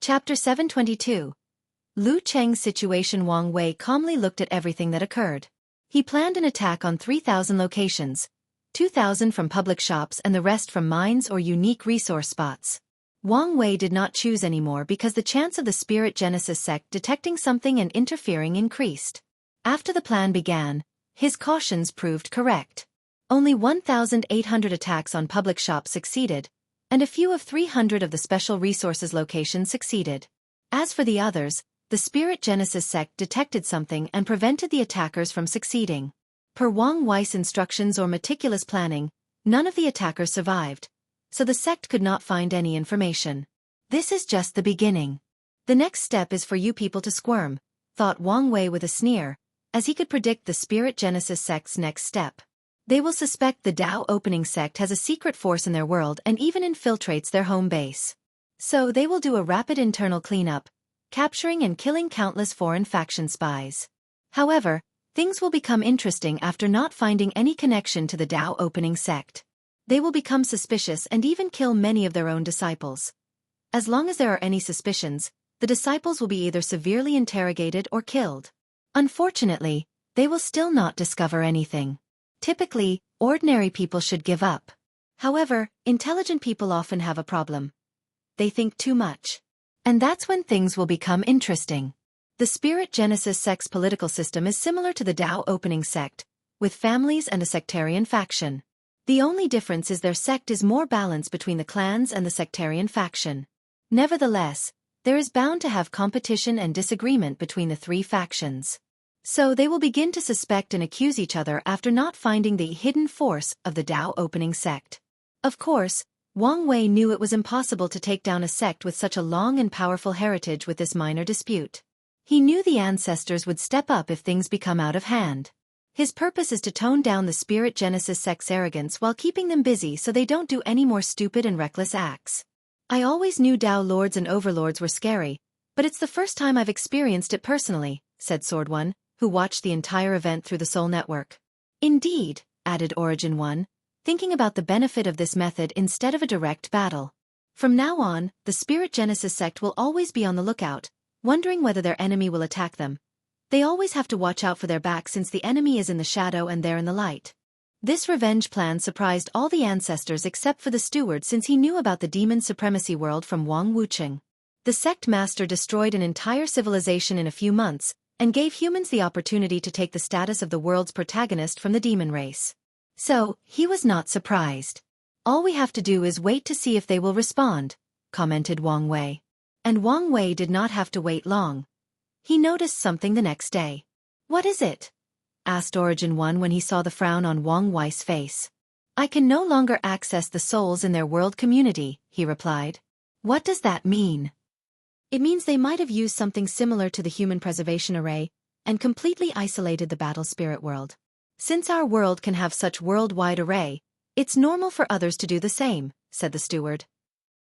Chapter 722. Lu Cheng's situation. Wang Wei calmly looked at everything that occurred. He planned an attack on 3,000 locations, 2,000 from public shops and the rest from mines or unique resource spots. Wang Wei did not choose anymore because the chance of the Spirit Genesis sect detecting something and interfering increased. After the plan began, his cautions proved correct. Only 1,800 attacks on public shops succeeded, and a few of 300 of the special resources locations succeeded. As for the others, the Spirit Genesis sect detected something and prevented the attackers from succeeding. Per Wang Wei's instructions or meticulous planning, none of the attackers survived, so the sect could not find any information. This is just the beginning. The next step is for you people to squirm, thought Wang Wei with a sneer, as he could predict the Spirit Genesis sect's next step. They will suspect the Dao Opening sect has a secret force in their world and even infiltrates their home base. So they will do a rapid internal cleanup, capturing and killing countless foreign faction spies. However, things will become interesting after not finding any connection to the Dao Opening sect. They will become suspicious and even kill many of their own disciples. As long as there are any suspicions, the disciples will be either severely interrogated or killed. Unfortunately, they will still not discover anything. Typically, ordinary people should give up. However, intelligent people often have a problem. They think too much. And that's when things will become interesting. The Spirit Genesis sect's political system is similar to the Dao Opening sect, with families and a sectarian faction. The only difference is their sect is more balanced between the clans and the sectarian faction. Nevertheless, there is bound to have competition and disagreement between the three factions. So they will begin to suspect and accuse each other after not finding the hidden force of the Dao Opening sect. Of course, Wang Wei knew it was impossible to take down a sect with such a long and powerful heritage with this minor dispute. He knew the ancestors would step up if things become out of hand. His purpose is to tone down the Spirit Genesis sect's arrogance while keeping them busy so they don't do any more stupid and reckless acts. I always knew Dao Lords and Overlords were scary, but it's the first time I've experienced it personally, said Sword One, who watched the entire event through the Soul Network. Indeed, added Origin One, thinking about the benefit of this method instead of a direct battle. From now on, the Spirit Genesis sect will always be on the lookout, wondering whether their enemy will attack them. They always have to watch out for their back since the enemy is in the shadow and they're in the light. This revenge plan surprised all the ancestors except for the steward since he knew about the demon supremacy world from Wang Wucheng. The sect master destroyed an entire civilization in a few months, and gave humans the opportunity to take the status of the world's protagonist from the demon race. So, he was not surprised. All we have to do is wait to see if they will respond, commented Wang Wei. And Wang Wei did not have to wait long. He noticed something the next day. What is it? Asked Origin One when he saw the frown on Wang Wei's face. I can no longer access the souls in their world community, he replied. What does that mean? It means they might have used something similar to the human preservation array, and completely isolated the battle spirit world. Since our world can have such worldwide array, it's normal for others to do the same, said the steward.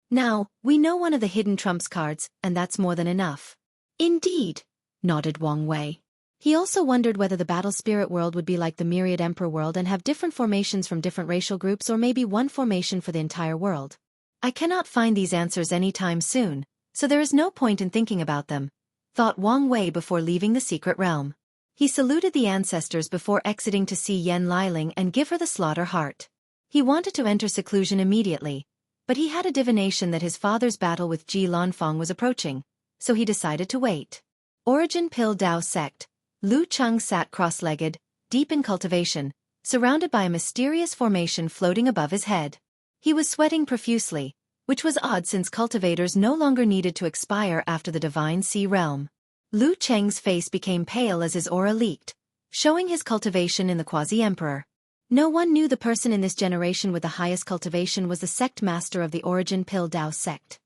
Now, we know one of the hidden trumps cards, and that's more than enough. Indeed, nodded Wang Wei. He also wondered whether the battle spirit world would be like the Myriad Emperor world and have different formations from different racial groups or maybe one formation for the entire world. I cannot find these answers anytime soon, so there is no point in thinking about them, thought Wang Wei before leaving the secret realm. He saluted the ancestors before exiting to see Yan Liling and give her the slaughter heart. He wanted to enter seclusion immediately, but he had a divination that his father's battle with Ji Lanfang was approaching, so he decided to wait. Origin Pill Dao Sect. Lu Cheng sat cross-legged, deep in cultivation, surrounded by a mysterious formation floating above his head. He was sweating profusely, which was odd since cultivators no longer needed to expire after the Divine Sea Realm. Lu Cheng's face became pale as his aura leaked, showing his cultivation in the Quasi-Emperor. No one knew the person in this generation with the highest cultivation was the sect master of the Origin Pill Dao sect.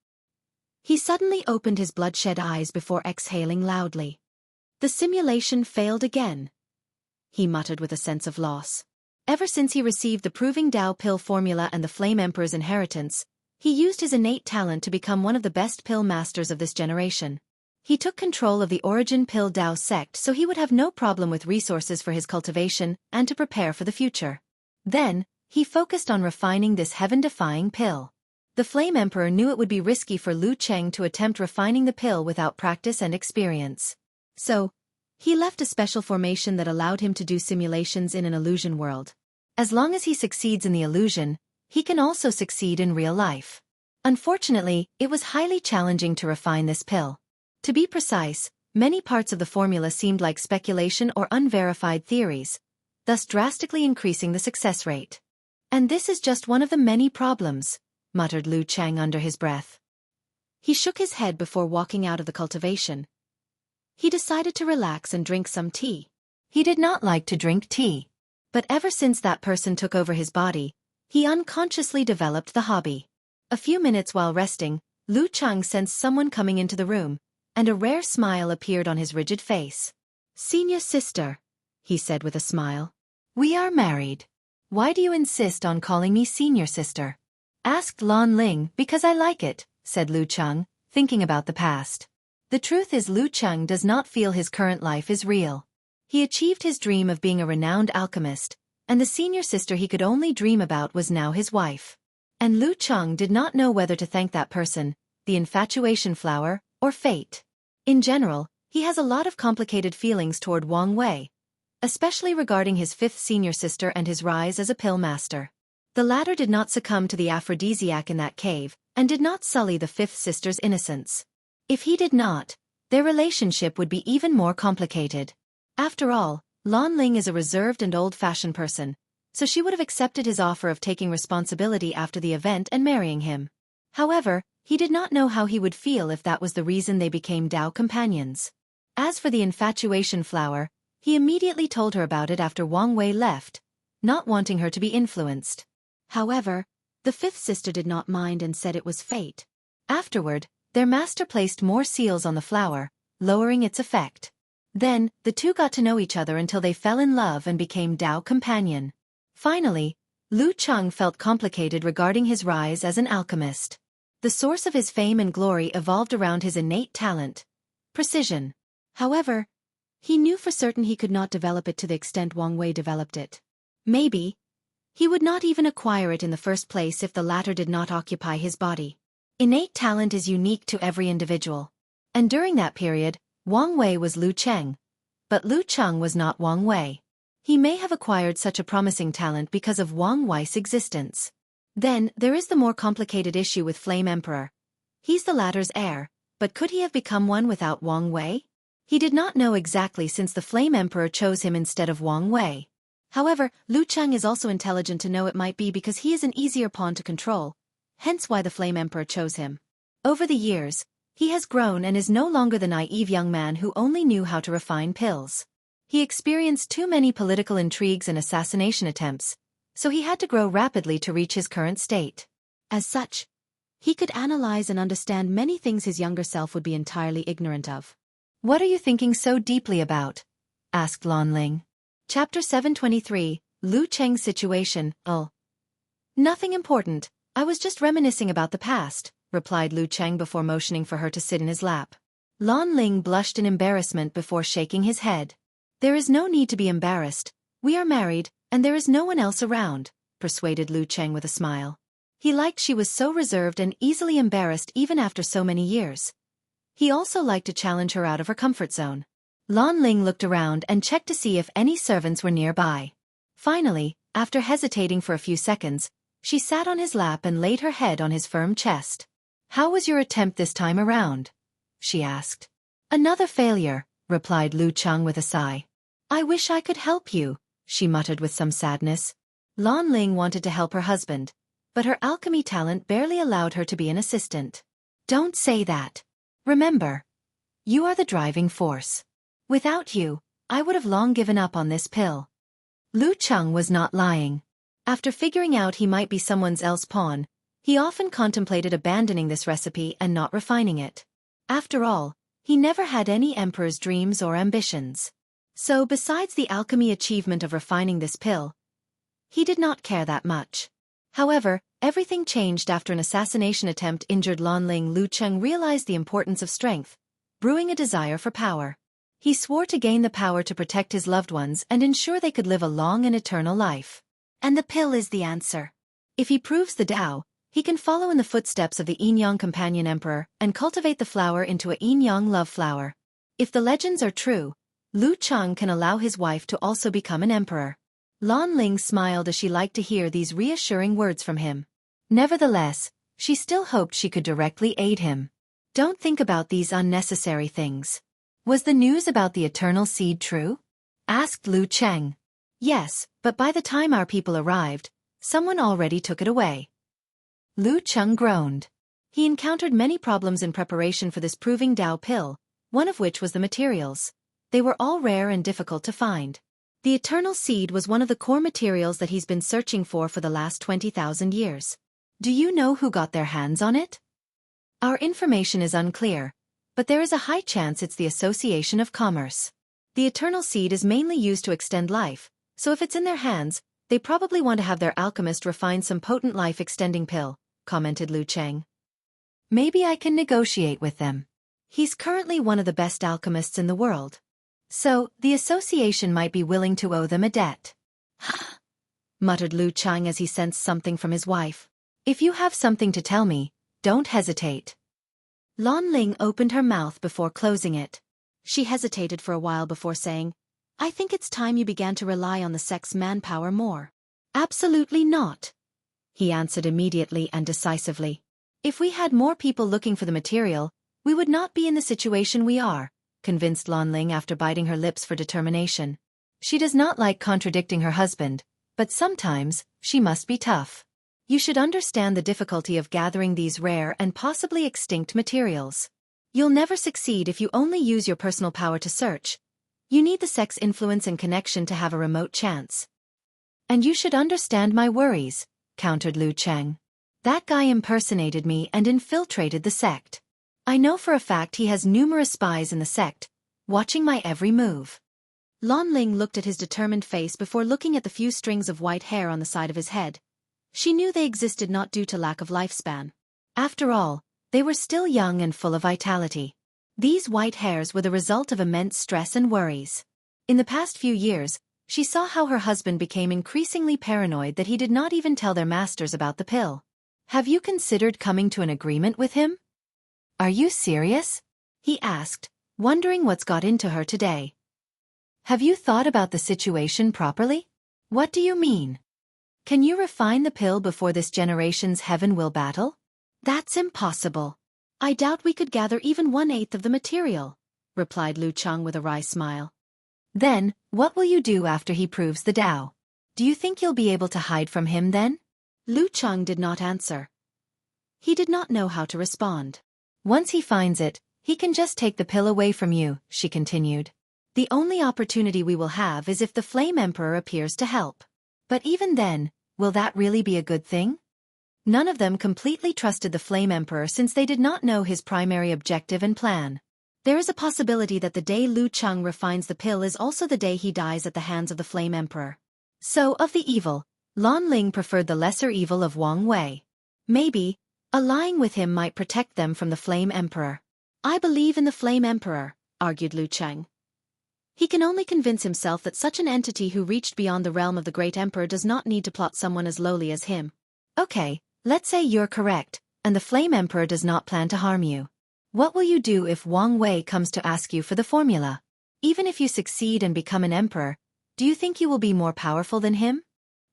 He suddenly opened his bloodshot eyes before exhaling loudly. The simulation failed again, he muttered with a sense of loss. Ever since he received the Proving Dao Pill formula and the Flame Emperor's inheritance, he used his innate talent to become one of the best pill masters of this generation. He took control of the Origin Pill Dao sect so he would have no problem with resources for his cultivation and to prepare for the future. Then, he focused on refining this heaven-defying pill. The Flame Emperor knew it would be risky for Lu Cheng to attempt refining the pill without practice and experience. So, he left a special formation that allowed him to do simulations in an illusion world. As long as he succeeds in the illusion, he can also succeed in real life. Unfortunately, it was highly challenging to refine this pill. To be precise, many parts of the formula seemed like speculation or unverified theories, thus drastically increasing the success rate. And this is just one of the many problems, muttered Lu Cheng under his breath. He shook his head before walking out of the cultivation. He decided to relax and drink some tea. He did not like to drink tea. But ever since that person took over his body, he unconsciously developed the hobby. A few minutes while resting, Lu Cheng sensed someone coming into the room, and a rare smile appeared on his rigid face. "Senior sister," he said with a smile. "We are married. Why do you insist on calling me senior sister?" Asked Lan Ling. "Because I like it," said Lu Cheng, thinking about the past. The truth is Lu Cheng does not feel his current life is real. He achieved his dream of being a renowned alchemist, and the senior sister he could only dream about was now his wife. And Lu Cheng did not know whether to thank that person, the infatuation flower, or fate. In general, he has a lot of complicated feelings toward Wang Wei, especially regarding his fifth senior sister and his rise as a pill master. The latter did not succumb to the aphrodisiac in that cave, and did not sully the fifth sister's innocence. If he did not, their relationship would be even more complicated. After all, Lan Ling is a reserved and old-fashioned person, so she would have accepted his offer of taking responsibility after the event and marrying him. However, he did not know how he would feel if that was the reason they became Dao companions. As for the infatuation flower, he immediately told her about it after Wang Wei left, not wanting her to be influenced. However, the fifth sister did not mind and said it was fate. Afterward, their master placed more seals on the flower, lowering its effect. Then, the two got to know each other until they fell in love and became Dao companion. Finally, Lu Cheng felt complicated regarding his rise as an alchemist. The source of his fame and glory evolved around his innate talent, precision. However, he knew for certain he could not develop it to the extent Wang Wei developed it. Maybe he would not even acquire it in the first place if the latter did not occupy his body. Innate talent is unique to every individual. And during that period, Wang Wei was Lu Cheng. But Lu Cheng was not Wang Wei. He may have acquired such a promising talent because of Wang Wei's existence. Then, there is the more complicated issue with Flame Emperor. He's the latter's heir, but could he have become one without Wang Wei? He did not know exactly since the Flame Emperor chose him instead of Wang Wei. However, Lu Cheng is also intelligent to know it might be because he is an easier pawn to control, hence why the Flame Emperor chose him. Over the years, he has grown and is no longer the naive young man who only knew how to refine pills. He experienced too many political intrigues and assassination attempts, so he had to grow rapidly to reach his current state. As such, he could analyze and understand many things his younger self would be entirely ignorant of. "What are you thinking so deeply about?" asked Lan Ling. Chapter 723, Lu Cheng's situation. Nothing important, I was just reminiscing about the past, replied Lu Cheng before motioning for her to sit in his lap. Lan Ling blushed in embarrassment before shaking his head. "There is no need to be embarrassed, we are married, and there is no one else around," persuaded Lu Cheng with a smile. He liked she was so reserved and easily embarrassed even after so many years. He also liked to challenge her out of her comfort zone. Lan Ling looked around and checked to see if any servants were nearby. Finally, after hesitating for a few seconds, she sat on his lap and laid her head on his firm chest. "How was your attempt this time around?" she asked. "Another failure," replied Lu Cheng with a sigh. "I wish I could help you," she muttered with some sadness. Lan Ling wanted to help her husband, but her alchemy talent barely allowed her to be an assistant. "Don't say that. Remember, you are the driving force. Without you, I would have long given up on this pill." Lu Cheng was not lying. After figuring out he might be someone else's pawn, he often contemplated abandoning this recipe and not refining it. After all, he never had any emperor's dreams or ambitions. So besides the alchemy achievement of refining this pill, he did not care that much. However, everything changed after an assassination attempt injured Lan Ling. Lu Cheng realized the importance of strength, brewing a desire for power. He swore to gain the power to protect his loved ones and ensure they could live a long and eternal life. And the pill is the answer. If he proves the Tao, He can follow in the footsteps of the Yin-Yang companion emperor and cultivate the flower into a Yin-Yang love flower. If the legends are true, Lu Cheng can allow his wife to also become an emperor. Lan Ling smiled as she liked to hear these reassuring words from him. Nevertheless, she still hoped she could directly aid him. Don't think about these unnecessary things. Was the news about the eternal seed true? Asked Lu Cheng. Yes, but by the time our people arrived, someone already took it away. Lu Cheng groaned. He encountered many problems in preparation for this proving Dao pill, one of which was the materials. They were all rare and difficult to find. The eternal seed was one of the core materials that he's been searching for the last 20,000 years. Do you know who got their hands on it? Our information is unclear, but there is a high chance it's the Association of Commerce. The eternal seed is mainly used to extend life, so if it's in their hands, they probably want to have their alchemist refine some potent life-extending pill, commented Lu Cheng. Maybe I can negotiate with them. He's currently one of the best alchemists in the world. So, the association might be willing to owe them a debt. Muttered Lu Cheng as he sensed something from his wife. If you have something to tell me, don't hesitate. Lan Ling opened her mouth before closing it. She hesitated for a while before saying, I think it's time you began to rely on the sect's manpower more. Absolutely not. He answered immediately and decisively. If we had more people looking for the material, we would not be in the situation we are, convinced Lan Ling after biting her lips for determination. She does not like contradicting her husband, but sometimes, she must be tough. You should understand the difficulty of gathering these rare and possibly extinct materials. You'll never succeed if you only use your personal power to search. You need the sect's influence and connection to have a remote chance. And you should understand my worries, countered Lu Cheng. That guy impersonated me and infiltrated the sect. I know for a fact he has numerous spies in the sect, watching my every move. Lan Ling looked at his determined face before looking at the few strings of white hair on the side of his head. She knew they existed not due to lack of lifespan. After all, they were still young and full of vitality. These white hairs were the result of immense stress and worries. In the past few years, she saw how her husband became increasingly paranoid that he did not even tell their masters about the pill. Have you considered coming to an agreement with him? Are you serious? He asked, wondering what's got into her today. Have you thought about the situation properly? What do you mean? Can you refine the pill before this generation's heaven will battle? That's impossible. I doubt we could gather even 1/8 of the material, replied Lu Cheng with a wry smile. Then, what will you do after he proves the Tao? Do you think you'll be able to hide from him then? Lu Cheng did not answer. He did not know how to respond. Once he finds it, he can just take the pill away from you, she continued. The only opportunity we will have is if the Flame Emperor appears to help. But even then, will that really be a good thing? None of them completely trusted the Flame Emperor since they did not know his primary objective and plan. There is a possibility that the day Lu Cheng refines the pill is also the day he dies at the hands of the Flame Emperor. So, of the evil, Lan Ling preferred the lesser evil of Wang Wei. Maybe, allying with him might protect them from the Flame Emperor. I believe in the Flame Emperor, argued Lu Cheng. He can only convince himself that such an entity who reached beyond the realm of the Great Emperor does not need to plot someone as lowly as him. Okay, let's say you're correct, and the Flame Emperor does not plan to harm you. What will you do if Wang Wei comes to ask you for the formula? Even if you succeed and become an emperor, do you think you will be more powerful than him?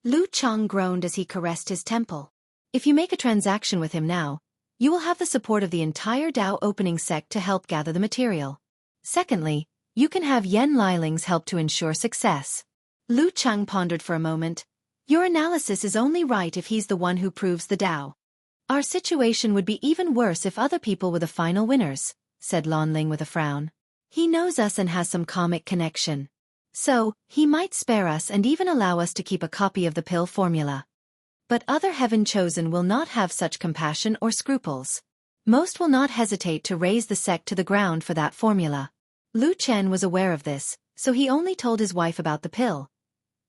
Lu Cheng groaned as he caressed his temple. If you make a transaction with him now, you will have the support of the entire Dao opening sect to help gather the material. Secondly, you can have Yen Liling's help to ensure success. Lu Cheng pondered for a moment. Your analysis is only right if he's the one who proves the Dao. Our situation would be even worse if other people were the final winners, said Lan Ling with a frown. He knows us and has some comic connection. So, he might spare us and even allow us to keep a copy of the pill formula. But other Heaven Chosen will not have such compassion or scruples. Most will not hesitate to raise the sect to the ground for that formula. Lu Chen was aware of this, so he only told his wife about the pill.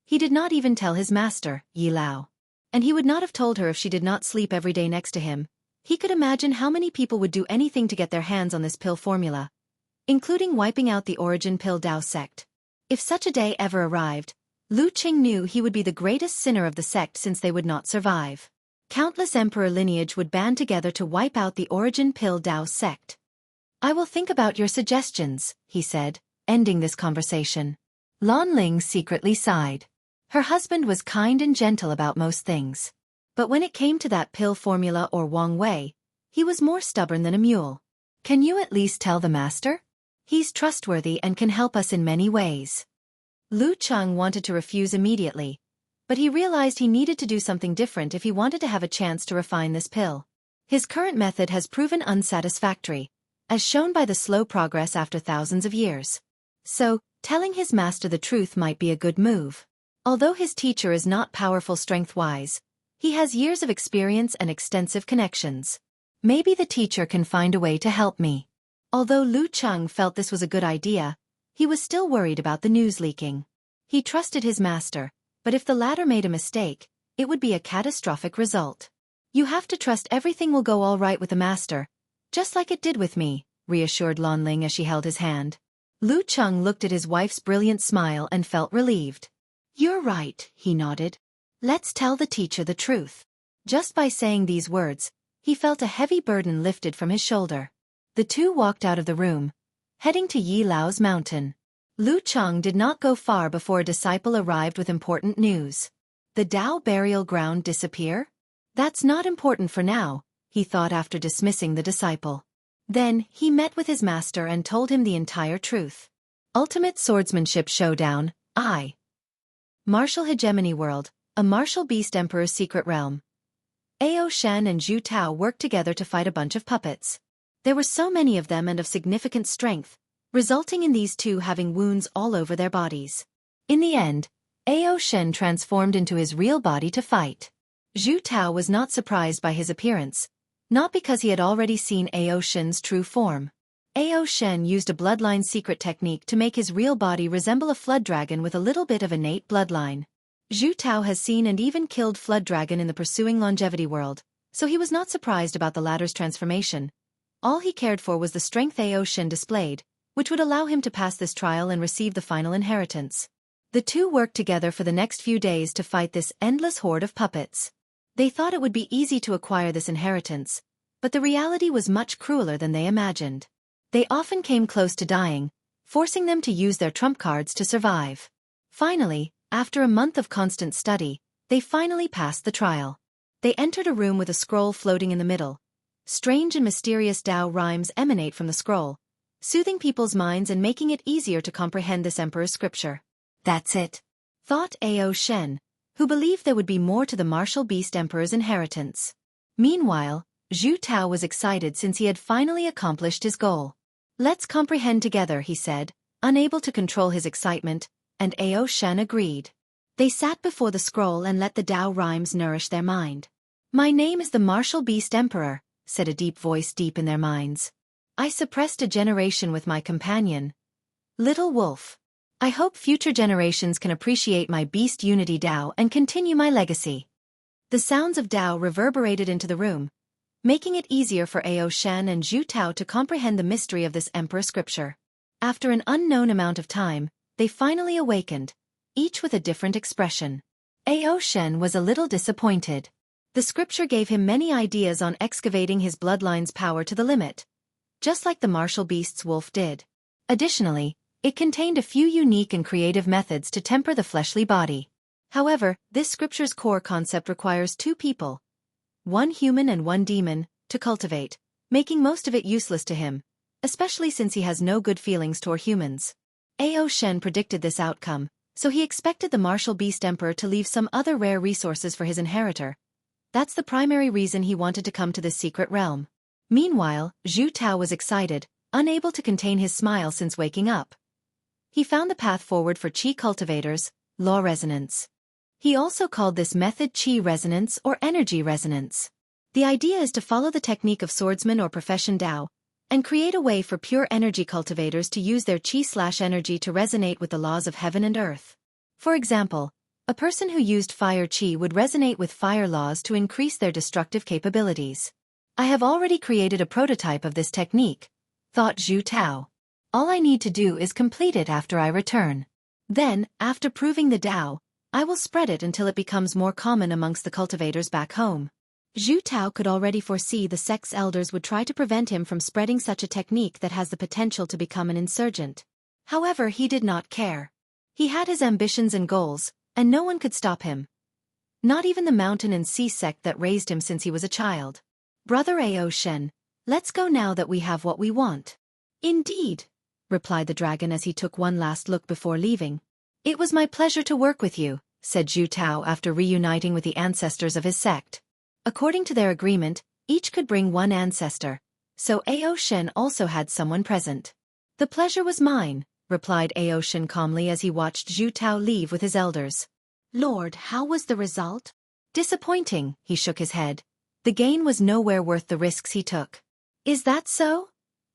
He did not even tell his master, Yi Lao. And he would not have told her if she did not sleep every day next to him. He could imagine how many people would do anything to get their hands on this pill formula, including wiping out the Origin Pill Dao sect. If such a day ever arrived, Lu Cheng knew he would be the greatest sinner of the sect since they would not survive. Countless emperor lineage would band together to wipe out the origin Pill Dao sect. I will think about your suggestions, he said, ending this conversation. Lan Ling secretly sighed. Her husband was kind and gentle about most things. But when it came to that pill formula or Wang Wei, he was more stubborn than a mule. Can you at least tell the master? He's trustworthy and can help us in many ways. Lu Cheng wanted to refuse immediately, but he realized he needed to do something different if he wanted to have a chance to refine this pill. His current method has proven unsatisfactory, as shown by the slow progress after thousands of years. So, telling his master the truth might be a good move. Although his teacher is not powerful strength-wise, he has years of experience and extensive connections. Maybe the teacher can find a way to help me. Although Lu Cheng felt this was a good idea, he was still worried about the news leaking. He trusted his master, but if the latter made a mistake, it would be a catastrophic result. You have to trust everything will go all right with the master, just like it did with me, reassured Lan Ling as she held his hand. Lu Cheng looked at his wife's brilliant smile and felt relieved. You're right, he nodded. Let's tell the teacher the truth. Just by saying these words, he felt a heavy burden lifted from his shoulder. The two walked out of the room, heading to Yi Lao's mountain. Lu Cheng did not go far before a disciple arrived with important news. The Dao burial ground disappear? That's not important for now, he thought after dismissing the disciple. Then, he met with his master and told him the entire truth. Ultimate Swordsmanship Showdown, I. Martial Hegemony World, a martial beast emperor's secret realm. Ao Shen and Zhu Tao worked together to fight a bunch of puppets. There were so many of them and of significant strength, resulting in these two having wounds all over their bodies. In the end, Ao Shen transformed into his real body to fight. Zhu Tao was not surprised by his appearance, not because he had already seen Ao Shen's true form. Ao Shen used a bloodline secret technique to make his real body resemble a flood dragon with a little bit of innate bloodline. Zhu Tao has seen and even killed Flood Dragon in the pursuing longevity world, so he was not surprised about the latter's transformation. All he cared for was the strength Ao Shen displayed, which would allow him to pass this trial and receive the final inheritance. The two worked together for the next few days to fight this endless horde of puppets. They thought it would be easy to acquire this inheritance, but the reality was much crueler than they imagined. They often came close to dying, forcing them to use their trump cards to survive. Finally, after a month of constant study, they finally passed the trial. They entered a room with a scroll floating in the middle. Strange and mysterious Dao rhymes emanate from the scroll, soothing people's minds and making it easier to comprehend this emperor's scripture. That's it, thought Ao Shen, who believed there would be more to the martial beast emperor's inheritance. Meanwhile, Zhu Tao was excited since he had finally accomplished his goal. Let's comprehend together, he said, unable to control his excitement, and Ao Shen agreed. They sat before the scroll and let the Dao rhymes nourish their mind. My name is the Martial Beast Emperor, said a deep voice deep in their minds. I suppressed a generation with my companion, Little Wolf. I hope future generations can appreciate my beast unity Dao and continue my legacy. The sounds of Dao reverberated into the room, making it easier for Ao Shen and Zhu Tao to comprehend the mystery of this emperor scripture. After an unknown amount of time, they finally awakened, each with a different expression. Ao Shen was a little disappointed. The scripture gave him many ideas on excavating his bloodline's power to the limit, just like the martial beast's wolf did. Additionally, it contained a few unique and creative methods to temper the fleshly body. However, this scripture's core concept requires two people, one human and one demon, to cultivate, making most of it useless to him, especially since he has no good feelings toward humans. Ao Shen predicted this outcome, so he expected the martial beast emperor to leave some other rare resources for his inheritor. That's the primary reason he wanted to come to this secret realm. Meanwhile, Zhu Tao was excited, unable to contain his smile since waking up. He found the path forward for Qi cultivators, law resonance. He also called this method Qi resonance or energy resonance. The idea is to follow the technique of swordsman or profession Dao, and create a way for pure energy cultivators to use their Qi/energy to resonate with the laws of heaven and earth. For example, a person who used fire Qi would resonate with fire laws to increase their destructive capabilities. I have already created a prototype of this technique, thought Zhu Tao. All I need to do is complete it after I return. Then, after proving the Dao, I will spread it until it becomes more common amongst the cultivators back home. Zhu Tao could already foresee the sect's elders would try to prevent him from spreading such a technique that has the potential to become an insurgent. However, he did not care. He had his ambitions and goals, and no one could stop him. Not even the mountain and sea sect that raised him since he was a child. Brother Ao Shen, let's go now that we have what we want. Indeed, replied the dragon as he took one last look before leaving. It was my pleasure to work with you, said Zhu Tao after reuniting with the ancestors of his sect. According to their agreement, each could bring one ancestor, so Ao Shen also had someone present. The pleasure was mine, replied Ao Shen calmly as he watched Zhu Tao leave with his elders. Lord, how was the result? Disappointing, he shook his head. The gain was nowhere worth the risks he took. Is that so?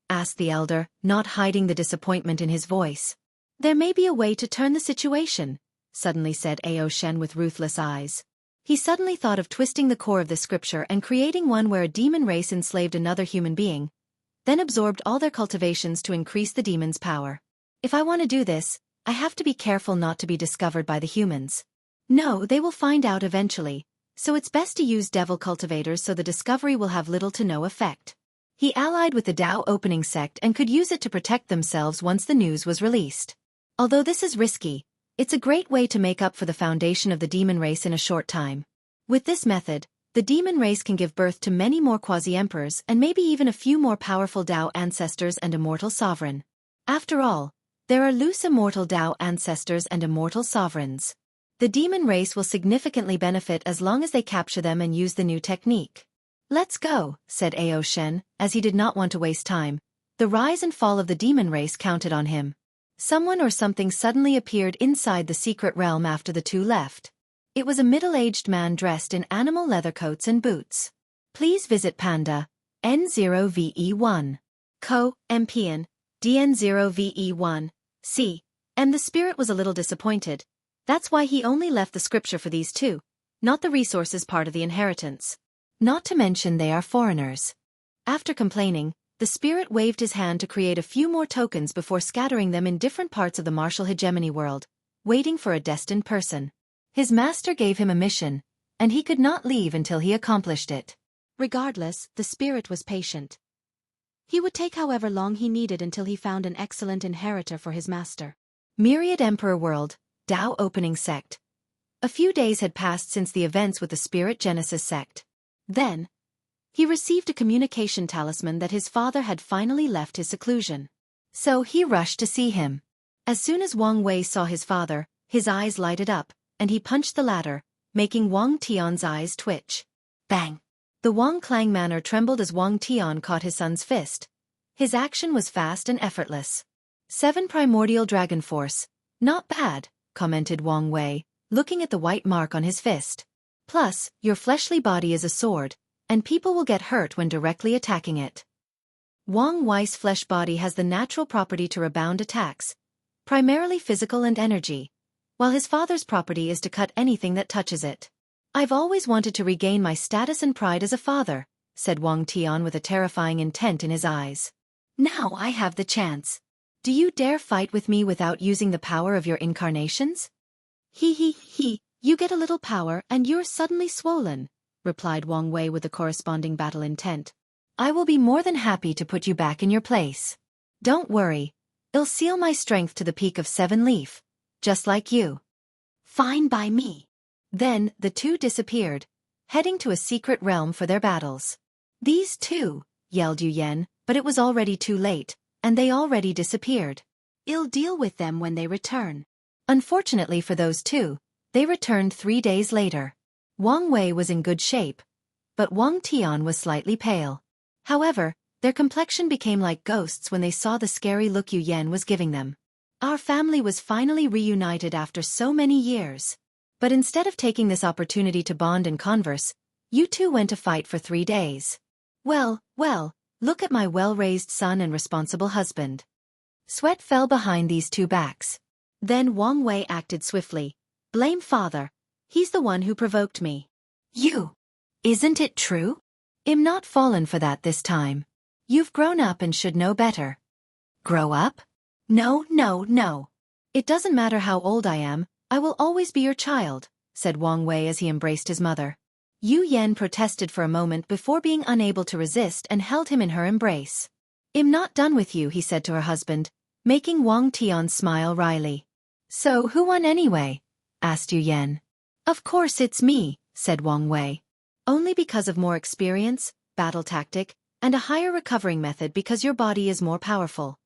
Asked the elder, not hiding the disappointment in his voice. There may be a way to turn the situation, suddenly said Ao Shen with ruthless eyes. He suddenly thought of twisting the core of the scripture and creating one where a demon race enslaved another human being, then absorbed all their cultivations to increase the demon's power. If I want to do this, I have to be careful not to be discovered by the humans. No, they will find out eventually, so it's best to use devil cultivators so the discovery will have little to no effect. He allied with the Dao opening sect and could use it to protect themselves once the news was released. Although this is risky, it's a great way to make up for the foundation of the demon race in a short time. With this method, the demon race can give birth to many more quasi-emperors and maybe even a few more powerful Dao ancestors and immortal sovereign. After all, there are loose immortal Dao ancestors and immortal sovereigns. The demon race will significantly benefit as long as they capture them and use the new technique. Let's go, said Ao Shen, as he did not want to waste time. The rise and fall of the demon race counted on him. Someone or something suddenly appeared inside the secret realm after the two left. It was a middle-aged man dressed in animal leather coats and boots. Please visit Panda, N0VE1. Co, MPN, DN0VE1, C. And the spirit was a little disappointed. That's why he only left the scripture for these two, not the resources part of the inheritance. Not to mention they are foreigners. After complaining, the spirit waved his hand to create a few more tokens before scattering them in different parts of the martial hegemony world, waiting for a destined person. His master gave him a mission, and he could not leave until he accomplished it. Regardless, the spirit was patient. He would take however long he needed until he found an excellent inheritor for his master. Myriad Emperor World, Dao Opening Sect. A few days had passed since the events with the Spirit Genesis sect. Then, he received a communication talisman that his father had finally left his seclusion. So he rushed to see him. As soon as Wang Wei saw his father, his eyes lighted up, and he punched the latter, making Wang Tian's eyes twitch. Bang! The Wang Clang manor trembled as Wang Tian caught his son's fist. His action was fast and effortless. 7 Primordial Dragon Force. Not bad, commented Wang Wei, looking at the white mark on his fist. Plus, your fleshly body is a sword, and people will get hurt when directly attacking it. Wang Wei's flesh body has the natural property to rebound attacks, primarily physical and energy, while his father's property is to cut anything that touches it. I've always wanted to regain my status and pride as a father, said Wang Tian with a terrifying intent in his eyes. Now I have the chance. Do you dare fight with me without using the power of your incarnations? He, you get a little power and you're suddenly swollen, replied Wang Wei with the corresponding battle intent. I will be more than happy to put you back in your place. Don't worry, I'll seal my strength to the peak of 7 Leaf, just like you. Fine by me. Then, the two disappeared, heading to a secret realm for their battles. These two, yelled Yu Yen, but it was already too late, and they already disappeared. I'll deal with them when they return. Unfortunately for those two, they returned 3 days later. Wang Wei was in good shape, but Wang Tian was slightly pale. However, their complexion became like ghosts when they saw the scary look Yu Yen was giving them. Our family was finally reunited after so many years. But instead of taking this opportunity to bond and converse, you two went to fight for 3 days. Well, look at my well-raised son and responsible husband. Sweat fell behind these two backs. Then Wang Wei acted swiftly. Blame father. He's the one who provoked me. You. Isn't it true? I'm not fallen for that this time. You've grown up and should know better. Grow up? No. It doesn't matter how old I am, I will always be your child, said Wang Wei as he embraced his mother. Yu Yan protested for a moment before being unable to resist and held him in her embrace. "I'm not done with you," he said to her husband, making Wang Tian smile wryly. "So who won anyway?" asked Yu Yan. "Of course it's me," said Wang Wei. "Only because of more experience, battle tactic, and a higher recovering method because your body is more powerful.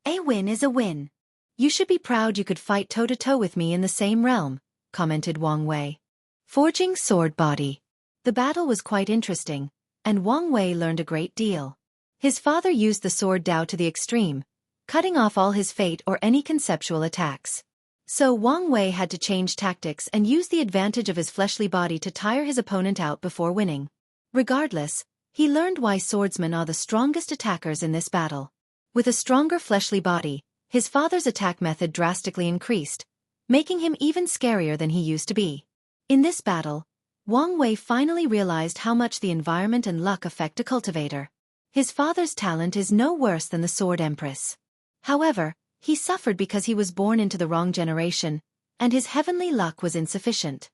A win is a win. You should be proud you could fight toe-to-toe with me in the same realm," commented Wang Wei. Forging sword body. The battle was quite interesting, and Wang Wei learned a great deal. His father used the sword Dao to the extreme, cutting off all his fate or any conceptual attacks. So Wang Wei had to change tactics and use the advantage of his fleshly body to tire his opponent out before winning. Regardless, he learned why swordsmen are the strongest attackers in this battle. With a stronger fleshly body, his father's attack method drastically increased, making him even scarier than he used to be. In this battle, Wang Wei finally realized how much the environment and luck affect a cultivator. His father's talent is no worse than the Sword Empress. However, he suffered because he was born into the wrong generation, and his heavenly luck was insufficient.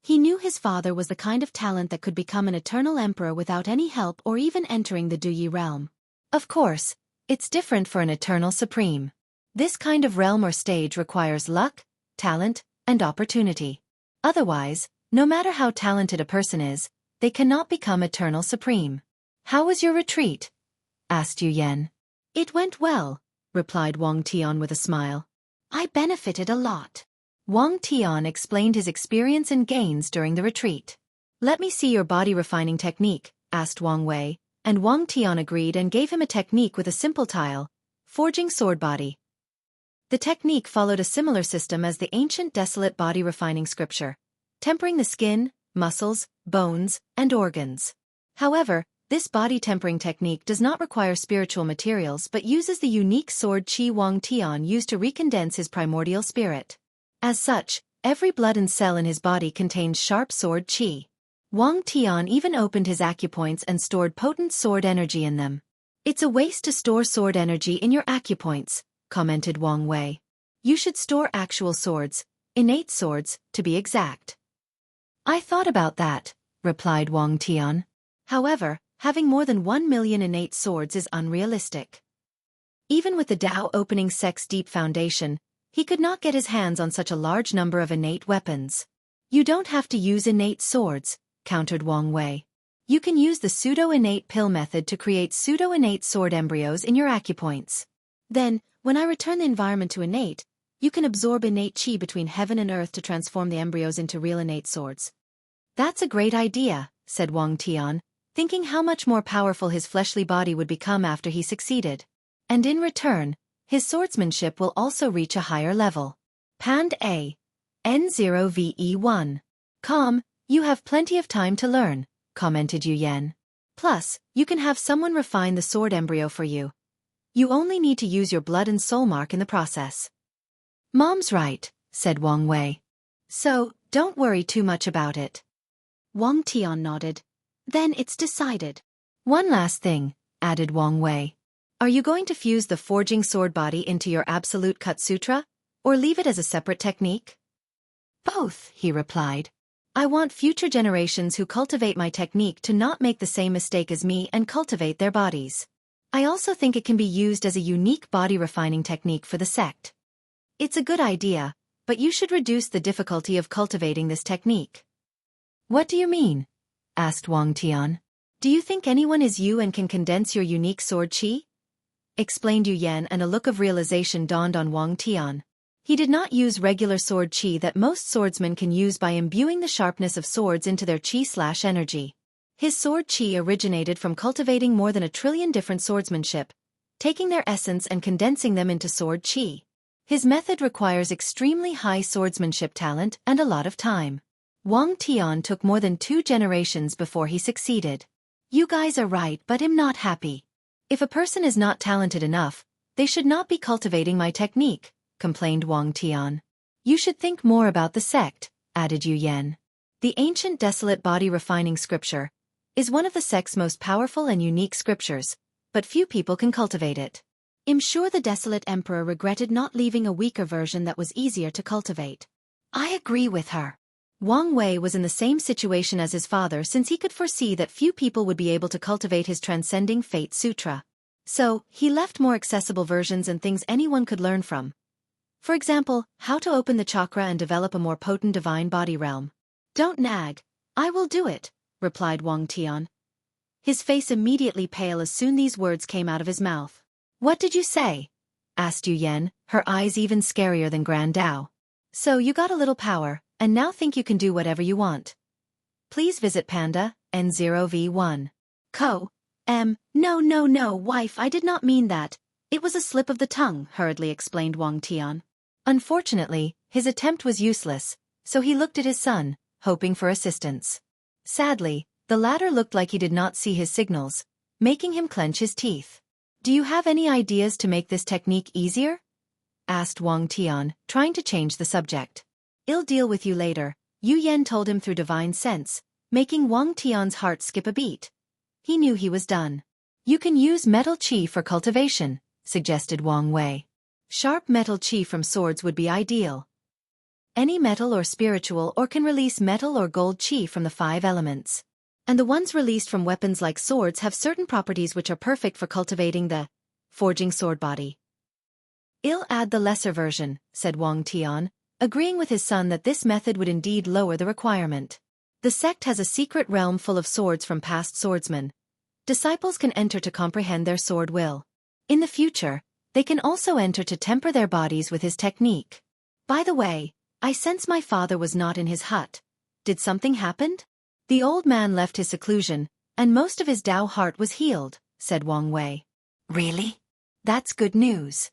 He knew his father was the kind of talent that could become an eternal emperor without any help or even entering the Duyi realm. Of course, it's different for an eternal supreme. This kind of realm or stage requires luck, talent, and opportunity. Otherwise, no matter how talented a person is, they cannot become eternal supreme. "How was your retreat?" asked Yu Yan. "It went well," replied Wang Tian with a smile. "I benefited a lot." Wang Tian explained his experience and gains during the retreat. "Let me see your body refining technique," asked Wang Wei, and Wang Tian agreed and gave him a technique with a simple tile, forging sword body. The technique followed a similar system as the ancient desolate body refining scripture, tempering the skin, muscles, bones, and organs. However, this body tempering technique does not require spiritual materials but uses the unique sword qi Wang Tian used to recondense his primordial spirit. As such, every blood and cell in his body contains sharp sword qi. Wang Tian even opened his acupoints and stored potent sword energy in them. "It's a waste to store sword energy in your acupoints," commented Wang Wei. "You should store actual swords, innate swords, to be exact." "I thought about that," replied Wang Tian. "However, having more than 1 million innate swords is unrealistic. Even with the Dao opening sect's deep foundation, he could not get his hands on such a large number of innate weapons." "You don't have to use innate swords," countered Wang Wei. "You can use the pseudo-innate pill method to create pseudo-innate sword embryos in your acupoints. Then, when I return the environment to innate, you can absorb innate qi between heaven and earth to transform the embryos into real innate swords." "That's a great idea," said Wang Tian, thinking how much more powerful his fleshly body would become after he succeeded. And in return, his swordsmanship will also reach a higher level. Pand A. N0VE1. "Calm, you have plenty of time to learn," commented Yu Yan. "Plus, you can have someone refine the sword embryo for you. You only need to use your blood and soul mark in the process." "Mom's right," said Wang Wei. "So, don't worry too much about it." Wang Tian nodded. "Then it's decided." "One last thing," added Wang Wei. "Are you going to fuse the forging sword body into your absolute cut sutra, or leave it as a separate technique?" "Both," he replied. "I want future generations who cultivate my technique to not make the same mistake as me and cultivate their bodies. I also think it can be used as a unique body refining technique for the sect." "It's a good idea, but you should reduce the difficulty of cultivating this technique." "What do you mean?" asked Wang Tian. "Do you think anyone is you and can condense your unique sword qi?" explained Yu Yan, and a look of realization dawned on Wang Tian. He did not use regular sword qi that most swordsmen can use by imbuing the sharpness of swords into their qi/energy. His sword qi originated from cultivating more than 1 trillion different swordsmanship, taking their essence and condensing them into sword qi. His method requires extremely high swordsmanship talent and a lot of time. Wang Tian took more than 2 generations before he succeeded. "You guys are right, but I'm not happy. If a person is not talented enough, they should not be cultivating my technique," complained Wang Tian. "You should think more about the sect," added Yu Yan. "The ancient desolate body refining scripture is one of the sect's most powerful and unique scriptures, but few people can cultivate it. I'm sure the desolate emperor regretted not leaving a weaker version that was easier to cultivate." "I agree with her. Wang Wei was in the same situation as his father since he could foresee that few people would be able to cultivate his transcending fate sutra. So, he left more accessible versions and things anyone could learn from. For example, how to open the chakra and develop a more potent divine body realm. Don't nag. I will do it, replied Wang Tian. His face immediately pale as soon these words came out of his mouth. What did you say? Asked Yu Yan, her eyes even scarier than Grand Dao. So you got a little power, and now think you can do whatever you want. Please visit Panda, N0V1. No, wife, I did not mean that. It was a slip of the tongue, hurriedly explained Wang Tian. Unfortunately, his attempt was useless, so he looked at his son, hoping for assistance. Sadly, the latter looked like he did not see his signals, making him clench his teeth. Do you have any ideas to make this technique easier? Asked Wang Tian, trying to change the subject. I'll deal with you later, Yu Yan told him through divine sense, making Wang Tian's heart skip a beat. He knew he was done. You can use metal qi for cultivation, suggested Wang Wei. Sharp metal qi from swords would be ideal. Any metal or spiritual or can release metal or gold qi from the 5 elements. And the ones released from weapons like swords have certain properties which are perfect for cultivating the forging sword body. I'll add the lesser version, said Wang Tian, agreeing with his son that this method would indeed lower the requirement. The sect has a secret realm full of swords from past swordsmen. Disciples can enter to comprehend their sword will. In the future, they can also enter to temper their bodies with his technique. By the way, I sense my father was not in his hut. Did something happen? The old man left his seclusion, and most of his Dao heart was healed, said Wang Wei. Really? That's good news.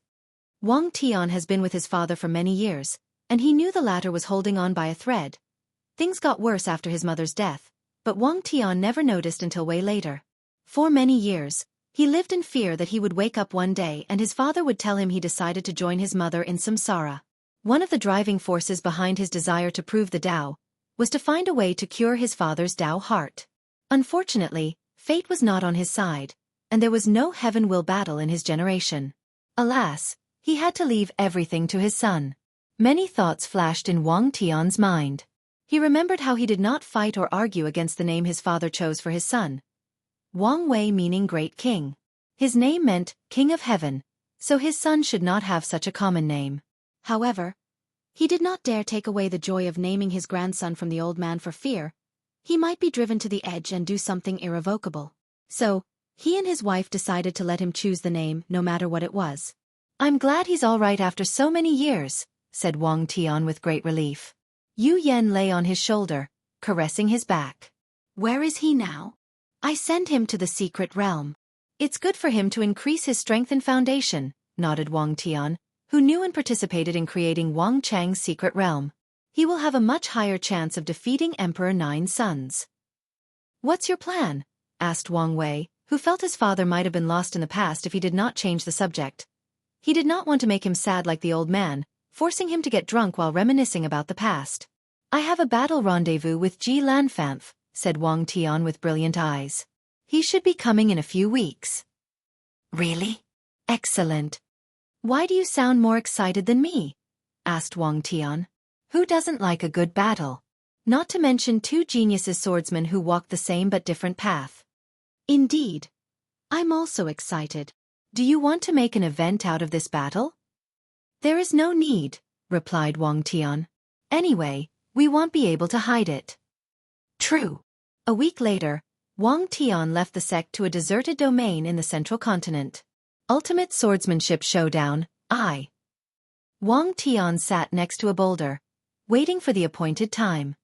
Wang Tian has been with his father for many years, and he knew the latter was holding on by a thread. Things got worse after his mother's death, but Wang Tian never noticed until way later. For many years, he lived in fear that he would wake up one day and his father would tell him he decided to join his mother in samsara. One of the driving forces behind his desire to prove the Dao was to find a way to cure his father's Dao heart. Unfortunately, fate was not on his side, and there was no heaven will battle in his generation. Alas, he had to leave everything to his son. Many thoughts flashed in Wang Tian's mind. He remembered how he did not fight or argue against the name his father chose for his son. Wang Wei meaning Great King. His name meant King of Heaven, so his son should not have such a common name. However, he did not dare take away the joy of naming his grandson from the old man for fear he might be driven to the edge and do something irrevocable. So, he and his wife decided to let him choose the name no matter what it was. I'm glad he's all right after so many years, said Wang Tian with great relief. Yu Yan lay on his shoulder, caressing his back. Where is he now? I send him to the secret realm. It's good for him to increase his strength and foundation, nodded Wang Tian, who knew and participated in creating Wang Chang's secret realm. He will have a much higher chance of defeating Emperor Nine's sons. What's your plan? Asked Wang Wei, who felt his father might have been lost in the past if he did not change the subject. He did not want to make him sad like the old man, forcing him to get drunk while reminiscing about the past. I have a battle rendezvous with Ji Lanfanf, said Wang Tian with brilliant eyes. He should be coming in a few weeks. Really? Excellent. Why do you sound more excited than me? Asked Wang Tian. Who doesn't like a good battle? Not to mention 2 geniuses swordsmen who walk the same but different path. Indeed. I'm also excited. Do you want to make an event out of this battle? There is no need, replied Wang Tian. Anyway, we won't be able to hide it. True. A week later, Wang Tian left the sect to a deserted domain in the central continent. Ultimate Swordsmanship Showdown, I. Wang Tian sat next to a boulder, waiting for the appointed time.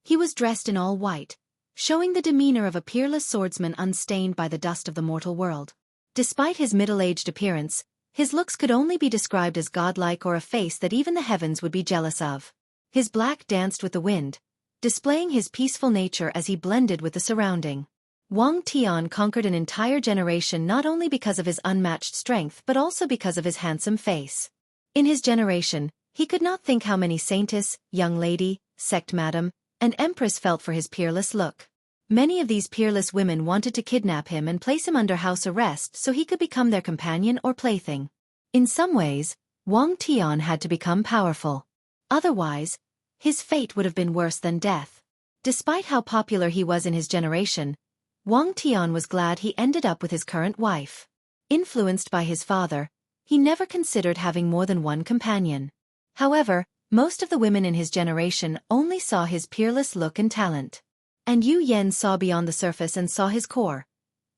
He was dressed in all white, showing the demeanor of a peerless swordsman unstained by the dust of the mortal world. Despite his middle-aged appearance, his looks could only be described as godlike or a face that even the heavens would be jealous of. His black danced with the wind, displaying his peaceful nature as he blended with the surrounding. Wang Tian conquered an entire generation not only because of his unmatched strength but also because of his handsome face. In his generation, he could not think how many saintess, young lady, sect madam, and empress felt for his peerless look. Many of these peerless women wanted to kidnap him and place him under house arrest so he could become their companion or plaything. In some ways, Wang Tian had to become powerful. Otherwise, His fate would have been worse than death. Despite how popular he was in his generation, Wang Tian was glad he ended up with his current wife. Influenced by his father, he never considered having more than one companion. However, most of the women in his generation only saw his peerless look and talent. And Yu Yen saw beyond the surface and saw his core.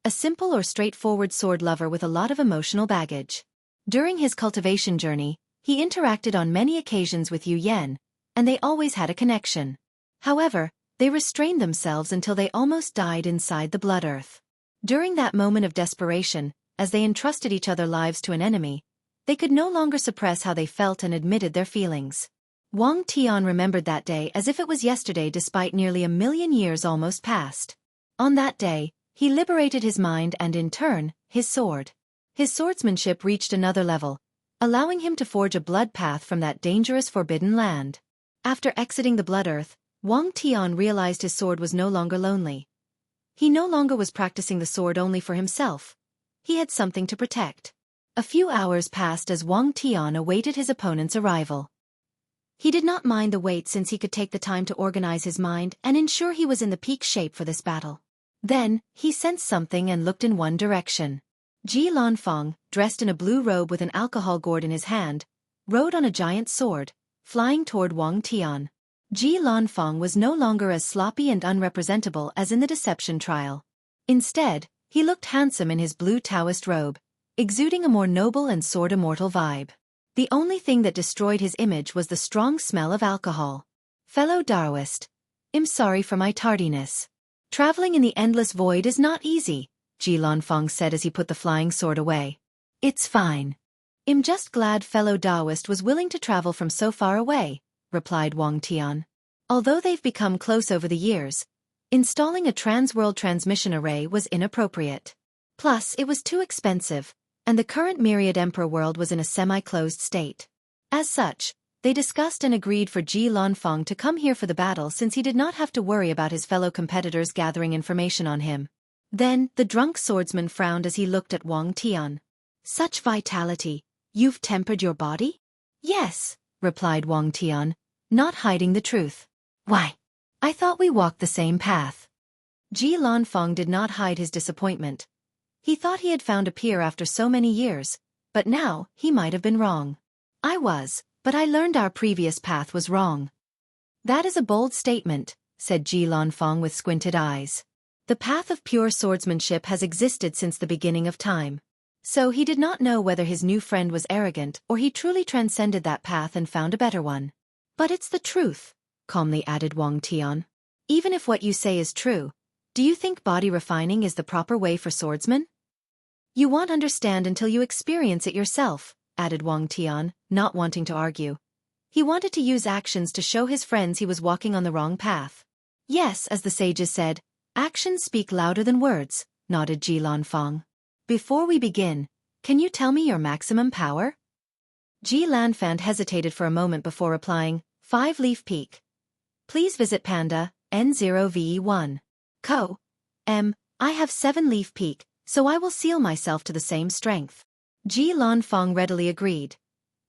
A simple or straightforward sword lover with a lot of emotional baggage. During his cultivation journey, he interacted on many occasions with Yu Yen, and they always had a connection. However, they restrained themselves until they almost died inside the blood earth. During that moment of desperation, as they entrusted each other's lives to an enemy, they could no longer suppress how they felt and admitted their feelings. Wang Tian remembered that day as if it was yesterday despite nearly 1,000,000 years almost passed. On that day, he liberated his mind and in turn, his sword. His swordsmanship reached another level, allowing him to forge a blood path from that dangerous forbidden land. After exiting the blood earth, Wang Tian realized his sword was no longer lonely. He no longer was practicing the sword only for himself. He had something to protect. A few hours passed as Wang Tian awaited his opponent's arrival. He did not mind the wait since he could take the time to organize his mind and ensure he was in the peak shape for this battle. Then, he sensed something and looked in one direction. Ji Lanfeng, dressed in a blue robe with an alcohol gourd in his hand, rode on a giant sword, flying toward Wang Tian. Ji Lanfeng was no longer as sloppy and unrepresentable as in the deception trial. Instead, he looked handsome in his blue Taoist robe, exuding a more noble and sword-immortal vibe. The only thing that destroyed his image was the strong smell of alcohol. Fellow Taoist, I'm sorry for my tardiness. Traveling in the endless void is not easy, Ji Lanfeng said as he put the flying sword away. It's fine. I'm just glad fellow Taoist was willing to travel from so far away, replied Wang Tian. Although they've become close over the years, installing a trans-world transmission array was inappropriate. Plus, it was too expensive, and the current Myriad Emperor world was in a semi-closed state. As such, they discussed and agreed for Ji Lanfeng to come here for the battle since he did not have to worry about his fellow competitors gathering information on him. Then, the drunk swordsman frowned as he looked at Wang Tian. Such vitality, you've tempered your body? Yes, replied Wang Tian, not hiding the truth. Why? I thought we walked the same path. Ji Lanfeng did not hide his disappointment. He thought he had found a peer after so many years, but now, he might have been wrong. I was, but I learned our previous path was wrong. That is a bold statement, said Ji Lanfeng with squinted eyes. The path of pure swordsmanship has existed since the beginning of time. So he did not know whether his new friend was arrogant or he truly transcended that path and found a better one. But it's the truth, calmly added Wang Tian. Even if what you say is true, do you think body refining is the proper way for swordsmen? You won't understand until you experience it yourself, added Wang Tian, not wanting to argue. He wanted to use actions to show his friends he was walking on the wrong path. Yes, as the sages said, actions speak louder than words, nodded Ji Lanfeng. Before we begin, can you tell me your maximum power? Ji Lanfeng hesitated for a moment before replying, 5-leaf peak. Please visit Panda, N0VE1. I have 7-leaf peak, so I will seal myself to the same strength. Ji Lanfeng readily agreed.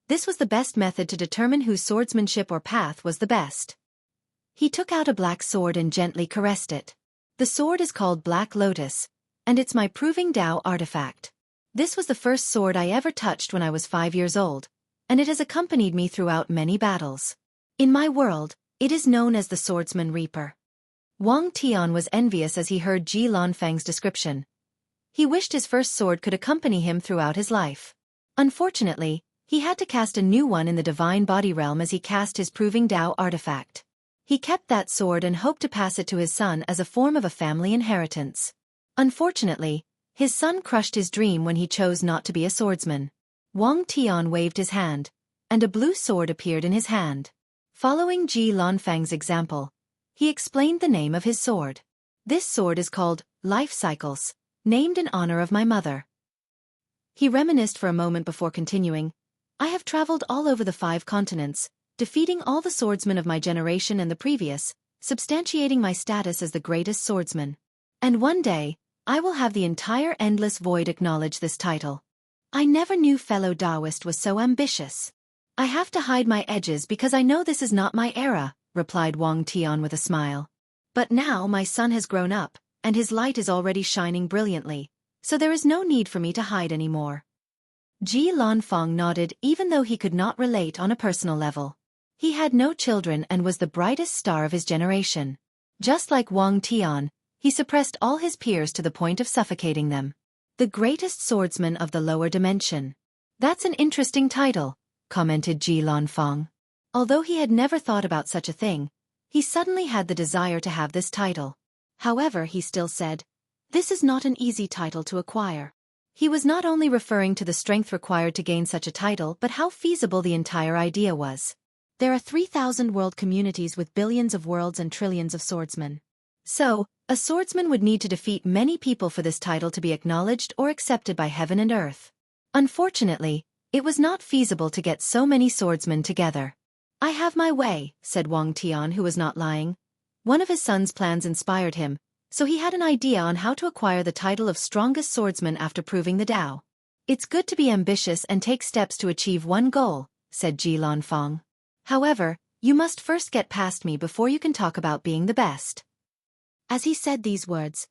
This was the best method to determine whose swordsmanship or path was the best. He took out a black sword and gently caressed it. The sword is called Black Lotus, and it's my Proving Tao artifact. This was the first sword I ever touched when I was 5 years old, and it has accompanied me throughout many battles. In my world, it is known as the Swordsman Reaper. Wang Tian was envious as he heard Ji Lanfeng's description. He wished his first sword could accompany him throughout his life. Unfortunately, he had to cast a new one in the divine body realm as he cast his Proving Tao artifact. He kept that sword and hoped to pass it to his son as a form of a family inheritance. Unfortunately, his son crushed his dream when he chose not to be a swordsman. Wang Tian waved his hand, and a blue sword appeared in his hand. Following Ji Lanfeng's example, he explained the name of his sword. This sword is called Life Cycles, named in honor of my mother. He reminisced for a moment before continuing, I have traveled all over the 5 continents, defeating all the swordsmen of my generation and the previous, substantiating my status as the greatest swordsman. And one day, I will have the entire endless void acknowledge this title. I never knew fellow Taoist was so ambitious. I have to hide my edges because I know this is not my era, replied Wang Tian with a smile. But now my son has grown up, and his light is already shining brilliantly, so there is no need for me to hide anymore. Ji Lanfang nodded even though he could not relate on a personal level. He had no children and was the brightest star of his generation. Just like Wang Tian, he suppressed all his peers to the point of suffocating them. The greatest swordsman of the lower dimension. That's an interesting title, commented Ji Lanfang. Although he had never thought about such a thing, he suddenly had the desire to have this title. However, he still said, this is not an easy title to acquire. He was not only referring to the strength required to gain such a title but how feasible the entire idea was. There are 3,000 world communities with billions of worlds and trillions of swordsmen. So, a swordsman would need to defeat many people for this title to be acknowledged or accepted by heaven and earth. Unfortunately, it was not feasible to get so many swordsmen together. I have my way, said Wang Tian, who was not lying. One of his son's plans inspired him, so he had an idea on how to acquire the title of strongest swordsman after proving the Tao. It's good to be ambitious and take steps to achieve one goal, said Ji Lanfang. However, you must first get past me before you can talk about being the best. As he said these words,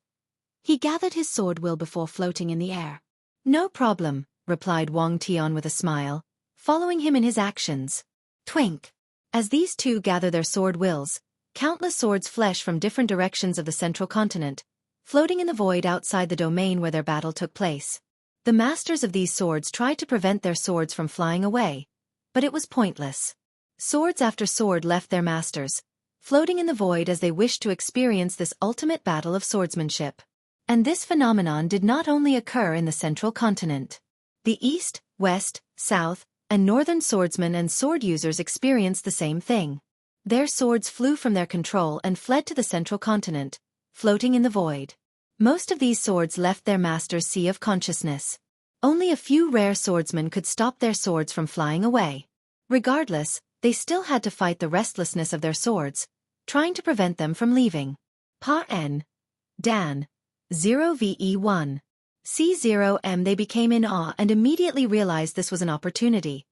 he gathered his sword will before floating in the air. No problem, replied Wang Tian with a smile, following him in his actions. Twink. As these two gather their sword wills, countless swords flash from different directions of the central continent, floating in the void outside the domain where their battle took place. The masters of these swords tried to prevent their swords from flying away, but it was pointless. Swords after sword left their masters, floating in the void as they wished to experience this ultimate battle of swordsmanship. And this phenomenon did not only occur in the central continent. The east, west, south, and northern swordsmen and sword users experienced the same thing. Their swords flew from their control and fled to the central continent, floating in the void. Most of these swords left their master's sea of consciousness. Only a few rare swordsmen could stop their swords from flying away. Regardless, they still had to fight the restlessness of their swords, trying to prevent them from leaving. Pa N. Dan. 0VE1. C0M. They became in awe and immediately realized this was an opportunity.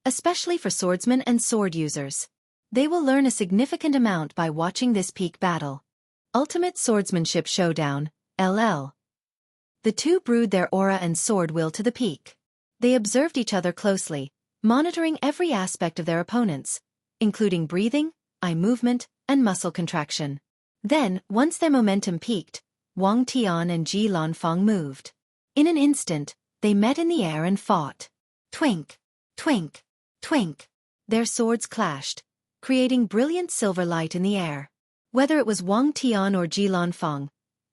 Especially for swordsmen and sword users. They will learn a significant amount by watching this peak battle. Ultimate Swordsmanship Showdown, LL. The two brewed their aura and sword will to the peak. They observed each other closely, monitoring every aspect of their opponents, including breathing, eye movement, and muscle contraction. Then, once their momentum peaked, Wang Tian and Ji Lanfang moved. In an instant, they met in the air and fought. Twink, twink, twink. Their swords clashed, creating brilliant silver light in the air. Whether it was Wang Tian or Ji Lanfang,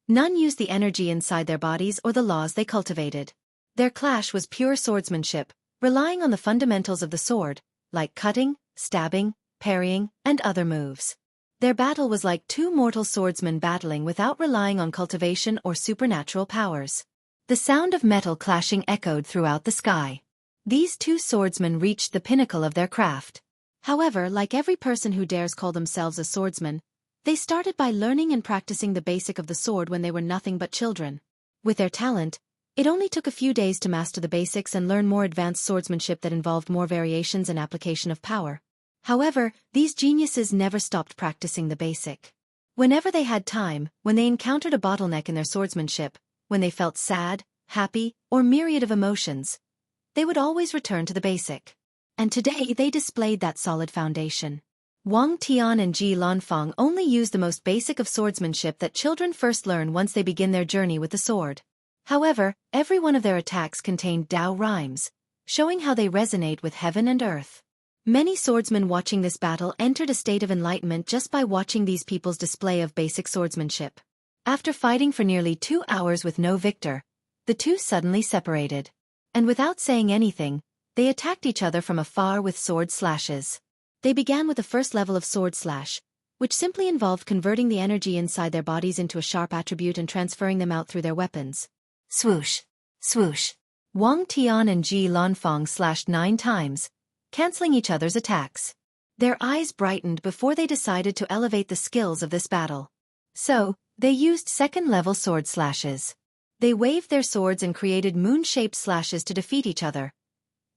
none used the energy inside their bodies or the laws they cultivated. Their clash was pure swordsmanship, relying on the fundamentals of the sword, like cutting, stabbing, parrying, and other moves. Their battle was like two mortal swordsmen battling without relying on cultivation or supernatural powers. The sound of metal clashing echoed throughout the sky. These two swordsmen reached the pinnacle of their craft. However, like every person who dares call themselves a swordsman, they started by learning and practicing the basic of the sword when they were nothing but children. With their talent, it only took a few days to master the basics and learn more advanced swordsmanship that involved more variations and application of power. However, these geniuses never stopped practicing the basic. Whenever they had time, when they encountered a bottleneck in their swordsmanship, when they felt sad, happy, or myriad of emotions, they would always return to the basic. And today they displayed that solid foundation. Wang Tian and Ji Lanfang only used the most basic of swordsmanship that children first learn once they begin their journey with the sword. However, every one of their attacks contained Tao rhymes, showing how they resonate with heaven and earth. Many swordsmen watching this battle entered a state of enlightenment just by watching these people's display of basic swordsmanship. After fighting for nearly 2 hours with no victor, the two suddenly separated. And without saying anything, they attacked each other from afar with sword slashes. They began with the first level of sword slash, which simply involved converting the energy inside their bodies into a sharp attribute and transferring them out through their weapons. Swoosh, swoosh. Wang Tian and Ji Lanfang slashed 9 times, canceling each other's attacks. Their eyes brightened before they decided to elevate the skills of this battle. So, they used second-level sword slashes. They waved their swords and created moon-shaped slashes to defeat each other.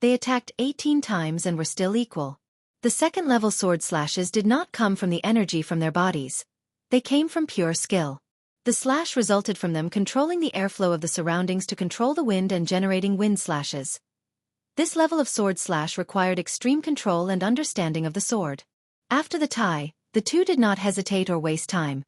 They attacked 18 times and were still equal. The second-level sword slashes did not come from the energy from their bodies. They came from pure skill. The slash resulted from them controlling the airflow of the surroundings to control the wind and generating wind slashes. This level of sword slash required extreme control and understanding of the sword. After the tie, the two did not hesitate or waste time.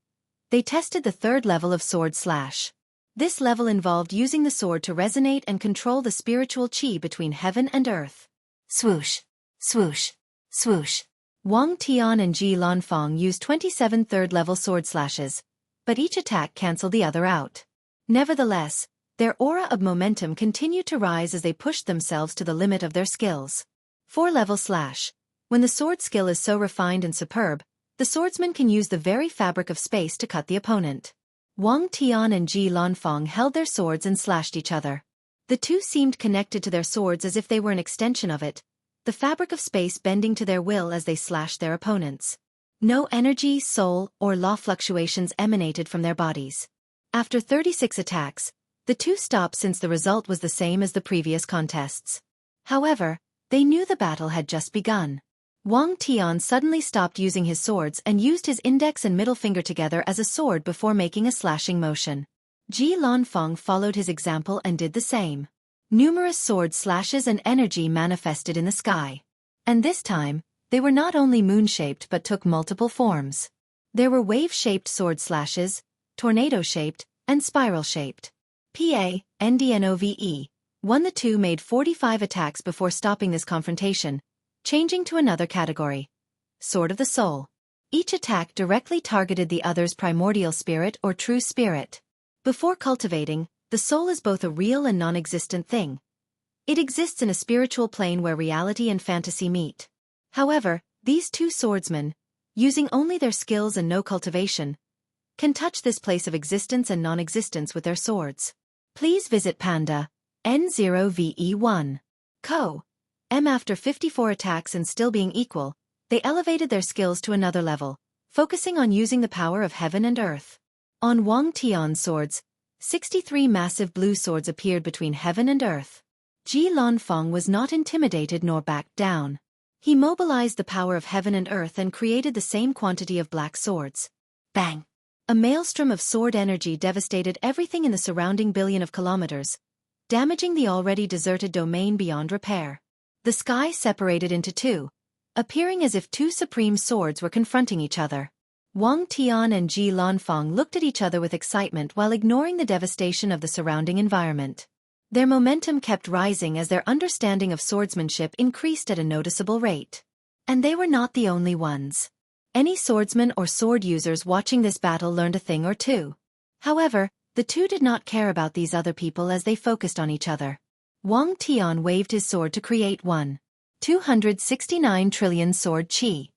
They tested the third level of sword slash. This level involved using the sword to resonate and control the spiritual chi between heaven and earth. Swoosh, swoosh, swoosh. Wang Tian and Ji Lanfang used 27 third-level sword slashes, but each attack cancelled the other out. Nevertheless, their aura of momentum continued to rise as they pushed themselves to the limit of their skills. 4-level slash. When the sword skill is so refined and superb, the swordsman can use the very fabric of space to cut the opponent. Wang Tian and Ji Lanfang held their swords and slashed each other. The two seemed connected to their swords as if they were an extension of it, the fabric of space bending to their will as they slashed their opponents. No energy, soul, or law fluctuations emanated from their bodies. After 36 attacks, the two stopped since the result was the same as the previous contests. However, they knew the battle had just begun. Wang Tian suddenly stopped using his swords and used his index and middle finger together as a sword before making a slashing motion. Ji Lanfang followed his example and did the same. Numerous sword slashes and energy manifested in the sky. And this time, they were not only moon-shaped but took multiple forms. There were wave-shaped sword slashes, tornado-shaped, and spiral-shaped. PANDNOVE. The two made 45 attacks before stopping this confrontation, changing to another category. Sword of the Soul. Each attack directly targeted the other's primordial spirit or true spirit. Before cultivating, the soul is both a real and non-existent thing. It exists in a spiritual plane where reality and fantasy meet. However, these two swordsmen, using only their skills and no cultivation, can touch this place of existence and non-existence with their swords. Please visit Panda N0VE1. Co. M. After 54 attacks and still being equal, they elevated their skills to another level, focusing on using the power of heaven and earth. On Wang Tian's swords, 63 massive blue swords appeared between heaven and earth. Ji Lanfang was not intimidated nor backed down. He mobilized the power of heaven and earth and created the same quantity of black swords. Bang! A maelstrom of sword energy devastated everything in the surrounding billion of kilometers, damaging the already deserted domain beyond repair. The sky separated into two, appearing as if two supreme swords were confronting each other. Wang Tian and Ji Lanfang looked at each other with excitement while ignoring the devastation of the surrounding environment. Their momentum kept rising as their understanding of swordsmanship increased at a noticeable rate. And they were not the only ones. Any swordsmen or sword users watching this battle learned a thing or two. However, the two did not care about these other people as they focused on each other. Wang Tian waved his sword to create 269 trillion sword chi.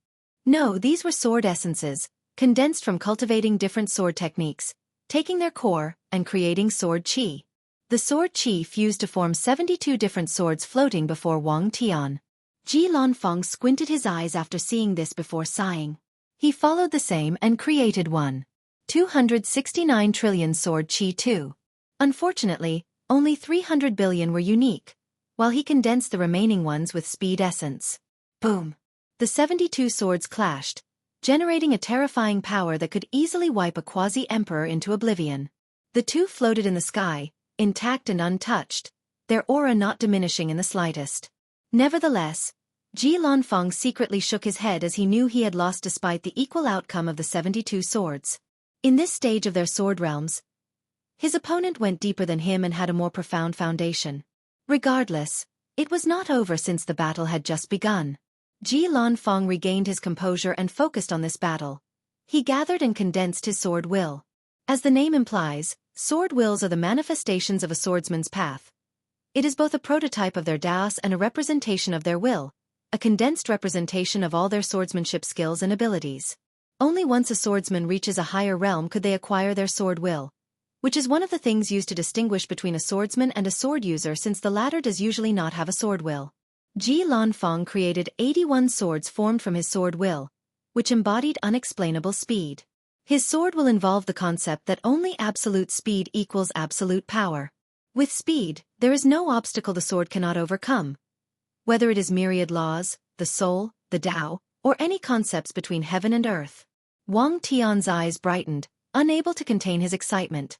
No, these were sword essences, condensed from cultivating different sword techniques, taking their core, and creating sword chi. The sword chi fused to form 72 different swords floating before Wang Tian. Ji Lanfang squinted his eyes after seeing this before sighing. He followed the same and created 269 trillion sword chi too. Unfortunately, only 300 billion were unique, while he condensed the remaining ones with speed essence. Boom! The 72 swords clashed, generating a terrifying power that could easily wipe a quasi-emperor into oblivion. The two floated in the sky, intact and untouched, their aura not diminishing in the slightest. Nevertheless, Ji Lanfang secretly shook his head as he knew he had lost despite the equal outcome of the 72 swords. In this stage of their sword realms, his opponent went deeper than him and had a more profound foundation. Regardless, it was not over since the battle had just begun. Ji Lanfang regained his composure and focused on this battle. He gathered and condensed his sword will. As the name implies, sword wills are the manifestations of a swordsman's path. It is both a prototype of their daos and a representation of their will, a condensed representation of all their swordsmanship skills and abilities. Only once a swordsman reaches a higher realm could they acquire their sword will, which is one of the things used to distinguish between a swordsman and a sword user since the latter does usually not have a sword will. Ji Lanfang created 81 swords formed from his sword will, which embodied unexplainable speed. His sword will involve the concept that only absolute speed equals absolute power. With speed, there is no obstacle the sword cannot overcome, whether it is myriad laws, the soul, the Tao, or any concepts between heaven and earth. Wang Tian's eyes brightened, unable to contain his excitement.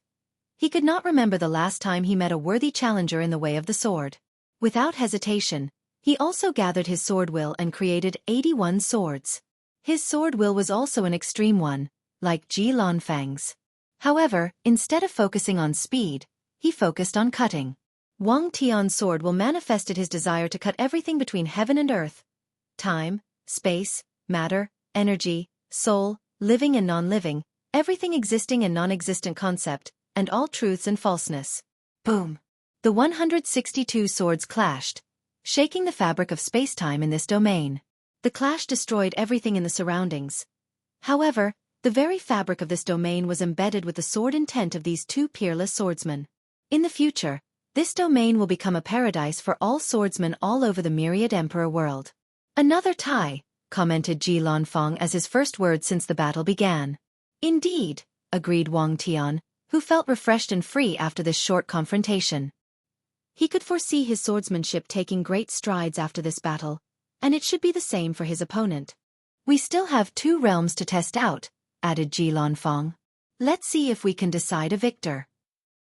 He could not remember the last time he met a worthy challenger in the way of the sword. Without hesitation, he also gathered his sword will and created 81 swords. His sword will was also an extreme one, like Ji Lanfang's. However, instead of focusing on speed, he focused on cutting. Wang Tian's sword will manifested his desire to cut everything between heaven and earth. Time, space, matter, energy, soul, living and non-living, everything existing and non-existent concept, and all truths and falseness. Boom! The 162 swords clashed, shaking the fabric of space-time in this domain. The clash destroyed everything in the surroundings. However, the very fabric of this domain was embedded with the sword intent of these two peerless swordsmen. In the future, this domain will become a paradise for all swordsmen all over the myriad emperor world. Another tie, commented Ji Lanfang as his first word since the battle began. Indeed, agreed Wang Tian, who felt refreshed and free after this short confrontation. He could foresee his swordsmanship taking great strides after this battle, and it should be the same for his opponent. We still have 2 realms to test out, added Ji Lanfang. Let's see if we can decide a victor.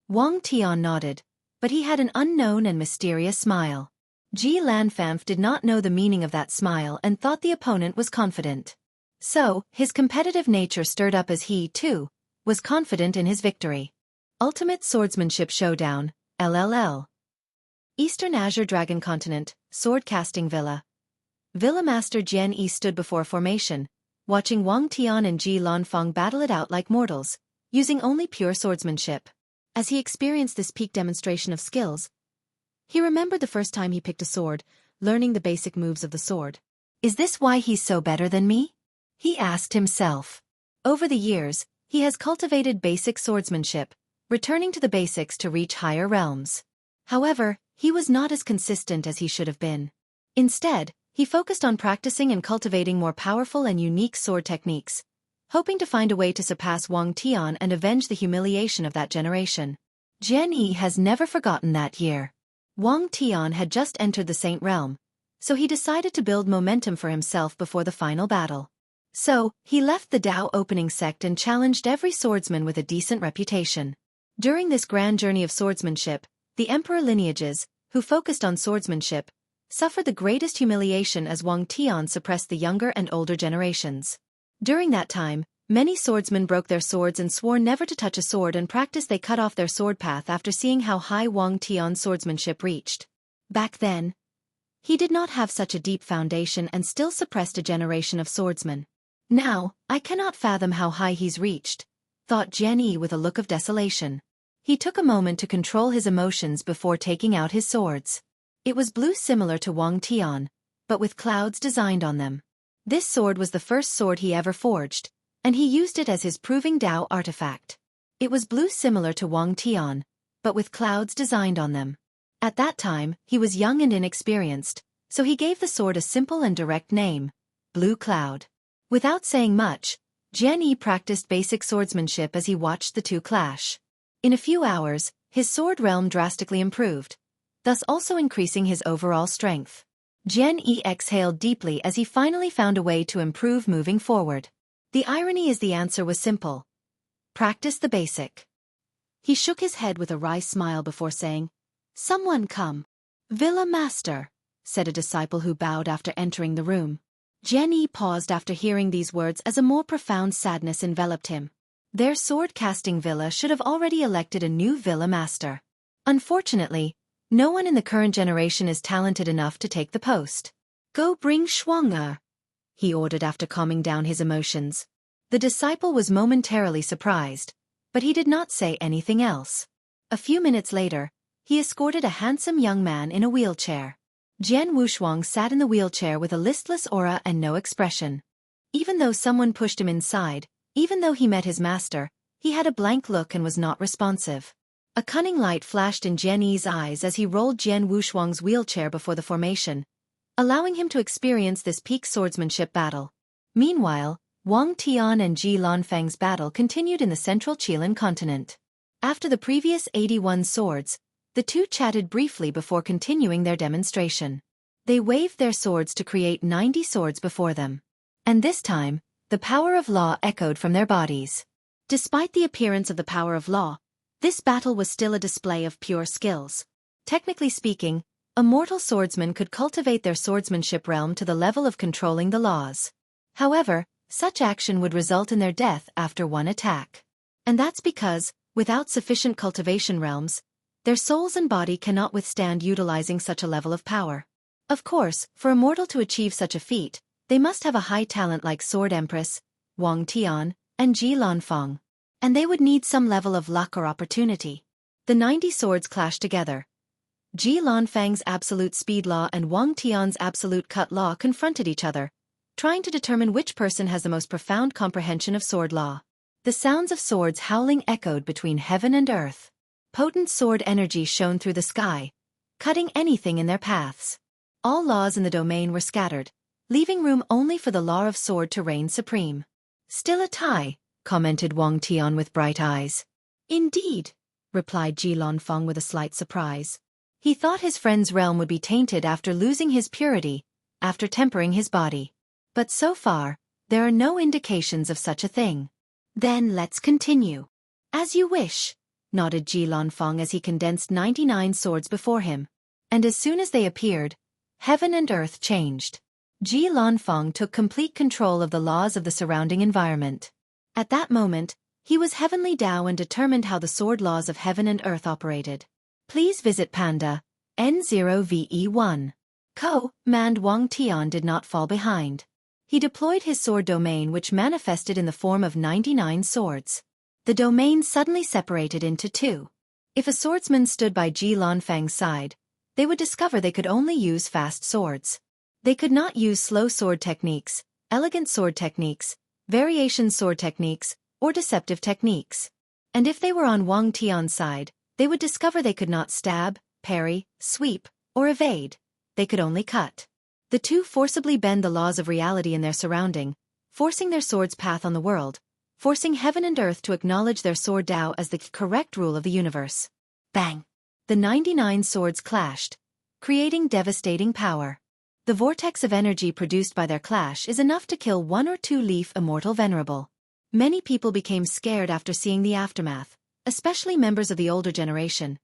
Wang Tian nodded, but he had an unknown and mysterious smile. Ji Lanfang did not know the meaning of that smile and thought the opponent was confident. So, his competitive nature stirred up as he, too, was confident in his victory. Ultimate Swordsmanship Showdown, LLL. Eastern Azure Dragon Continent, Sword Casting Villa. Villa Master Jian Yi stood before formation, watching Wang Tian and Ji Lanfang battle it out like mortals, using only pure swordsmanship. As he experienced this peak demonstration of skills, he remembered the first time he picked a sword, learning the basic moves of the sword. Is this why he's so better than me? He asked himself. Over the years, he has cultivated basic swordsmanship, returning to the basics to reach higher realms. However, he was not as consistent as he should have been. Instead, he focused on practicing and cultivating more powerful and unique sword techniques, hoping to find a way to surpass Wang Tian and avenge the humiliation of that generation. Jian Yi has never forgotten that year. Wang Tian had just entered the Saint Realm, so he decided to build momentum for himself before the final battle. So, he left the Tao opening sect and challenged every swordsman with a decent reputation. During this grand journey of swordsmanship, the emperor lineages, who focused on swordsmanship, suffered the greatest humiliation as Wang Tian suppressed the younger and older generations. During that time, many swordsmen broke their swords and swore never to touch a sword and practiced they cut off their sword path after seeing how high Wang Tian's swordsmanship reached. Back then, he did not have such a deep foundation and still suppressed a generation of swordsmen. Now, I cannot fathom how high he's reached, thought Jian Yi with a look of desolation. He took a moment to control his emotions before taking out his swords. It was blue similar to Wang Tian, but with clouds designed on them. This sword was the first sword he ever forged, and he used it as his proving Tao artifact. It was blue similar to Wang Tian, but with clouds designed on them. At that time, he was young and inexperienced, so he gave the sword a simple and direct name, Blue Cloud. Without saying much, Jian Yi practiced basic swordsmanship as he watched the two clash. In a few hours, his sword realm drastically improved, thus also increasing his overall strength. Jian Yi exhaled deeply as he finally found a way to improve moving forward. The irony is the answer was simple. Practice the basic. He shook his head with a wry smile before saying, "Someone come." "Villa Master," said a disciple who bowed after entering the room. Jian Yi paused after hearing these words as a more profound sadness enveloped him. Their sword-casting villa should have already elected a new Villa Master. Unfortunately, no one in the current generation is talented enough to take the post. "Go bring Xueqi," he ordered after calming down his emotions. The disciple was momentarily surprised, but he did not say anything else. A few minutes later, he escorted a handsome young man in a wheelchair. Jian Wushuang sat in the wheelchair with a listless aura and no expression. Even though someone pushed him inside, even though he met his master, he had a blank look and was not responsive. A cunning light flashed in Jian Yi's eyes as he rolled Jian Wushuang's wheelchair before the formation, allowing him to experience this peak swordsmanship battle. Meanwhile, Wang Tian and Ji Lanfang's battle continued in the central Qilin continent. After the previous 81 swords, the two chatted briefly before continuing their demonstration. They waved their swords to create 90 swords before them. And this time, the power of law echoed from their bodies. Despite the appearance of the power of law, this battle was still a display of pure skills. Technically speaking, a mortal swordsman could cultivate their swordsmanship realm to the level of controlling the laws. However, such action would result in their death after one attack. And that's because, without sufficient cultivation realms, their souls and body cannot withstand utilizing such a level of power. Of course, for a mortal to achieve such a feat, they must have a high talent like Sword Empress, Wang Tian, and Ji Lanfeng. And they would need some level of luck or opportunity. The 90 swords clashed together. Ji Lanfeng's absolute speed law and Wang Tian's absolute cut law confronted each other, trying to determine which person has the most profound comprehension of sword law. The sounds of swords howling echoed between heaven and earth. Potent sword energy shone through the sky, cutting anything in their paths. All laws in the domain were scattered, leaving room only for the law of sword to reign supreme. Still a tie, commented Wang Tian with bright eyes. Indeed, replied Ji Lanfeng with a slight surprise. He thought his friend's realm would be tainted after losing his purity, after tempering his body. But so far, there are no indications of such a thing. Then let's continue. As you wish, nodded Ji Lanfeng as he condensed 99 swords before him. And as soon as they appeared, heaven and earth changed. Ji Lanfeng took complete control of the laws of the surrounding environment. At that moment, he was Heavenly Tao and determined how the sword laws of heaven and earth operated. Please visit Panda, N0VE1. Co-mand Wang Tian did not fall behind. He deployed his sword domain which manifested in the form of 99 swords. The domain suddenly separated into two. If a swordsman stood by Ji Lanfeng's side, they would discover they could only use fast swords. They could not use slow sword techniques, elegant sword techniques, variation sword techniques, or deceptive techniques. And if they were on Wang Tian's side, they would discover they could not stab, parry, sweep, or evade. They could only cut. The two forcibly bend the laws of reality in their surrounding, forcing their sword's path on the world, forcing heaven and earth to acknowledge their sword Tao as the correct rule of the universe. Bang! The 99 swords clashed, creating devastating power. The vortex of energy produced by their clash is enough to kill 1 or 2 leaf immortal venerable. Many people became scared after seeing the aftermath, especially members of the older generation.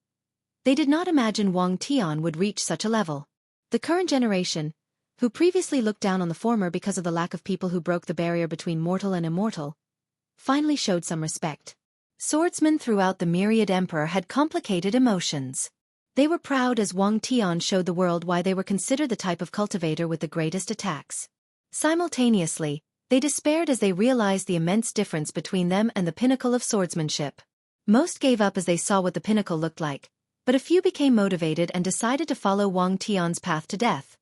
They did not imagine Wang Tian would reach such a level. The current generation, who previously looked down on the former because of the lack of people who broke the barrier between mortal and immortal, finally showed some respect. Swordsmen throughout the myriad emperor had complicated emotions. They were proud as Wang Tian showed the world why they were considered the type of cultivator with the greatest attacks. Simultaneously, they despaired as they realized the immense difference between them and the pinnacle of swordsmanship. Most gave up as they saw what the pinnacle looked like, but a few became motivated and decided to follow Wang Tian's path to death,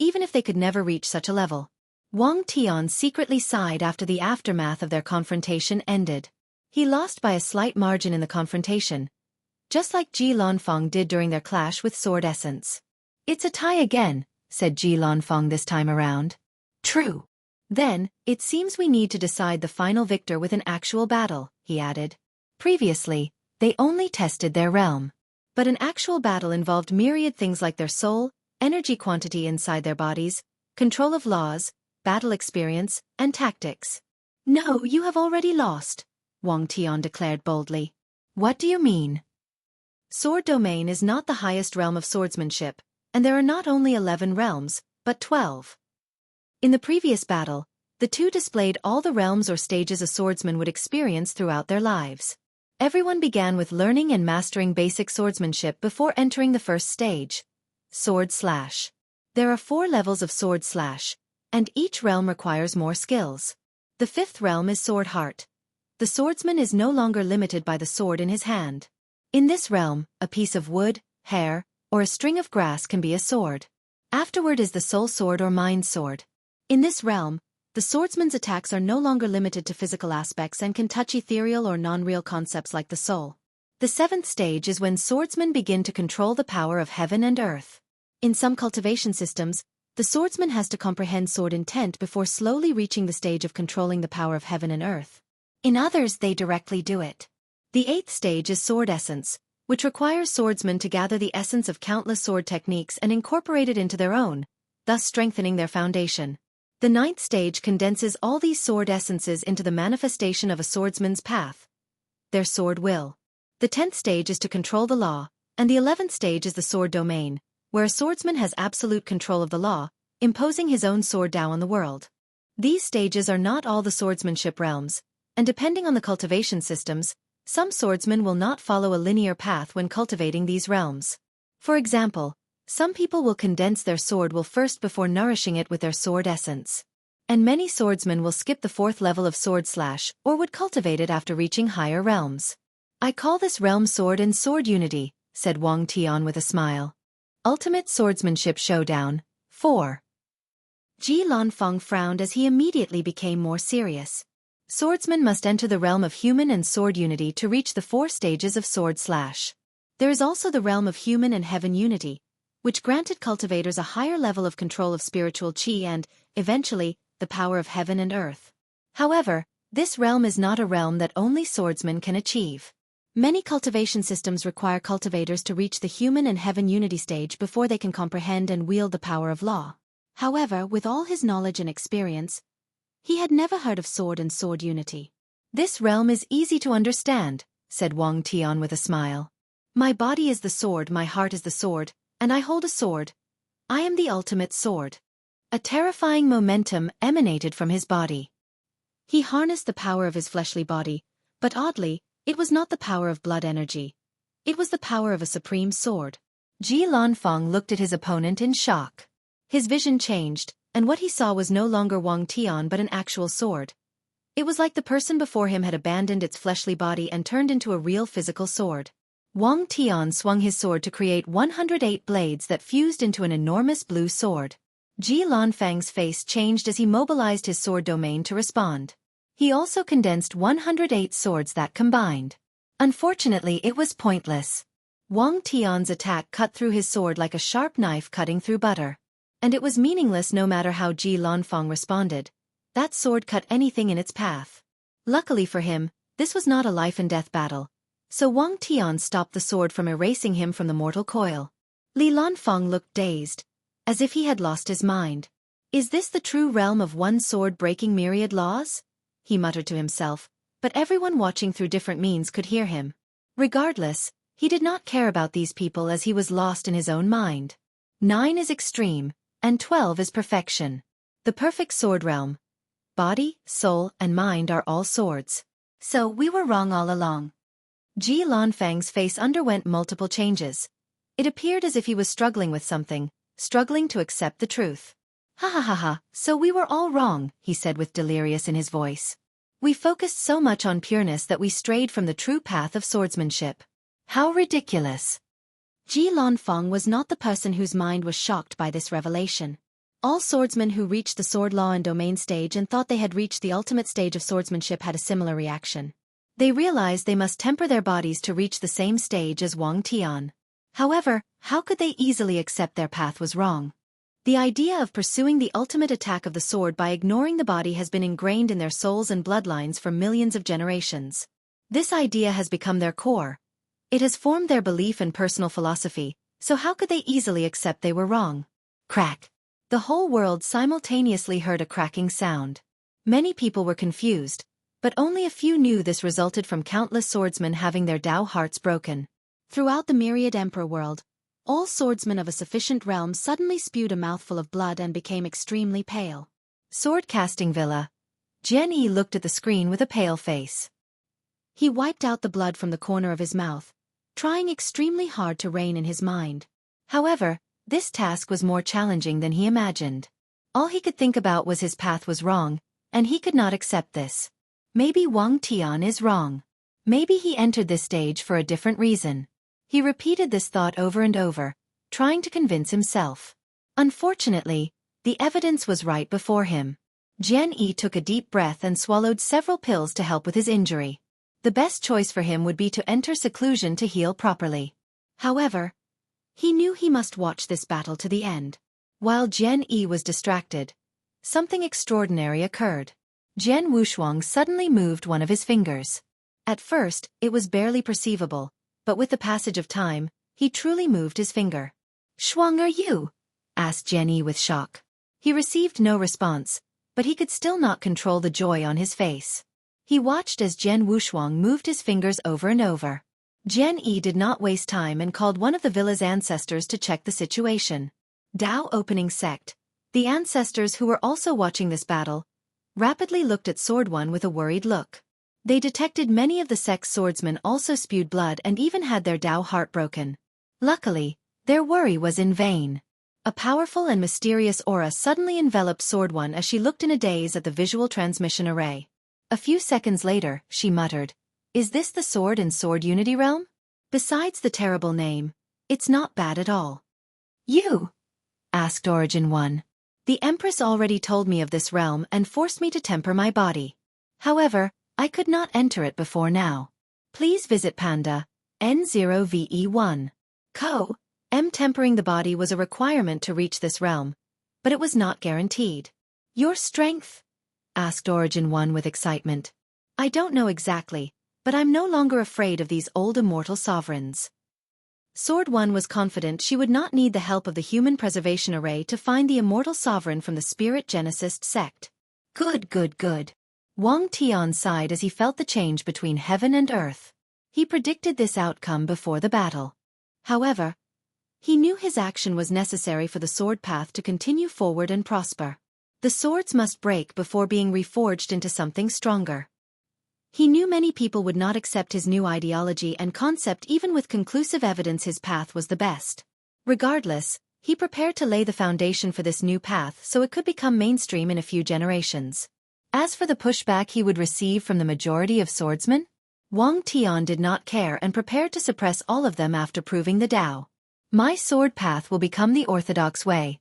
even if they could never reach such a level. Wang Tian secretly sighed after the aftermath of their confrontation ended. He lost by a slight margin in the confrontation, just like Ji Lanfeng did during their clash with Sword Essence. It's a tie again, said Ji Lanfeng this time around. True. Then, it seems we need to decide the final victor with an actual battle, he added. Previously, they only tested their realm. But an actual battle involved myriad things like their soul, energy quantity inside their bodies, control of laws, battle experience, and tactics. No, you have already lost, Wang Tian declared boldly. What do you mean? Sword domain is not the highest realm of swordsmanship, and there are not only 11 realms, but 12. In the previous battle, the two displayed all the realms or stages a swordsman would experience throughout their lives. Everyone began with learning and mastering basic swordsmanship before entering the first stage, Sword Slash. There are 4 levels of Sword Slash, and each realm requires more skills. The 5th realm is Sword Heart. The swordsman is no longer limited by the sword in his hand. In this realm, a piece of wood, hair, or a string of grass can be a sword. Afterward is the Soul Sword or Mind Sword. In this realm, the swordsman's attacks are no longer limited to physical aspects and can touch ethereal or non-real concepts like the soul. The 7th stage is when swordsmen begin to control the power of heaven and earth. In some cultivation systems, the swordsman has to comprehend sword intent before slowly reaching the stage of controlling the power of heaven and earth. In others they directly do it. The 8th stage is Sword Essence, which requires swordsmen to gather the essence of countless sword techniques and incorporate it into their own, thus strengthening their foundation. The 9th stage condenses all these sword essences into the manifestation of a swordsman's path, their sword will. The 10th stage is to control the law, and the 11th stage is the sword domain, where a swordsman has absolute control of the law, imposing his own sword Tao on the world. These stages are not all the swordsmanship realms, and depending on the cultivation systems, some swordsmen will not follow a linear path when cultivating these realms. For example, some people will condense their sword will first before nourishing it with their sword essence. And many swordsmen will skip the 4th level of sword slash or would cultivate it after reaching higher realms. I call this realm sword and sword unity, said Wang Tian with a smile. Ultimate Swordsmanship Showdown, 4. Ji Lanfeng frowned as he immediately became more serious. Swordsmen must enter the realm of human and sword unity to reach the 4 stages of sword slash. There is also the realm of human and heaven unity, which granted cultivators a higher level of control of spiritual qi and, eventually, the power of heaven and earth. However, this realm is not a realm that only swordsmen can achieve. Many cultivation systems require cultivators to reach the human and heaven unity stage before they can comprehend and wield the power of law. However, with all his knowledge and experience, he had never heard of sword and sword unity. This realm is easy to understand, said Wang Tian with a smile. My body is the sword, my heart is the sword, and I hold a sword. I am the ultimate sword. A terrifying momentum emanated from his body. He harnessed the power of his fleshly body, but oddly, it was not the power of blood energy. It was the power of a supreme sword. Ji Lanfeng looked at his opponent in shock. His vision changed, and what he saw was no longer Wang Tian but an actual sword. It was like the person before him had abandoned its fleshly body and turned into a real physical sword. Wang Tian swung his sword to create 108 blades that fused into an enormous blue sword. Ji Lanfeng's face changed as he mobilized his sword domain to respond. He also condensed 108 swords that combined. Unfortunately, it was pointless. Wang Tian's attack cut through his sword like a sharp knife cutting through butter. And it was meaningless no matter how Ji Lanfeng responded. That sword cut anything in its path. Luckily for him, this was not a life-and-death battle. So Wang Tian stopped the sword from erasing him from the mortal coil. Li Lanfeng looked dazed, as if he had lost his mind. Is this the true realm of one sword breaking myriad laws? He muttered to himself, but everyone watching through different means could hear him. Regardless, he did not care about these people as he was lost in his own mind. 9 is extreme, and 12 is perfection. The perfect sword realm. Body, soul, and mind are all swords. So we were wrong all along. Ji Lanfeng's face underwent multiple changes. It appeared as if he was struggling with something, struggling to accept the truth. Ha ha ha ha, so we were all wrong, he said with delirious in his voice. We focused so much on pureness that we strayed from the true path of swordsmanship. How ridiculous. Ji Lanfeng was not the person whose mind was shocked by this revelation. All swordsmen who reached the sword law and domain stage and thought they had reached the ultimate stage of swordsmanship had a similar reaction. They realized they must temper their bodies to reach the same stage as Wang Tian. However, how could they easily accept their path was wrong? The idea of pursuing the ultimate attack of the sword by ignoring the body has been ingrained in their souls and bloodlines for millions of generations. This idea has become their core. It has formed their belief and personal philosophy, so how could they easily accept they were wrong? Crack. The whole world simultaneously heard a cracking sound. Many people were confused, but only a few knew this resulted from countless swordsmen having their Tao hearts broken. Throughout the myriad emperor world, all swordsmen of a sufficient realm suddenly spewed a mouthful of blood and became extremely pale. Sword casting villa. Jian Yi looked at the screen with a pale face. He wiped out the blood from the corner of his mouth, trying extremely hard to rein in his mind. However, this task was more challenging than he imagined. All he could think about was his path was wrong, and he could not accept this. Maybe Wang Tian is wrong. Maybe he entered this stage for a different reason. He repeated this thought over and over, trying to convince himself. Unfortunately, the evidence was right before him. Jian Yi took a deep breath and swallowed several pills to help with his injury. The best choice for him would be to enter seclusion to heal properly. However, he knew he must watch this battle to the end. While Jian Yi was distracted, something extraordinary occurred. Jian Wushuang suddenly moved one of his fingers. At first, it was barely perceivable, but with the passage of time, he truly moved his finger. "Shuang, are you?" asked Jian with shock. He received no response, but he could still not control the joy on his face. He watched as Jian Wushuang moved his fingers over and over. Jian did not waste time and called one of the villa's ancestors to check the situation. Dao Opening Sect, the ancestors who were also watching this battle, rapidly looked at Sword One with a worried look. They detected many of the sect's swordsmen also spewed blood and even had their Dao heart broken. Luckily, their worry was in vain. A powerful and mysterious aura suddenly enveloped Sword One as she looked in a daze at the visual transmission array. A few seconds later, she muttered, "Is this the sword in Sword Unity Realm? Besides the terrible name, it's not bad at all." "You?" asked Origin One. "The Empress already told me of this realm and forced me to temper my body. However, I could not enter it before now. Please visit Panda, N0VE1. Tempering the body was a requirement to reach this realm, but it was not guaranteed. Your strength?" asked Origin One with excitement. "I don't know exactly, but I'm no longer afraid of these old immortal sovereigns." Sword One was confident she would not need the help of the human preservation array to find the immortal sovereign from the spirit genicist sect. Good. Wang Tian sighed as he felt the change between heaven and earth. He predicted this outcome before the battle. However, he knew his action was necessary for the sword path to continue forward and prosper. The swords must break before being reforged into something stronger. He knew many people would not accept his new ideology and concept even with conclusive evidence his path was the best. Regardless, he prepared to lay the foundation for this new path so it could become mainstream in a few generations. As for the pushback he would receive from the majority of swordsmen, Wang Tian did not care and prepared to suppress all of them after proving the Tao. "My sword path will become the orthodox way.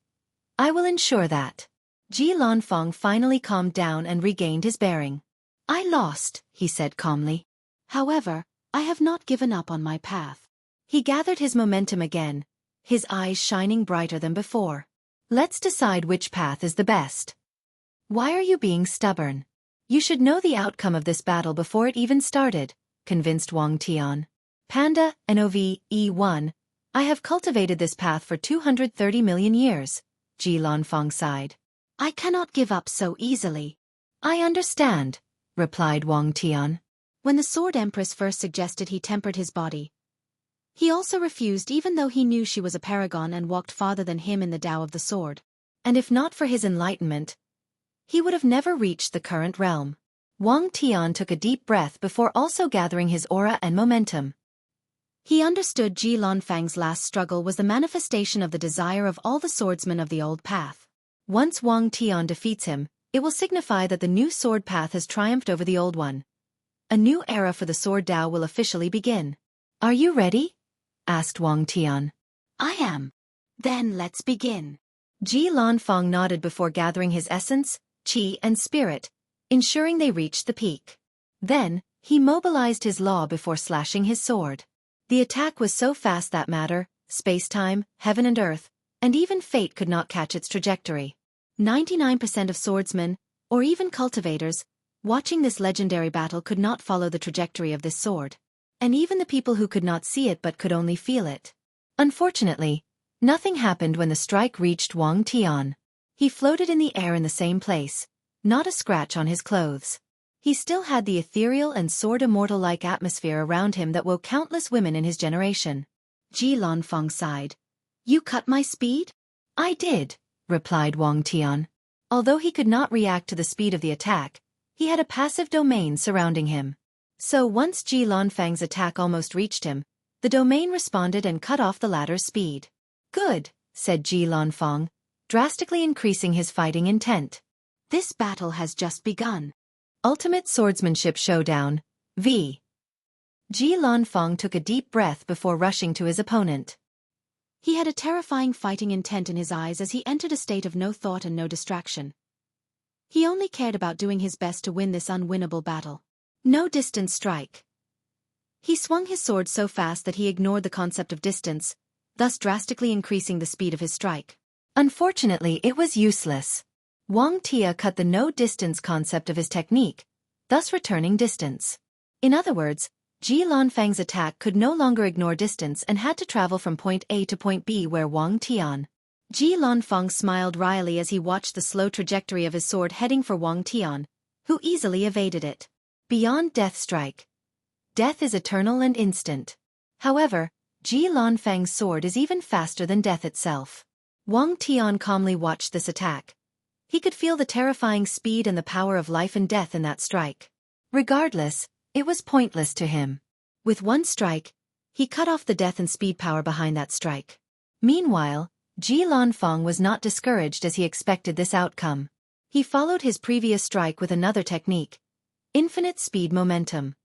I will ensure that." Ji Lanfeng finally calmed down and regained his bearing. "I lost," he said calmly. "However, I have not given up on my path." He gathered his momentum again, his eyes shining brighter than before. "Let's decide which path is the best." "Why are you being stubborn? You should know the outcome of this battle before it even started," convinced Wang Tian. "Panda, NOVE1, I have cultivated this path for 230 million years, Ji Lanfeng sighed. "I cannot give up so easily." "I understand," replied Wang Tian. When the Sword Empress first suggested he tempered his body, he also refused even though he knew she was a paragon and walked farther than him in the Tao of the Sword. And if not for his enlightenment, he would have never reached the current realm. Wang Tian took a deep breath before also gathering his aura and momentum. He understood Ji Lanfeng's last struggle was the manifestation of the desire of all the swordsmen of the old path. Once Wang Tian defeats him, it will signify that the new sword path has triumphed over the old one. A new era for the sword Tao will officially begin. "Are you ready?" asked Wang Tian. "I am." "Then let's begin." Ji Lanfeng nodded before gathering his essence, qi and spirit, ensuring they reached the peak. Then, he mobilized his law before slashing his sword. The attack was so fast that matter, space-time, heaven and earth, and even fate could not catch its trajectory. 99% of swordsmen, or even cultivators, watching this legendary battle could not follow the trajectory of this sword. And even the people who could not see it but could only feel it. Unfortunately, nothing happened when the strike reached Wang Tian. He floated in the air in the same place, not a scratch on his clothes. He still had the ethereal and sword immortal-like atmosphere around him that woke countless women in his generation. Ji Lanfeng sighed. "You cut my speed?" "I did," replied Wang Tian. Although he could not react to the speed of the attack, he had a passive domain surrounding him. So once Ji Lanfeng's attack almost reached him, the domain responded and cut off the latter's speed. "Good," said Ji Lanfeng, drastically increasing his fighting intent. "This battle has just begun." Ultimate Swordsmanship Showdown, V. Ji Lanfeng took a deep breath before rushing to his opponent. He had a terrifying fighting intent in his eyes as he entered a state of no thought and no distraction. He only cared about doing his best to win this unwinnable battle. No distance strike. He swung his sword so fast that he ignored the concept of distance, thus drastically increasing the speed of his strike. Unfortunately, it was useless. Wang Tia cut the no-distance concept of his technique, thus returning distance. In other words, Ji Lanfang's attack could no longer ignore distance and had to travel from point A to point B where Wang Tian. Ji Lanfang smiled wryly as he watched the slow trajectory of his sword heading for Wang Tian, who easily evaded it. Beyond Death Strike. Death is eternal and instant. However, Ji Lanfang's sword is even faster than death itself. Wang Tian calmly watched this attack. He could feel the terrifying speed and the power of life and death in that strike. Regardless, it was pointless to him. With one strike, he cut off the death and speed power behind that strike. Meanwhile, Ji Lanfang was not discouraged as he expected this outcome. He followed his previous strike with another technique. Infinite speed momentum.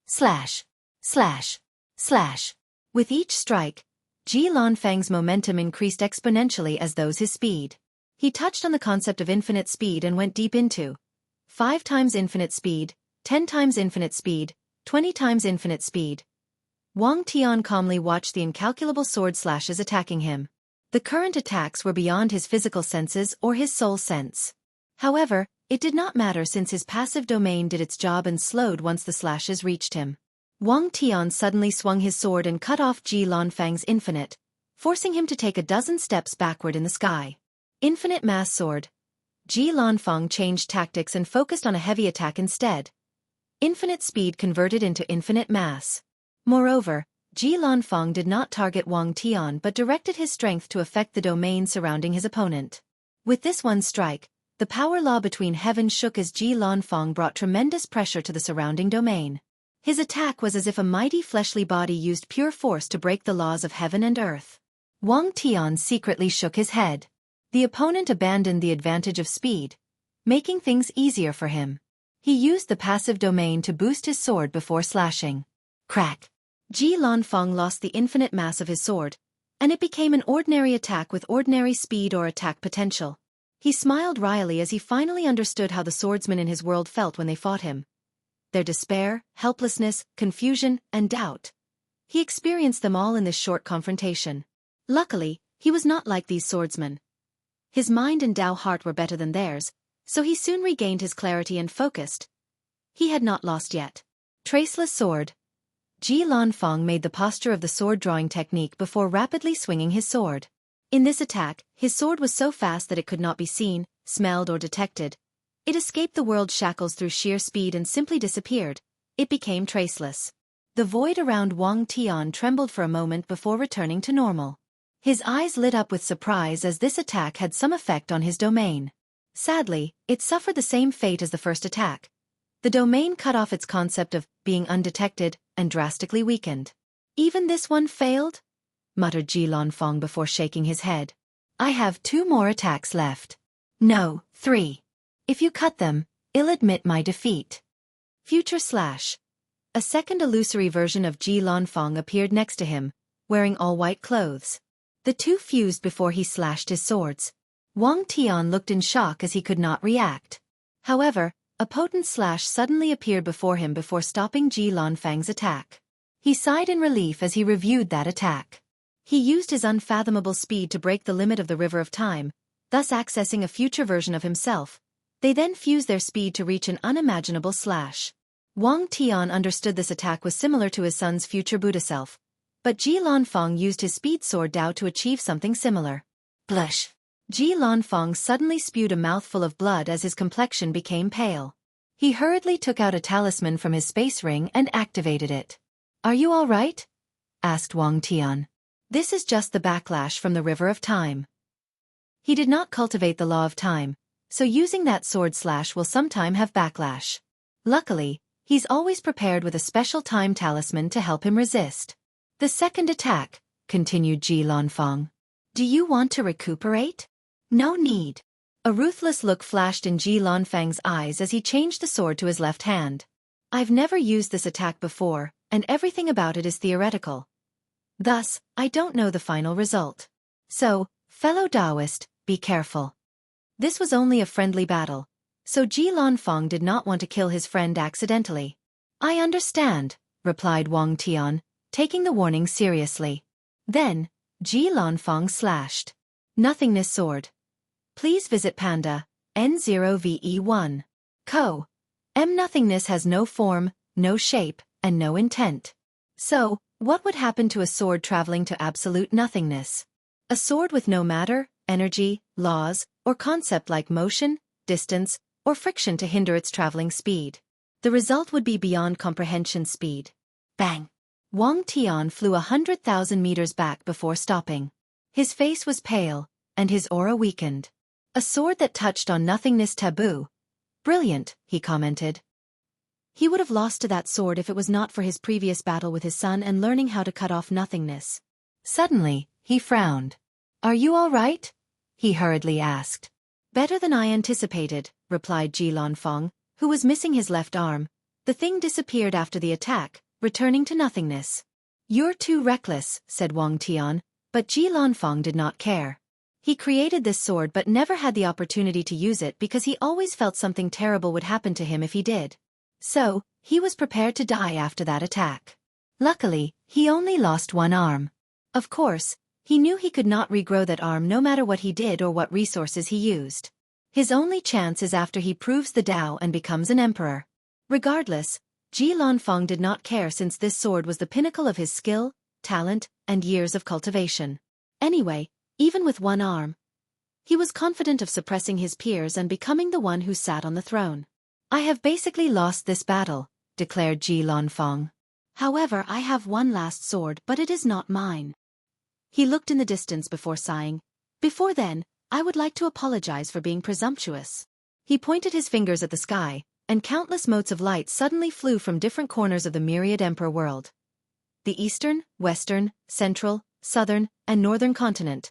Slash. Slash. Slash. With each strike, Ji Lanfang's momentum increased exponentially as those his speed. He touched on the concept of infinite speed and went deep into 5 times infinite speed, 10 times infinite speed, 20 times infinite speed. Wang Tian calmly watched the incalculable sword slashes attacking him. The current attacks were beyond his physical senses or his soul sense. However, it did not matter since his passive domain did its job and slowed once the slashes reached him. Wang Tian suddenly swung his sword and cut off Ji Lanfang's infinite, forcing him to take a dozen steps backward in the sky. Infinite mass sword. Ji Lanfang changed tactics and focused on a heavy attack instead. Infinite speed converted into infinite mass. Moreover, Ji Lanfang did not target Wang Tian but directed his strength to affect the domain surrounding his opponent. With this one strike, the power law between heaven shook as Ji Lanfang brought tremendous pressure to the surrounding domain. His attack was as if a mighty fleshly body used pure force to break the laws of heaven and earth. Wang Tian secretly shook his head. The opponent abandoned the advantage of speed, making things easier for him. He used the passive domain to boost his sword before slashing. Crack! Ji Lanfang lost the infinite mass of his sword, and it became an ordinary attack with ordinary speed or attack potential. He smiled wryly as he finally understood how the swordsmen in his world felt when they fought him. Their despair, helplessness, confusion, and doubt. He experienced them all in this short confrontation. Luckily, he was not like these swordsmen. His mind and Dao heart were better than theirs, so he soon regained his clarity and focused. He had not lost yet. Traceless sword. Ji Lanfang made the posture of the sword-drawing technique before rapidly swinging his sword. In this attack, his sword was so fast that it could not be seen, smelled or detected. It escaped the world's shackles through sheer speed and simply disappeared. It became traceless. The void around Wang Tian trembled for a moment before returning to normal. His eyes lit up with surprise as this attack had some effect on his domain. Sadly, it suffered the same fate as the first attack. The domain cut off its concept of being undetected and drastically weakened. Even this one failed? Muttered Ji Lanfang before shaking his head. I have 2 more attacks left. No, 3. If you cut them, I'll admit my defeat. Future Slash. A second illusory version of Ji Lanfang appeared next to him, wearing all white clothes. The two fused before he slashed his swords. Wang Tian looked in shock as he could not react. However, a potent slash suddenly appeared before him before stopping Ji Lanfang's attack. He sighed in relief as he reviewed that attack. He used his unfathomable speed to break the limit of the River of Time, thus accessing a future version of himself. They then fused their speed to reach an unimaginable slash. Wang Tian understood this attack was similar to his son's future Buddha self, but Ji Lanfang used his speed sword Dao to achieve something similar. Blush. Ji Lanfang suddenly spewed a mouthful of blood as his complexion became pale. He hurriedly took out a talisman from his space ring and activated it. Are you all right? Asked Wang Tian. This is just the backlash from the River of Time. He did not cultivate the law of time, so using that sword slash will sometime have backlash. Luckily, he's always prepared with a special time talisman to help him resist. The second attack, continued Ji Lanfang. Do you want to recuperate? No need. A ruthless look flashed in Ji Lanfang's eyes as he changed the sword to his left hand. I've never used this attack before, and everything about it is theoretical. Thus, I don't know the final result. So, fellow Taoist, be careful. This was only a friendly battle, so Ji Lanfang did not want to kill his friend accidentally. I understand, replied Wang Tian, taking the warning seriously. Then, Ji Lanfang slashed. Nothingness sword. Please visit Panda, N0VE1. Co. M. Nothingness has no form, no shape, and no intent. So, what would happen to a sword traveling to absolute nothingness? A sword with no matter, energy, laws, or concept like motion, distance, or friction to hinder its traveling speed. The result would be beyond comprehension speed. Bang! Wang Tian flew 100,000 meters back before stopping. His face was pale, and his aura weakened. A sword that touched on nothingness taboo. Brilliant, he commented. He would have lost to that sword if it was not for his previous battle with his son and learning how to cut off nothingness. Suddenly, he frowned. Are you all right? He hurriedly asked. Better than I anticipated, replied Ji Lanfeng, who was missing his left arm. The thing disappeared after the attack, returning to nothingness. You're too reckless, said Wang Tian, but Ji Lanfeng did not care. He created this sword but never had the opportunity to use it because he always felt something terrible would happen to him if he did. So, he was prepared to die after that attack. Luckily, he only lost one arm. Of course, he knew he could not regrow that arm no matter what he did or what resources he used. His only chance is after he proves the Tao and becomes an emperor. Regardless, Ji Lanfeng did not care since this sword was the pinnacle of his skill, talent, and years of cultivation. Anyway, even with one arm, he was confident of suppressing his peers and becoming the one who sat on the throne. I have basically lost this battle, declared Ji Lanfeng. However, I have one last sword, but it is not mine. He looked in the distance before sighing. Before then, I would like to apologize for being presumptuous. He pointed his fingers at the sky, and countless motes of light suddenly flew from different corners of the myriad emperor world. The eastern, western, central, southern, and northern continent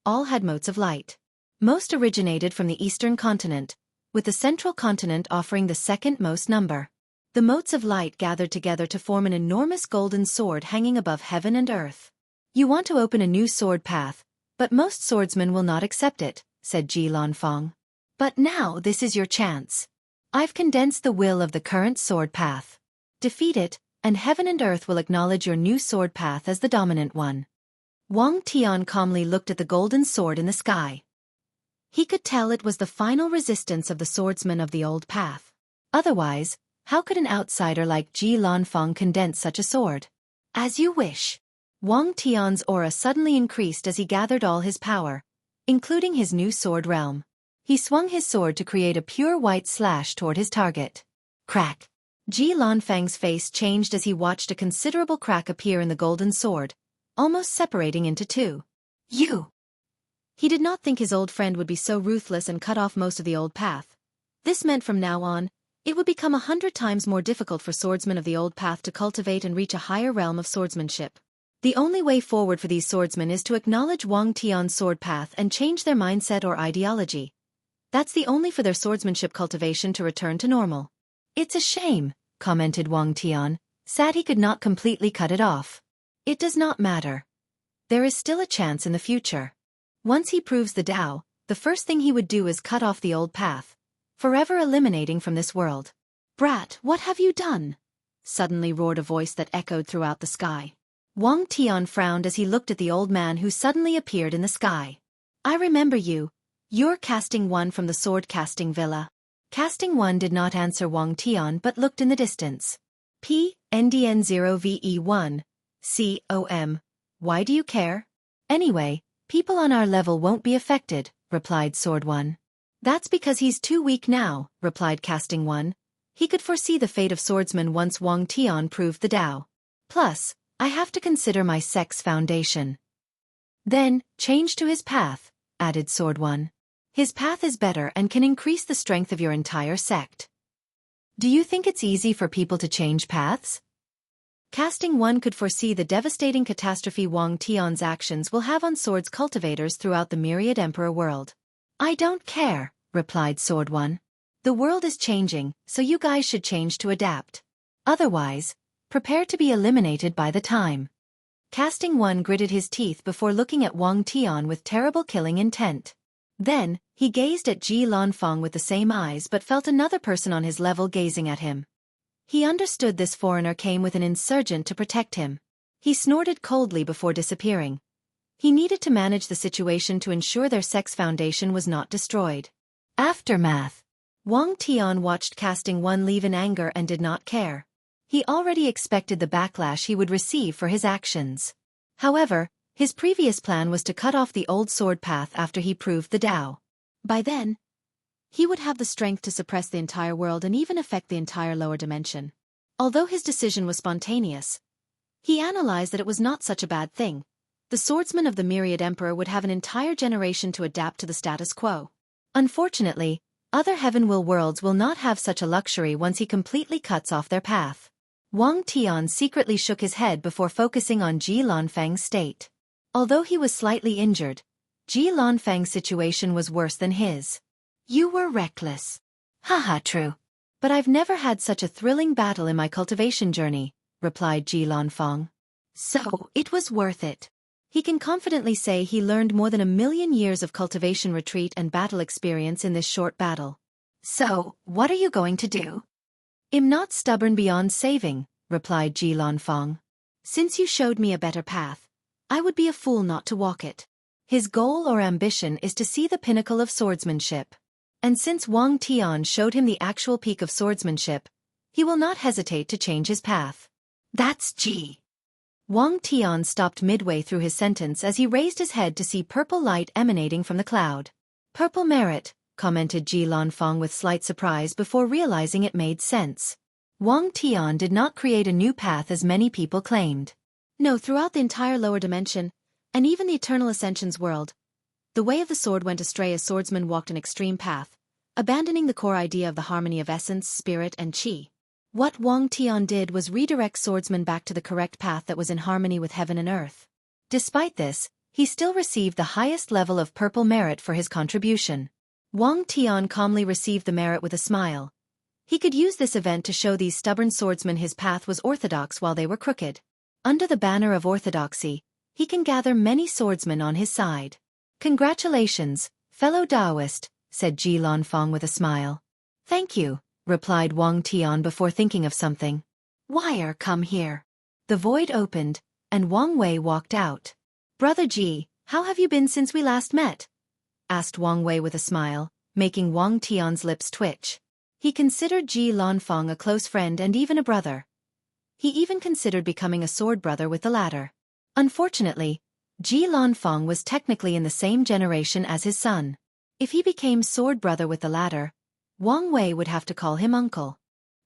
all had motes of light. Most originated from the eastern continent, with the central continent offering the second most number. The motes of light gathered together to form an enormous golden sword hanging above heaven and earth. You want to open a new sword path, but most swordsmen will not accept it, said Ji Lanfeng. But now this is your chance. I've condensed the will of the current sword path. Defeat it, and heaven and earth will acknowledge your new sword path as the dominant one. Wang Tian calmly looked at the golden sword in the sky. He could tell it was the final resistance of the swordsmen of the old path. Otherwise, how could an outsider like Ji Lanfeng condense such a sword? As you wish. Wang Tian's aura suddenly increased as he gathered all his power, including his new sword realm. He swung his sword to create a pure white slash toward his target. Crack! Ji Lanfeng's face changed as he watched a considerable crack appear in the golden sword, almost separating into two. You! He did not think his old friend would be so ruthless and cut off most of the old path. This meant from now on, it would become 100 times more difficult for swordsmen of the old path to cultivate and reach a higher realm of swordsmanship. The only way forward for these swordsmen is to acknowledge Wang Tian's sword path and change their mindset or ideology. That's the only for their swordsmanship cultivation to return to normal. It's a shame, commented Wang Tian, sad he could not completely cut it off. It does not matter. There is still a chance in the future. Once he proves the Tao, the first thing he would do is cut off the old path, forever eliminating from this world. Brat, what have you done? Suddenly roared a voice that echoed throughout the sky. Wang Tian frowned as he looked at the old man who suddenly appeared in the sky. I remember you. You're Casting One from the sword casting villa. Casting One did not answer Wang Tian but looked in the distance. NDN0VE1. COM. Why do you care? Anyway, people on our level won't be affected, replied Sword One. That's because he's too weak now, replied Casting One. He could foresee the fate of swordsmen once Wang Tian proved the Tao. Plus, I have to consider my sex foundation. Then, change to his path, added Sword One. His path is better and can increase the strength of your entire sect. Do you think it's easy for people to change paths? Casting One could foresee the devastating catastrophe Wang Tian's actions will have on swords cultivators throughout the myriad emperor world. I don't care, replied Sword One. The world is changing, so you guys should change to adapt. Otherwise, prepare to be eliminated by the time. Casting One gritted his teeth before looking at Wang Tian with terrible killing intent. Then, he gazed at Ji Lanfeng with the same eyes but felt another person on his level gazing at him. He understood this foreigner came with an insurgent to protect him. He snorted coldly before disappearing. He needed to manage the situation to ensure their sex foundation was not destroyed. Aftermath. Wang Tian watched Casting One leave in anger and did not care. He already expected the backlash he would receive for his actions. However, his previous plan was to cut off the old sword path after he proved the Tao. By then, he would have the strength to suppress the entire world and even affect the entire lower dimension. Although his decision was spontaneous, he analyzed that it was not such a bad thing. The swordsman of the Myriad Emperor would have an entire generation to adapt to the status quo. Unfortunately, other Heavenwheel worlds will not have such a luxury once he completely cuts off their path. Wang Tian secretly shook his head before focusing on Ji Lanfang's state. Although he was slightly injured, Ji Lanfang's situation was worse than his. You were reckless. Haha, true. But I've never had such a thrilling battle in my cultivation journey, replied Ji Lanfang. So, it was worth it. He can confidently say he learned more than 1,000,000 years of cultivation retreat and battle experience in this short battle. So, what are you going to do? I'm not stubborn beyond saving, replied Ji Lanfang. Since you showed me a better path, I would be a fool not to walk it. His goal or ambition is to see the pinnacle of swordsmanship. And since Wang Tian showed him the actual peak of swordsmanship, he will not hesitate to change his path. That's Ji. Wang Tian stopped midway through his sentence as he raised his head to see purple light emanating from the cloud. Purple merit, commented Ji Lanfang with slight surprise before realizing it made sense. Wang Tian did not create a new path as many people claimed. No, throughout the entire lower dimension, and even the Eternal Ascension's world, the way of the sword went astray as swordsmen walked an extreme path, abandoning the core idea of the harmony of essence, spirit, and qi. What Wang Tian did was redirect swordsmen back to the correct path that was in harmony with heaven and earth. Despite this, he still received the highest level of purple merit for his contribution. Wang Tian calmly received the merit with a smile. He could use this event to show these stubborn swordsmen his path was orthodox while they were crooked. Under the banner of orthodoxy, he can gather many swordsmen on his side. Congratulations, fellow Taoist, said Ji Lanfang with a smile. Thank you, replied Wang Tian before thinking of something. Wire, come here. The void opened, and Wang Wei walked out. Brother Ji, how have you been since we last met? Asked Wang Wei with a smile, making Wang Tian's lips twitch. He considered Ji Lanfang a close friend and even a brother. He even considered becoming a sword brother with the latter. Unfortunately, Ji Lanfang was technically in the same generation as his son. If he became sword brother with the latter, Wang Wei would have to call him uncle.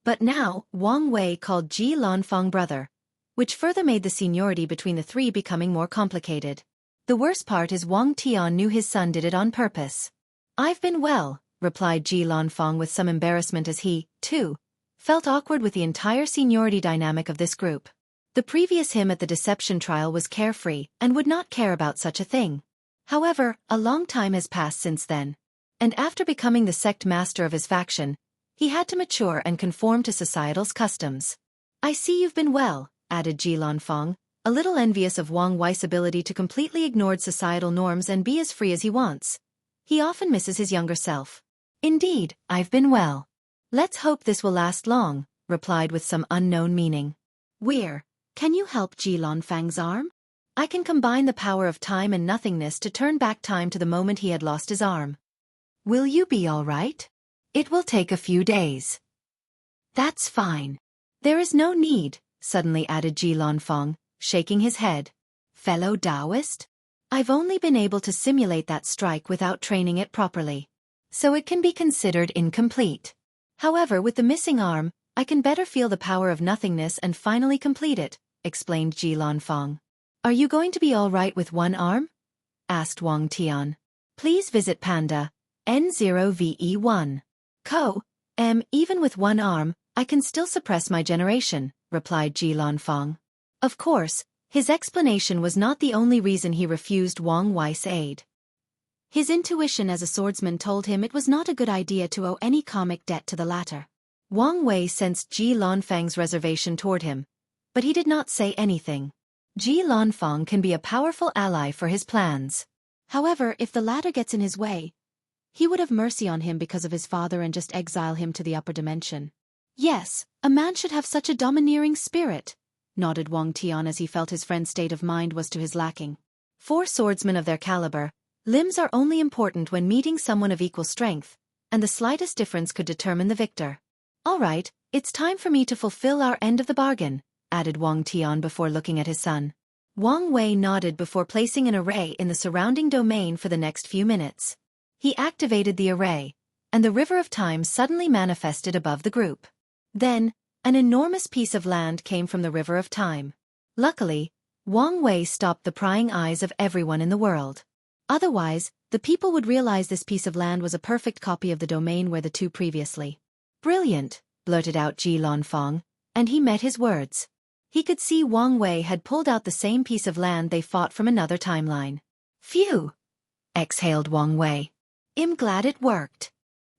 But now, Wang Wei called Ji Lanfang brother, which further made the seniority between the three becoming more complicated. The worst part is Wang Tian knew his son did it on purpose. I've been well, replied Ji Lanfang with some embarrassment as he, too, felt awkward with the entire seniority dynamic of this group. The previous him at the deception trial was carefree and would not care about such a thing. However, a long time has passed since then. And after becoming the sect master of his faction, he had to mature and conform to societal's customs. I see you've been well, added Ji Lanfang, a little envious of Wang Wei's ability to completely ignore societal norms and be as free as he wants. He often misses his younger self. Indeed, I've been well. Let's hope this will last long, replied with some unknown meaning. Can you help Ji Lanfang's arm? I can combine the power of time and nothingness to turn back time to the moment he had lost his arm. Will you be all right? It will take a few days. That's fine. There is no need, suddenly added Ji Lanfang, shaking his head. Fellow Taoist? I've only been able to simulate that strike without training it properly. So it can be considered incomplete. However, with the missing arm, I can better feel the power of nothingness and finally complete it, explained Ji Lanfang. Are you going to be all right with one arm? Asked Wang Tian. Please visit Panda, N0VE1. Even with one arm, I can still suppress my generation, replied Ji Lanfang. Of course, his explanation was not the only reason he refused Wang Wei's aid. His intuition as a swordsman told him it was not a good idea to owe any karmic debt to the latter. Wang Wei sensed Ji Lanfang's reservation toward him, but he did not say anything. Ji Lanfang can be a powerful ally for his plans. However, if the latter gets in his way, he would have mercy on him because of his father and just exile him to the upper dimension. Yes, a man should have such a domineering spirit, nodded Wang Tian as he felt his friend's state of mind was to his lacking. For swordsmen of their caliber, limbs are only important when meeting someone of equal strength, and the slightest difference could determine the victor. All right, It's time for me to fulfill our end of the bargain, added Wang Tian before looking at his son. Wang Wei nodded before placing an array in the surrounding domain for the next few minutes. He activated the array, and the River of Time suddenly manifested above the group. Then, an enormous piece of land came from the River of Time. Luckily, Wang Wei stopped the prying eyes of everyone in the world. Otherwise, the people would realize this piece of land was a perfect copy of the domain where the two previously. Brilliant, blurted out Ji Lanfeng, and he met his words. He could see Wang Wei had pulled out the same piece of land they fought from another timeline. Phew! Exhaled Wang Wei. I'm glad it worked.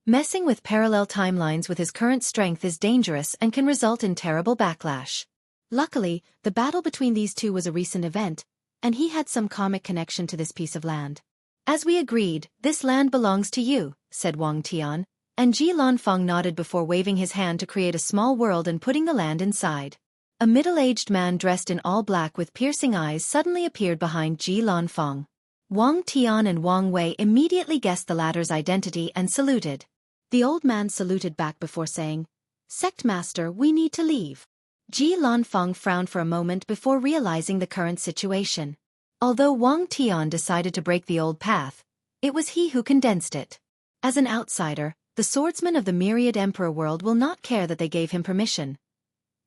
Messing with parallel timelines with his current strength is dangerous and can result in terrible backlash. Luckily, the battle between these two was a recent event, and he had some karmic connection to this piece of land. As we agreed, this land belongs to you, said Wang Tian, and Ji Lanfeng nodded before waving his hand to create a small world and putting the land inside. A middle-aged man dressed in all black with piercing eyes suddenly appeared behind Ji Lanfeng. Wang Tian and Wang Wei immediately guessed the latter's identity and saluted. The old man saluted back before saying, "Sect Master, we need to leave." Ji Lanfeng frowned for a moment before realizing the current situation. Although Wang Tian decided to break the old path, it was he who condensed it. As an outsider, the swordsman of the Myriad Emperor world will not care that they gave him permission.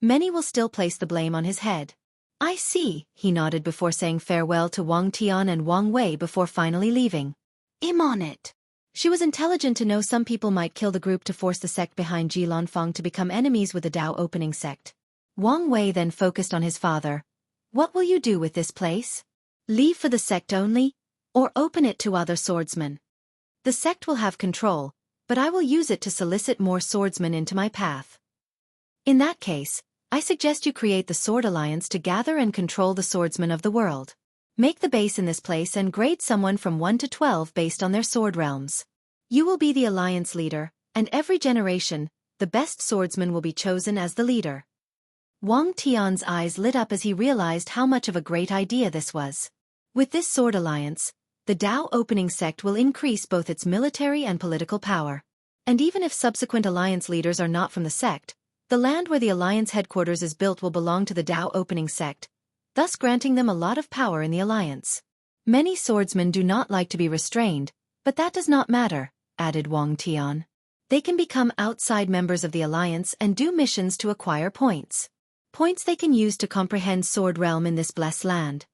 Many will still place the blame on his head. I see, he nodded before saying farewell to Wang Tian and Wang Wei before finally leaving. I'm on it. She was intelligent to know some people might kill the group to force the sect behind Ji Lanfeng to become enemies with the Dao opening sect. Wang Wei then focused on his father. What will you do with this place? Leave for the sect only, or open it to other swordsmen? The sect will have control, but I will use it to solicit more swordsmen into my path. In that case, I suggest you create the Sword Alliance to gather and control the swordsmen of the world. Make the base in this place and grade someone from 1 to 12 based on their sword realms. You will be the alliance leader, and every generation, the best swordsman will be chosen as the leader. Wang Tian's eyes lit up as he realized how much of a great idea this was. With this sword alliance, the Dao opening sect will increase both its military and political power. And even if subsequent alliance leaders are not from the sect, the land where the alliance headquarters is built will belong to the Dao opening sect, thus granting them a lot of power in the alliance. Many swordsmen do not like to be restrained, but that does not matter, added Wang Tian. They can become outside members of the alliance and do missions to acquire points. Points they can use to comprehend sword realm in this blessed land.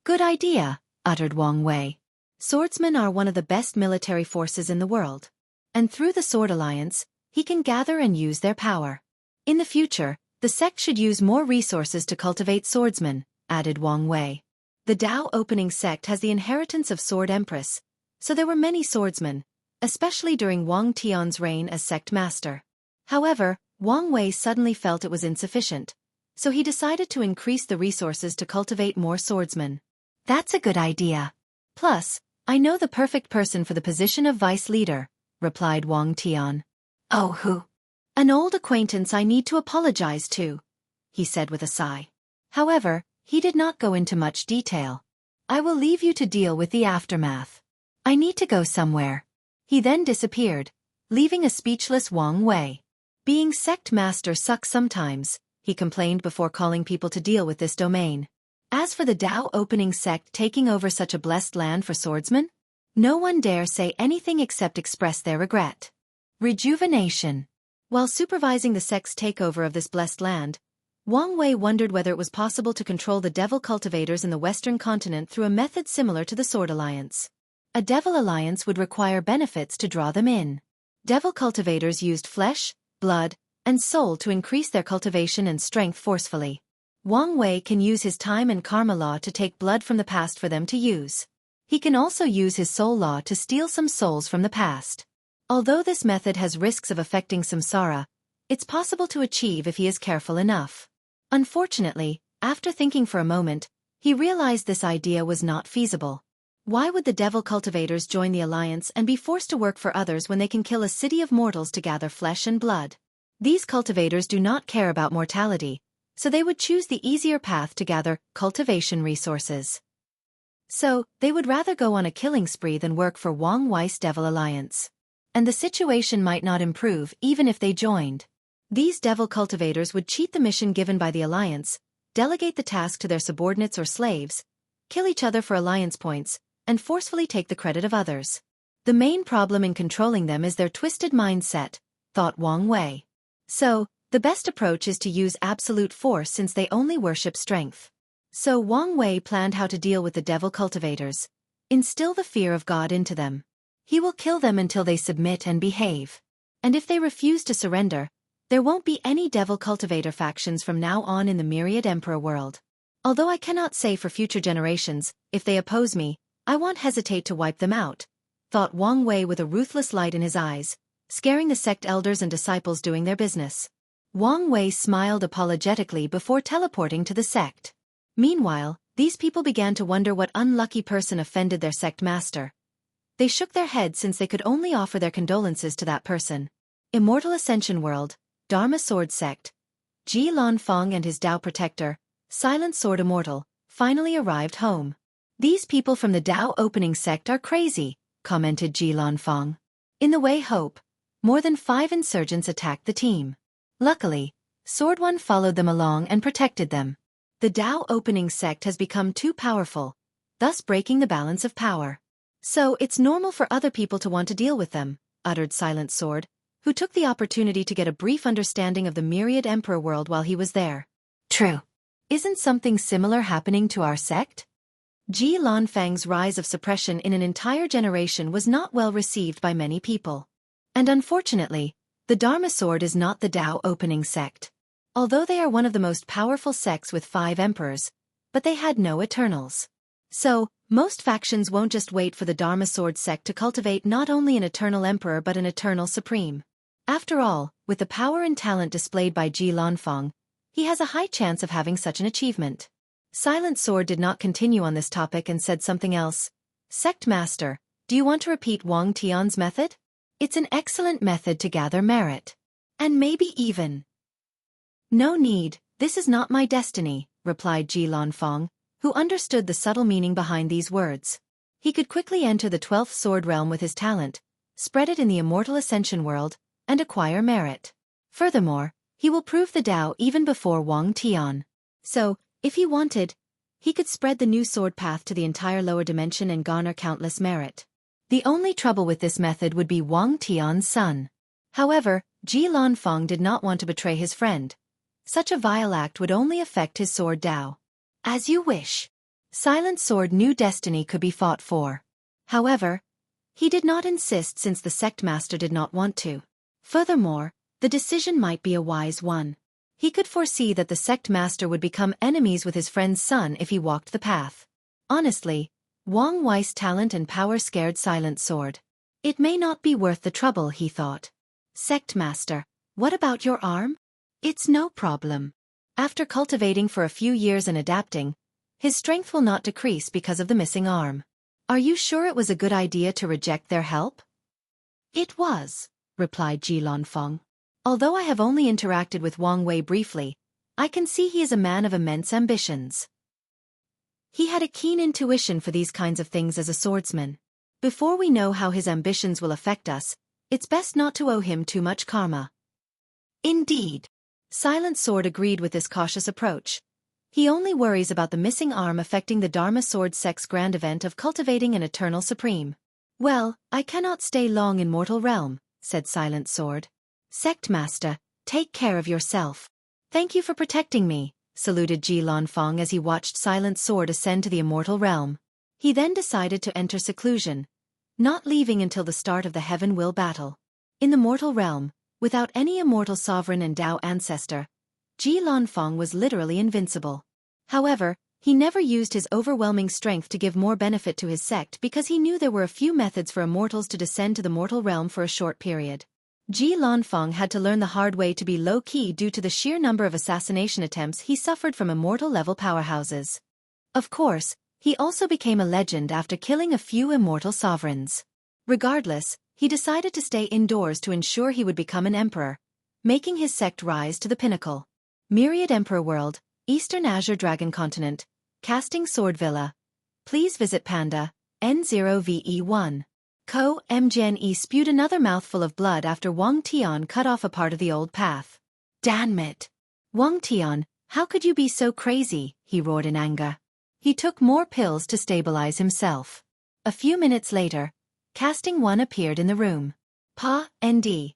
Good idea, uttered Wang Wei. Swordsmen are one of the best military forces in the world. And through the Sword Alliance, he can gather and use their power. In the future, the sect should use more resources to cultivate swordsmen, added Wang Wei. The Dao opening sect has the inheritance of Sword Empress, so there were many swordsmen, especially during Wang Tian's reign as sect master. However, Wang Wei suddenly felt it was insufficient, so he decided to increase the resources to cultivate more swordsmen. That's a good idea. Plus, I know the perfect person for the position of vice leader, replied Wang Tian. Oh, who? An old acquaintance I need to apologize to, he said with a sigh. However, he did not go into much detail. I will leave you to deal with the aftermath. I need to go somewhere. He then disappeared, leaving a speechless Wang Wei. Being sect master sucks sometimes, he complained before calling people to deal with this domain. As for the Dao opening sect taking over such a blessed land for swordsmen, no one dare say anything except express their regret. Rejuvenation. While supervising the sect's takeover of this blessed land, Wang Wei wondered whether it was possible to control the devil cultivators in the Western continent through a method similar to the Sword Alliance. A devil alliance would require benefits to draw them in. Devil cultivators used flesh, blood, and soul to increase their cultivation and strength forcefully. Wang Wei can use his time and karma law to take blood from the past for them to use. He can also use his soul law to steal some souls from the past. Although this method has risks of affecting samsara, it's possible to achieve if he is careful enough. Unfortunately, after thinking for a moment, he realized this idea was not feasible. Why would the devil cultivators join the alliance and be forced to work for others when they can kill a city of mortals to gather flesh and blood? These cultivators do not care about mortality, so they would choose the easier path to gather cultivation resources. So, they would rather go on a killing spree than work for Wang Wei's Devil Alliance. And the situation might not improve even if they joined. These devil cultivators would cheat the mission given by the Alliance, delegate the task to their subordinates or slaves, kill each other for Alliance points, and forcefully take the credit of others. The main problem in controlling them is their twisted mindset, thought Wang Wei. So, the best approach is to use absolute force since they only worship strength. So Wang Wei planned how to deal with the devil cultivators. Instill the fear of God into them. He will kill them until they submit and behave. And if they refuse to surrender, there won't be any devil cultivator factions from now on in the Myriad Emperor world. Although I cannot say for future generations, if they oppose me, I won't hesitate to wipe them out, thought Wang Wei with a ruthless light in his eyes, scaring the sect elders and disciples doing their business. Wang Wei smiled apologetically before teleporting to the sect. Meanwhile, these people began to wonder what unlucky person offended their sect master. They shook their heads since they could only offer their condolences to that person. Immortal Ascension World, Dharma Sword Sect. Ji Lanfeng and his Tao Protector, Silent Sword Immortal, finally arrived home. These people from the Tao Opening Sect are crazy, commented Ji Lanfeng. In the way hope, more than 5 insurgents attacked the team. Luckily, Sword One followed them along and protected them. The Tao Opening Sect has become too powerful, thus breaking the balance of power. So it's normal for other people to want to deal with them, uttered Silent Sword, who took the opportunity to get a brief understanding of the Myriad Emperor world while he was there. True. Isn't something similar happening to our sect? Ji Lanfeng's rise of suppression in an entire generation was not well received by many people. And unfortunately, the Dharma Sword is not the Tao Opening Sect. Although they are one of the most powerful sects with 5 emperors, but they had no Eternals. So, most factions won't just wait for the Dharma Sword sect to cultivate not only an Eternal Emperor but an Eternal Supreme. After all, with the power and talent displayed by Ji Lanfeng, he has a high chance of having such an achievement. Silent Sword did not continue on this topic and said something else. Sect Master, do you want to repeat Wang Tian's method? It's an excellent method to gather merit. And maybe even... No need, this is not my destiny, replied Ji Lanfeng, who understood the subtle meaning behind these words. He could quickly enter the 12th sword realm with his talent, spread it in the Immortal Ascension world, and acquire merit. Furthermore, he will prove the Tao even before Wang Tian. So, if he wanted, he could spread the new sword path to the entire lower dimension and garner countless merit. The only trouble with this method would be Wang Tian's son. However, Ji Lanfeng did not want to betray his friend. Such a vile act would only affect his sword Tao. As you wish. Silent Sword knew destiny could be fought for. However, he did not insist since the sect master did not want to. Furthermore, the decision might be a wise one. He could foresee that the sect master would become enemies with his friend's son if he walked the path. Honestly, Wang Wei's talent and power scared Silent Sword. It may not be worth the trouble, he thought. Sect master, what about your arm? It's no problem. After cultivating for a few years and adapting, his strength will not decrease because of the missing arm. Are you sure it was a good idea to reject their help? It was, replied Ji Lanfeng. Although I have only interacted with Wang Wei briefly, I can see he is a man of immense ambitions. He had a keen intuition for these kinds of things as a swordsman. Before we know how his ambitions will affect us, it's best not to owe him too much karma. Indeed. Silent Sword agreed with this cautious approach. He only worries about the missing arm affecting the Dharma Sword sect's grand event of cultivating an Eternal Supreme. Well, I cannot stay long in mortal realm, said Silent Sword. Sect Master, take care of yourself. Thank you for protecting me, saluted Ji Lanfeng as he watched Silent Sword ascend to the immortal realm. He then decided to enter seclusion, not leaving until the start of the Heaven Will battle. In the mortal realm, without any immortal sovereign and Tao ancestor, Ji Lanfeng was literally invincible. However, he never used his overwhelming strength to give more benefit to his sect because he knew there were a few methods for immortals to descend to the mortal realm for a short period. Ji Lanfeng had to learn the hard way to be low-key due to the sheer number of assassination attempts he suffered from immortal-level powerhouses. Of course, he also became a legend after killing a few immortal sovereigns. Regardless, he decided to stay indoors to ensure he would become an emperor, making his sect rise to the pinnacle. Myriad Emperor World, Eastern Azure Dragon Continent, Casting Sword Villa. Please visit Panda, N0VE1. MGNE spewed another mouthful of blood after Wang Tian cut off a part of the old path. Damn it! Wang Tian, how could you be so crazy? He roared in anger. He took more pills to stabilize himself. A few minutes later, Casting One appeared in the room. Pa, ND.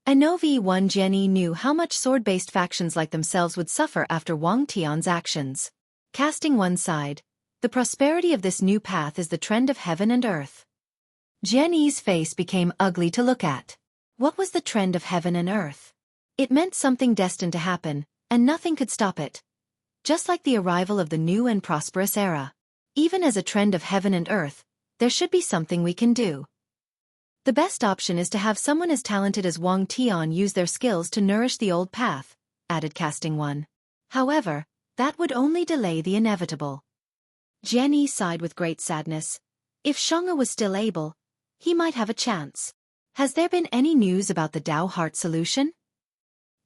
Anovi One Jenny knew how much sword-based factions like themselves would suffer after Wang Tian's actions. Casting One sighed. The prosperity of this new path is the trend of heaven and earth. Jenny's face became ugly to look at. What was the trend of heaven and earth? It meant something destined to happen, and nothing could stop it. Just like the arrival of the new and prosperous era. Even as a trend of heaven and earth, there should be something we can do. The best option is to have someone as talented as Wang Tian use their skills to nourish the old path, added Casting One. However, that would only delay the inevitable. Jenny sighed with great sadness. If Xueqi was still able, he might have a chance. Has there been any news about the Dao Heart solution?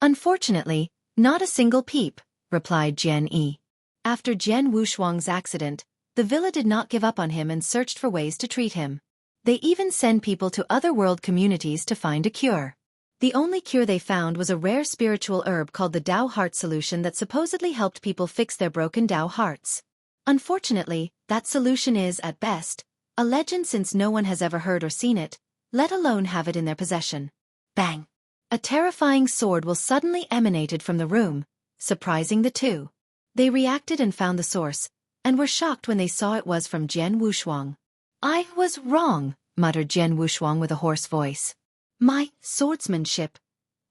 Unfortunately, not a single peep, replied Jian Yi. After Jian Wushuang's accident, the villa did not give up on him and searched for ways to treat him. They even send people to other world communities to find a cure. The only cure they found was a rare spiritual herb called the Dao Heart solution that supposedly helped people fix their broken Dao hearts. Unfortunately, that solution is, at best, a legend since no one has ever heard or seen it, let alone have it in their possession. Bang! A terrifying sword will suddenly emanated from the room, surprising the two. They reacted and found the source, and were shocked when they saw it was from Jian Wushuang. I was wrong, muttered Jian Wushuang with a hoarse voice. My swordsmanship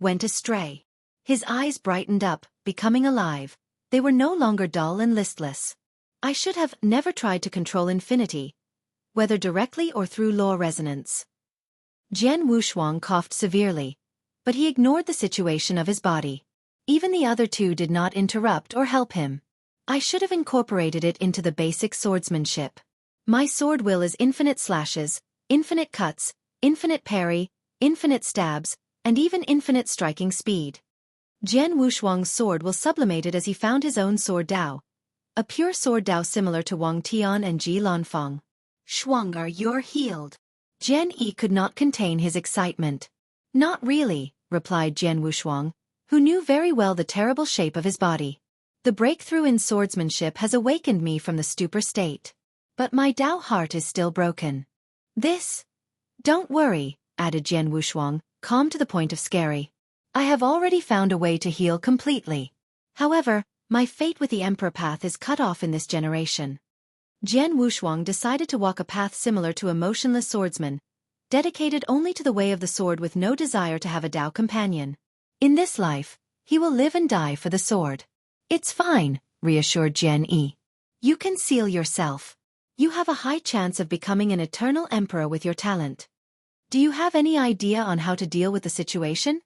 went astray. His eyes brightened up, becoming alive. They were no longer dull and listless. I should have never tried to control infinity, whether directly or through law resonance. Jian Wushuang coughed severely, but he ignored the situation of his body. Even the other two did not interrupt or help him. I should have incorporated it into the basic swordsmanship. My sword will is infinite slashes, infinite cuts, infinite parry, infinite stabs, and even infinite striking speed. Jian Wushuang's sword will sublimated as he found his own sword Dao, a pure sword Dao similar to Wang Tian and Ji Lanfeng. Xueqi, you're healed. Jian Yi could not contain his excitement. Not really, replied Jian Wushuang, who knew very well the terrible shape of his body. The breakthrough in swordsmanship has awakened me from the stupor state. But my Dao heart is still broken. This? Don't worry, added Jian Wushuang, calm to the point of scary. I have already found a way to heal completely. However, my fate with the Emperor path is cut off in this generation. Jian Wushuang decided to walk a path similar to a motionless swordsman, dedicated only to the way of the sword with no desire to have a Dao companion. In this life, he will live and die for the sword. It's fine, reassured Jian Yi. You can seal yourself. You have a high chance of becoming an eternal emperor with your talent. Do you have any idea on how to deal with the situation?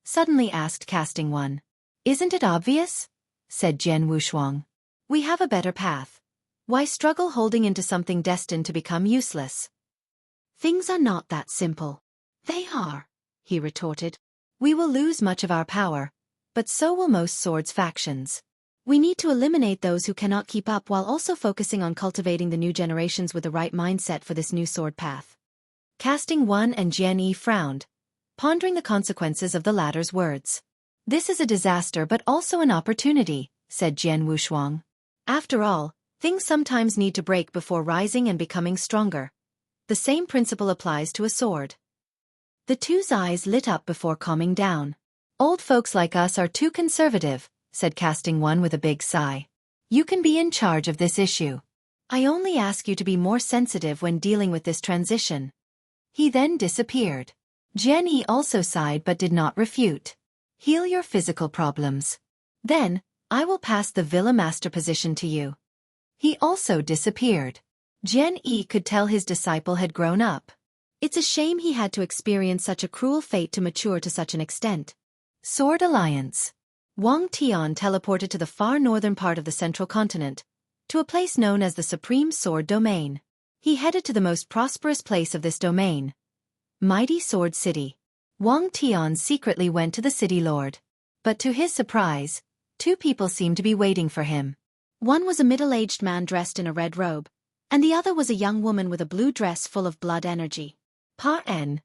Suddenly asked Casting One. Isn't it obvious? Said Jian Wushuang. We have a better path. Why struggle holding into something destined to become useless? Things are not that simple. They are, he retorted. We will lose much of our power, but so will most swords factions. We need to eliminate those who cannot keep up while also focusing on cultivating the new generations with the right mindset for this new sword path. Casting One and Jian Yi frowned, pondering the consequences of the latter's words. This is a disaster but also an opportunity, said Jian Wushuang. After all, things sometimes need to break before rising and becoming stronger. The same principle applies to a sword. The two's eyes lit up before calming down. Old folks like us are too conservative, said Casting One with a big sigh. You can be in charge of this issue. I only ask you to be more sensitive when dealing with this transition. He then disappeared. Jian Yi also sighed but did not refute. Heal your physical problems. Then, I will pass the Villa Master position to you. He also disappeared. Jian Yi could tell his disciple had grown up. It's a shame he had to experience such a cruel fate to mature to such an extent. Sword Alliance. Wang Tian teleported to the far northern part of the central continent, to a place known as the Supreme Sword Domain. He headed to the most prosperous place of this domain, Mighty Sword City. Wang Tian secretly went to the city lord. But to his surprise, two people seemed to be waiting for him. One was a middle-aged man dressed in a red robe, and the other was a young woman with a blue dress full of blood energy. Pa N.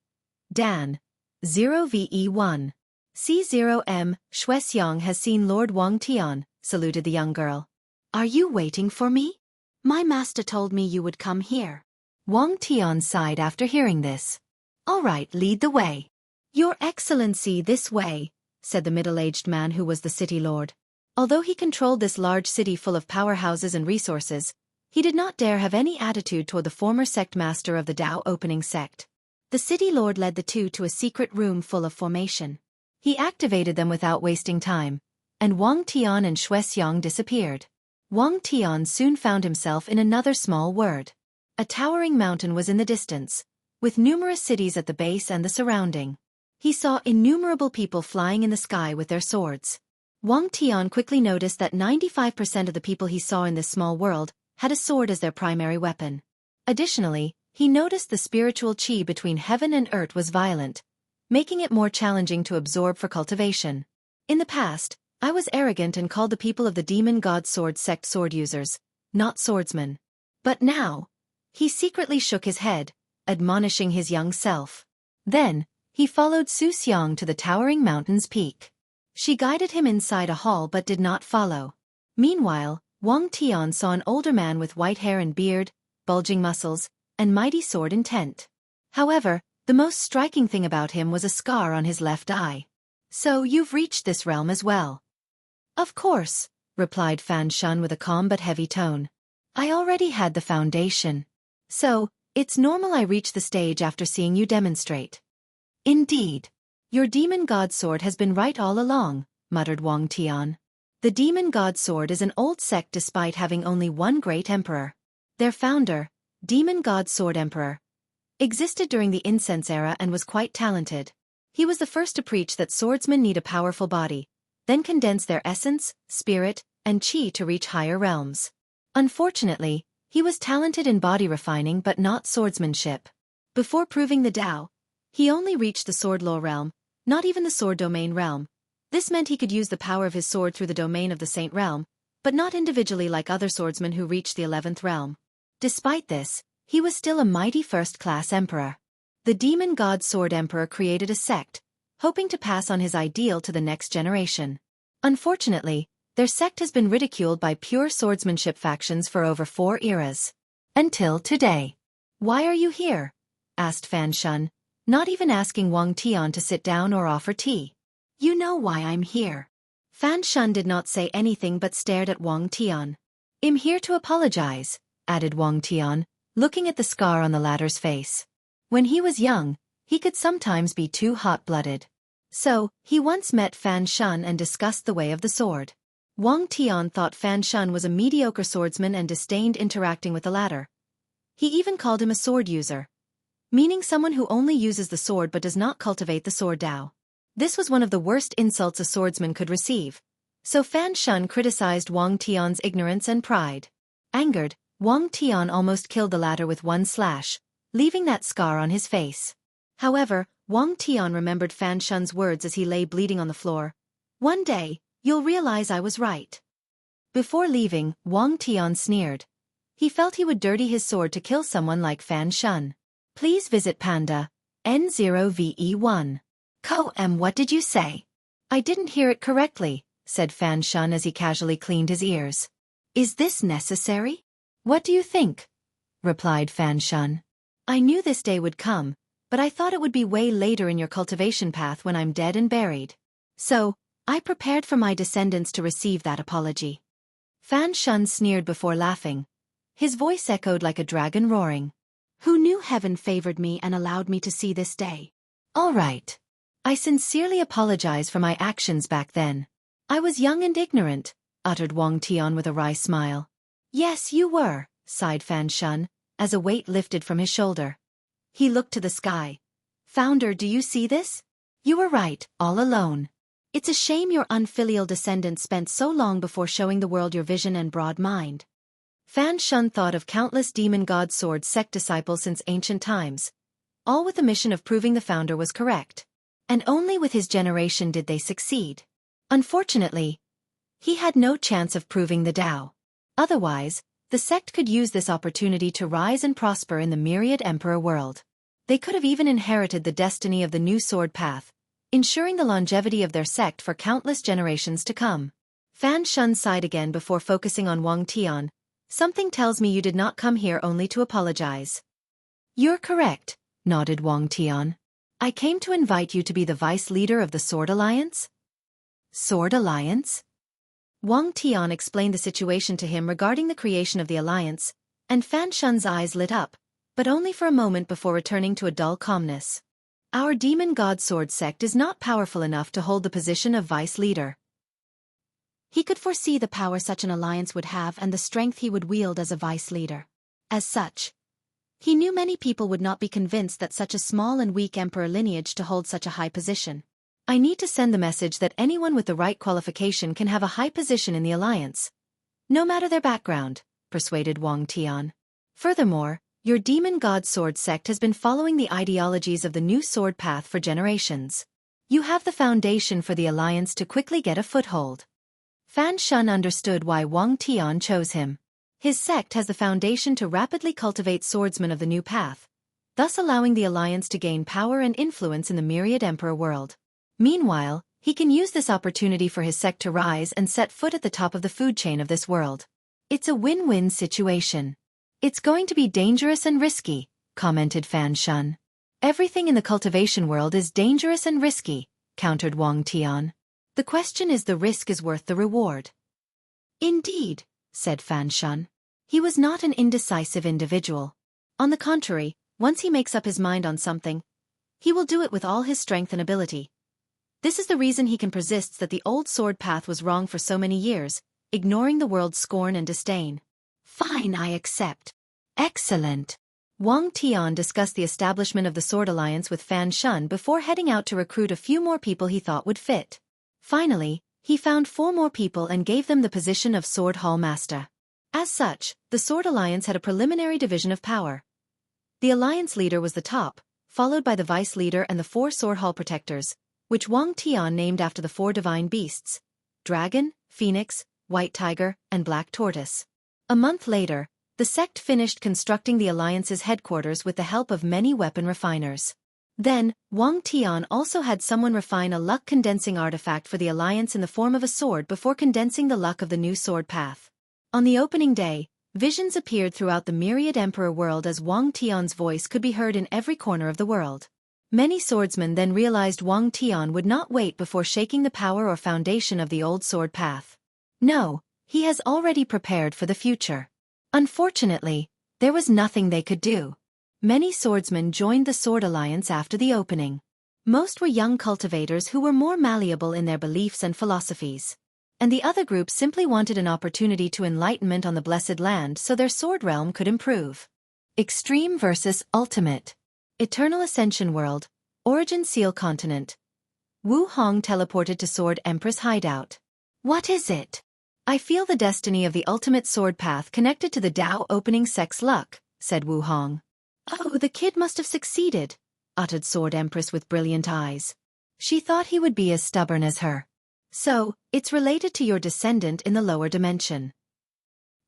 Dan. 0VE1. C0M, Xueqi has seen Lord Wang Tian, saluted the young girl. Are you waiting for me? My master told me you would come here. Wang Tian sighed after hearing this. All right, lead the way. Your Excellency, this way, said the middle-aged man who was the city lord. Although he controlled this large city full of powerhouses and resources, he did not dare have any attitude toward the former sect master of the Dao opening sect. The city lord led the two to a secret room full of formation. He activated them without wasting time, and Wang Tian and Xueqi disappeared. Wang Tian soon found himself in another small world. A towering mountain was in the distance, with numerous cities at the base and the surrounding. He saw innumerable people flying in the sky with their swords. Wang Tian quickly noticed that 95% of the people he saw in this small world had a sword as their primary weapon. Additionally, he noticed the spiritual qi between heaven and earth was violent, making it more challenging to absorb for cultivation. In the past, I was arrogant and called the people of the demon god sword sect sword users, not swordsmen. But now, he secretly shook his head, admonishing his young self. Then, he followed Xueqi to the towering mountain's peak. She guided him inside a hall but did not follow. Meanwhile, Wang Tian saw an older man with white hair and beard, bulging muscles, and mighty sword intent. However, the most striking thing about him was a scar on his left eye. So you've reached this realm as well? Of course, replied Fan Shun with a calm but heavy tone. I already had the foundation. So, it's normal I reach the stage after seeing you demonstrate. Indeed. Your demon god sword has been right all along, muttered Wang Tian. The demon god sword is an old sect despite having only one great emperor. Their founder, Demon God Sword Emperor, existed during the incense era and was quite talented. He was the first to preach that swordsmen need a powerful body, then condense their essence, spirit, and qi to reach higher realms. Unfortunately, he was talented in body refining but not swordsmanship. Before proving the Dao, he only reached the sword law realm, not even the sword domain realm. This meant he could use the power of his sword through the domain of the saint realm, but not individually like other swordsmen who reached the 11th realm. Despite this, he was still a mighty first-class emperor. The demon god sword emperor created a sect, hoping to pass on his ideal to the next generation. Unfortunately, their sect has been ridiculed by pure swordsmanship factions for over 4 eras. Until today. Why are you here? Asked Fan Shun, not even asking Wang Tian to sit down or offer tea. You know why I'm here. Fan Shun did not say anything but stared at Wang Tian. I'm here to apologize, added Wang Tian, looking at the scar on the latter's face. When he was young, he could sometimes be too hot-blooded. So, he once met Fan Shun and discussed the way of the sword. Wang Tian thought Fan Shun was a mediocre swordsman and disdained interacting with the latter. He even called him a sword user, meaning someone who only uses the sword but does not cultivate the sword Dao. This was one of the worst insults a swordsman could receive. So Fan Shun criticized Wang Tian's ignorance and pride. Angered, Wang Tian almost killed the latter with one slash, leaving that scar on his face. However, Wang Tian remembered Fan Shun's words as he lay bleeding on the floor. One day, you'll realize I was right. Before leaving, Wang Tian sneered. He felt he would dirty his sword to kill someone like Fan Shun. Please visit Panda, N0VE1. What did you say? I didn't hear it correctly, said Fan Shun as he casually cleaned his ears. Is this necessary? What do you think? Replied Fan Shun. I knew this day would come, but I thought it would be way later in your cultivation path when I'm dead and buried. So, I prepared for my descendants to receive that apology. Fan Shun sneered before laughing. His voice echoed like a dragon roaring. Who knew heaven favored me and allowed me to see this day? All right. I sincerely apologize for my actions back then. I was young and ignorant, uttered Wang Tian with a wry smile. Yes, you were, sighed Fan Shun, as a weight lifted from his shoulder. He looked to the sky. Founder, do you see this? You were right, all alone. It's a shame your unfilial descendants spent so long before showing the world your vision and broad mind. Fan Shun thought of countless demon god sword sect disciples since ancient times, all with the mission of proving the founder was correct. And only with his generation did they succeed. Unfortunately, he had no chance of proving the Dao. Otherwise, the sect could use this opportunity to rise and prosper in the myriad emperor world. They could have even inherited the destiny of the new sword path, ensuring the longevity of their sect for countless generations to come. Fan Shun sighed again before focusing on Wang Tian. Something tells me you did not come here only to apologize. You're correct, nodded Wang Tian. I came to invite you to be the vice leader of the Sword Alliance? Sword Alliance? Wang Tian explained the situation to him regarding the creation of the alliance, and Fan Shun's eyes lit up, but only for a moment before returning to a dull calmness. Our demon god sword sect is not powerful enough to hold the position of vice leader. He could foresee the power such an alliance would have and the strength he would wield as a vice leader. As such, he knew many people would not be convinced that such a small and weak emperor lineage to hold such a high position. I need to send the message that anyone with the right qualification can have a high position in the alliance, no matter their background, persuaded Wang Tian. Furthermore, your demon god sword sect has been following the ideologies of the new sword path for generations. You have the foundation for the alliance to quickly get a foothold. Fan Shun understood why Wang Tian chose him. His sect has the foundation to rapidly cultivate swordsmen of the new path, thus allowing the alliance to gain power and influence in the myriad emperor world. Meanwhile, he can use this opportunity for his sect to rise and set foot at the top of the food chain of this world. It's a win-win situation. It's going to be dangerous and risky, commented Fan Shun. Everything in the cultivation world is dangerous and risky, countered Wang Tian. The question is the risk is worth the reward. Indeed, said Fan Shun. He was not an indecisive individual. On the contrary, once he makes up his mind on something, he will do it with all his strength and ability. This is the reason he can persist that the old sword path was wrong for so many years, ignoring the world's scorn and disdain. Fine, I accept. Excellent. Wang Tian discussed the establishment of the Sword Alliance with Fan Shun before heading out to recruit a few more people he thought would fit. Finally, he found 4 more people and gave them the position of Sword Hall Master. As such, the Sword Alliance had a preliminary division of power. The alliance leader was the top, followed by the vice leader and the 4 Sword Hall protectors, which Wang Tian named after the 4 divine beasts: Dragon, Phoenix, White Tiger, and Black Tortoise. A month later, the sect finished constructing the alliance's headquarters with the help of many weapon refiners. Then, Wang Tian also had someone refine a luck-condensing artifact for the alliance in the form of a sword before condensing the luck of the new sword path. On the opening day, visions appeared throughout the myriad emperor world as Wang Tian's voice could be heard in every corner of the world. Many swordsmen then realized Wang Tian would not wait before shaking the power or foundation of the old sword path. No, he has already prepared for the future. Unfortunately, there was nothing they could do. Many swordsmen joined the Sword Alliance after the opening. Most were young cultivators who were more malleable in their beliefs and philosophies. And the other group simply wanted an opportunity to enlightenment on the Blessed Land so their sword realm could improve. Extreme versus Ultimate. Eternal Ascension World, Origin Seal Continent. Wu Hong teleported to Sword Empress hideout. What is it? I feel the destiny of the ultimate sword path connected to the Dao opening sect's luck, said Wu Hong. Oh, the kid must have succeeded, uttered Sword Empress with brilliant eyes. She thought he would be as stubborn as her. So, it's related to your descendant in the lower dimension.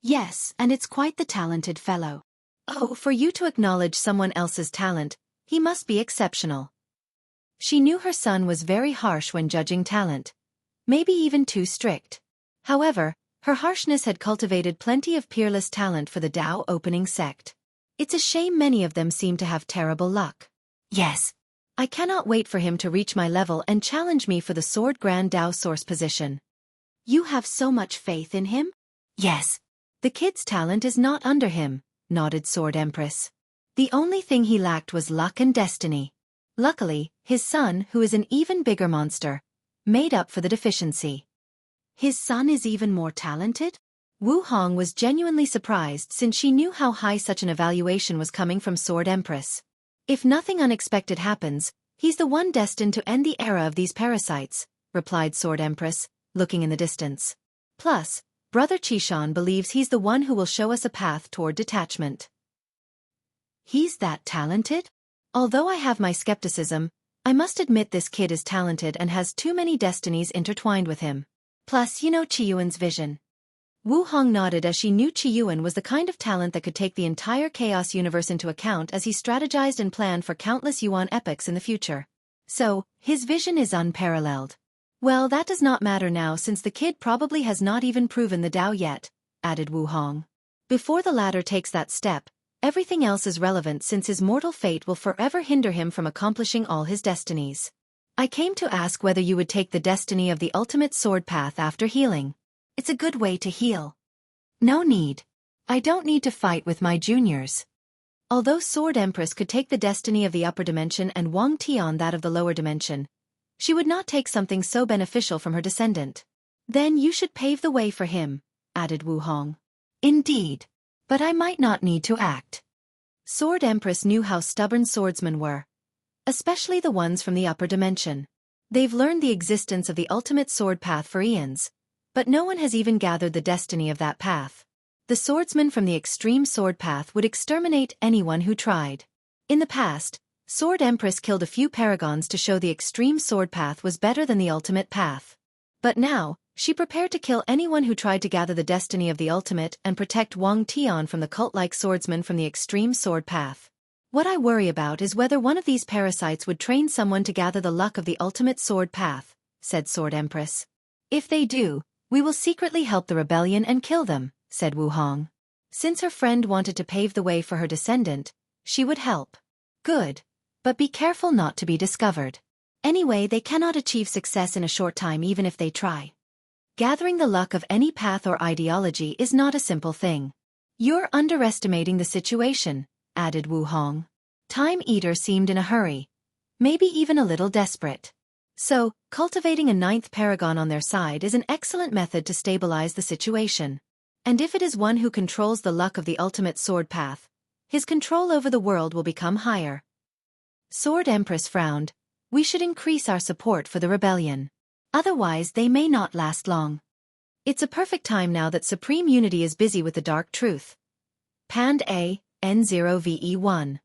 Yes, and it's quite the talented fellow. Oh, for you to acknowledge someone else's talent, he must be exceptional. She knew her son was very harsh when judging talent, maybe even too strict. However, her harshness had cultivated plenty of peerless talent for the Dao opening sect. It's a shame many of them seem to have terrible luck. Yes. I cannot wait for him to reach my level and challenge me for the Sword Grand Dao source position. You have so much faith in him? Yes. The kid's talent is not under him, nodded Sword Empress. The only thing he lacked was luck and destiny. Luckily, his son, who is an even bigger monster, made up for the deficiency. His son is even more talented? Wu Hong was genuinely surprised since she knew how high such an evaluation was coming from Sword Empress. If nothing unexpected happens, he's the one destined to end the era of these parasites, replied Sword Empress, looking in the distance. Plus, Brother Qishan believes he's the one who will show us a path toward detachment. He's that talented? Although I have my skepticism, I must admit this kid is talented and has too many destinies intertwined with him. Plus, you know Qiyuan's vision. Wu Hong nodded as she knew Qiyuan was the kind of talent that could take the entire Chaos universe into account as he strategized and planned for countless Yuan epochs in the future. So, his vision is unparalleled. Well, that does not matter now since the kid probably has not even proven the Tao yet, added Wu Hong. Before the latter takes that step, everything else is relevant since his mortal fate will forever hinder him from accomplishing all his destinies. I came to ask whether you would take the destiny of the ultimate sword path after healing. It's a good way to heal. No need. I don't need to fight with my juniors. Although Sword Empress could take the destiny of the upper dimension and Wang Tian that of the lower dimension, she would not take something so beneficial from her descendant. Then you should pave the way for him, added Wu Hong. Indeed. But I might not need to act. Sword Empress knew how stubborn swordsmen were, especially the ones from the upper dimension. They've learned the existence of the ultimate sword path for eons, but no one has even gathered the destiny of that path. The swordsman from the extreme sword path would exterminate anyone who tried. In the past, Sword Empress killed a few paragons to show the extreme sword path was better than the ultimate path. But now, she prepared to kill anyone who tried to gather the destiny of the ultimate and protect Wang Tian from the cult-like swordsman from the extreme sword path. What I worry about is whether one of these parasites would train someone to gather the luck of the ultimate sword path, said Sword Empress. If they do, we will secretly help the rebellion and kill them, said Wu Hong. Since her friend wanted to pave the way for her descendant, she would help. Good. But be careful not to be discovered. Anyway, they cannot achieve success in a short time even if they try. Gathering the luck of any path or ideology is not a simple thing. You're underestimating the situation, added Wu Hong. Time Eater seemed in a hurry. Maybe even a little desperate. So, cultivating a ninth paragon on their side is an excellent method to stabilize the situation. And if it is one who controls the luck of the ultimate sword path, his control over the world will become higher. Sword Empress frowned. We should increase our support for the rebellion. Otherwise they may not last long. It's a perfect time now that Supreme Unity is busy with the dark truth. Pand A, N0VE1.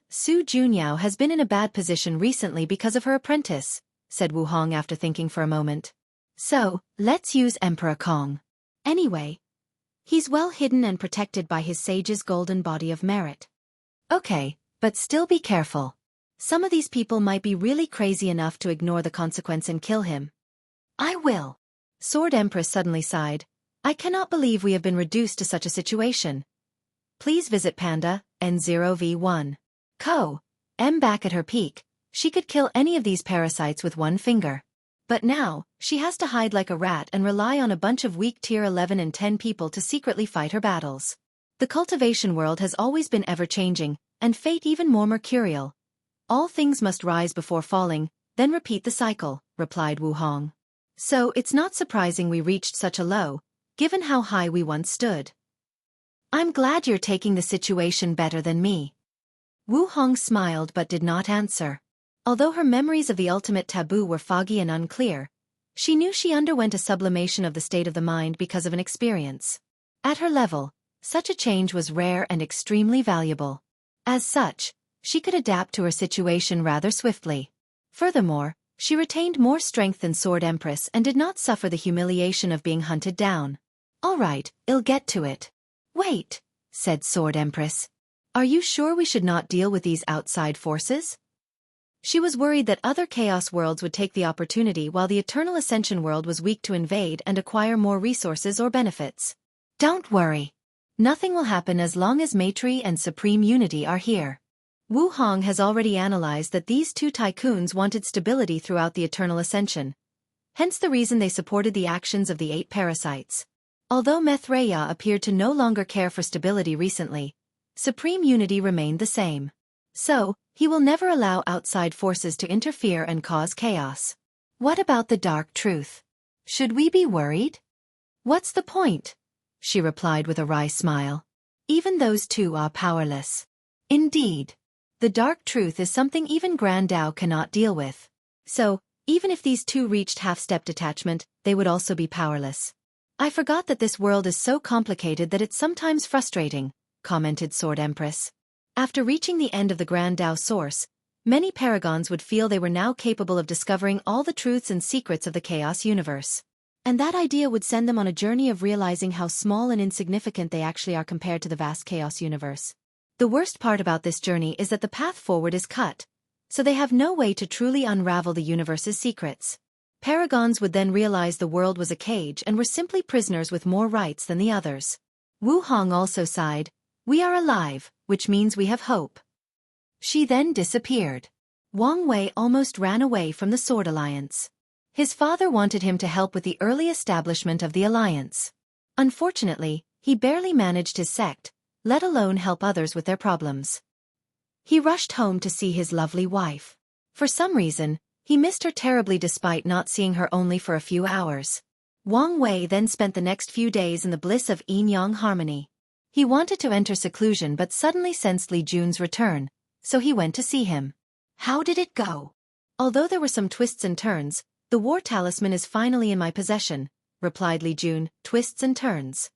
Su Junyao has been in a bad position recently because of her apprentice, said Wu Hong after thinking for a moment. So, let's use Emperor Kong. Anyway, he's well hidden and protected by his sage's golden body of merit. Okay, but still be careful. Some of these people might be really crazy enough to ignore the consequence and kill him. I will. Sword Empress suddenly sighed. I cannot believe we have been reduced to such a situation. Please visit Panda, N0V1. Back at her peak, she could kill any of these parasites with one finger. But now, she has to hide like a rat and rely on a bunch of weak tier 11 and 10 people to secretly fight her battles. The cultivation world has always been ever-changing, and fate even more mercurial. All things must rise before falling, then repeat the cycle, replied Wu Hong. So it's not surprising we reached such a low, given how high we once stood. I'm glad you're taking the situation better than me. Wu Hong smiled but did not answer. Although her memories of the ultimate taboo were foggy and unclear, she knew she underwent a sublimation of the state of the mind because of an experience. At her level, such a change was rare and extremely valuable. As such, she could adapt to her situation rather swiftly. Furthermore, she retained more strength than Sword Empress and did not suffer the humiliation of being hunted down. All right, I'll get to it. Wait, said Sword Empress. Are you sure we should not deal with these outside forces? She was worried that other Chaos worlds would take the opportunity while the Eternal Ascension world was weak to invade and acquire more resources or benefits. Don't worry. Nothing will happen as long as Maitri and Supreme Unity are here. Wu Hong has already analyzed that these two tycoons wanted stability throughout the Eternal Ascension. Hence the reason they supported the actions of the 8 parasites. Although Methreya appeared to no longer care for stability recently, Supreme Unity remained the same. So, he will never allow outside forces to interfere and cause chaos. What about the dark truth? Should we be worried? What's the point? She replied with a wry smile. Even those two are powerless. Indeed. The dark truth is something even Grand Tao cannot deal with. So, even if these two reached half-step detachment, they would also be powerless. I forgot that this world is so complicated that it's sometimes frustrating, commented Sword Empress. After reaching the end of the Grand Tao source, many paragons would feel they were now capable of discovering all the truths and secrets of the Chaos universe. And that idea would send them on a journey of realizing how small and insignificant they actually are compared to the vast Chaos universe. The worst part about this journey is that the path forward is cut, so they have no way to truly unravel the universe's secrets. Paragons would then realize the world was a cage and were simply prisoners with more rights than the others. Wu Hong also sighed. We are alive, which means we have hope. She then disappeared. Wang Wei almost ran away from the Sword Alliance. His father wanted him to help with the early establishment of the alliance. Unfortunately, he barely managed his sect, let alone help others with their problems. He rushed home to see his lovely wife. For some reason, he missed her terribly despite not seeing her only for a few hours. Wang Wei then spent the next few days in the bliss of yin-yang harmony. He wanted to enter seclusion but suddenly sensed Li Jun's return, so he went to see him. How did it go? Although there were some twists and turns, the war talisman is finally in my possession, replied Li Jun. Twists and turns.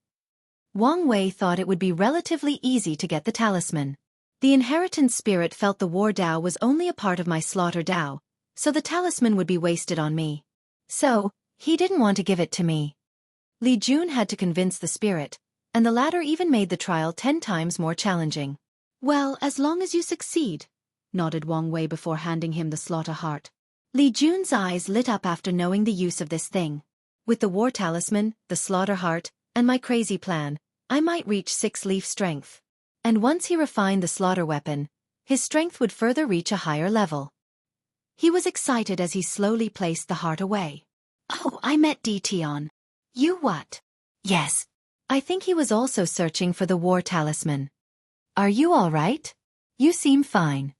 Wang Wei thought it would be relatively easy to get the talisman. The inheritance spirit felt the war Dao was only a part of my slaughter Dao, so the talisman would be wasted on me. So, he didn't want to give it to me. Li Jun had to convince the spirit, and the latter even made the trial 10 times more challenging. Well, as long as you succeed, nodded Wang Wei before handing him the slaughter heart. Li Jun's eyes lit up after knowing the use of this thing. With the war talisman, the slaughter heart, and my crazy plan, I might reach 6-leaf strength. And once he refined the slaughter weapon, his strength would further reach a higher level. He was excited as he slowly placed the heart away. Oh, I met Tion. You what? Yes. I think he was also searching for the war talisman. Are you all right? You seem fine.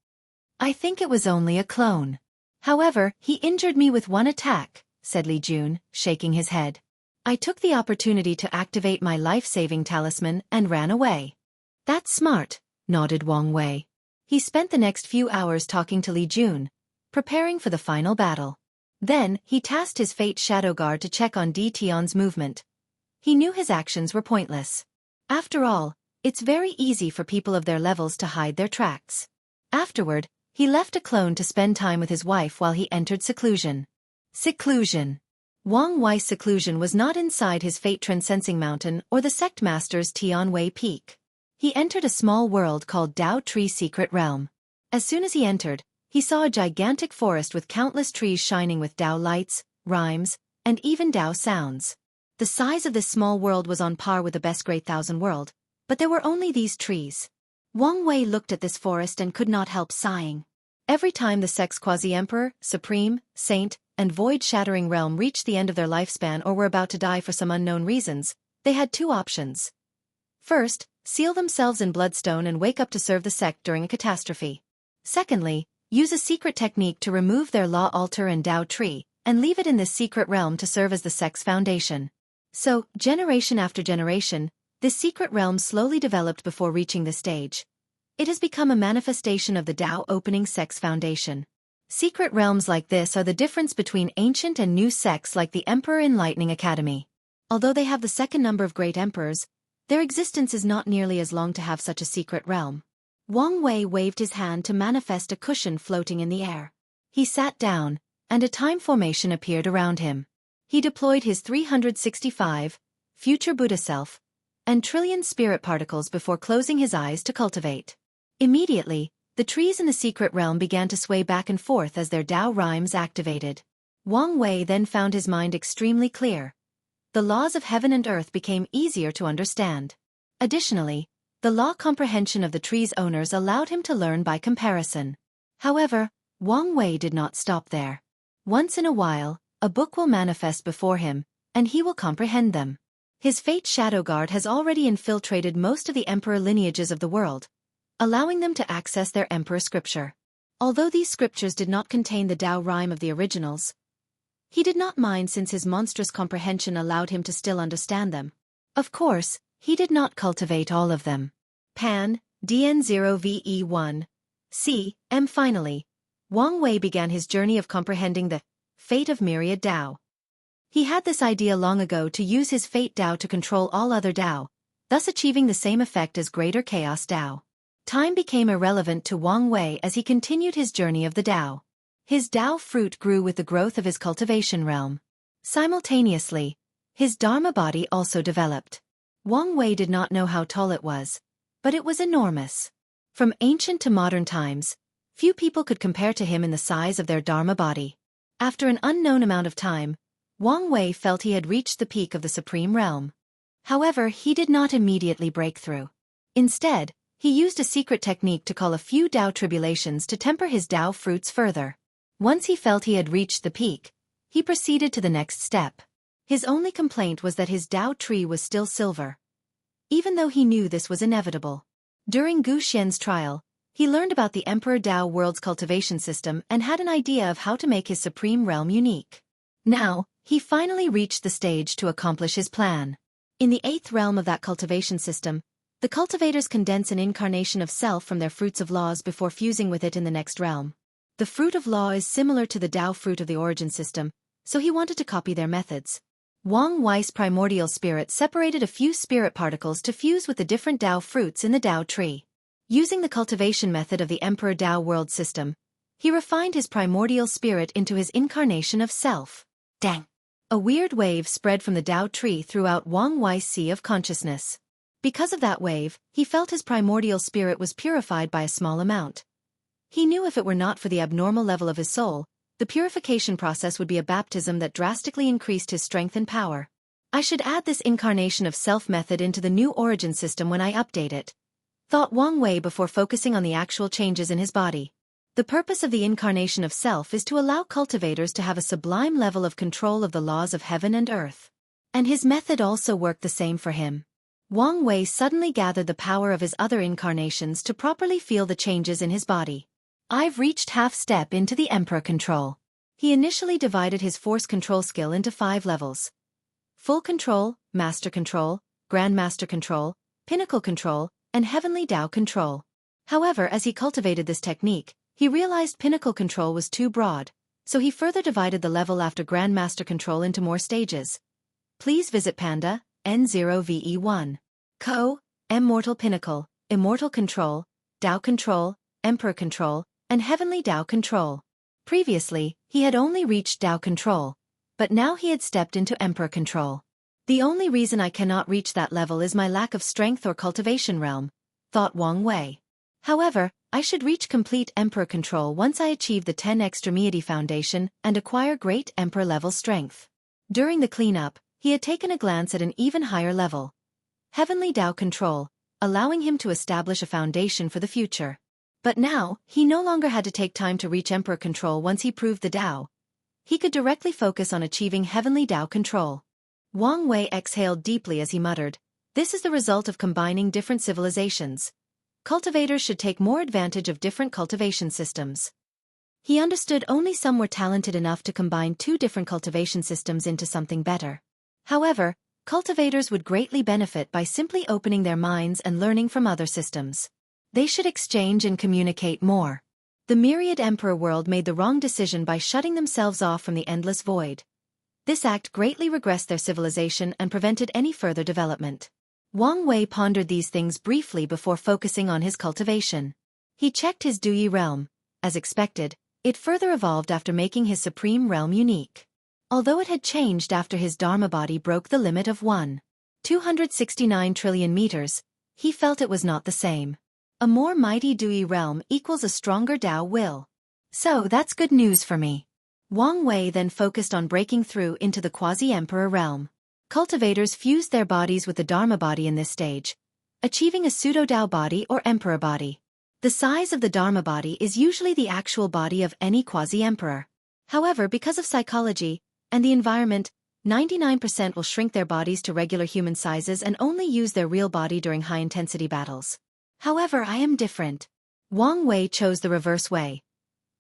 I think it was only a clone. However, he injured me with one attack, said Li Jun, shaking his head. I took the opportunity to activate my life-saving talisman and ran away. That's smart, nodded Wang Wei. He spent the next few hours talking to Li Jun, preparing for the final battle. Then, he tasked his Fate Shadow Guard to check on Tion's movement. He knew his actions were pointless. After all, it's very easy for people of their levels to hide their tracks. Afterward, he left a clone to spend time with his wife while he entered seclusion. Seclusion. Wang Wei's seclusion was not inside his Fate Transcensing Mountain or the Sect Master's Tianwei Peak. He entered a small world called Dao Tree Secret Realm. As soon as he entered, he saw a gigantic forest with countless trees shining with Dao lights, rhymes, and even Dao sounds. The size of this small world was on par with the best Great Thousand World, but there were only these trees. Wang Wei looked at this forest and could not help sighing. Every time the sect's Quasi-Emperor, Supreme, Saint, and Void-Shattering Realm reached the end of their lifespan or were about to die for some unknown reasons, they had 2 options. First, seal themselves in bloodstone and wake up to serve the sect during a catastrophe. Secondly, use a secret technique to remove their law altar and Dao tree, and leave it in this secret realm to serve as the sect's foundation. So, generation after generation, this secret realm slowly developed before reaching this stage. It has become a manifestation of the Dao opening sect's foundation. Secret realms like this are the difference between ancient and new sects like the Emperor Enlightening Academy. Although they have the second number of great emperors, their existence is not nearly as long to have such a secret realm. Wang Wei waved his hand to manifest a cushion floating in the air. He sat down, and a time formation appeared around him. He deployed his 365, future Buddha self, and trillion spirit particles before closing his eyes to cultivate. Immediately, the trees in the secret realm began to sway back and forth as their Dao rhymes activated. Wang Wei then found his mind extremely clear. The laws of heaven and earth became easier to understand. Additionally, the law comprehension of the tree's owners allowed him to learn by comparison. However, Wang Wei did not stop there. Once in a while, a book will manifest before him, and he will comprehend them. His Fate Shadow Guard has already infiltrated most of the emperor lineages of the world, allowing them to access their emperor scripture. Although these scriptures did not contain the Dao rhyme of the originals, he did not mind since his monstrous comprehension allowed him to still understand them. Of course, he did not cultivate all of them. Pan, DN0VE1, C, M. Finally, Wang Wei began his journey of comprehending the fate of myriad Dao. He had this idea long ago to use his Fate Dao to control all other Dao, thus achieving the same effect as Greater Chaos Dao. Time became irrelevant to Wang Wei as he continued his journey of the Dao. His Dao fruit grew with the growth of his cultivation realm. Simultaneously, his Dharma body also developed. Wang Wei did not know how tall it was, but it was enormous. From ancient to modern times, Few people could compare to him in the size of their Dharma body. After an unknown amount of time, Wang Wei felt he had reached the peak of the Supreme Realm. However, he did not immediately break through. Instead, he used a secret technique to call a few Dao tribulations to temper his Dao fruits further. Once he felt he had reached the peak, he proceeded to the next step. His only complaint was that his Dao tree was still silver. Even though he knew this was inevitable. During Gu Xian's trial, he learned about the Emperor Dao world's cultivation system and had an idea of how to make his supreme realm unique. Now, he finally reached the stage to accomplish his plan. In the 8th realm of that cultivation system, the cultivators condense an incarnation of self from their fruits of laws before fusing with it in the next realm. The fruit of law is similar to the Dao fruit of the origin system, so he wanted to copy their methods. Wang Wei's primordial spirit separated a few spirit particles to fuse with the different Dao fruits in the Dao tree. Using the cultivation method of the Emperor Dao world system, he refined his primordial spirit into his incarnation of self. Dang! A weird wave spread from the Dao tree throughout Wang Wei's sea of consciousness. Because of that wave, he felt his primordial spirit was purified by a small amount. He knew if it were not for the abnormal level of his soul, the purification process would be a baptism that drastically increased his strength and power. I should add this incarnation of self method into the new origin system when I update it, thought Wang Wei before focusing on the actual changes in his body. The purpose of the incarnation of self is to allow cultivators to have a sublime level of control of the laws of heaven and earth. And his method also worked the same for him. Wang Wei suddenly gathered the power of his other incarnations to properly feel the changes in his body. I've reached half step into the Emperor control. He initially divided his force control skill into 5 levels. Full control, master control, grandmaster control, pinnacle control, and heavenly Dao control. However, as he cultivated this technique, he realized pinnacle control was too broad, so he further divided the level after grandmaster control into more stages. Please visit Panda, N0VE1. Co, Immortal Pinnacle, Immortal Control, Dao Control, Emperor Control, and Heavenly Dao Control. Previously, he had only reached Dao Control, but now he had stepped into Emperor Control. The only reason I cannot reach that level is my lack of strength or cultivation realm, thought Wang Wei. However, I should reach complete Emperor Control once I achieve the 10 Extremity Foundation and acquire great Emperor level strength. During the cleanup, he had taken a glance at an even higher level. Heavenly Dao Control, allowing him to establish a foundation for the future. But now, he no longer had to take time to reach Emperor Control once he proved the Dao. He could directly focus on achieving Heavenly Dao Control. Wang Wei exhaled deeply as he muttered, "This is the result of combining different civilizations. Cultivators should take more advantage of different cultivation systems." He understood only some were talented enough to combine 2 different cultivation systems into something better. However, cultivators would greatly benefit by simply opening their minds and learning from other systems. They should exchange and communicate more. The myriad Emperor world made the wrong decision by shutting themselves off from the endless void. This act greatly regressed their civilization and prevented any further development. Wang Wei pondered these things briefly before focusing on his cultivation. He checked his Duyi realm. As expected, it further evolved after making his supreme realm unique. Although it had changed after his Dharma body broke the limit of 1.269 trillion meters, he felt it was not the same. A more mighty Duyi realm equals a stronger Dao will. So that's good news for me. Wang Wei then focused on breaking through into the quasi-emperor realm. Cultivators fused their bodies with the Dharma body in this stage, achieving a pseudo-Dao body or emperor body. The size of the Dharma body is usually the actual body of any quasi-emperor. However, because of psychology and the environment, 99% will shrink their bodies to regular human sizes and only use their real body during high-intensity battles. However, I am different. Wang Wei chose the reverse way.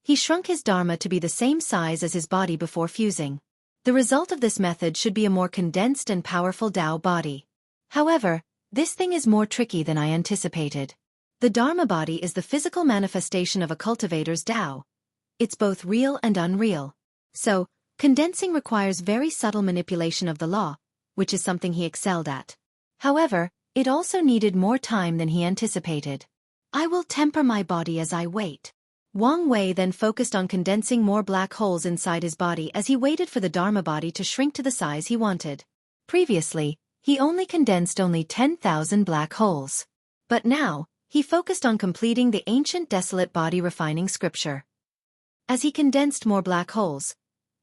He shrunk his Dharma to be the same size as his body before fusing. The result of this method should be a more condensed and powerful Dao body. However, this thing is more tricky than I anticipated. The Dharma body is the physical manifestation of a cultivator's Dao. It's both real and unreal. So, condensing requires very subtle manipulation of the law, which is something he excelled at. However, it also needed more time than he anticipated. I will temper my body as I wait. Wang Wei then focused on condensing more black holes inside his body as he waited for the Dharma body to shrink to the size he wanted. Previously, he only condensed 10,000 black holes. But now, He focused on completing the ancient desolate body refining scripture. As he condensed more black holes,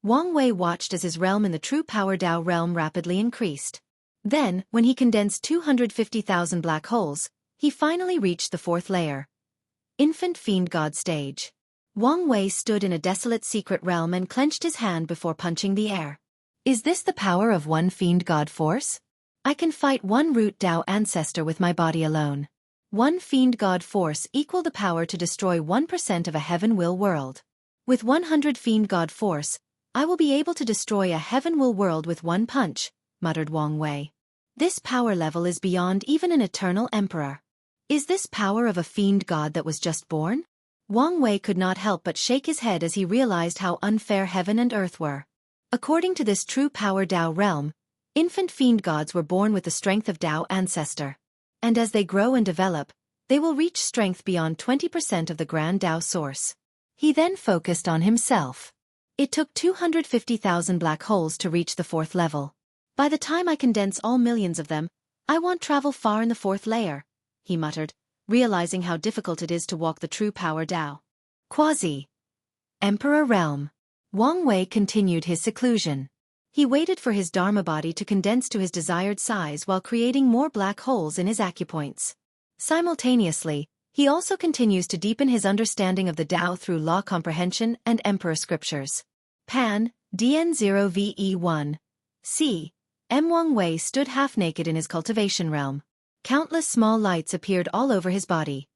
Wang Wei watched as his realm in the true power Tao realm rapidly increased. Then, when he condensed 250,000 black holes, he finally reached the fourth layer. Infant Fiend God stage. Wang Wei stood in a desolate secret realm and clenched his hand before punching the air. Is this the power of one Fiend God force? I can fight one root Tao ancestor with my body alone. One Fiend God force equal the power to destroy 1% of a heaven will world. With 100 Fiend God force, I will be able to destroy a heaven will world with one punch, muttered Wang Wei. This power level is beyond even an eternal emperor. Is this power of a fiend god that was just born? Wang Wei could not help but shake his head as he realized how unfair heaven and earth were. According to this true power Tao realm, infant fiend gods were born with the strength of Tao ancestor. And as they grow and develop, they will reach strength beyond 20% of the grand Tao source. He then focused on himself. It took 250,000 black holes to reach the fourth level. By the time I condense all millions of them, I won't travel far in the fourth layer, he muttered, realizing how difficult it is to walk the true power Tao. Quasi. Emperor Realm. Wang Wei continued his seclusion. He waited for his Dharma body to condense to his desired size while creating more black holes in his acupoints. Simultaneously, he also continues to deepen his understanding of the Tao through law comprehension and emperor scriptures. Pan, DN0VE1. C. M. Wang Wei stood half-naked in his cultivation realm. Countless small lights appeared all over his body.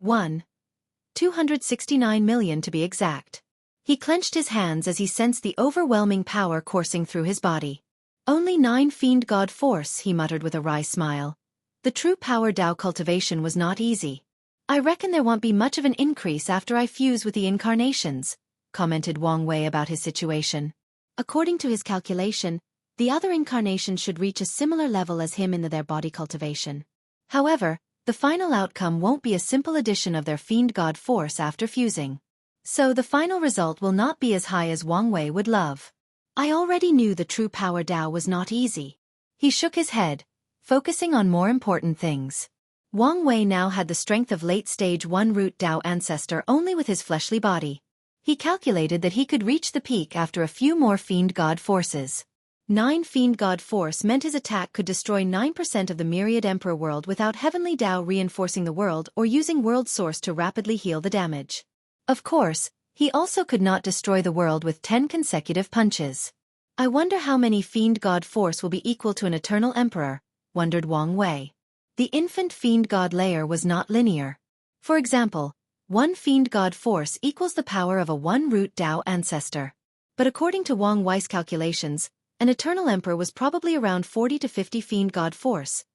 269 million to be exact. He clenched his hands as he sensed the overwhelming power coursing through his body. Only 9 fiend god force, he muttered with a wry smile. The true power Tao cultivation was not easy. I reckon there won't be much of an increase after I fuse with the incarnations, commented Wang Wei about his situation. According to his calculation, the other incarnations should reach a similar level as him in their body cultivation. However, the final outcome won't be a simple addition of their fiend god force after fusing. So the final result will not be as high as Wang Wei would love. I already knew the true power Tao was not easy. He shook his head, focusing on more important things. Wang Wei now had the strength of late-stage one root Tao ancestor only with his fleshly body. He calculated that he could reach the peak after a few more fiend god forces. 9 fiend god force meant his attack could destroy 9% of the myriad emperor world without heavenly Tao reinforcing the world or using world source to rapidly heal the damage. Of course, he also could not destroy the world with 10 consecutive punches. I wonder how many fiend god force will be equal to an eternal emperor, wondered Wang Wei. The infant fiend god layer was not linear. For example, 1 fiend god force equals the power of a 1 root Tao ancestor. But according to Wang Wei's calculations, an eternal emperor was probably around 40 to 50 fiend god force,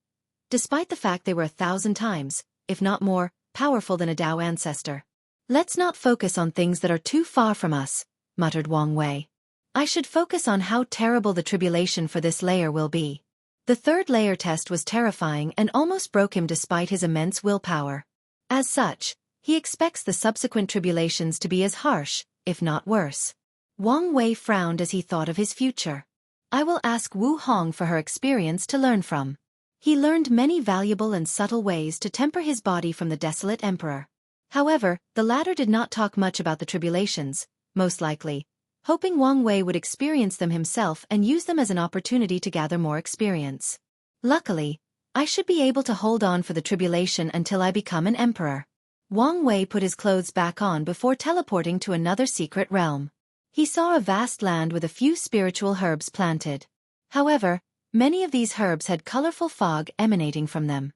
despite the fact they were 1,000 times, if not more, powerful than a Tao ancestor. Let's not focus on things that are too far from us, muttered Wang Wei. I should focus on how terrible the tribulation for this layer will be. The third layer test was terrifying and almost broke him despite his immense willpower. As such, he expects the subsequent tribulations to be as harsh, if not worse. Wang Wei frowned as he thought of his future. I will ask Wu Hong for her experience to learn from. He learned many valuable and subtle ways to temper his body from the desolate emperor. However, the latter did not talk much about the tribulations, most likely, hoping Wang Wei would experience them himself and use them as an opportunity to gather more experience. Luckily, I should be able to hold on for the tribulation until I become an emperor. Wang Wei put his clothes back on before teleporting to another secret realm. He saw a vast land with a few spiritual herbs planted. However, many of these herbs had colorful fog emanating from them.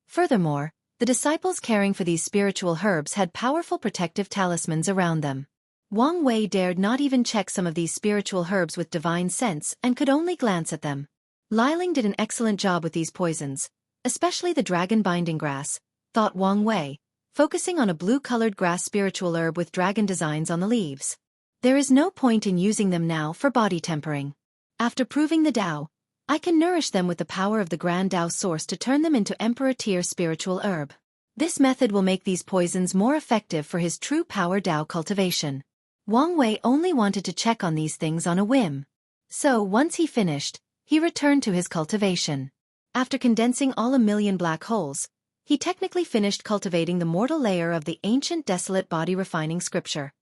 Furthermore, the disciples caring for these spiritual herbs had powerful protective talismans around them. Wang Wei dared not even check some of these spiritual herbs with divine sense and could only glance at them. Liling did an excellent job with these poisons, especially the dragon binding grass, thought Wang Wei, focusing on a blue-colored grass spiritual herb with dragon designs on the leaves. There is no point in using them now for body tempering. After proving the Tao, I can nourish them with the power of the Grand Tao source to turn them into Emperor-tier spiritual herb. This method will make these poisons more effective for his true power Tao cultivation. Wang Wei only wanted to check on these things on a whim. So, once he finished, he returned to his cultivation. After condensing all 1,000,000 black holes, he technically finished cultivating the mortal layer of the ancient desolate body refining scripture.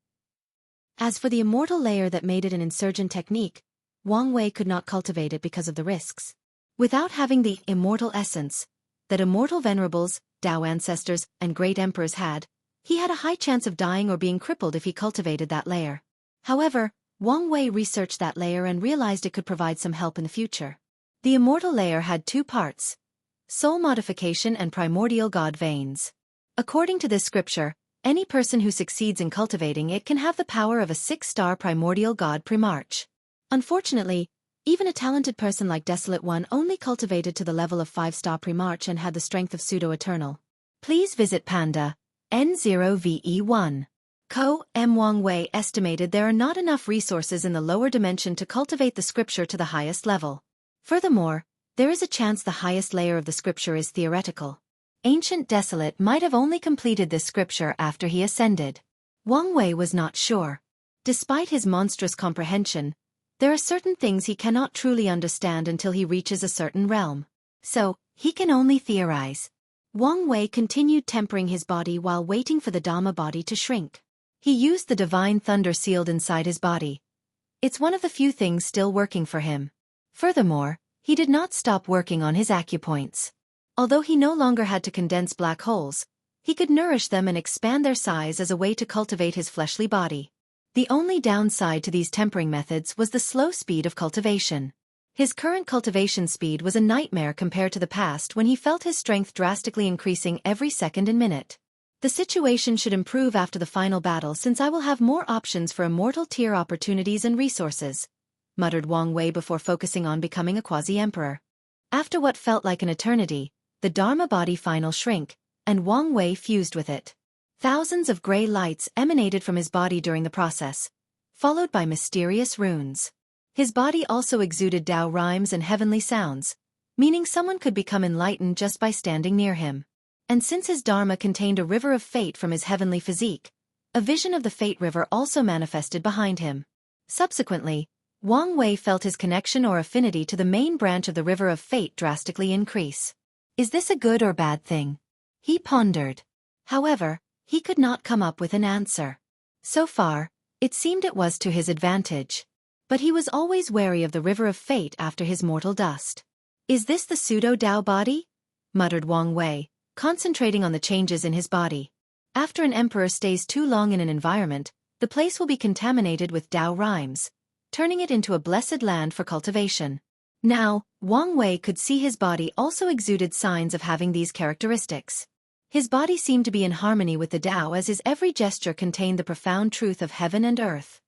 As for the immortal layer that made it an insurgent technique, Wang Wei could not cultivate it because of the risks. Without having the immortal essence that immortal venerables, Tao ancestors, and great emperors had, he had a high chance of dying or being crippled if he cultivated that layer. However, Wang Wei researched that layer and realized it could provide some help in the future. The immortal layer had two parts: soul modification and primordial god veins. According to this scripture, any person who succeeds in cultivating it can have the power of a 6-star primordial god primarch. Unfortunately, even a talented person like Desolate One only cultivated to the level of 5-star primarch and had the strength of pseudo-eternal. Please visit Panda N0VE1. M. Wang Wei estimated there are not enough resources in the lower dimension to cultivate the scripture to the highest level. Furthermore, there is a chance the highest layer of the scripture is theoretical. Ancient Desolate might have only completed this scripture after he ascended. Wang Wei was not sure. Despite his monstrous comprehension, there are certain things he cannot truly understand until he reaches a certain realm. So, he can only theorize. Wang Wei continued tempering his body while waiting for the Dharma body to shrink. He used the divine thunder sealed inside his body. It's one of the few things still working for him. Furthermore, he did not stop working on his acupoints. Although he no longer had to condense black holes, he could nourish them and expand their size as a way to cultivate his fleshly body. The only downside to these tempering methods was the slow speed of cultivation. His current cultivation speed was a nightmare compared to the past when he felt his strength drastically increasing every second and minute. The situation should improve after the final battle since I will have more options for immortal tier opportunities and resources, muttered Wang Wei before focusing on becoming a quasi-emperor. After what felt like an eternity, the Dharma body final shrink, and Wang Wei fused with it. Thousands of gray lights emanated from his body during the process, followed by mysterious runes. His body also exuded Tao rhymes and heavenly sounds, meaning someone could become enlightened just by standing near him. And since his Dharma contained a river of fate from his heavenly physique, a vision of the fate river also manifested behind him. Subsequently, Wang Wei felt his connection or affinity to the main branch of the river of fate drastically increase. Is this a good or bad thing? He pondered. However, he could not come up with an answer. So far, it seemed it was to his advantage. But he was always wary of the river of fate after his mortal dust. Is this the pseudo-Tao body? Muttered Wang Wei, concentrating on the changes in his body. After an emperor stays too long in an environment, the place will be contaminated with Tao rhymes, turning it into a blessed land for cultivation. Now, Wang Wei could see his body also exuded signs of having these characteristics. His body seemed to be in harmony with the Tao as his every gesture contained the profound truth of heaven and earth.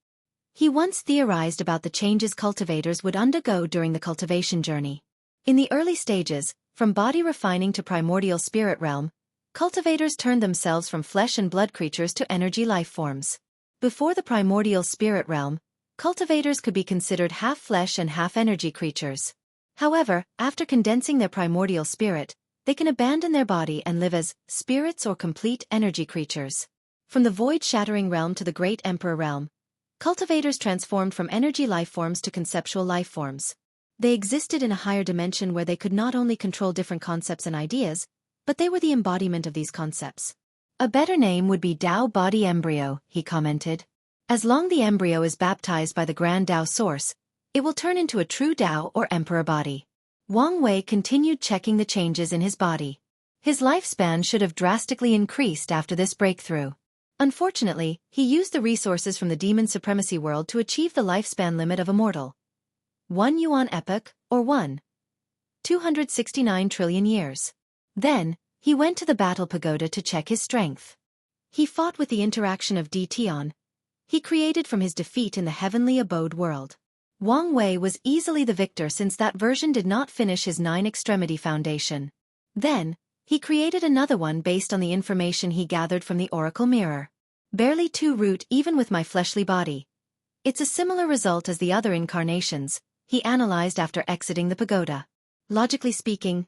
He once theorized about the changes cultivators would undergo during the cultivation journey. In the early stages, from body refining to primordial spirit realm, cultivators turned themselves from flesh and blood creatures to energy life forms. Before the primordial spirit realm, cultivators could be considered half flesh and half energy creatures. However, after condensing their primordial spirit, they can abandon their body and live as spirits or complete energy creatures. From the void-shattering realm to the great emperor realm, cultivators transformed from energy life forms to conceptual life forms. They existed in a higher dimension where they could not only control different concepts and ideas, but they were the embodiment of these concepts. A better name would be Tao body embryo, he commented. As long the embryo is baptized by the grand Tao source, it will turn into a true Tao or emperor body. Wang Wei continued checking the changes in his body. His lifespan should have drastically increased after this breakthrough. Unfortunately, he used the resources from the demon supremacy world to achieve the lifespan limit of a mortal. 1 yuan epoch, or 1.269 trillion years. Then, he went to the battle pagoda to check his strength. He fought with the interaction of DTon. He created from his defeat in the heavenly abode world. Wang Wei was easily the victor since that version did not finish his 9-extremity foundation. Then, he created another one based on the information he gathered from the oracle mirror. Barely 2 root even with my fleshly body. It's a similar result as the other incarnations, he analyzed after exiting the pagoda. Logically speaking,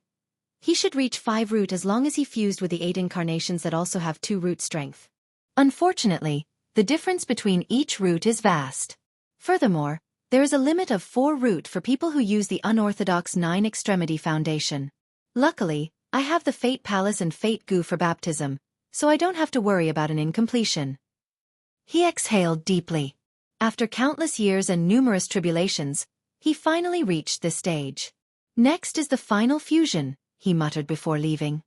he should reach 5 root as long as he fused with the 8 incarnations that also have 2 root strength. Unfortunately, the difference between each root is vast. Furthermore, there is a limit of 4 root for people who use the unorthodox 9-extremity foundation. Luckily, I have the Fate Palace and Fate Goo for baptism, so I don't have to worry about an incompletion. He exhaled deeply. After countless years and numerous tribulations, he finally reached this stage. Next is the final fusion, he muttered before leaving.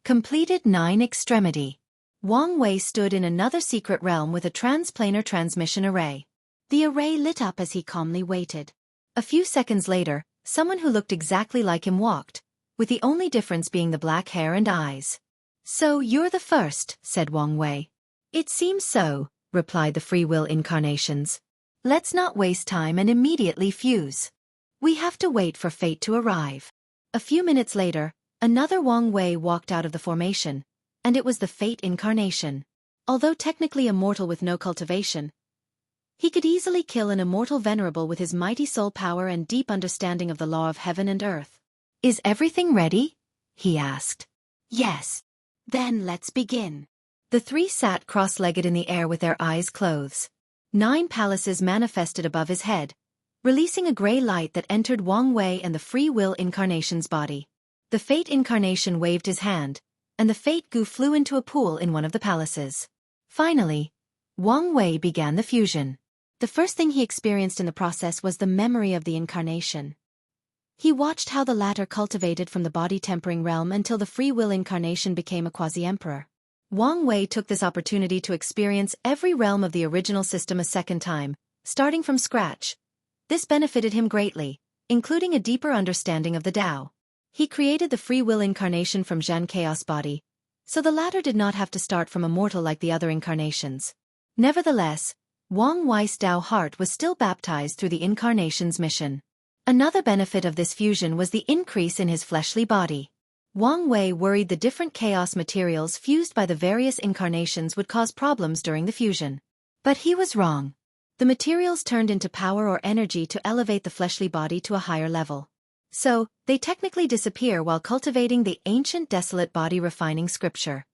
Completed 9 extremity. Wang Wei stood in another secret realm with a transplanar transmission array. The array lit up as he calmly waited. A few seconds later, someone who looked exactly like him walked, with the only difference being the black hair and eyes. So you're the first, said Wang Wei. It seems so, replied the free will incarnations. Let's not waste time and immediately fuse. We have to wait for fate to arrive. A few minutes later, another Wang Wei walked out of the formation, and it was the Fate incarnation. Although technically immortal with no cultivation, he could easily kill an immortal venerable with his mighty soul power and deep understanding of the law of heaven and earth. Is everything ready? He asked. Yes. Then let's begin. The 3 sat cross-legged in the air with their eyes closed. 9 palaces manifested above his head, releasing a gray light that entered Wang Wei and the free will incarnation's body. The Fate incarnation waved his hand, and the Fate Goo flew into a pool in one of the palaces. Finally, Wang Wei began the fusion. The first thing he experienced in the process was the memory of the incarnation. He watched how the latter cultivated from the body-tempering realm until the free will incarnation became a quasi-emperor. Wang Wei took this opportunity to experience every realm of the original system a second time, starting from scratch. This benefited him greatly, including a deeper understanding of the Tao. He created the free will incarnation from Zhan Chaos Body, so the latter did not have to start from a mortal like the other incarnations. Nevertheless, Wang Wei's Tao heart was still baptized through the incarnation's mission. Another benefit of this fusion was the increase in his fleshly body. Wang Wei worried the different chaos materials fused by the various incarnations would cause problems during the fusion. But he was wrong. The materials turned into power or energy to elevate the fleshly body to a higher level. So, they technically disappear while cultivating the ancient desolate body refining scripture.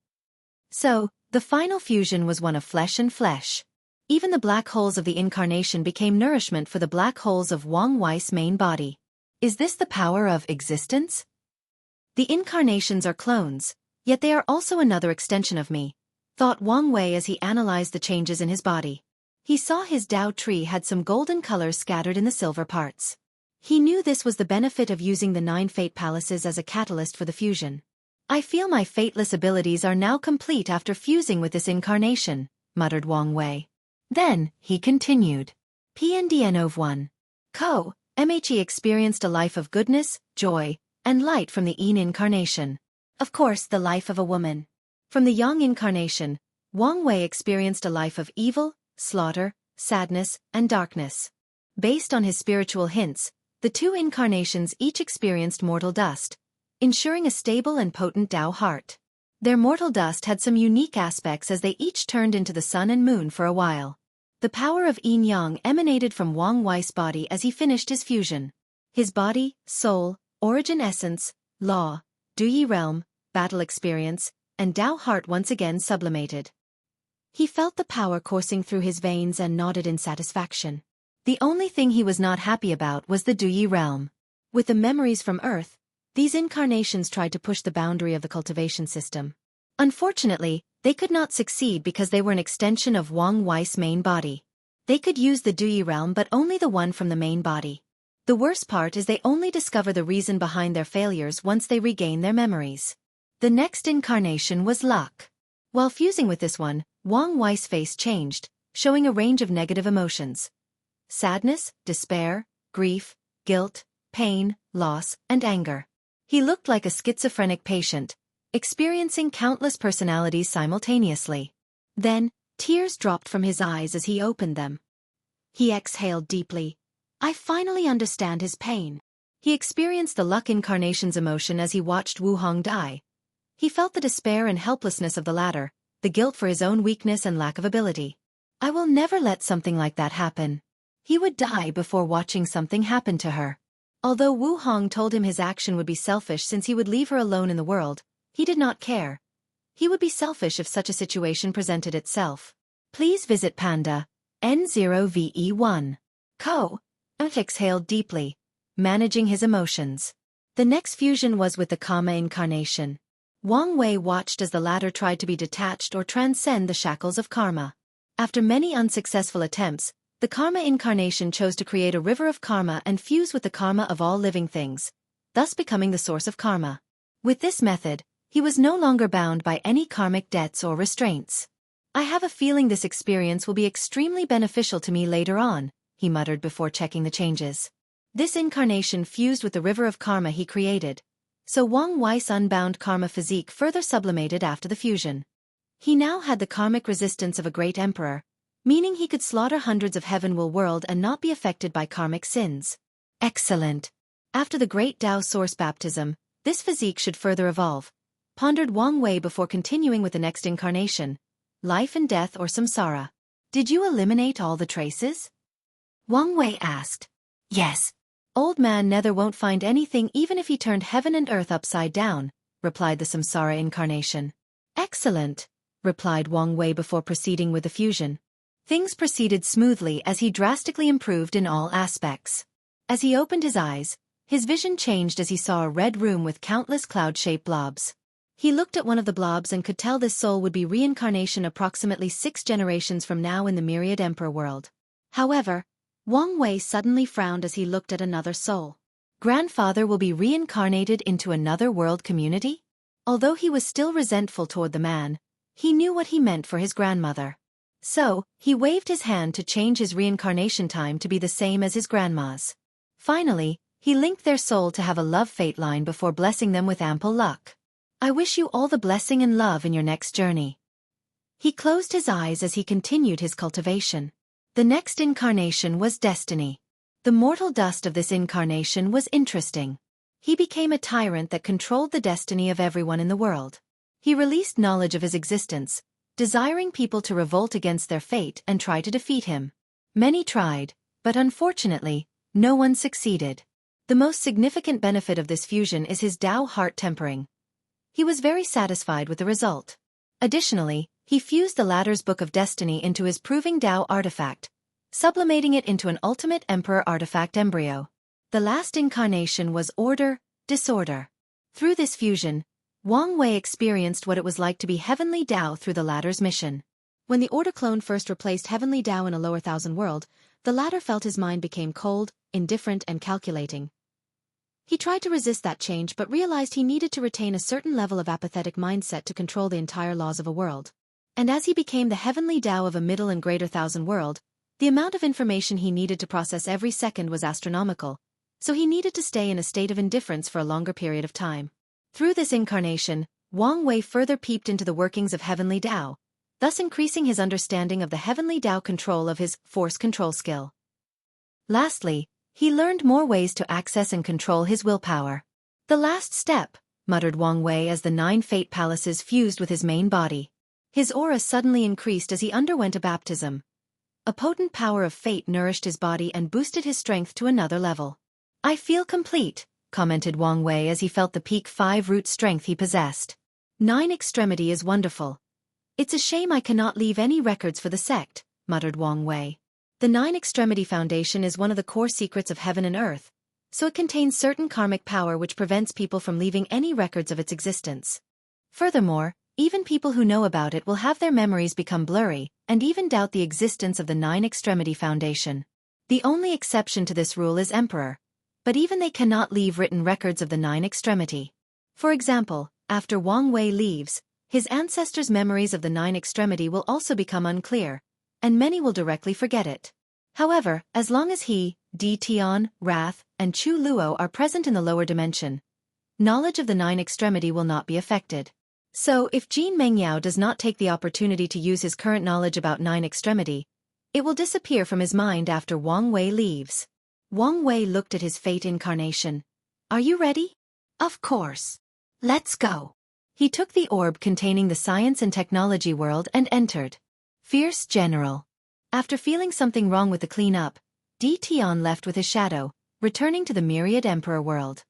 So, the final fusion was one of flesh and flesh. Even the black holes of the incarnation became nourishment for the black holes of Wang Wei's main body. Is this the power of existence? The incarnations are clones, yet they are also another extension of me, thought Wang Wei as he analyzed the changes in his body. He saw his Tao tree had some golden colors scattered in the silver parts. He knew this was the benefit of using the 9 fate palaces as a catalyst for the fusion. I feel my fateless abilities are now complete after fusing with this incarnation, muttered Wang Wei. Then, he continued. PNDNOV 1. Co. MHE experienced a life of goodness, joy, and light from the Yin incarnation. Of course, the life of a woman. From the Yang incarnation, Wang Wei experienced a life of evil, slaughter, sadness, and darkness. Based on his spiritual hints, the 2 incarnations each experienced mortal dust, ensuring a stable and potent Tao heart. Their mortal dust had some unique aspects as they each turned into the sun and moon for a while. The power of yin-yang emanated from Wang Wei's body as he finished his fusion. His body, soul, origin essence, law, Duyi realm, battle experience, and Tao heart once again sublimated. He felt the power coursing through his veins and nodded in satisfaction. The only thing he was not happy about was the Duyi realm. With the memories from Earth, these incarnations tried to push the boundary of the cultivation system. Unfortunately, they could not succeed because they were an extension of Wang Wei's main body. They could use the Duyi realm but only the one from the main body. The worst part is they only discover the reason behind their failures once they regain their memories. The next incarnation was luck. While fusing with this one, Wang Wei's face changed, showing a range of negative emotions. Sadness, despair, grief, guilt, pain, loss, and anger. He looked like a schizophrenic patient, experiencing countless personalities simultaneously. Then, tears dropped from his eyes as he opened them. He exhaled deeply. I finally understand his pain. He experienced the luck incarnation's emotion as he watched Wu Hong die. He felt the despair and helplessness of the latter, the guilt for his own weakness and lack of ability. I will never let something like that happen. He would die before watching something happen to her. Although Wu Hong told him his action would be selfish since he would leave her alone in the world, he did not care. He would be selfish if such a situation presented itself. Please visit Panda, N0VE1. Co. Exhaled deeply, managing his emotions. The next fusion was with the Kama incarnation. Wang Wei watched as the latter tried to be detached or transcend the shackles of karma. After many unsuccessful attempts, the karma incarnation chose to create a river of karma and fuse with the karma of all living things, thus becoming the source of karma. With this method, he was no longer bound by any karmic debts or restraints. I have a feeling this experience will be extremely beneficial to me later on, he muttered before checking the changes. This incarnation fused with the river of karma he created, so Wang Wei's unbound karma physique further sublimated after the fusion. He now had the karmic resistance of a great emperor, meaning he could slaughter hundreds of heavenward world and not be affected by karmic sins. Excellent. After the great Tao source baptism, this physique should further evolve, pondered Wang Wei before continuing with the next incarnation, life and death or samsara. Did you eliminate all the traces? Wang Wei asked. Yes. Old man Nether won't find anything even if he turned heaven and earth upside down, replied the samsara incarnation. Excellent, replied Wang Wei before proceeding with the fusion. Things proceeded smoothly as he drastically improved in all aspects. As he opened his eyes, his vision changed as he saw a red room with countless cloud-shaped blobs. He looked at one of the blobs and could tell this soul would be reincarnation approximately 6 generations from now in the myriad emperor world. However, Wang Wei suddenly frowned as he looked at another soul. Grandfather will be reincarnated into another world community? Although he was still resentful toward the man, he knew what he meant for his grandmother. So, he waved his hand to change his reincarnation time to be the same as his grandma's. Finally, he linked their soul to have a love fate line before blessing them with ample luck. I wish you all the blessing and love in your next journey. He closed his eyes as he continued his cultivation. The next incarnation was destiny. The mortal dust of this incarnation was interesting. He became a tyrant that controlled the destiny of everyone in the world. He released knowledge of his existence, desiring people to revolt against their fate and try to defeat him. Many tried, but unfortunately, no one succeeded. The most significant benefit of this fusion is his Tao heart tempering. He was very satisfied with the result. Additionally, he fused the latter's Book of Destiny into his Proving Tao artifact, sublimating it into an ultimate Emperor artifact embryo. The last incarnation was Order, Disorder. Through this fusion, Wang Wei experienced what it was like to be Heavenly Tao through the latter's mission. When the Order clone first replaced Heavenly Tao in a lower thousand world, the latter felt his mind became cold, indifferent and calculating. He tried to resist that change but realized he needed to retain a certain level of apathetic mindset to control the entire laws of a world. And as he became the Heavenly Tao of a middle and greater thousand world, the amount of information he needed to process every second was astronomical, so he needed to stay in a state of indifference for a longer period of time. Through this incarnation, Wang Wei further peeped into the workings of Heavenly Tao, thus increasing his understanding of the Heavenly Tao control of his force control skill. Lastly, he learned more ways to access and control his willpower. The last step, muttered Wang Wei as the 9 fate palaces fused with his main body. His aura suddenly increased as he underwent a baptism. A potent power of fate nourished his body and boosted his strength to another level. I feel complete, commented Wang Wei as he felt the peak 5 root strength he possessed. 9 extremity is wonderful. It's a shame I cannot leave any records for the sect, muttered Wang Wei. The 9 extremity foundation is one of the core secrets of heaven and earth, so it contains certain karmic power which prevents people from leaving any records of its existence. Furthermore, even people who know about it will have their memories become blurry, and even doubt the existence of the 9 extremity foundation. The only exception to this rule is Emperor, but even they cannot leave written records of the 9 extremity. For example, after Wang Wei leaves, his ancestors' memories of the 9 extremity will also become unclear, and many will directly forget it. However, as long as he, Di Tian, Wrath, and Chu Luo are present in the lower dimension, knowledge of the 9 extremity will not be affected. So, if Jin Mengyao does not take the opportunity to use his current knowledge about 9 extremity, it will disappear from his mind after Wang Wei leaves. Wang Wei looked at his fate incarnation. Are you ready? Of course. Let's go. He took the orb containing the science and technology world and entered. Fierce General. After feeling something wrong with the cleanup, Di Tian left with his shadow, returning to the myriad emperor world.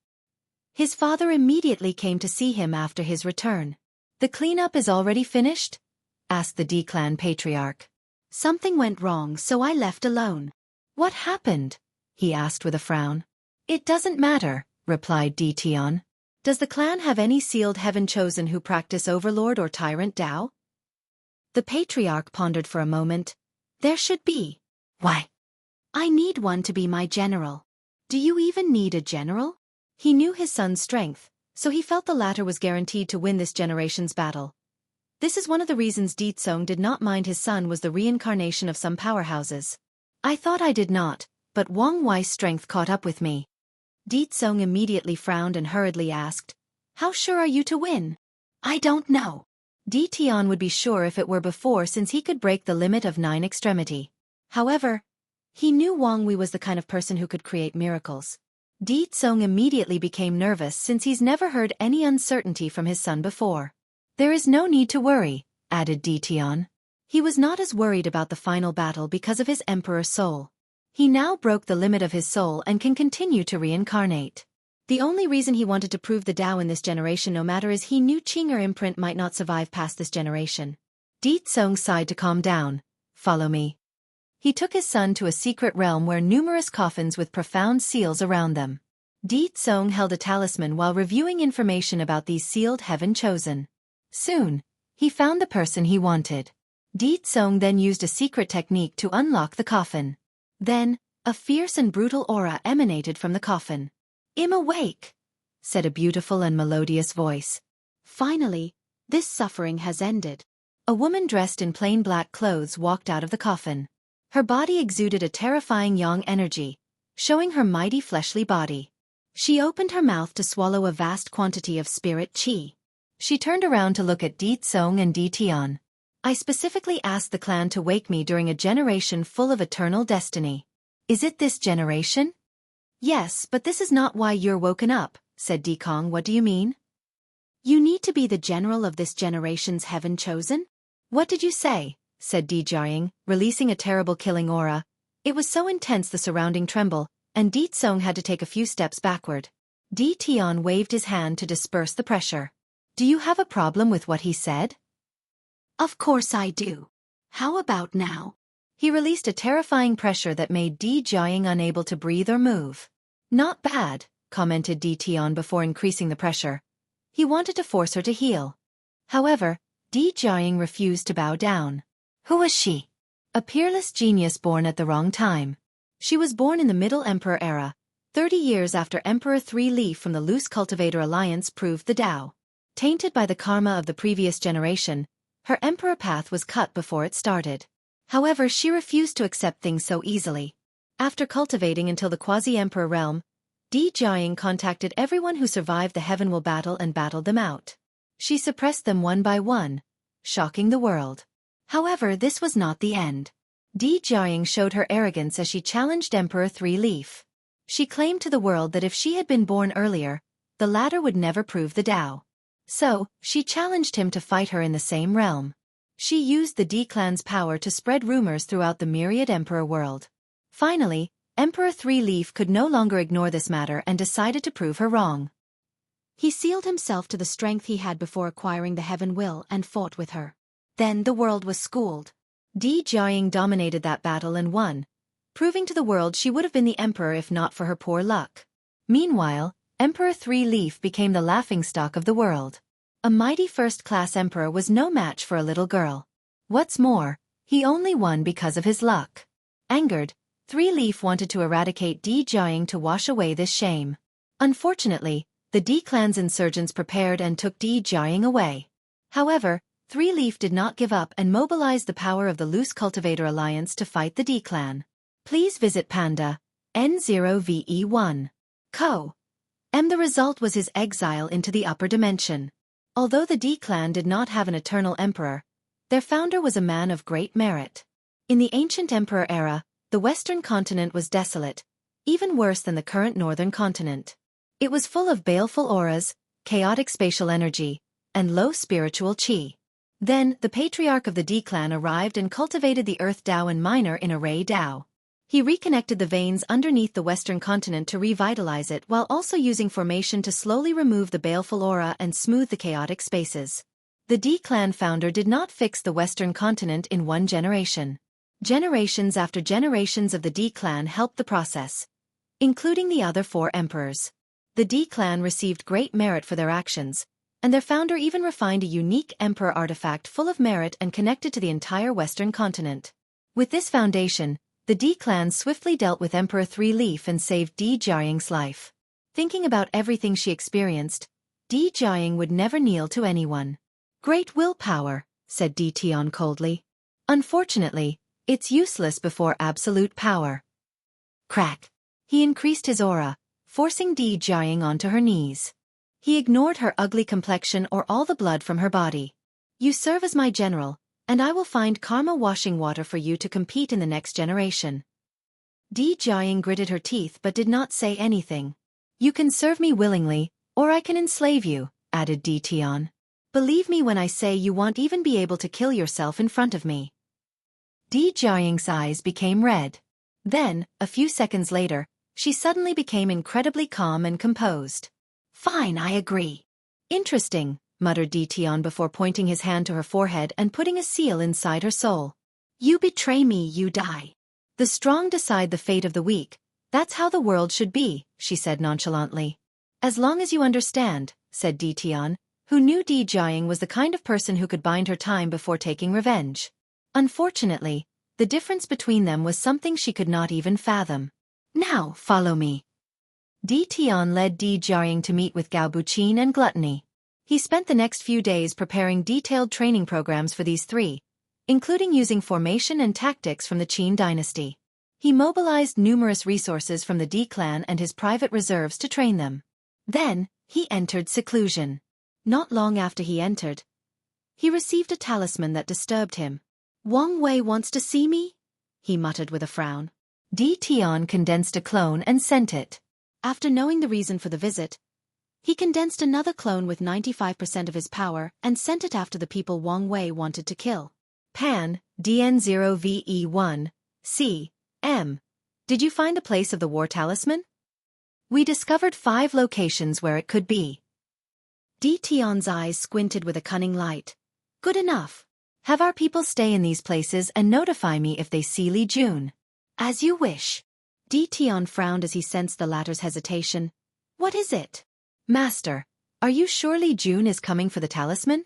His father immediately came to see him after his return. The cleanup is already finished? Asked the D clan patriarch. Something went wrong, so I left alone. What happened? He asked with a frown. It doesn't matter, replied Di Tian. Does the clan have any sealed heaven chosen who practice overlord or tyrant Tao? The patriarch pondered for a moment. There should be. Why? I need one to be my general. Do you even need a general? He knew his son's strength, so he felt the latter was guaranteed to win this generation's battle. This is one of the reasons Ditsong did not mind his son was the reincarnation of some powerhouses. I thought I did not, but Wang Wei's strength caught up with me. Ditsong immediately frowned and hurriedly asked, how sure are you to win? I don't know. Tian would be sure if it were before since he could break the limit of 9 extremity. However, he knew Wang Wei was the kind of person who could create miracles. Ditsong immediately became nervous since he's never heard any uncertainty from his son before. There is no need to worry, added Tian. He was not as worried about the final battle because of his emperor soul. He now broke the limit of his soul and can continue to reincarnate. The only reason he wanted to prove the Tao in this generation no matter is he knew Qing'er imprint might not survive past this generation. Ditsong sighed to calm down. Follow me. He took his son to a secret realm where numerous coffins with profound seals around them. Ditsong held a talisman while reviewing information about these sealed heaven chosen. Soon, he found the person he wanted. Ditsong then used a secret technique to unlock the coffin. Then, a fierce and brutal aura emanated from the coffin. I'm awake, said a beautiful and melodious voice. Finally, this suffering has ended. A woman dressed in plain black clothes walked out of the coffin. Her body exuded a terrifying yang energy, showing her mighty fleshly body. She opened her mouth to swallow a vast quantity of spirit qi. She turned around to look at Ditsong and Tian. I specifically asked the clan to wake me during a generation full of eternal destiny. Is it this generation? Yes, but this is not why you're woken up, said Dikong. What do you mean? You need to be the general of this generation's heaven chosen? What did you say? Said Jiaying, releasing a terrible killing aura. It was so intense the surrounding tremble, and Ditsong had to take a few steps backward. Tian waved his hand to disperse the pressure. Do you have a problem with what he said? Of course I do. How about now? He released a terrifying pressure that made Jiaying unable to breathe or move. Not bad, commented Tian before increasing the pressure. He wanted to force her to heal. However, Jiaying refused to bow down. Who was she? A peerless genius born at the wrong time. She was born in the Middle Emperor era, 30 years after Emperor 3 Li from the Loose Cultivator Alliance proved the Tao. Tainted by the karma of the previous generation, her emperor path was cut before it started. However, she refused to accept things so easily. After cultivating until the quasi-emperor realm, Jiaying contacted everyone who survived the Heavenwell battle and battled them out. She suppressed them one by one, shocking the world. However, this was not the end. Jiaying showed her arrogance as she challenged Emperor 3 Leaf. She claimed to the world that if she had been born earlier, the latter would never prove the Tao. So, she challenged him to fight her in the same realm. She used the D clan's power to spread rumors throughout the myriad emperor world. Finally, Emperor 3 Leaf could no longer ignore this matter and decided to prove her wrong. He sealed himself to the strength he had before acquiring the Heaven Will and fought with her. Then the world was schooled. Jiaying dominated that battle and won, proving to the world she would have been the emperor if not for her poor luck. Meanwhile, Emperor 3 Leaf became the laughingstock of the world. A mighty first-class emperor was no match for a little girl. What's more, he only won because of his luck. Angered, 3 Leaf wanted to eradicate Jiaying to wash away this shame. Unfortunately, the D clan's insurgents prepared and took Jiaying away. However, 3 Leaf did not give up and mobilized the power of the Loose Cultivator Alliance to fight the D clan. Please visit Panda, N0VE1. Co. And the result was his exile into the upper dimension. Although the D clan did not have an eternal emperor, their founder was a man of great merit. In the ancient emperor era, the western continent was desolate, even worse than the current northern continent. It was full of baleful auras, chaotic spatial energy, and low spiritual qi. Then, the patriarch of the D clan arrived and cultivated the earth Tao and minor in array Tao. He reconnected the veins underneath the western continent to revitalize it while also using formation to slowly remove the baleful aura and smooth the chaotic spaces. The D clan founder did not fix the western continent in one generation. Generations after generations of the D clan helped the process, including the other 4 emperors. The D clan received great merit for their actions, and their founder even refined a unique emperor artifact full of merit and connected to the entire Western continent. With this foundation, the D clan swiftly dealt with Emperor Three Leaf and saved Di Jiaying's life. Thinking about everything she experienced, Di Jiaying would never kneel to anyone. Great willpower, said Di Tian coldly. Unfortunately, it's useless before absolute power. Crack. He increased his aura, forcing Di Jiaying onto her knees. He ignored her ugly complexion or all the blood from her body. You serve as my general, and I will find karma washing water for you to compete in the next generation. Di Jiaying gritted her teeth but did not say anything. You can serve me willingly, or I can enslave you, added Di Tian. Believe me when I say you won't even be able to kill yourself in front of me. Di Jiaying's eyes became red. Then, a few seconds later, she suddenly became incredibly calm and composed. Fine, I agree. Interesting, muttered Di Tian before pointing his hand to her forehead and putting a seal inside her soul. You betray me, you die. The strong decide the fate of the weak. That's how the world should be, she said nonchalantly. As long as you understand, said Di Tian, who knew Di Jiaying was the kind of person who could bind her time before taking revenge. Unfortunately, the difference between them was something she could not even fathom. Now, follow me. Di Tian led Di Jiaying to meet with Gao Buqin and Gluttony. He spent the next few days preparing detailed training programs for these three, including using formation and tactics from the Qin dynasty. He mobilized numerous resources from the Di clan and his private reserves to train them. Then, he entered seclusion. Not long after he entered, he received a talisman that disturbed him. Wang Wei wants to see me? He muttered with a frown. Di Tian condensed a clone and sent it. After knowing the reason for the visit, he condensed another clone with 95% of his power and sent it after the people Wang Wei wanted to kill. Pan, DN0VE1, C, M. Did you find the place of the war talisman? We discovered 5 locations where it could be. Di Tian's eyes squinted with a cunning light. Good enough. Have our people stay in these places and notify me if they see Li Jun. As you wish. Di Tian frowned as he sensed the latter's hesitation. What is it? Master, are you sure Li Jun is coming for the talisman?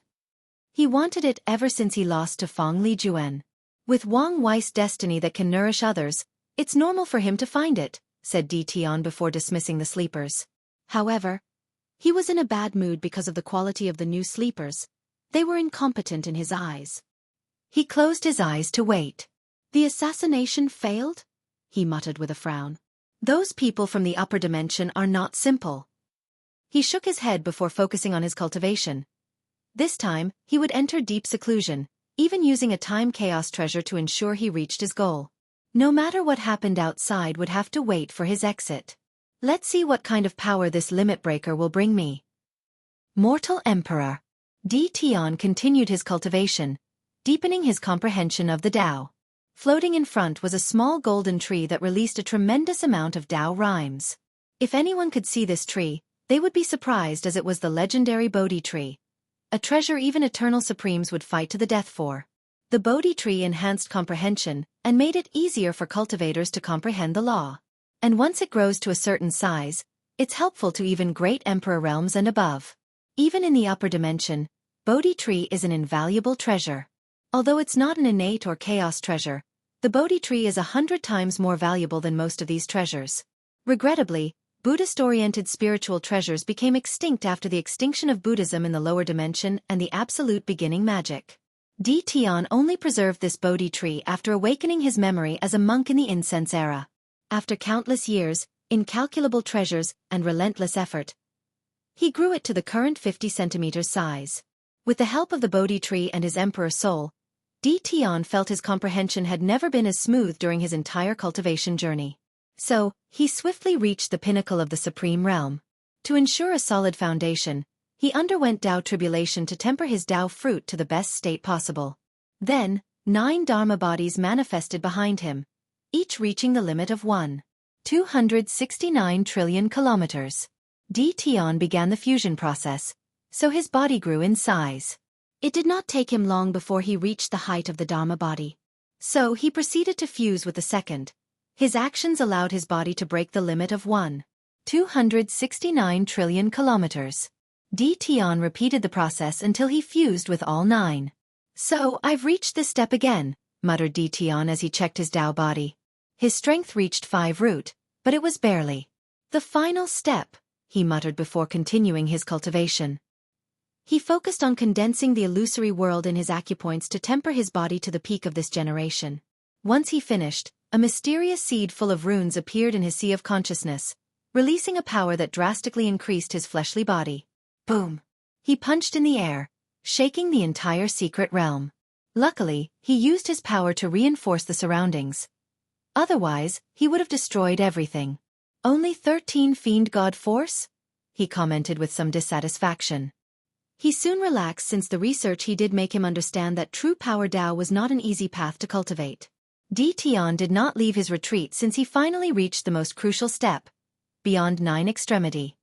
He wanted it ever since he lost to Feng Li Juan. With Wang Wei's destiny that can nourish others, it's normal for him to find it, said Di Tian before dismissing the sleepers. However, he was in a bad mood because of the quality of the new sleepers. They were incompetent in his eyes. He closed his eyes to wait. The assassination failed? He muttered with a frown. Those people from the upper dimension are not simple. He shook his head before focusing on his cultivation. This time, he would enter deep seclusion, even using a time chaos treasure to ensure he reached his goal. No matter what happened outside would have to wait for his exit. Let's see what kind of power this limit breaker will bring me. Mortal Emperor. Di Tian continued his cultivation, deepening his comprehension of the Tao. Floating in front was a small golden tree that released a tremendous amount of Tao rhymes. If anyone could see this tree, they would be surprised as it was the legendary Bodhi tree. A treasure even eternal supremes would fight to the death for. The Bodhi tree enhanced comprehension and made it easier for cultivators to comprehend the law. And once it grows to a certain size, it's helpful to even great emperor realms and above. Even in the upper dimension, Bodhi tree is an invaluable treasure. Although it's not an innate or chaos treasure, the Bodhi tree is 100 times more valuable than most of these treasures. Regrettably, Buddhist-oriented spiritual treasures became extinct after the extinction of Buddhism in the lower dimension and the absolute beginning magic. Di Tian only preserved this Bodhi tree after awakening his memory as a monk in the incense era. After countless years, incalculable treasures, and relentless effort, he grew it to the current 50 centimeters size. With the help of the Bodhi tree and his emperor soul, Di Tian felt his comprehension had never been as smooth during his entire cultivation journey. So, he swiftly reached the pinnacle of the supreme realm. To ensure a solid foundation, he underwent Tao tribulation to temper his Tao fruit to the best state possible. Then, 9 Dharma bodies manifested behind him, each reaching the limit of 1,269 trillion kilometers. Di Tian began the fusion process, so his body grew in size. It did not take him long before he reached the height of the Dharma body. So he proceeded to fuse with the second. His actions allowed his body to break the limit of 1 269 trillion kilometers. Tian repeated the process until he fused with all 9. So, I've reached this step again, muttered Tian as he checked his Tao body. His strength reached 5 root, but it was barely. The final step, he muttered before continuing his cultivation. He focused on condensing the illusory world in his acupoints to temper his body to the peak of this generation. Once he finished, a mysterious seed full of runes appeared in his sea of consciousness, releasing a power that drastically increased his fleshly body. Boom! He punched in the air, shaking the entire secret realm. Luckily, he used his power to reinforce the surroundings. Otherwise, he would have destroyed everything. Only 13 fiend god force? He commented with some dissatisfaction. He soon relaxed since the research he did make him understand that true power Tao was not an easy path to cultivate. Tian did not leave his retreat since he finally reached the most crucial step, beyond 9 extremity.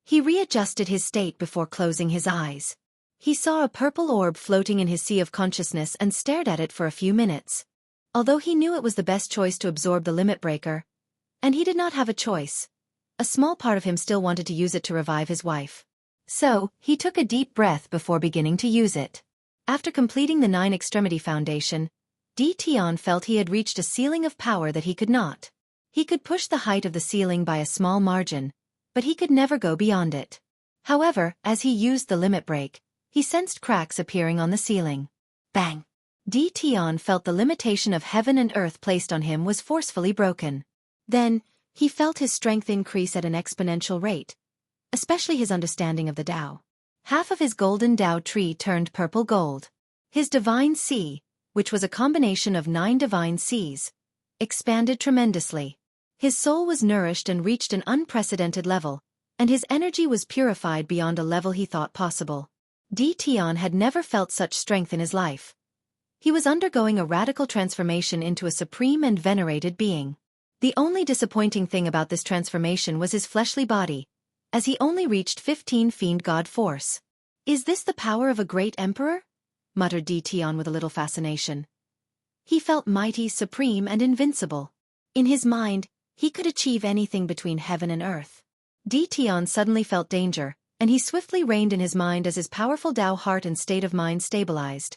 He readjusted his state before closing his eyes. He saw a purple orb floating in his sea of consciousness and stared at it for a few minutes. Although he knew it was the best choice to absorb the limit breaker, and he did not have a choice, a small part of him still wanted to use it to revive his wife. So, he took a deep breath before beginning to use it. After completing the 9 extremity foundation, Tian felt he had reached a ceiling of power that he could not. He could push the height of the ceiling by a small margin, but he could never go beyond it. However, as he used the limit break, he sensed cracks appearing on the ceiling. Bang! Tian felt the limitation of heaven and earth placed on him was forcefully broken. Then, he felt his strength increase at an exponential rate, especially his understanding of the Tao. Half of his golden Tao tree turned purple gold. His divine sea, which was a combination of 9 divine seas, expanded tremendously. His soul was nourished and reached an unprecedented level, and his energy was purified beyond a level he thought possible. Tian had never felt such strength in his life. He was undergoing a radical transformation into a supreme and venerated being. The only disappointing thing about this transformation was his fleshly body, as he only reached 15 fiend god force. Is this the power of a great emperor? Muttered Tian with a little fascination. He felt mighty, supreme, and invincible. In his mind, he could achieve anything between heaven and earth. Tian suddenly felt danger, and he swiftly reined in his mind as his powerful Tao heart and state of mind stabilized.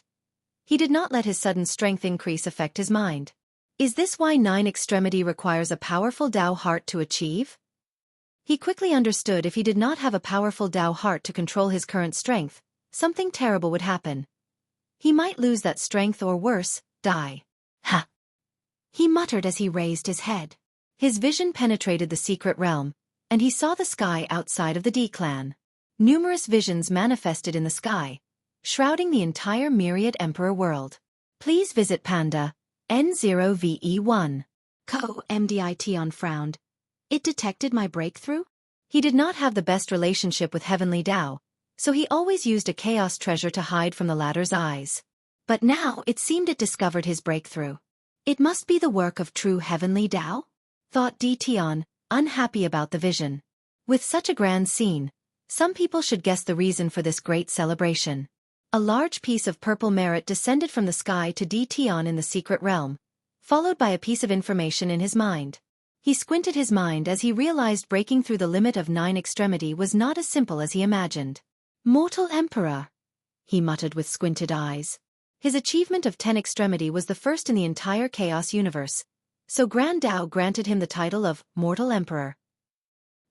He did not let his sudden strength increase affect his mind. Is this why 9 extremity requires a powerful Tao heart to achieve? He quickly understood if he did not have a powerful Tao heart to control his current strength, something terrible would happen. He might lose that strength or worse, die. Ha! He muttered as he raised his head. His vision penetrated the secret realm, and he saw the sky outside of the D-clan. Numerous visions manifested in the sky, shrouding the entire myriad emperor world. Please visit Panda, N0VE1. Tian frowned. It detected my breakthrough? He did not have the best relationship with heavenly Tao, so he always used a chaos treasure to hide from the latter's eyes. But now it seemed it discovered his breakthrough. It must be the work of true heavenly Tao? Thought Tian, unhappy about the vision. With such a grand scene, some people should guess the reason for this great celebration. A large piece of purple merit descended from the sky to Tian in the secret realm, followed by a piece of information in his mind. He squinted his mind as he realized breaking through the limit of 9 extremity was not as simple as he imagined. Mortal Emperor, he muttered with squinted eyes. His achievement of 10 extremity was the first in the entire Chaos universe, so Grand Tao granted him the title of Mortal Emperor.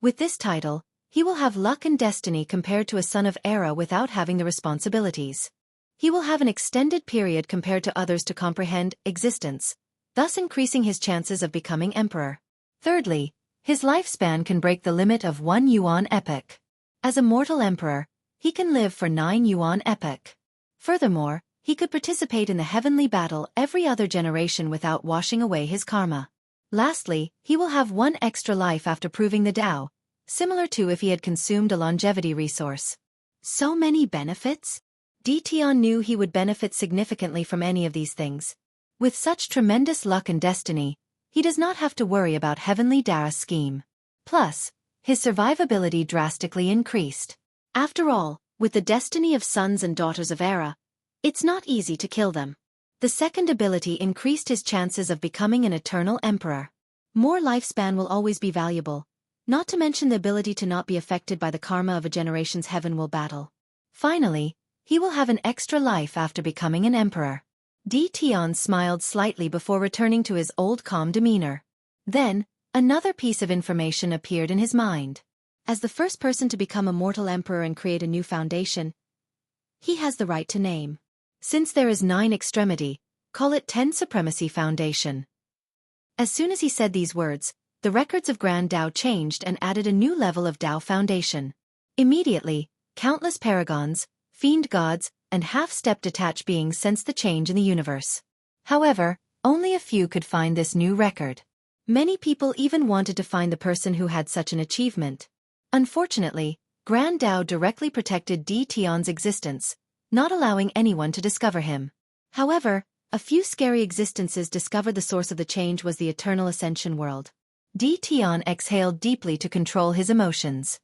With this title, he will have luck and destiny compared to a son of Era without having the responsibilities. He will have an extended period compared to others to comprehend existence, thus increasing his chances of becoming emperor. Thirdly, his lifespan can break the limit of 1 yuan epoch. As a mortal emperor, he can live for 9 yuan epoch. Furthermore, he could participate in the heavenly battle every other generation without washing away his karma. Lastly, he will have 1 extra life after proving the Tao, similar to if he had consumed a longevity resource. So many benefits? Tian knew he would benefit significantly from any of these things. With such tremendous luck and destiny, he does not have to worry about heavenly Tao's scheme. Plus, his survivability drastically increased. After all, with the destiny of sons and daughters of Era, it's not easy to kill them. The second ability increased his chances of becoming an eternal emperor. More lifespan will always be valuable, not to mention the ability to not be affected by the karma of a generation's heaven will battle. Finally, he will have an extra life after becoming an emperor. Tion smiled slightly before returning to his old calm demeanor. Then, another piece of information appeared in his mind. As the first person to become a mortal emperor and create a new foundation, he has the right to name. Since there is 9 extremity, call it 10 Supremacy Foundation. As soon as he said these words, the records of Grand Tao changed and added a new level of Tao Foundation. Immediately, countless paragons, fiend gods, and half-step detached beings sensed the change in the universe. However, only a few could find this new record. Many people even wanted to find the person who had such an achievement. Unfortunately, Grand Tao directly protected Tion's existence, not allowing anyone to discover him. However, a few scary existences discovered the source of the change was the eternal ascension world. Tion exhaled deeply to control his emotions.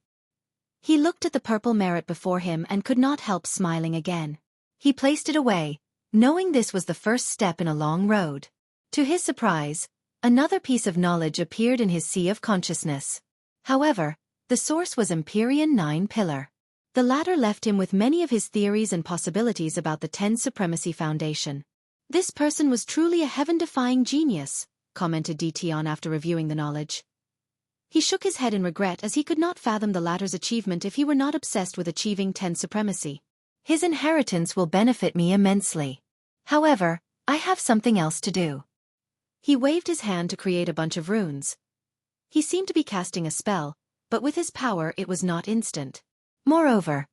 He looked at the purple merit before him and could not help smiling again. He placed it away, knowing this was the first step in a long road. To his surprise, another piece of knowledge appeared in his sea of consciousness. However, the source was Empyrean 9 Pillar. The latter left him with many of his theories and possibilities about the 10 Supremacy Foundation. This person was truly a heaven-defying genius, commented Tion after reviewing the knowledge. He shook his head in regret as he could not fathom the latter's achievement if he were not obsessed with achieving 10 Supremacy. His inheritance will benefit me immensely. However, I have something else to do. He waved his hand to create a bunch of runes. He seemed to be casting a spell, but with his power it was not instant. Moreover,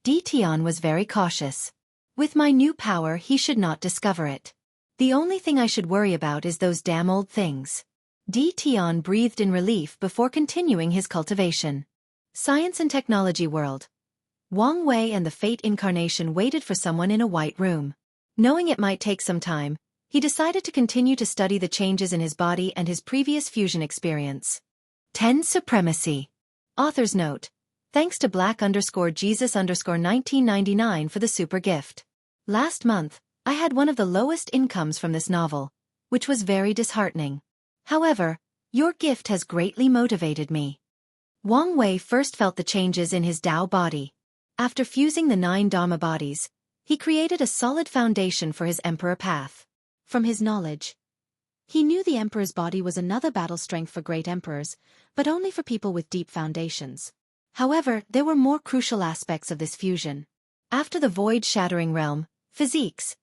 Tion was very cautious. With my new power he should not discover it. The only thing I should worry about is those damn old things. Tion breathed in relief before continuing his cultivation. Science and Technology World. Wang Wei and the Fate Incarnation waited for someone in a white room. Knowing it might take some time, he decided to continue to study the changes in his body and his previous fusion experience. 10 Supremacy. Author's note. Thanks to Black_Jesus_1999 for the super gift. Last month, I had one of the lowest incomes from this novel, which was very disheartening. However, your gift has greatly motivated me. Wang Wei first felt the changes in his Tao body. After fusing the 9 Dharma bodies, he created a solid foundation for his emperor path. From his knowledge, he knew the emperor's body was another battle strength for great emperors, but only for people with deep foundations. However, there were more crucial aspects of this fusion. After the void-shattering realm, physiques,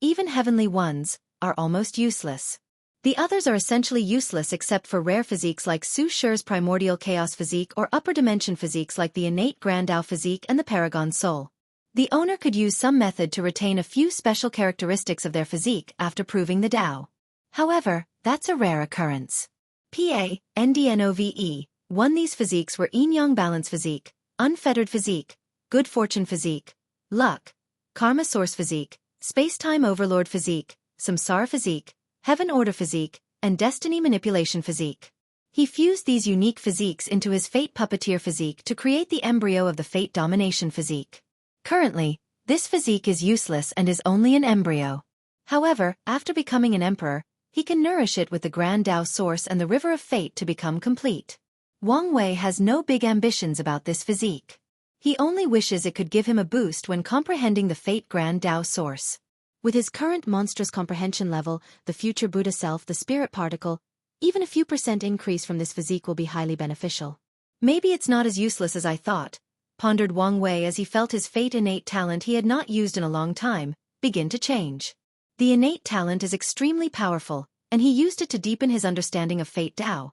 even heavenly ones, are almost useless. The others are essentially useless except for rare physiques like Su Shi's primordial chaos physique or upper dimension physiques like the innate Grand Tao physique and the Paragon Soul. The owner could use some method to retain a few special characteristics of their physique after proving the Tao. However, that's a rare occurrence. PANDNOVE. 1. These physiques were yin-yang balance physique, unfettered physique, good fortune physique, luck, karma source physique, space-time overlord physique, samsara physique, heaven order physique, and destiny manipulation physique. He fused these unique physiques into his fate puppeteer physique to create the embryo of the fate domination physique. Currently, this physique is useless and is only an embryo. However, after becoming an emperor, he can nourish it with the Grand Tao source and the river of fate to become complete. Wang Wei has no big ambitions about this physique. He only wishes it could give him a boost when comprehending the Fate Grand Tao source. With his current monstrous comprehension level, the future Buddha self, the spirit particle, even a few % increase from this physique will be highly beneficial. Maybe it's not as useless as I thought, pondered Wang Wei as he felt his Fate innate talent he had not used in a long time begin to change. The innate talent is extremely powerful, and he used it to deepen his understanding of Fate Tao.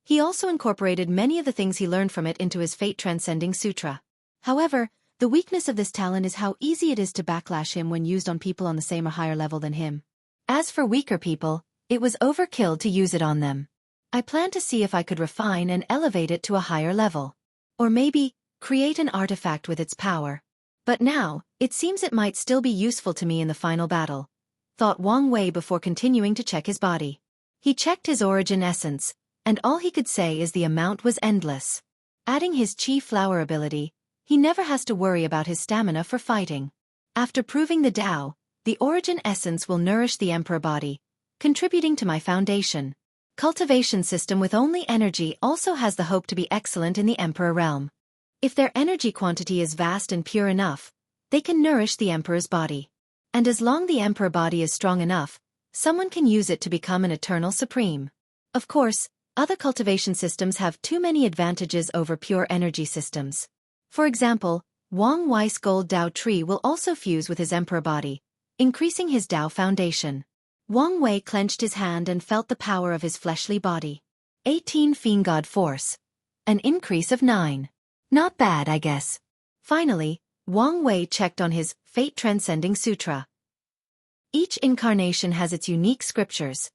He also incorporated many of the things he learned from it into his Fate Transcending Sutra. However, the weakness of this talent is how easy it is to backlash him when used on people on the same or higher level than him. As for weaker people, it was overkill to use it on them. I plan to see if I could refine and elevate it to a higher level. Or maybe, create an artifact with its power. But now, it seems it might still be useful to me in the final battle, thought Wang Wei before continuing to check his body. He checked his origin essence, and all he could say is the amount was endless. Adding his Qi flower ability, he never has to worry about his stamina for fighting. After proving the Tao, the origin essence will nourish the emperor body, contributing to my foundation. cultivation system with only energy also has the hope to be excellent in the Emperor realm. If their energy quantity is vast and pure enough, they can nourish the Emperor's body. And as long the Emperor body is strong enough, someone can use it to become an eternal supreme. Of course, other cultivation systems have too many advantages over pure energy systems. For example, Wang Wei's gold Dao tree will also fuse with his Emperor body, increasing his Dao foundation. Wang Wei clenched his hand and felt the power of his fleshly body. 18 Fiend God Force. An increase of 9. Not bad, I guess. Finally, Wang Wei checked on his Fate Transcending Sutra. Each incarnation has its unique scriptures.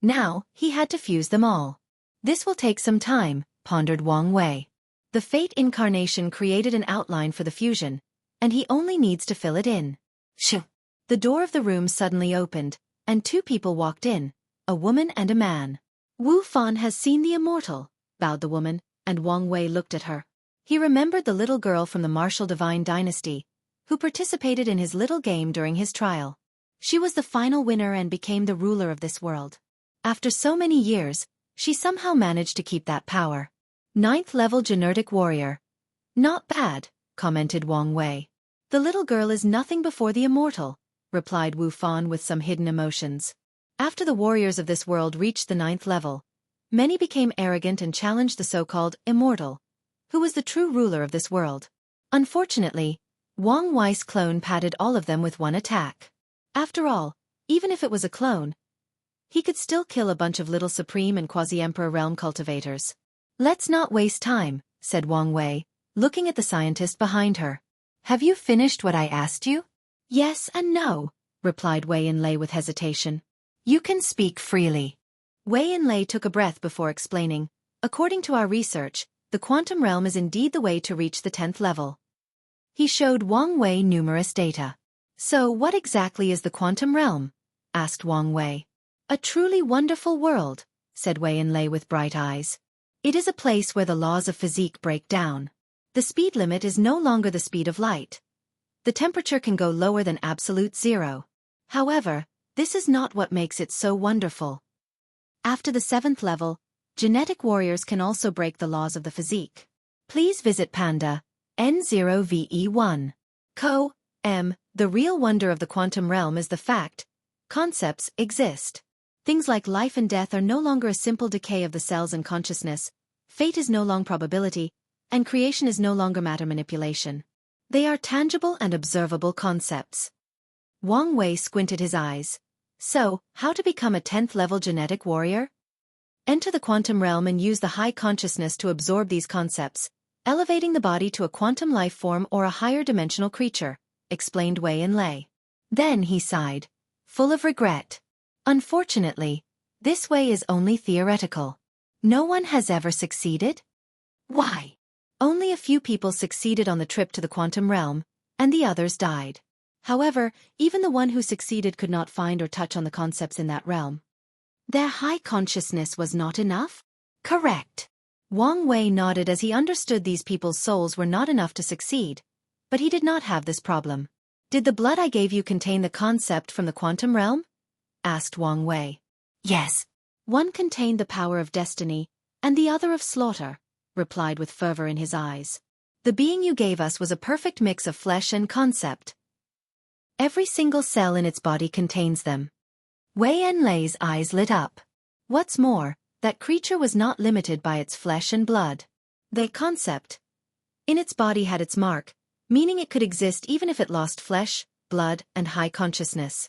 Now, he had to fuse them all. This will take some time, pondered Wang Wei. The Fate incarnation created an outline for the fusion, and he only needs to fill it in. Shoo! The door of the room suddenly opened, and 2 people walked in, a woman and a man. Wu Fan has seen the immortal, bowed the woman, and Wang Wei looked at her. He remembered the little girl from the martial divine dynasty, who participated in his little game during his trial. She was the final winner and became the ruler of this world. After so many years, she somehow managed to keep that power. 9th level genetic warrior. Not bad, commented Wang Wei. The little girl is nothing before the immortal, replied Wu Fan with some hidden emotions. After the warriors of this world reached the 9th level, many became arrogant and challenged the so-called immortal, who was the true ruler of this world. Unfortunately, Wang Wei's clone patted all of them with one attack. After all, even if it was a clone, he could still kill a bunch of little supreme and quasi-emperor realm cultivators. Let's not waste time, said Wang Wei, looking at the scientist behind her. Have you finished what I asked you? Yes and no, replied Wei Yanlei with hesitation. You can speak freely. Wei Yanlei took a breath before explaining. According to our research, the quantum realm is indeed the way to reach the 10th level. He showed Wang Wei numerous data. So what exactly is the quantum realm? Asked Wang Wei. A truly wonderful world, said Wei Yanlei with bright eyes. It is a place where the laws of physique break down. The speed limit is no longer the speed of light. The temperature can go lower than absolute zero. However, this is not what makes it so wonderful. After the 7th level, genetic warriors can also break the laws of the physique. Please visit Panda, N0VE1. The real wonder of the quantum realm is the fact concepts exist. Things like life and death are no longer a simple decay of the cells and consciousness, fate is no longer probability, and creation is no longer matter manipulation. They are tangible and observable concepts. Wang Wei squinted his eyes. So, how to become a 10th level genetic warrior? Enter the quantum realm and use the high consciousness to absorb these concepts, elevating the body to a quantum life form or a higher dimensional creature, explained Wei Yanlei. Then he sighed, full of regret. Unfortunately, this way is only theoretical. No one has ever succeeded? Why? Only a few people succeeded on the trip to the quantum realm, and the others died. However, even the one who succeeded could not find or touch on the concepts in that realm. Their high consciousness was not enough? Correct. Wang Wei nodded as he understood these people's souls were not enough to succeed, but he did not have this problem. Did the blood I gave you contain the concept from the quantum realm? Asked Wang Wei. Yes. One contained the power of destiny, and the other of slaughter, replied with fervor in his eyes. The being you gave us was a perfect mix of flesh and concept. Every single cell in its body contains them. Wei Yanlei's eyes lit up. What's more, that creature was not limited by its flesh and blood. The concept in its body had its mark, meaning it could exist even if it lost flesh, blood, and high consciousness.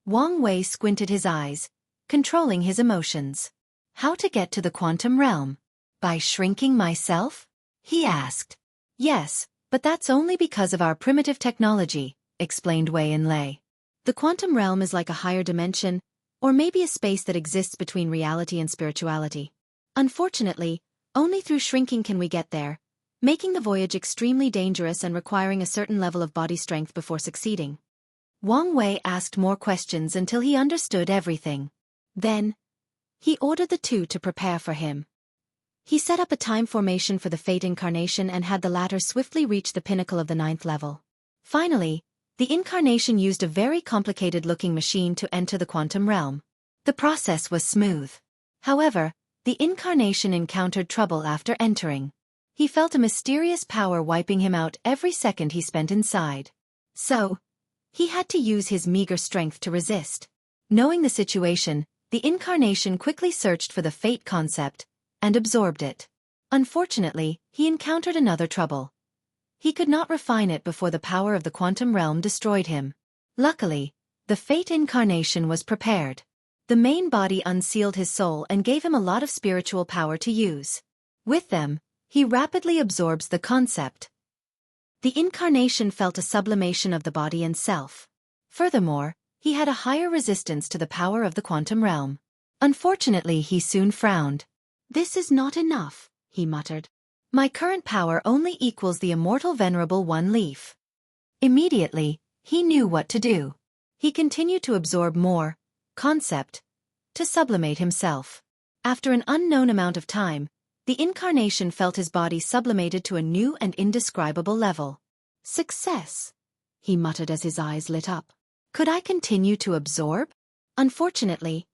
Wang Wei squinted his eyes, controlling his emotions. How to get to the quantum realm? By shrinking myself? He asked. Yes, but that's only because of our primitive technology, explained Wei Yanlei. The quantum realm is like a higher dimension, or maybe a space that exists between reality and spirituality. Unfortunately, only through shrinking can we get there, making the voyage extremely dangerous and requiring a certain level of body strength before succeeding. Wang Wei asked more questions until he understood everything. Then, he ordered the 2 to prepare for him. He set up a time formation for the Fate incarnation and had the latter swiftly reach the pinnacle of the 9th level. Finally, the incarnation used a very complicated-looking machine to enter the quantum realm. The process was smooth. However, the incarnation encountered trouble after entering. He felt a mysterious power wiping him out every second he spent inside. So, he had to use his meager strength to resist. Knowing the situation, the incarnation quickly searched for the fate concept and absorbed it. Unfortunately, he encountered another trouble. He could not refine it before the power of the quantum realm destroyed him. Luckily, the fate incarnation was prepared. The main body unsealed his soul and gave him a lot of spiritual power to use. With them, he rapidly absorbs the concept. The incarnation felt a sublimation of the body and self. Furthermore, he had a higher resistance to the power of the quantum realm. Unfortunately, he soon frowned. "This is not enough," he muttered. "My current power only equals the immortal venerable one leaf." Immediately, he knew what to do. He continued to absorb more concept to sublimate himself. After an unknown amount of time, the incarnation felt his body sublimated to a new and indescribable level. "Success," he muttered as his eyes lit up. "Could I continue to absorb?" Unfortunately,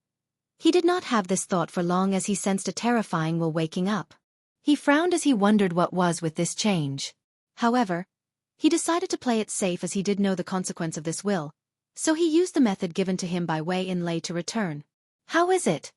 he did not have this thought for long as he sensed a terrifying will waking up. He frowned as he wondered what was with this change. However, he decided to play it safe as he did know the consequence of this will, so he used the method given to him by Wei Inlay to return. "How is it?"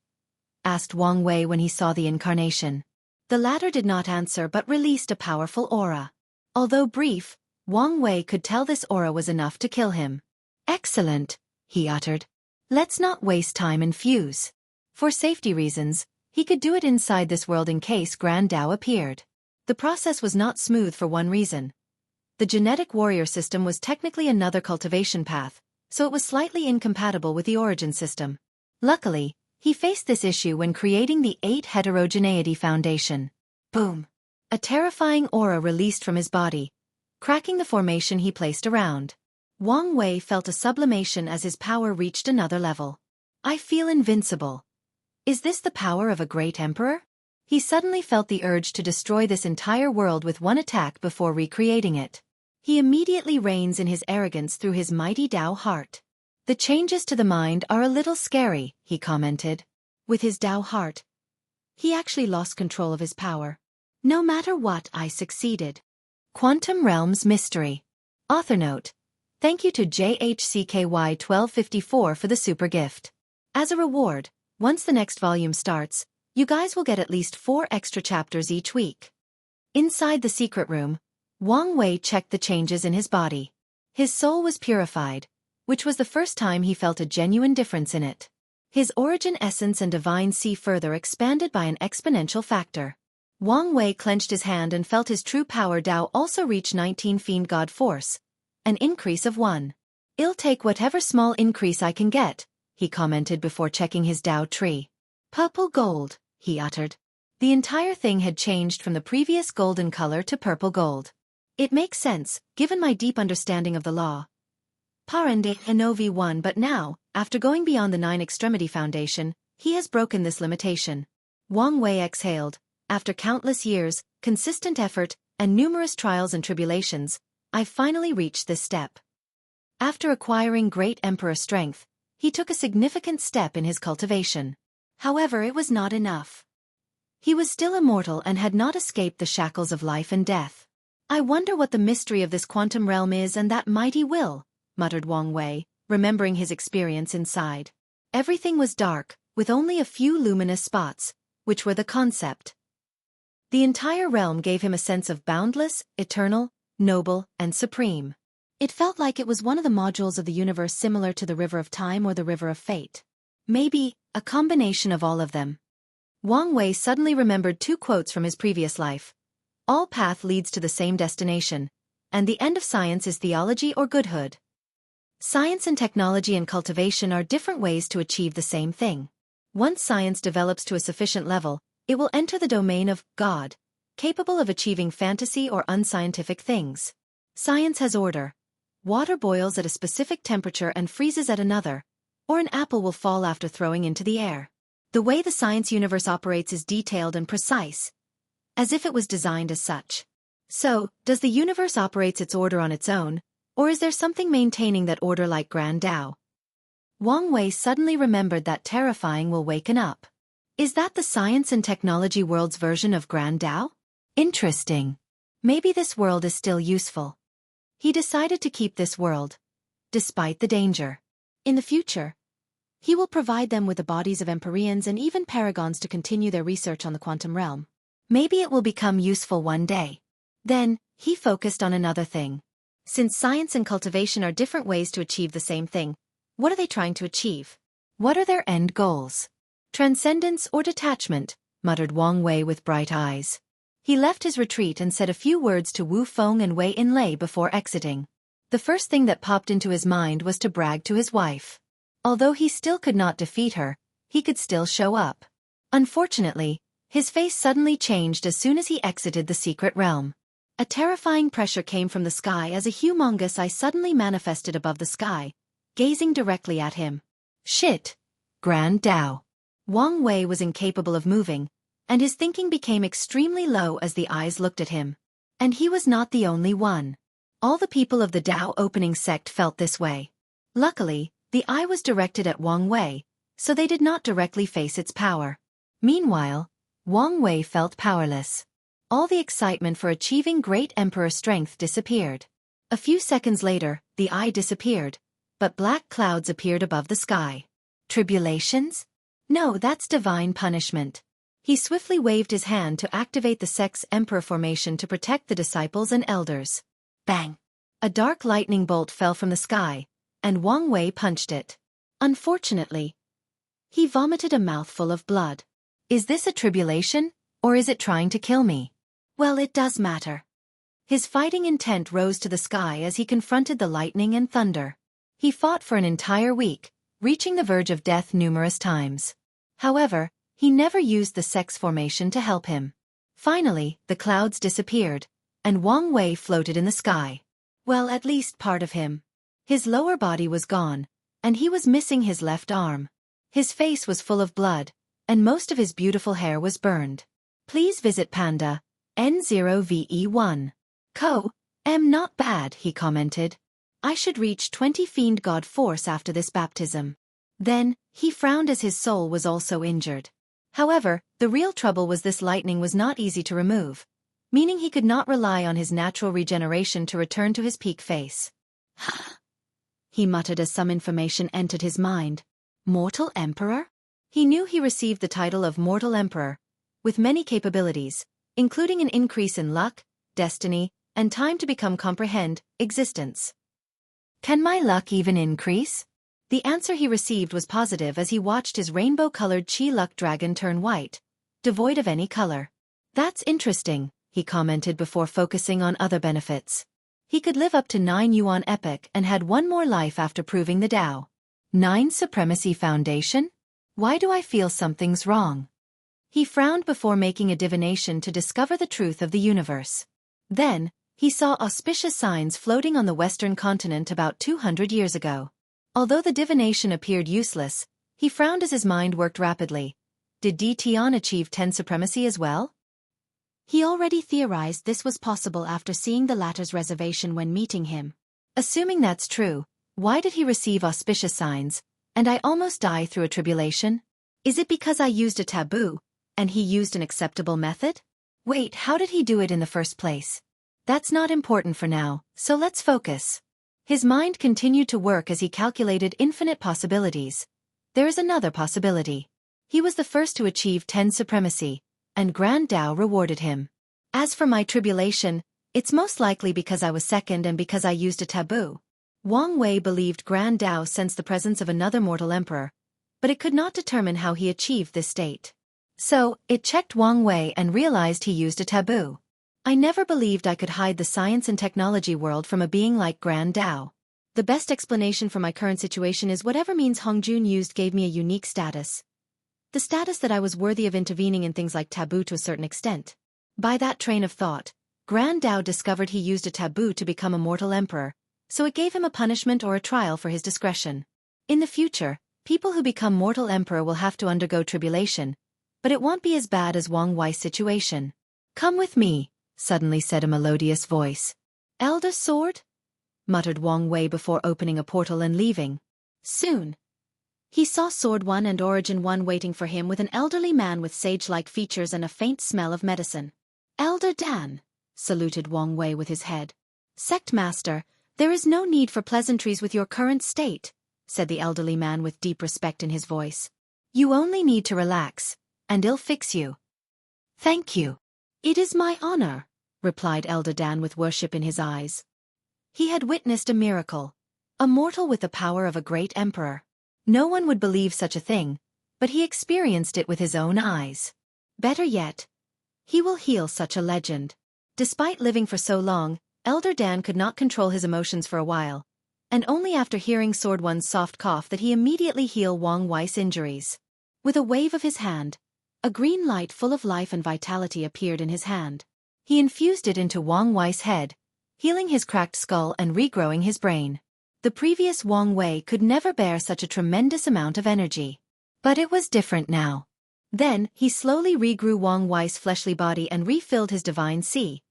asked Wang Wei when he saw the incarnation. The latter did not answer but released a powerful aura. Although brief, Wang Wei could tell this aura was enough to kill him. "Excellent," he uttered. "Let's not waste time and fuse." For safety reasons, he could do it inside this world in case Grand Dao appeared. The process was not smooth for one reason. The genetic warrior system was technically another cultivation path, so it was slightly incompatible with the origin system. Luckily, he faced this issue when creating the 8 Heterogeneity Foundation. Boom! A terrifying aura released from his body, cracking the formation he placed around. Wang Wei felt a sublimation as his power reached another level. "I feel invincible. Is this the power of a great emperor?" He suddenly felt the urge to destroy this entire world with one attack before recreating it. He immediately reins in his arrogance through his mighty Dao heart. "The changes to the mind are a little scary," he commented. With his Dao heart, he actually lost control of his power. "No matter what, I succeeded." Quantum Realms Mystery. Author note: thank you to JHCKY1254 for the super gift. As a reward, once the next volume starts, you guys will get at least 4 extra chapters each week. Inside the secret room, Wang Wei checked the changes in his body. His soul was purified, which was the first time he felt a genuine difference in it. His origin essence and divine C further expanded by an exponential factor. Wang Wei clenched his hand and felt his true power Dao also reach 19 Fiend God Force, an increase of 1. "I'll take whatever small increase I can get," he commented before checking his Dao tree. "Purple gold," he uttered. The entire thing had changed from the previous golden color to purple gold. It makes sense, given my deep understanding of the law. Parende Inovi 1, but now, after going beyond the 9 Extremity Foundation, he has broken this limitation. Wang Wei exhaled. "After countless years, consistent effort, and numerous trials and tribulations, I finally reached this step." After acquiring great emperor strength, he took a significant step in his cultivation. However, it was not enough. He was still immortal and had not escaped the shackles of life and death. "I wonder what the mystery of this quantum realm is and that mighty will," muttered Wang Wei, remembering his experience inside. Everything was dark, with only a few luminous spots, which were the concept. The entire realm gave him a sense of boundless, eternal, noble, and supreme. It felt like it was one of the modules of the universe similar to the River of Time or the River of Fate. Maybe, a combination of all of them. Wang Wei suddenly remembered 2 quotes from his previous life. "All path leads to the same destination, and the end of science is theology or goodhood." Science and technology and cultivation are different ways to achieve the same thing. Once science develops to a sufficient level, it will enter the domain of God, capable of achieving fantasy or unscientific things. Science has order. Water boils at a specific temperature and freezes at another, or an apple will fall after throwing into the air. The way the science universe operates is detailed and precise, as if it was designed as such. So, does the universe operate its order on its own, or is there something maintaining that order like Grand Dao? Wang Wei suddenly remembered that terrifying will waken up. Is that the science and technology world's version of Grand Dao? Interesting. Maybe this world is still useful. He decided to keep this world, despite the danger. In the future, he will provide them with the bodies of Empyreans and even Paragons to continue their research on the quantum realm. Maybe it will become useful one day. Then, he focused on another thing. Since science and cultivation are different ways to achieve the same thing, what are they trying to achieve? What are their end goals? Transcendence or detachment, muttered Wang Wei with bright eyes. He left his retreat and said a few words to Wu Feng and Wei Inlei before exiting. The first thing that popped into his mind was to brag to his wife. Although he still could not defeat her, he could still show up. Unfortunately, his face suddenly changed as soon as he exited the secret realm. A terrifying pressure came from the sky as a humongous eye suddenly manifested above the sky, gazing directly at him. Shit! Grand Dao. Wang Wei was incapable of moving, and his thinking became extremely low as the eyes looked at him. And he was not the only one. All the people of the Dao opening sect felt this way. Luckily, the eye was directed at Wang Wei, so they did not directly face its power. Meanwhile, Wang Wei felt powerless. All the excitement for achieving great emperor strength disappeared. A few seconds later, the eye disappeared, but black clouds appeared above the sky. Tribulations? No, that's divine punishment. He swiftly waved his hand to activate the sect's emperor formation to protect the disciples and elders. Bang! A dark lightning bolt fell from the sky, and Wang Wei punched it. Unfortunately, he vomited a mouthful of blood. Is this a tribulation, or is it trying to kill me? Well, it does matter. His fighting intent rose to the sky as he confronted the lightning and thunder. He fought for an entire week, reaching the verge of death numerous times. However, he never used the sect's formation to help him. Finally, the clouds disappeared, and Wang Wei floated in the sky. Well, at least part of him. His lower body was gone, and he was missing his left arm. His face was full of blood, and most of his beautiful hair was burned. Please visit Panda, N0VE1. Not bad, he commented. I should reach 20 Fiend God Force after this baptism. Then, he frowned as his soul was also injured. However, the real trouble was this lightning was not easy to remove, meaning he could not rely on his natural regeneration to return to his peak face. He muttered as some information entered his mind. Mortal Emperor? He knew he received the title of Mortal Emperor, with many capabilities, including an increase in luck, destiny, and time to become comprehend existence. Can my luck even increase? The answer he received was positive as he watched his rainbow-colored Chi Luck Dragon turn white, devoid of any color. That's interesting, he commented before focusing on other benefits. He could live up to 9 Yuan Epoch and had one more life after proving the Tao. 9 Supremacy Foundation? Why do I feel something's wrong? He frowned before making a divination to discover the truth of the universe. Then, he saw auspicious signs floating on the western continent about 200 years ago. Although the divination appeared useless, he frowned as his mind worked rapidly. Did Tion achieve 10 supremacy as well? He already theorized this was possible after seeing the latter's reservation when meeting him. Assuming that's true, why did he receive auspicious signs, and I almost die through a tribulation? Is it because I used a taboo, and he used an acceptable method? Wait, how did he do it in the first place? That's not important for now, so let's focus. His mind continued to work as he calculated infinite possibilities. There is another possibility. He was the first to achieve 10 supremacy, and Grand Dao rewarded him. As for my tribulation, it's most likely because I was second and because I used a taboo. Wang Wei believed Grand Dao sensed the presence of another mortal emperor, but it could not determine how he achieved this state. So, it checked Wang Wei and realized he used a taboo. I never believed I could hide the science and technology world from a being like Grand Dao. The best explanation for my current situation is whatever means Hongjun used gave me a unique status. The status that I was worthy of intervening in things like taboo to a certain extent. By that train of thought, Grand Dao discovered he used a taboo to become a mortal emperor, so it gave him a punishment or a trial for his discretion. In the future, people who become mortal emperor will have to undergo tribulation, but it won't be as bad as Wang Wei's situation. Come with me, suddenly said a melodious voice. Elder Sword? Muttered Wang Wei before opening a portal and leaving. Soon. He saw Sword 1 and Origin 1 waiting for him with an elderly man with sage-like features and a faint smell of medicine. "Elder Dan," saluted Wang Wei with his head. "Sect Master, there is no need for pleasantries with your current state," said the elderly man with deep respect in his voice. "You only need to relax, and I'll fix you." "Thank you. It is my honor," replied Elder Dan with worship in his eyes. He had witnessed a miracle, a mortal with the power of a great emperor. No one would believe such a thing, but he experienced it with his own eyes. Better yet, he will heal such a legend. Despite living for so long, Elder Dan could not control his emotions for a while, and only after hearing Sword One's soft cough did he immediately heal Wang Wei's injuries. With a wave of his hand, a green light full of life and vitality appeared in his hand. He infused it into Wang Wei's head, healing his cracked skull and regrowing his brain. The previous Wang Wei could never bear such a tremendous amount of energy. But it was different now. Then, he slowly regrew Wang Wei's fleshly body and refilled his divine sea.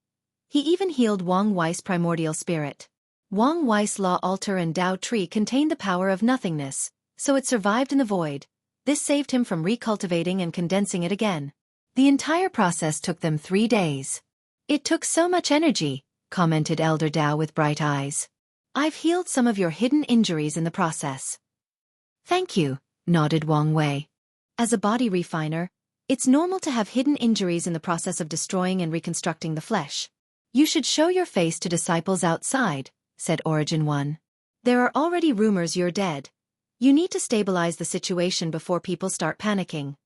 He even healed Wang Wei's primordial spirit. Wang Wei's Law Altar and Tao Tree contained the power of nothingness, so it survived in the void. This saved him from recultivating and condensing it again. The entire process took them 3 days. "It took so much energy," commented Elder Dao with bright eyes. "I've healed some of your hidden injuries in the process." "Thank you," nodded Wang Wei. As a body refiner, it's normal to have hidden injuries in the process of destroying and reconstructing the flesh. "You should show your face to disciples outside," said Origin 1. "There are already rumors you're dead. You need to stabilize the situation before people start panicking."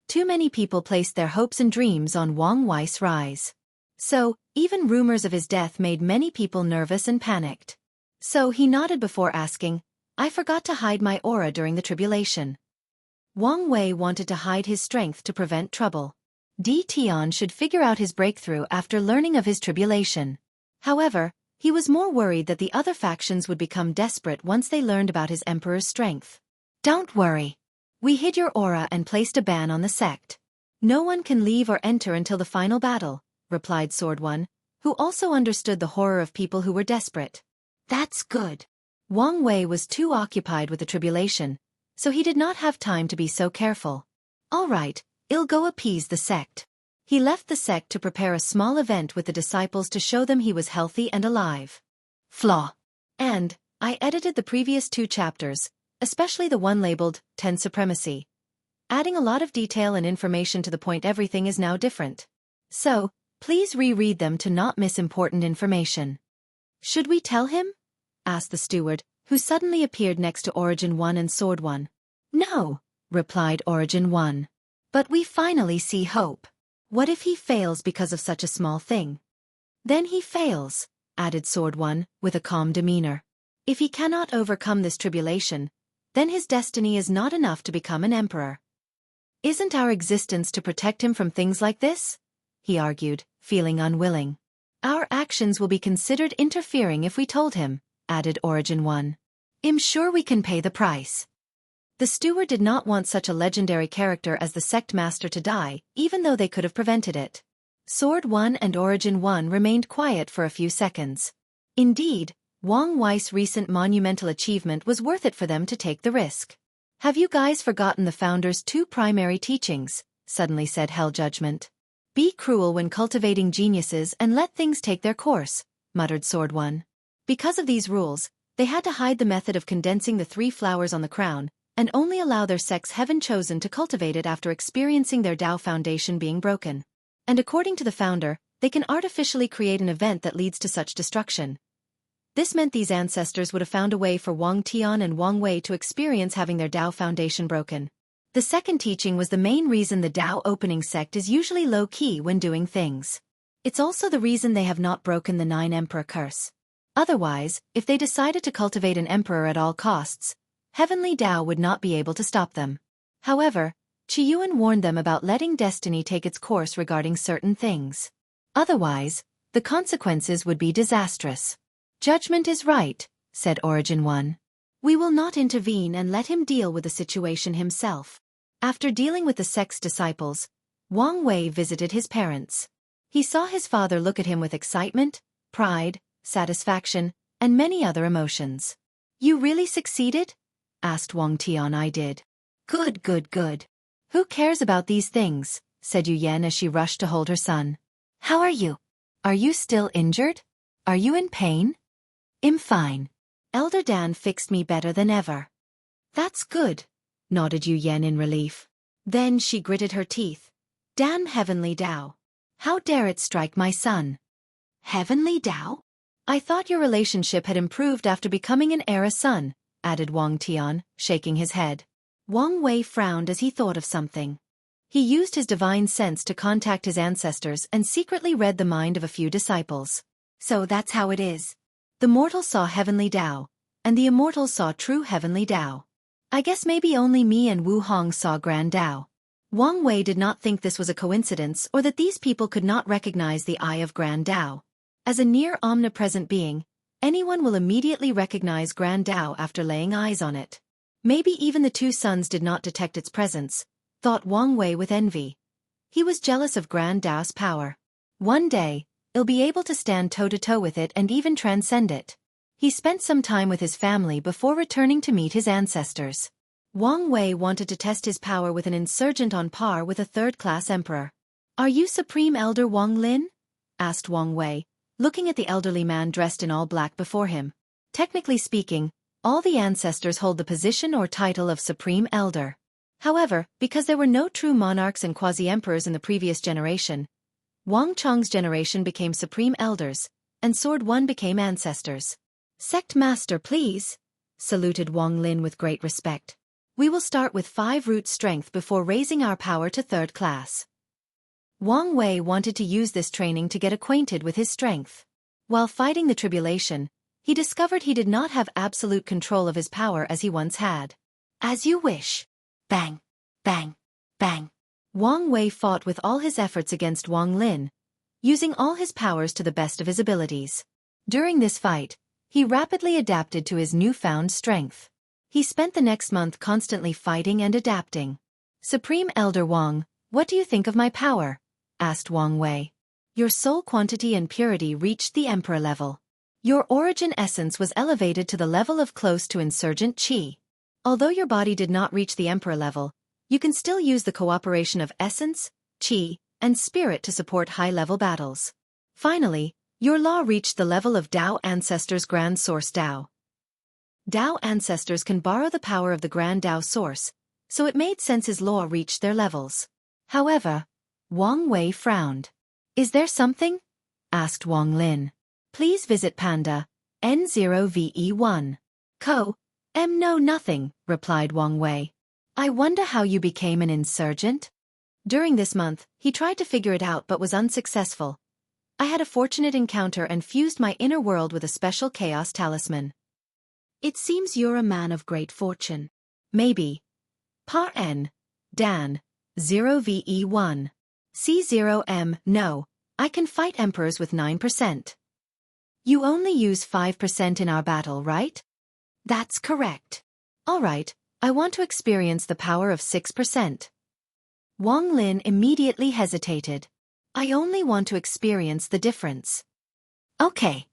Too many people placed their hopes and dreams on Wang Wei's rise. So, even rumors of his death made many people nervous and panicked. So he nodded before asking, "I forgot to hide my aura during the tribulation." Wang Wei wanted to hide his strength to prevent trouble. Di Tian should figure out his breakthrough after learning of his tribulation. However, he was more worried that the other factions would become desperate once they learned about his emperor's strength. "Don't worry. We hid your aura and placed a ban on the sect. No one can leave or enter until the final battle," replied Sword One, who also understood the horror of people who were desperate. "That's good." Wang Wei was too occupied with the tribulation, so he did not have time to be so careful. "All right, I'll go appease the sect." He left the sect to prepare a small event with the disciples to show them he was healthy and alive. Flaw. And, I edited the previous 2 chapters, especially the one labeled 10 Supremacy. Adding a lot of detail and information to the point everything is now different. So, please reread them to not miss important information. "Should we tell him?" asked the steward, who suddenly appeared next to Origin 1 and Sword 1. "No," replied Origin 1. "But we finally see hope. What if he fails because of such a small thing?" "Then he fails," added Sword 1, with a calm demeanor. "If he cannot overcome this tribulation, then his destiny is not enough to become an emperor. Isn't our existence to protect him from things like this?" he argued, feeling unwilling. "Our actions will be considered interfering if we told him," added Origin 1. "I'm sure we can pay the price." The steward did not want such a legendary character as the sect master to die, even though they could have prevented it. Sword 1 and Origin 1 remained quiet for a few seconds. Indeed, Wang Wei's recent monumental achievement was worth it for them to take the risk. "Have you guys forgotten the founder's 2 primary teachings?" suddenly said Hell Judgment. "Be cruel when cultivating geniuses and let things take their course," muttered Sword 1. Because of these rules, they had to hide the method of condensing the 3 flowers on the crown, and only allow their sect's heaven-chosen to cultivate it after experiencing their Tao foundation being broken. And according to the founder, they can artificially create an event that leads to such destruction. This meant these ancestors would have found a way for Wang Tian and Wang Wei to experience having their Tao foundation broken. The second teaching was the main reason the Tao opening sect is usually low-key when doing things. It's also the reason they have not broken the 9 Emperor curse. Otherwise, if they decided to cultivate an emperor at all costs, Heavenly Tao would not be able to stop them. However, Qiyuan warned them about letting destiny take its course regarding certain things. Otherwise, the consequences would be disastrous. "Judgment is right," said Origin 1. "We will not intervene and let him deal with the situation himself." After dealing with the sect's disciples, Wang Wei visited his parents. He saw his father look at him with excitement, pride, satisfaction, and many other emotions. "You really succeeded?" asked Wang Tian. I did. Good, good, good. Who cares about these things, said Yu Yan as she rushed to hold her son. How are you? Are you still injured? Are you in pain? I'm fine. Elder Dan fixed me better than ever. That's good, nodded Yu Yan in relief. Then she gritted her teeth. Damn Heavenly Tao. How dare it strike my son? Heavenly Tao? I thought your relationship had improved after becoming an heiress son, added Wang Tian, shaking his head. Wang Wei frowned as he thought of something. He used his divine sense to contact his ancestors and secretly read the mind of a few disciples. So that's how it is. The mortals saw Heavenly Tao, and the immortals saw true Heavenly Tao. I guess maybe only me and Wu Hong saw Grand Tao. Wang Wei did not think this was a coincidence or that these people could not recognize the eye of Grand Tao. As a near omnipresent being, anyone will immediately recognize Grand Tao after laying eyes on it. Maybe even the two sons did not detect its presence, thought Wang Wei with envy. He was jealous of Grand Tao's power. One day, he'll be able to stand toe-to-toe with it and even transcend it. He spent some time with his family before returning to meet his ancestors. Wang Wei wanted to test his power with an insurgent on par with a third-class emperor. Are you Supreme Elder Wang Lin? Asked Wang Wei, looking at the elderly man dressed in all black before him. Technically speaking, all the ancestors hold the position or title of Supreme Elder. However, because there were no true monarchs and quasi-emperors in the previous generation, Wang Chong's generation became Supreme Elders, and Sword One became ancestors. Sect Master, please, saluted Wang Lin with great respect. We will start with 5 root strength before raising our power to 3rd class. Wang Wei wanted to use this training to get acquainted with his strength. While fighting the tribulation, he discovered he did not have absolute control of his power as he once had. As you wish. Bang, bang, bang. Wang Wei fought with all his efforts against Wang Lin, using all his powers to the best of his abilities. During this fight, he rapidly adapted to his newfound strength. He spent the next month constantly fighting and adapting. Supreme Elder Wang, what do you think of my power? Asked Wang Wei. Your soul quantity and purity reached the emperor level. Your origin essence was elevated to the level of close to insurgent qi. Although your body did not reach the emperor level, you can still use the cooperation of essence, qi, and spirit to support high-level battles. Finally, your law reached the level of Tao Ancestors Grand Source Tao. Tao Ancestors can borrow the power of the Grand Tao Source, so it made sense his law reached their levels. However, Wang Wei frowned. Is there something? Asked Wang Lin. Please visit Panda, N0VE1. No nothing, replied Wang Wei. I wonder how you became an insurgent? During this month, he tried to figure it out but was unsuccessful. I had a fortunate encounter and fused my inner world with a special chaos talisman. It seems you're a man of great fortune. Maybe. Par N. Dan. 0VE1. C0M. No, I can fight emperors with 9%. You only use 5% in our battle, right? That's correct. All right, I want to experience the power of 6%. Wang Lin immediately hesitated. I only want to experience the difference. Okay.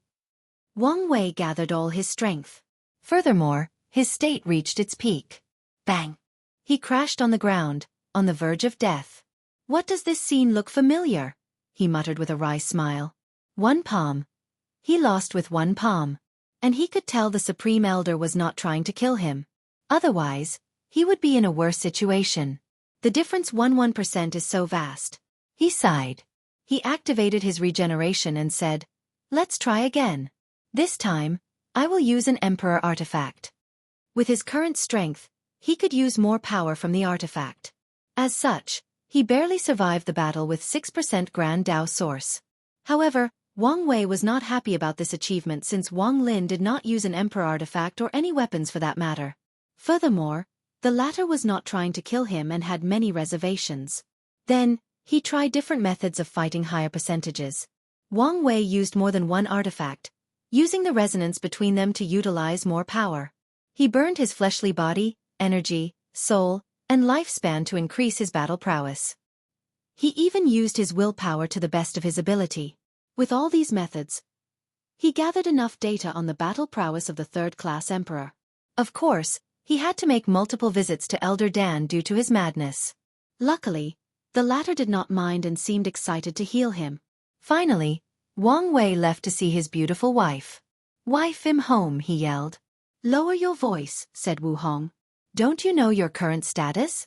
Wang Wei gathered all his strength. Furthermore, his state reached its peak. Bang! He crashed on the ground, on the verge of death. What does this scene look familiar? He muttered with a wry smile. 1 palm. He lost with 1 palm. And he could tell the Supreme Elder was not trying to kill him. Otherwise, he would be in a worse situation. The difference 1% is so vast. He sighed. He activated his regeneration and said, let's try again. This time, I will use an Emperor artifact. With his current strength, he could use more power from the artifact. As such, he barely survived the battle with 6% Grand Tao Source. However, Wang Wei was not happy about this achievement since Wang Lin did not use an Emperor artifact or any weapons for that matter. Furthermore, the latter was not trying to kill him and had many reservations. Then, he tried different methods of fighting higher percentages. Wang Wei used more than one artifact, using the resonance between them to utilize more power. He burned his fleshly body, energy, soul, and lifespan to increase his battle prowess. He even used his willpower to the best of his ability. With all these methods, he gathered enough data on the battle prowess of the 3rd-class emperor. Of course, He had to make multiple visits to Elder Dan due to his madness. Luckily, the latter did not mind and seemed excited to heal him. Finally, Wang Wei left to see his beautiful wife. "Wife him home," he yelled. "Lower your voice," said Wu Hong. "Don't you know your current status?"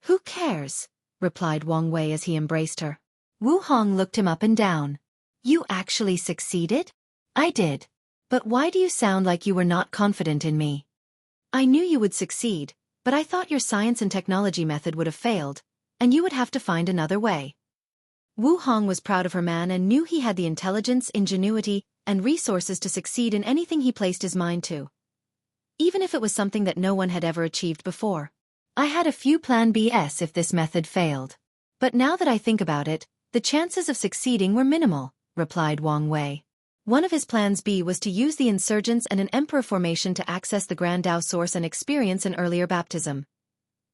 "Who cares?" replied Wang Wei as he embraced her. Wu Hong looked him up and down. "You actually succeeded?" "I did. But why do you sound like you were not confident in me?" "I knew you would succeed, but I thought your science and technology method would have failed, and you would have to find another way." Wu Hong was proud of her man and knew he had the intelligence, ingenuity, and resources to succeed in anything he placed his mind to, even if it was something that no one had ever achieved before. "I had a few plan Bs if this method failed. But now that I think about it, the chances of succeeding were minimal," replied Wang Wei. One of his plans B was to use the insurgents and an emperor formation to access the Grand Tao source and experience an earlier baptism.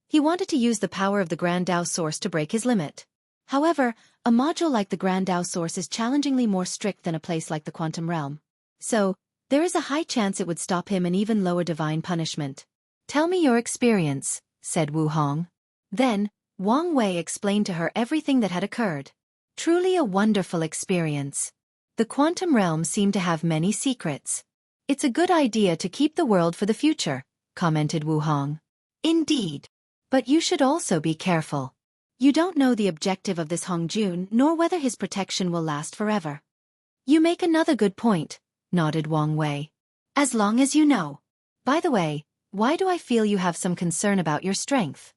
He wanted to use the power of the Grand Tao source to break his limit. However, a module like the Grand Tao source is challengingly more strict than a place like the quantum realm. So, there is a high chance it would stop him and even lower divine punishment. "Tell me your experience," said Wu Hong. Then, Wang Wei explained to her everything that had occurred. Truly a wonderful experience. The quantum realm seemed to have many secrets. "It's a good idea to keep the world for the future," commented Wu Hong. "Indeed. But you should also be careful. You don't know the objective of this Hong Jun nor whether his protection will last forever." "You make another good point," nodded Wang Wei. "As long as you know. By the way, why do I feel you have some concern about your strength?"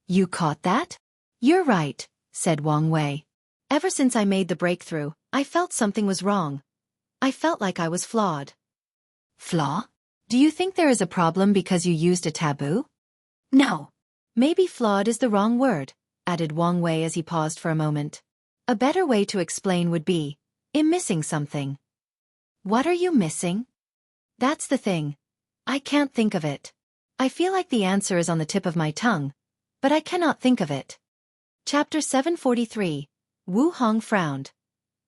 "You caught that?" "You're right," said Wang Wei. "Ever since I made the breakthrough, I felt something was wrong. I felt like I was flawed." "Flaw? Do you think there is a problem because you used a taboo?" "No. Maybe flawed is the wrong word," added Wang Wei as he paused for a moment. "A better way to explain would be, I'm missing something." "What are you missing?" "That's the thing. I can't think of it. I feel like the answer is on the tip of my tongue, but I cannot think of it." Chapter 743. Wu Hong frowned.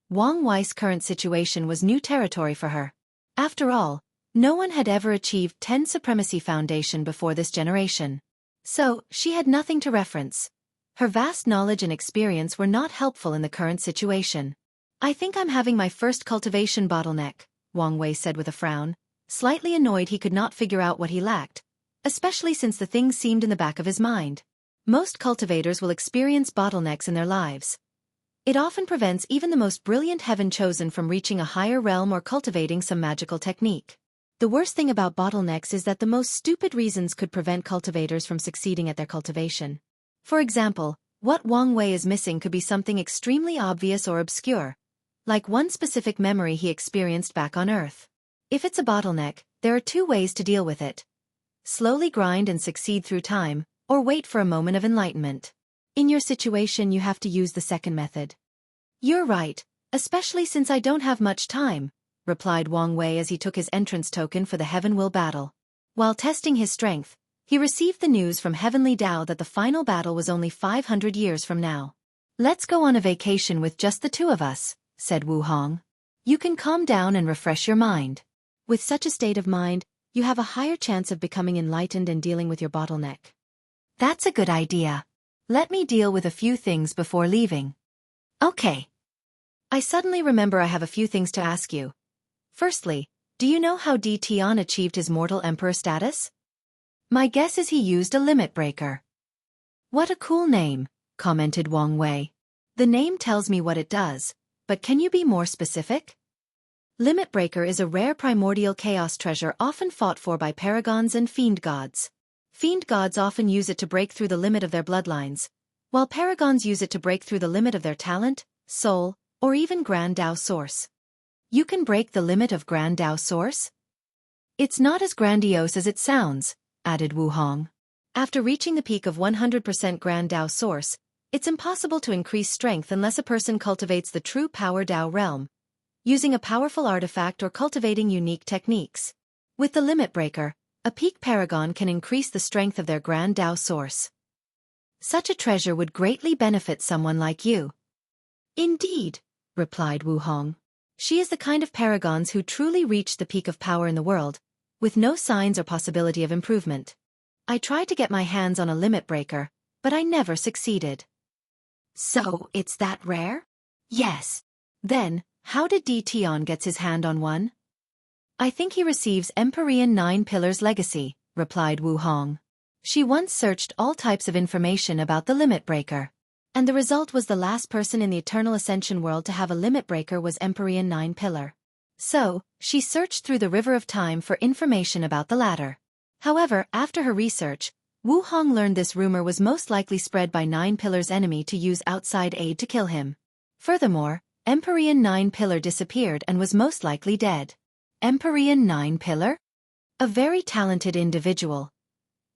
Wang Wei's current situation was new territory for her. After all, no one had ever achieved 10 Supremacy Foundation before this generation. So, she had nothing to reference. Her vast knowledge and experience were not helpful in the current situation. "I think I'm having my first cultivation bottleneck," Wang Wei said with a frown, slightly annoyed he could not figure out what he lacked, especially since the thing seemed in the back of his mind. Most cultivators will experience bottlenecks in their lives. It often prevents even the most brilliant heaven chosen from reaching a higher realm or cultivating some magical technique. The worst thing about bottlenecks is that the most stupid reasons could prevent cultivators from succeeding at their cultivation. For example, what Wang Wei is missing could be something extremely obvious or obscure, like one specific memory he experienced back on Earth. If it's a bottleneck, there are two ways to deal with it. Slowly grind and succeed through time, or wait for a moment of enlightenment. In your situation you have to use the second method. "You're right, especially since I don't have much time," replied Wang Wei as he took his entrance token for the Heaven Will battle. While testing his strength, he received the news from Heavenly Tao that the final battle was only 500 years from now. "Let's go on a vacation with just the two of us," said Wu Hong. "You can calm down and refresh your mind. With such a state of mind, you have a higher chance of becoming enlightened and dealing with your bottleneck." "That's a good idea. Let me deal with a few things before leaving." "Okay. I suddenly remember I have a few things to ask you. Firstly, do you know how Di Tian achieved his mortal emperor status?" "My guess is he used a limit breaker." "What a cool name," commented Wang Wei. "The name tells me what it does, but can you be more specific?" "Limit breaker is a rare primordial chaos treasure often fought for by paragons and fiend gods. Fiend gods often use it to break through the limit of their bloodlines, while paragons use it to break through the limit of their talent, soul, or even Grand Tao source." "You can break the limit of Grand Tao source?" "It's not as grandiose as it sounds," added Wu Hong. "After reaching the peak of 100% Grand Tao source, it's impossible to increase strength unless a person cultivates the true power Tao realm, using a powerful artifact or cultivating unique techniques. With the limit breaker, a peak paragon can increase the strength of their Grand Tao source. Such a treasure would greatly benefit someone like you." "Indeed," replied Wu Hong. "She is the kind of paragons who truly reach the peak of power in the world, with no signs or possibility of improvement. I tried to get my hands on a limit breaker, but I never succeeded. So, it's that rare? Yes. Then, how did Tion gets his hand on one? I think he receives Empyrean 9 Pillars legacy, replied Wu Hong. She once searched all types of information about the limit breaker. And the result was the last person in the Eternal Ascension world to have a limit breaker was Empyrean 9 Pillar. So, she searched through the River of Time for information about the latter. However, after her research, Wu Hong learned this rumor was most likely spread by 9 Pillar's enemy to use outside aid to kill him. Furthermore, Empyrean 9 Pillar disappeared and was most likely dead. Empyrean 9 Pillar? A very talented individual.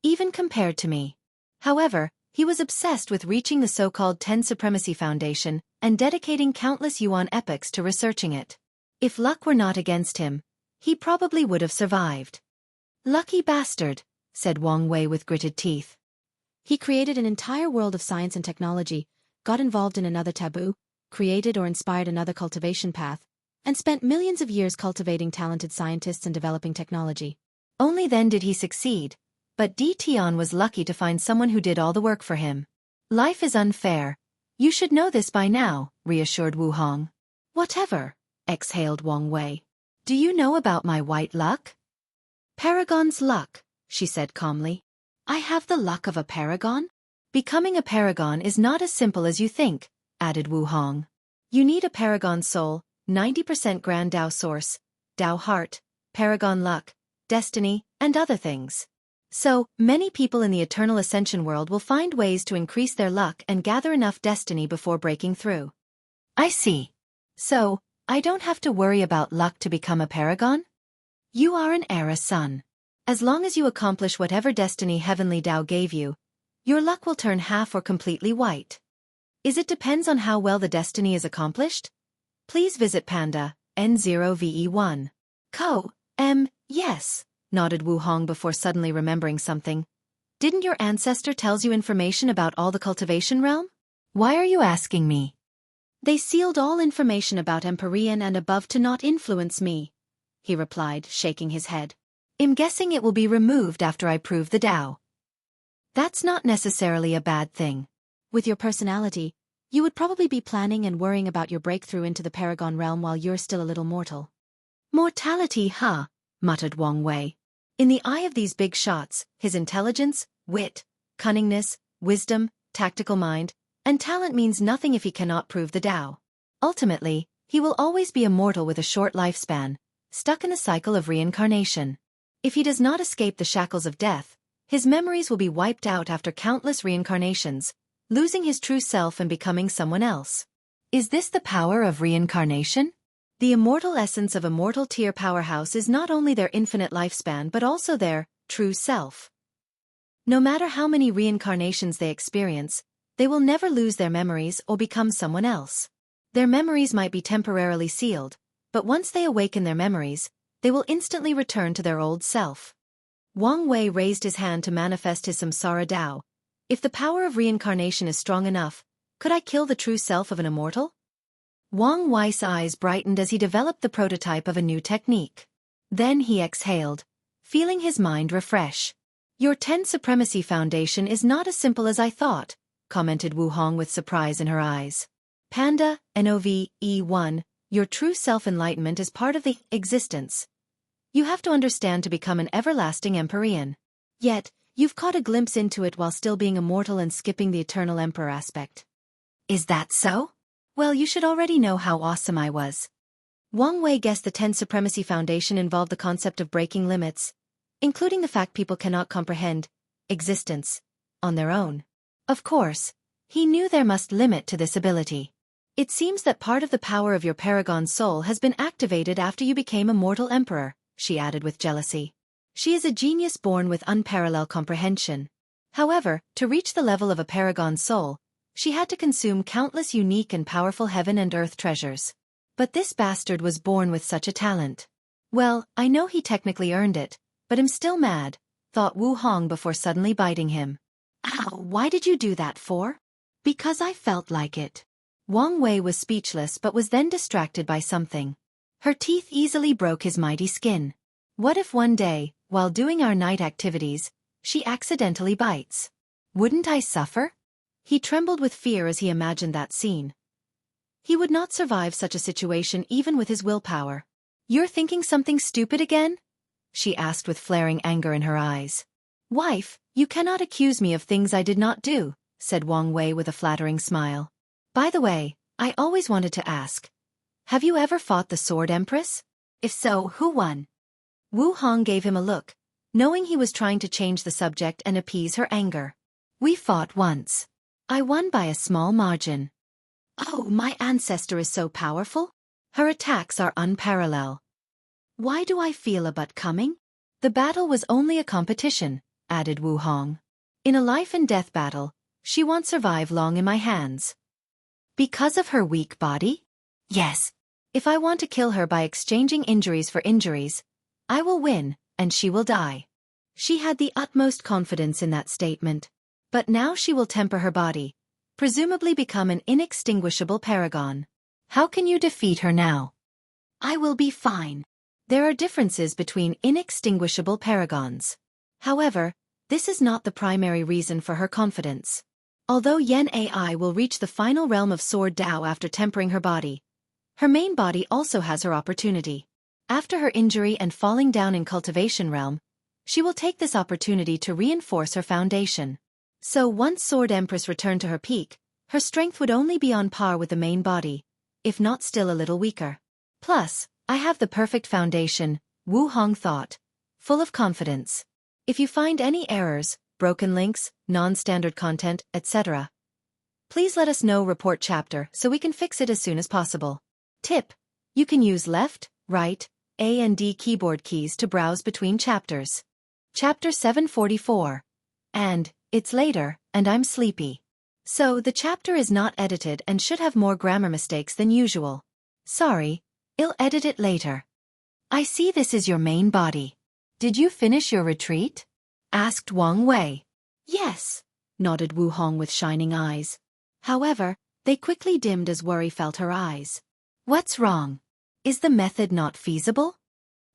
Even compared to me. However, he was obsessed with reaching the so-called 10 Supremacy Foundation and dedicating countless Yuan epochs to researching it. If luck were not against him, he probably would have survived. Lucky bastard, said Wang Wei with gritted teeth. He created an entire world of science and technology, got involved in another taboo, created or inspired another cultivation path, and spent millions of years cultivating talented scientists and developing technology. Only then did he succeed. But Tion was lucky to find someone who did all the work for him. Life is unfair. You should know this by now, reassured Wu Hong. Whatever, exhaled Wang Wei. Do you know about my white luck? Paragon's luck, she said calmly. I have the luck of a paragon? Becoming a paragon is not as simple as you think, added Wu Hong. You need a paragon soul, 90% grand Dao source, Dao heart, paragon luck, destiny, and other things. So, many people in the Eternal Ascension world will find ways to increase their luck and gather enough destiny before breaking through. I see. So, I don't have to worry about luck to become a paragon? You are an Era son. As long as you accomplish whatever destiny Heavenly Dao gave you, your luck will turn half or completely white. It depends on how well the destiny is accomplished? Please visit Panda, N0VE1. Yes, nodded Wu Hong before suddenly remembering something. Didn't your ancestor tells you information about all the cultivation realm? Why are you asking me? They sealed all information about Empyrean and above to not influence me, he replied, shaking his head. I'm guessing it will be removed after I prove the Dao. That's not necessarily a bad thing. With your personality, you would probably be planning and worrying about your breakthrough into the Paragon realm while you're still a little mortal. Mortality, huh? Muttered Wang Wei. In the eye of these big shots, his intelligence, wit, cunningness, wisdom, tactical mind, and talent means nothing if he cannot prove the Dao. Ultimately, he will always be a mortal with a short lifespan, stuck in a cycle of reincarnation. If he does not escape the shackles of death, his memories will be wiped out after countless reincarnations, losing his true self and becoming someone else. Is this the power of reincarnation? The immortal essence of a mortal tier powerhouse is not only their infinite lifespan but also their true self. No matter how many reincarnations they experience, they will never lose their memories or become someone else. Their memories might be temporarily sealed, but once they awaken their memories, they will instantly return to their old self. Wang Wei raised his hand to manifest his samsara Dao. If the power of reincarnation is strong enough, could I kill the true self of an immortal? Wang Wei's eyes brightened as he developed the prototype of a new technique. Then he exhaled, feeling his mind refresh. Your 10 Supremacy Foundation is not as simple as I thought, commented Wu Hong with surprise in her eyes. Panda, NOVE1, your true self-enlightenment is part of the existence. You have to understand to become an everlasting Empyrean. Yet, you've caught a glimpse into it while still being immortal and skipping the eternal emperor aspect. Is that so? Well, you should already know how awesome I was. Wang Wei guessed the 10 Supremacy Foundation involved the concept of breaking limits, including the fact people cannot comprehend existence on their own. Of course, he knew there must limit to this ability. It seems that part of the power of your Paragon soul has been activated after you became a mortal emperor, she added with jealousy. She is a genius born with unparalleled comprehension. However, to reach the level of a Paragon soul, she had to consume countless unique and powerful heaven and earth treasures. But this bastard was born with such a talent. Well, I know he technically earned it, but I'm still mad, thought Wu Hong before suddenly biting him. Ow, why did you do that for? Because I felt like it. Wang Wei was speechless but was then distracted by something. Her teeth easily broke his mighty skin. What if one day, while doing our night activities, She accidentally bites. Wouldn't I suffer? He trembled with fear as he imagined that scene. He would not survive such a situation even with his willpower. You're thinking something stupid again? She asked with flaring anger in her eyes. Wife, you cannot accuse me of things I did not do, said Wang Wei with a flattering smile. By the way, I always wanted to ask. Have you ever fought the Sword Empress? If so, who won? Wu Hong gave him a look, knowing he was trying to change the subject and appease her anger. We fought once. I won by a small margin. Oh, my ancestor is so powerful? Her attacks are unparalleled. Why do I feel a butt coming? The battle was only a competition, added Wu Hong. In a life-and-death battle, she won't survive long in my hands. Because of her weak body? Yes. If I want to kill her by exchanging injuries for injuries, I will win, and she will die. She had the utmost confidence in that statement. But now she will temper her body, presumably become an inextinguishable paragon. How can you defeat her now? I will be fine. There are differences between inextinguishable paragons. However, this is not the primary reason for her confidence. Although Yen Ai will reach the final realm of Sword Dao after tempering her body, her main body also has her opportunity. After her injury and falling down in cultivation realm, she will take this opportunity to reinforce her foundation. So once Sword Empress returned to her peak, her strength would only be on par with the main body, if not still a little weaker. Plus, I have the perfect foundation, Wu Hong thought, full of confidence. If you find any errors, broken links, non-standard content, etc., please let us know. Report chapter so we can fix it as soon as possible. Tip: you can use left, right, A and D keyboard keys to browse between chapters. Chapter 744. And, it's later, and I'm sleepy. So the chapter is not edited and should have more grammar mistakes than usual. Sorry, I'll edit it later. I see this is your main body. Did you finish your retreat? Asked Wang Wei. Yes, nodded Wu Hong with shining eyes. However, they quickly dimmed as worry filled her eyes. What's wrong? Is the method not feasible?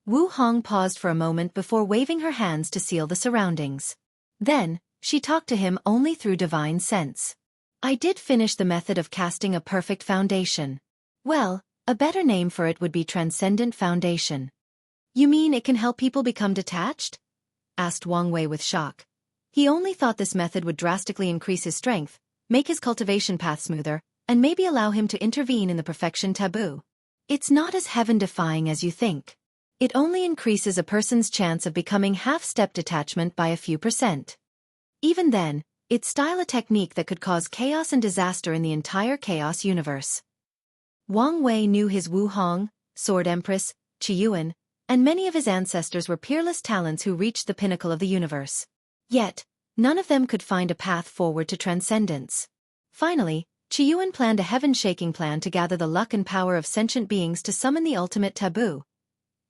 Wu Hong paused for a moment before waving her hands to seal the surroundings. Then, she talked to him only through divine sense. I did finish the method of casting a perfect foundation. Well, a better name for it would be transcendent foundation. You mean it can help people become detached? Asked Wang Wei with shock. He only thought this method would drastically increase his strength, make his cultivation path smoother, and maybe allow him to intervene in the perfection taboo. It's not as heaven-defying as you think. It only increases a person's chance of becoming half-step detachment by a few %. Even then, it's still a technique that could cause chaos and disaster in the entire chaos universe. Wang Wei knew his Wu Hong, Sword Empress, Qiyuan, and many of his ancestors were peerless talents who reached the pinnacle of the universe. Yet, none of them could find a path forward to transcendence. Finally, Qiyuan planned a heaven-shaking plan to gather the luck and power of sentient beings to summon the ultimate taboo,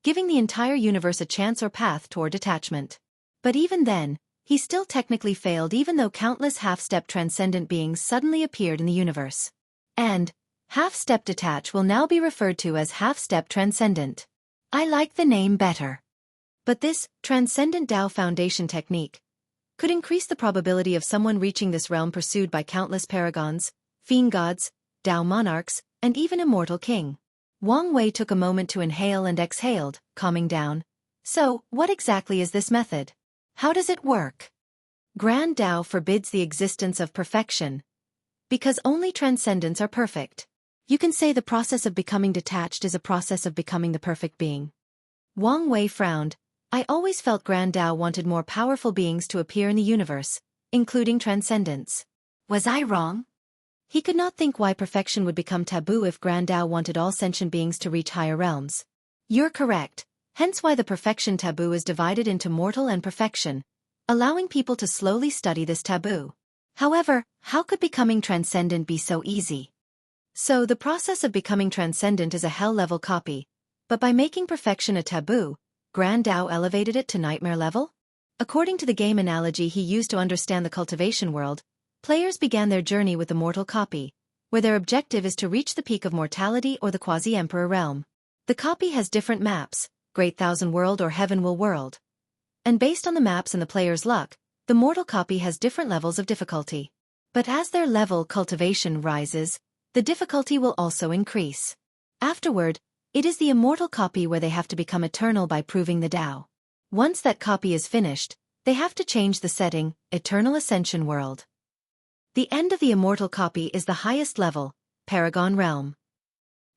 giving the entire universe a chance or path toward detachment. But even then, he still technically failed even though countless half-step transcendent beings suddenly appeared in the universe. And, half-step detach will now be referred to as half-step transcendent. I like the name better. But this, transcendent Dao foundation technique, could increase the probability of someone reaching this realm pursued by countless paragons, fiend gods, Dao monarchs, and even immortal king. Wang Wei took a moment to inhale and exhaled, calming down. So, what exactly is this method? How does it work? Grand Dao forbids the existence of perfection, because only transcendents are perfect. You can say the process of becoming detached is a process of becoming the perfect being. Wang Wei frowned. I always felt Grand Dao wanted more powerful beings to appear in the universe, including transcendents. Was I wrong? He could not think why perfection would become taboo if Grand Dao wanted all sentient beings to reach higher realms. You're correct, hence why the perfection taboo is divided into mortal and perfection, allowing people to slowly study this taboo. However, how could becoming transcendent be so easy? So the process of becoming transcendent is a hell-level copy, but by making perfection a taboo, Grand Dao elevated it to nightmare level? According to the game analogy he used to understand the cultivation world, players began their journey with the mortal copy, where their objective is to reach the peak of mortality or the quasi-emperor realm. The copy has different maps, Great Thousand World or Heaven Will World. And based on the maps and the player's luck, the mortal copy has different levels of difficulty. But as their level cultivation rises, the difficulty will also increase. Afterward, it is the immortal copy where they have to become eternal by proving the Tao. Once that copy is finished, they have to change the setting, Eternal Ascension World. The end of the immortal copy is the highest level, Paragon Realm.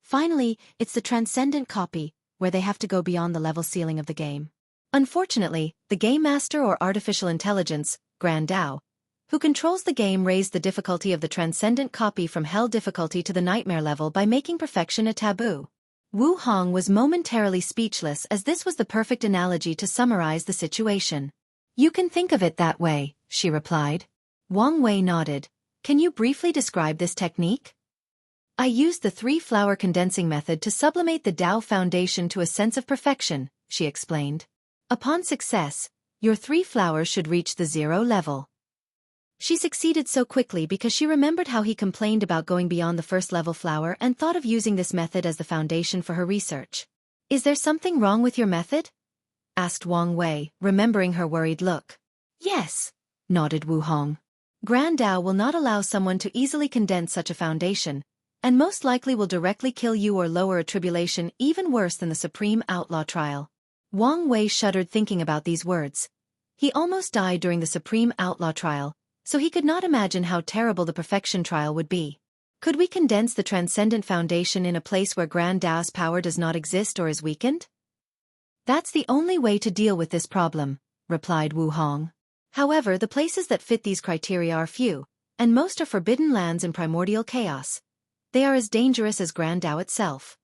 Finally, it's the transcendent copy, where they have to go beyond the level ceiling of the game. Unfortunately, the Game Master or Artificial Intelligence, Grand Tao, who controls the game raised the difficulty of the transcendent copy from hell difficulty to the nightmare level by making perfection a taboo. Wu Hong was momentarily speechless as this was the perfect analogy to summarize the situation. You can think of it that way, she replied. Wang Wei nodded. Can you briefly describe this technique? I used the 3-flower condensing method to sublimate the Tao foundation to a sense of perfection, she explained. Upon success, your 3 flowers should reach the 0 level. She succeeded so quickly because she remembered how he complained about going beyond the first level flower and thought of using this method as the foundation for her research. Is there something wrong with your method? Asked Wang Wei, remembering her worried look. Yes, nodded Wu Hong. Grand Tao will not allow someone to easily condense such a foundation, and most likely will directly kill you or lower a tribulation even worse than the Supreme Outlaw Trial. Wang Wei shuddered thinking about these words. He almost died during the Supreme Outlaw Trial, so he could not imagine how terrible the Perfection Trial would be. Could we condense the Transcendent Foundation in a place where Grand Tao's power does not exist or is weakened? That's the only way to deal with this problem, replied Wu Hong. However, the places that fit these criteria are few, and most are forbidden lands in primordial chaos. They are as dangerous as Grand Tao itself.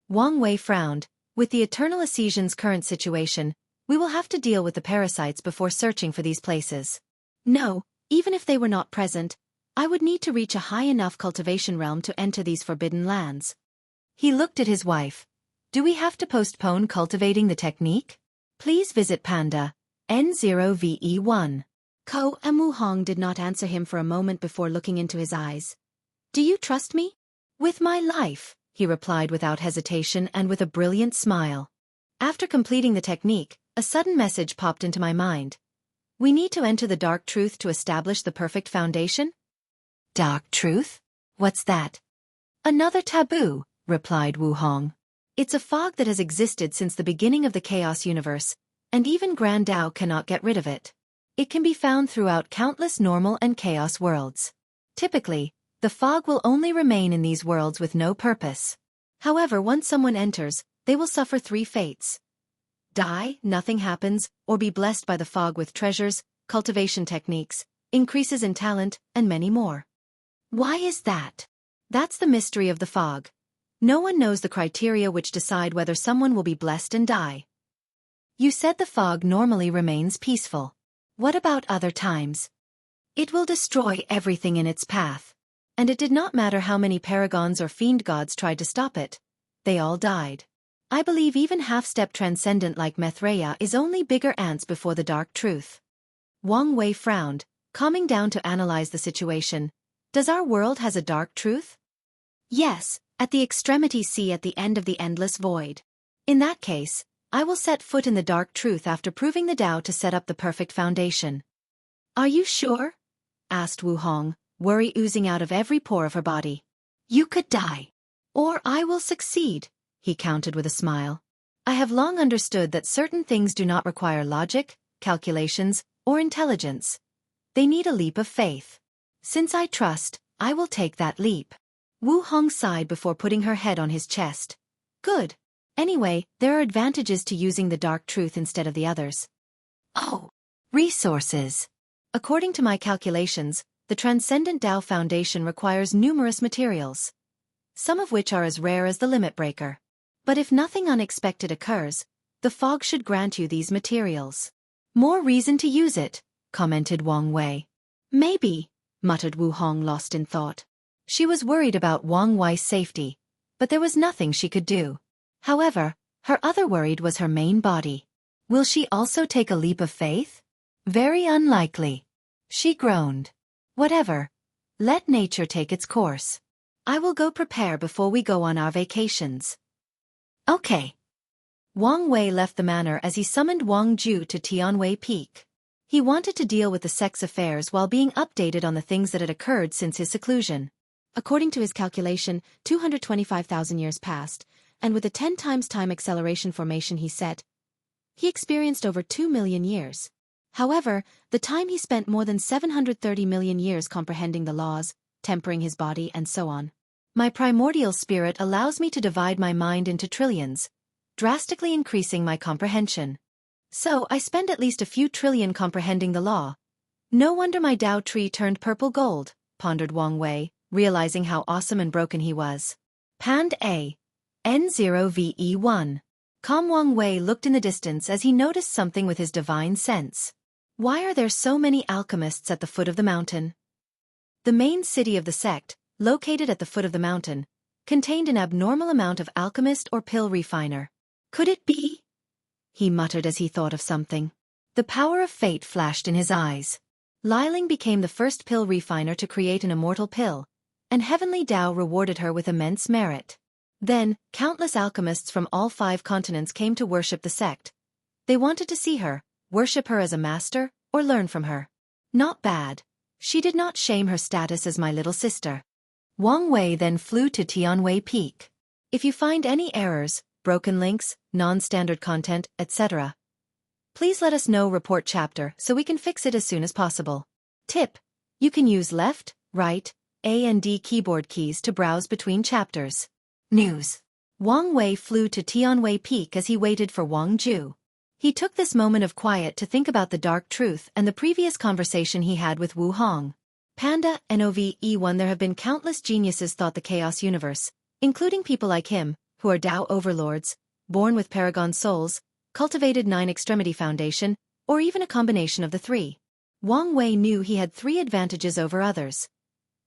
Wang Wei frowned. With the Eternal Ascension's current situation, we will have to deal with the parasites before searching for these places. No, even if they were not present, I would need to reach a high enough cultivation realm to enter these forbidden lands. He looked at his wife. Do we have to postpone cultivating the technique? Please visit Panda, N0VE1. Ko and Wu Hong did not answer him for a moment before looking into his eyes. Do you trust me? With my life, he replied without hesitation and with a brilliant smile. After completing the technique, a sudden message popped into my mind. We need to enter the dark truth to establish the perfect foundation? Dark truth? What's that? Another taboo, replied Wu Hong. It's a fog that has existed since the beginning of the Chaos Universe, and even Grand Tao cannot get rid of it. It can be found throughout countless normal and chaos worlds. Typically, the fog will only remain in these worlds with no purpose. However, once someone enters, they will suffer 3 fates. Die, nothing happens, or be blessed by the fog with treasures, cultivation techniques, increases in talent, and many more. Why is that? That's the mystery of the fog. No one knows the criteria which decide whether someone will be blessed and die. You said the fog normally remains peaceful. What about other times? It will destroy everything in its path. And it did not matter how many paragons or fiend gods tried to stop it. They all died. I believe even half-step transcendent like Mithraea is only bigger ants before the dark truth. Wang Wei frowned, calming down to analyze the situation. Does our world has a dark truth? Yes, at the extremity C at the end of the endless void. In that case, I will set foot in the dark truth after proving the Tao to set up the perfect foundation. Are you sure? Asked Wu Hong, worry oozing out of every pore of her body. You could die. Or I will succeed, he countered with a smile. I have long understood that certain things do not require logic, calculations, or intelligence. They need a leap of faith. Since I trust, I will take that leap. Wu Hong sighed before putting her head on his chest. Good. Anyway, there are advantages to using the dark truth instead of the others. Oh, resources. According to my calculations, the Transcendent Tao Foundation requires numerous materials, some of which are as rare as the Limit Breaker. But if nothing unexpected occurs, the fog should grant you these materials. More reason to use it, commented Wang Wei. Maybe, muttered Wu Hong lost in thought. She was worried about Wang Wei's safety, but there was nothing she could do. However, her other worry was her main body. Will she also take a leap of faith? Very unlikely. She groaned. Whatever. Let nature take its course. I will go prepare before we go on our vacations. Okay. Wang Wei left the manor as he summoned Wang Ju to Tianwei Peak. He wanted to deal with the sect's affairs while being updated on the things that had occurred since his seclusion. According to his calculation, 225,000 years passed, and with the 10 times time acceleration formation he set, he experienced over 2 million years. However, the time he spent more than 730 million years comprehending the laws, tempering his body and so on. My primordial spirit allows me to divide my mind into trillions, drastically increasing my comprehension. So I spend at least a few trillion comprehending the law. No wonder my Tao tree turned purple gold, pondered Wang Wei, realizing how awesome and broken he was. Pand A. N0VE1. Calm Wang Wei looked in the distance as he noticed something with his divine sense. Why are there so many alchemists at the foot of the mountain? The main city of the sect, located at the foot of the mountain, contained an abnormal amount of alchemist or pill refiner. Could it be? He muttered as he thought of something. The power of fate flashed in his eyes. Liling became the first pill refiner to create an immortal pill, and Heavenly Tao rewarded her with immense merit. Then, countless alchemists from all 5 continents came to worship the sect. They wanted to see her, worship her as a master, or learn from her. Not bad. She did not shame her status as my little sister. Wang Wei then flew to Tianwei Peak. If you find any errors, broken links, non-standard content, etc., please let us know. Report chapter so we can fix it as soon as possible. Tip: you can use left, right, A and D keyboard keys to browse between chapters. News. Wang Wei flew to Tianwei Peak as he waited for Wang Ju. He took this moment of quiet to think about the dark truth and the previous conversation he had with Wu Hong. Panda, NOVE1. There have been countless geniuses thought the chaos universe, including people like him, who are Tao overlords, born with paragon souls, cultivated 9 extremity foundation, or even a combination of the 3. Wang Wei knew he had 3 advantages over others.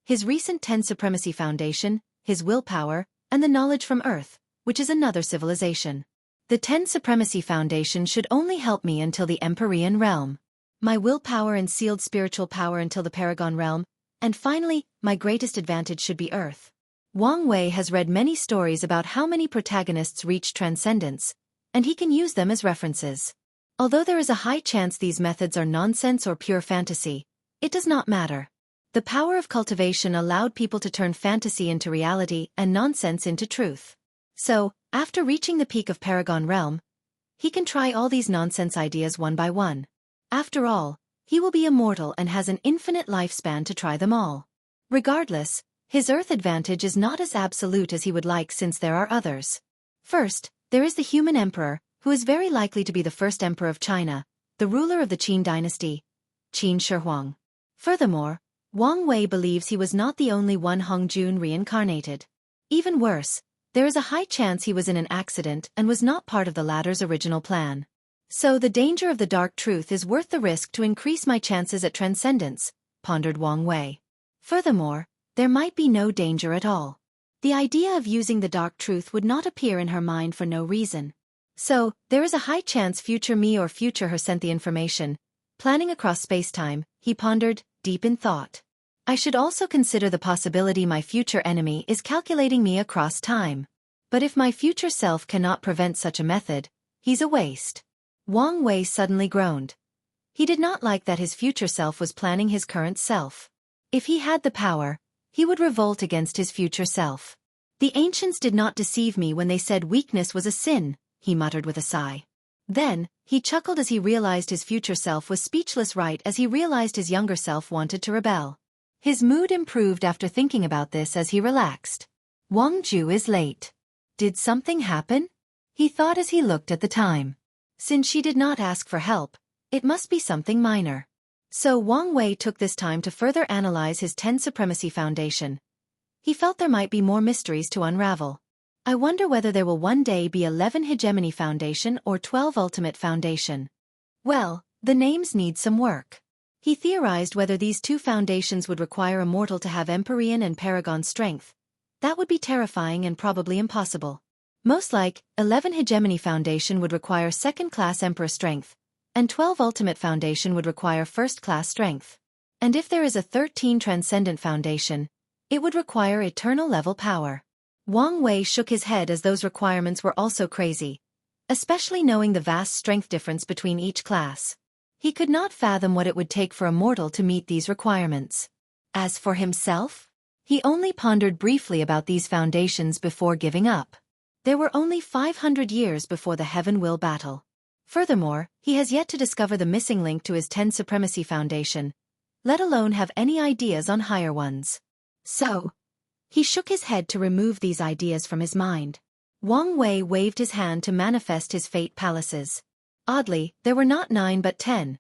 His recent 10 supremacy foundation, his willpower, and the knowledge from Earth, which is another civilization. The 10 supremacy foundation should only help me until the Empyrean realm. My willpower and sealed spiritual power until the Paragon realm, and finally, my greatest advantage should be Earth. Wang Wei has read many stories about how many protagonists reach transcendence, and he can use them as references. Although there is a high chance these methods are nonsense or pure fantasy, it does not matter. The power of cultivation allowed people to turn fantasy into reality and nonsense into truth. So, after reaching the peak of Paragon realm, he can try all these nonsense ideas one by one. After all, he will be immortal and has an infinite lifespan to try them all. Regardless, his Earth advantage is not as absolute as he would like since there are others. First, there is the human emperor, who is very likely to be the first emperor of China, the ruler of the Qin dynasty, Qin Shi Huang. Furthermore, Wang Wei believes he was not the only one Hongjun reincarnated. Even worse, there is a high chance he was in an accident and was not part of the latter's original plan. So the danger of the dark truth is worth the risk to increase my chances at transcendence, pondered Wang Wei. Furthermore, there might be no danger at all. The idea of using the dark truth would not appear in her mind for no reason. So, there is a high chance future me or future her sent the information. Planning across space-time, he pondered, deep in thought. I should also consider the possibility my future enemy is calculating me across time. But if my future self cannot prevent such a method, he's a waste. Wang Wei suddenly groaned. He did not like that his future self was planning his current self. If he had the power, he would revolt against his future self. The ancients did not deceive me when they said weakness was a sin, he muttered with a sigh. Then, he chuckled as he realized his future self was speechless right as he realized his younger self wanted to rebel. His mood improved after thinking about this as he relaxed. Wang Ju is late. Did something happen? He thought as he looked at the time. Since she did not ask for help, it must be something minor. So Wang Wei took this time to further analyze his 10 Supremacy Foundation. He felt there might be more mysteries to unravel. I wonder whether there will one day be 11 Hegemony Foundation or 12 Ultimate Foundation. Well, the names need some work. He theorized whether these 2 foundations would require a mortal to have Empyrean and Paragon strength. That would be terrifying and probably impossible. Most like, 11 Hegemony Foundation would require second-class Emperor strength, and 12 Ultimate Foundation would require first-class strength. And if there is a 13 Transcendent Foundation, it would require eternal level power. Wang Wei shook his head as those requirements were also crazy, especially knowing the vast strength difference between each class. He could not fathom what it would take for a mortal to meet these requirements. As for himself, he only pondered briefly about these foundations before giving up. There were only 500 years before the Heaven Will battle. Furthermore, he has yet to discover the missing link to his 10 Supremacy Foundation, let alone have any ideas on higher ones. So, he shook his head to remove these ideas from his mind. Wang Wei waved his hand to manifest his fate palaces. Oddly, there were not 9 but 10.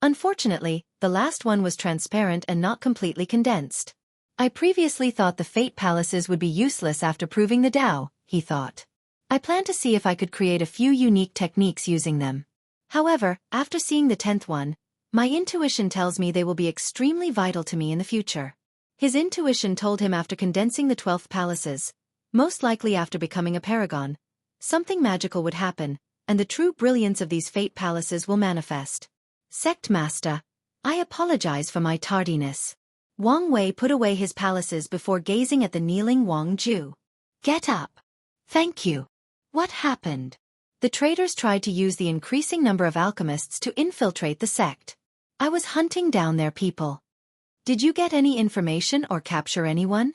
Unfortunately, the last one was transparent and not completely condensed. I previously thought the fate palaces would be useless after proving the Tao, he thought. I planned to see if I could create a few unique techniques using them. However, after seeing the 10th one, my intuition tells me they will be extremely vital to me in the future. His intuition told him after condensing the 12th palaces, most likely after becoming a paragon, something magical would happen, and the true brilliance of these fate palaces will manifest. Sect Master, I apologize for my tardiness. Wang Wei put away his palaces before gazing at the kneeling Wang Ju. Get up. Thank you. What happened? The traitors tried to use the increasing number of alchemists to infiltrate the sect. I was hunting down their people. Did you get any information or capture anyone?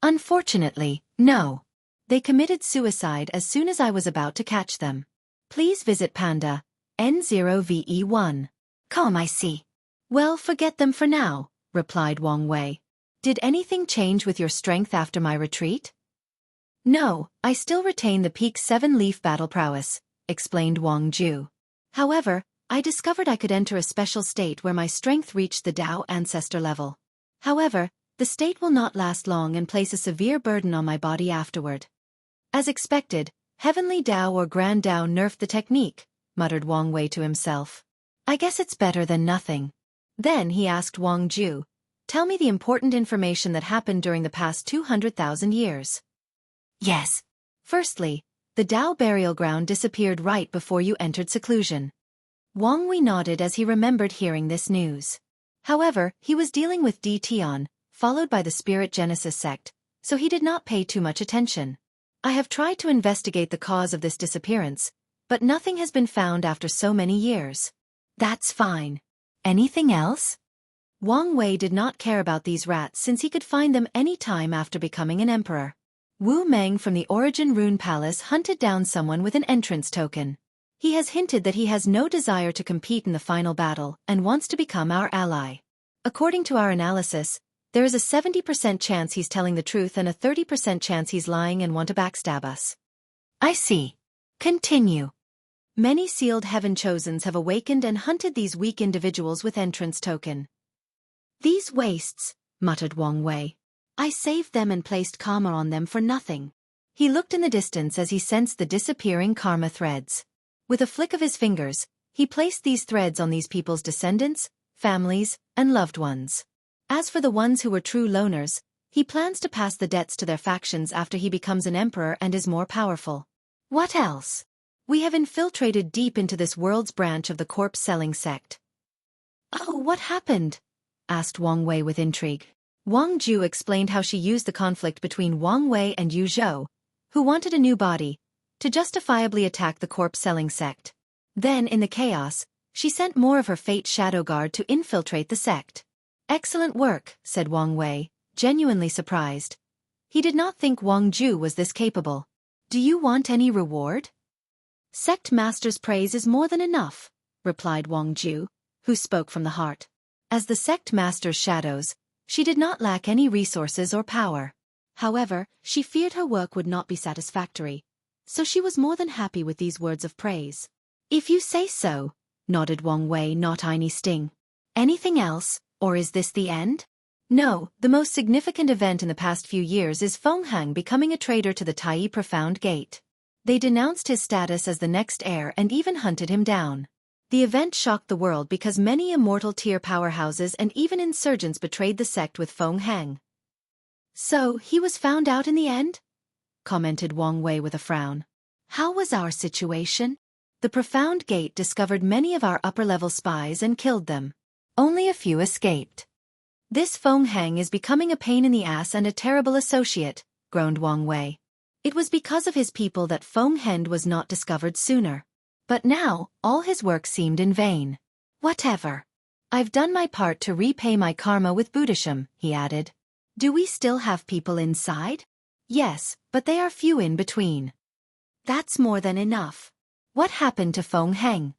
Unfortunately, no. They committed suicide as soon as I was about to catch them. Please visit Panda, N0VE1. Come, I see. Well, forget them for now, replied Wang Wei. Did anything change with your strength after my retreat? No, I still retain the peak 7-leaf battle prowess, explained Wang Ju. However, I discovered I could enter a special state where my strength reached the Tao ancestor level. However, the state will not last long and place a severe burden on my body afterward. As expected, Heavenly Tao or Grand Tao nerfed the technique, muttered Wang Wei to himself. I guess it's better than nothing. Then he asked Wang Ju, tell me the important information that happened during the past 200,000 years. Yes. Firstly, the Tao burial ground disappeared right before you entered seclusion. Wang Wei nodded as he remembered hearing this news. However, he was dealing with D Tian, followed by the Spirit Genesis sect, so he did not pay too much attention. I have tried to investigate the cause of this disappearance, but nothing has been found after so many years. That's fine. Anything else? Wang Wei did not care about these rats since he could find them any time after becoming an emperor. Wu Meng from the Origin Rune Palace hunted down someone with an entrance token. He has hinted that he has no desire to compete in the final battle and wants to become our ally. According to our analysis, there is a 70% chance he's telling the truth and a 30% chance he's lying and want to backstab us. I see. Continue. Many sealed heaven chosens have awakened and hunted these weak individuals with entrance token. These wastes, muttered Wang Wei. I saved them and placed karma on them for nothing. He looked in the distance as he sensed the disappearing karma threads. With a flick of his fingers, he placed these threads on these people's descendants, families, and loved ones. As for the ones who were true loners, he plans to pass the debts to their factions after he becomes an emperor and is more powerful. What else? We have infiltrated deep into this world's branch of the corpse-selling sect. Oh, what happened? Asked Wang Wei with intrigue. Wang Ju explained how she used the conflict between Wang Wei and Yu Zhou, who wanted a new body, to justifiably attack the corpse-selling sect. Then, in the chaos, she sent more of her Fate Shadow Guard to infiltrate the sect. Excellent work, said Wang Wei, genuinely surprised. He did not think Wang Ju was this capable. Do you want any reward? Sect Master's praise is more than enough, replied Wang Ju, who spoke from the heart. As the Sect Master's shadows, she did not lack any resources or power. However, she feared her work would not be satisfactory, so she was more than happy with these words of praise. If you say so, nodded Wang Wei, not any sting. Anything else, or is this the end? No, the most significant event in the past few years is Feng Hang becoming a traitor to the Tai Profound Gate. They denounced his status as the next heir and even hunted him down. The event shocked the world because many immortal tier powerhouses and even insurgents betrayed the sect with Feng Hang. So, he was found out in the end? Commented Wang Wei with a frown. How was our situation? The Profound Gate discovered many of our upper-level spies and killed them. Only a few escaped. This Feng Hang is becoming a pain in the ass and a terrible associate, groaned Wang Wei. It was because of his people that Feng Heng was not discovered sooner. But now, all his work seemed in vain. Whatever. I've done my part to repay my karma with Buddhism, he added. Do we still have people inside? Yes, but they are few in between. That's more than enough. What happened to Feng Heng?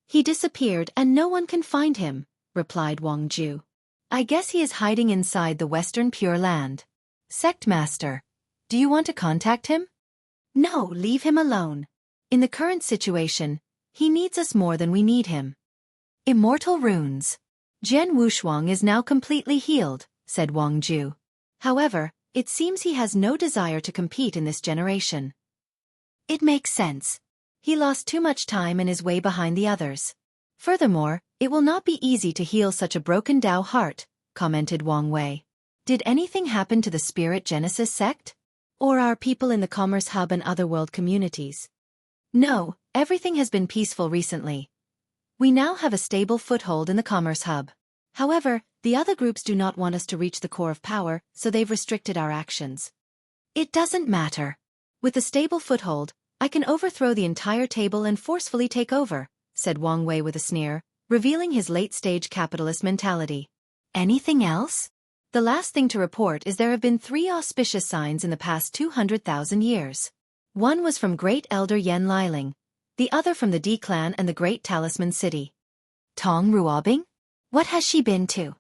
He disappeared and no one can find him, replied Wang Ju. I guess he is hiding inside the Western Pure Land. Sect Master, do you want to contact him? No, leave him alone. In the current situation, he needs us more than we need him. Immortal Runes. Jian Wushuang is now completely healed, said Wang Ju. However, it seems he has no desire to compete in this generation. It makes sense. He lost too much time and is way behind the others. Furthermore, it will not be easy to heal such a broken Dao heart, commented Wang Wei. Did anything happen to the Spirit Genesis sect? Or are people in the Commerce Hub and Otherworld communities? No, everything has been peaceful recently. We now have a stable foothold in the Commerce Hub. However, the other groups do not want us to reach the core of power, so they've restricted our actions. It doesn't matter. With a stable foothold, I can overthrow the entire table and forcefully take over, said Wang Wei with a sneer, revealing his late-stage capitalist mentality. Anything else? The last thing to report is there have been 3 auspicious signs in the past 200,000 years. One was from Great Elder Yen Liling, the other from the D clan and the Great Talisman City. Tong Ruobing? What has she been to?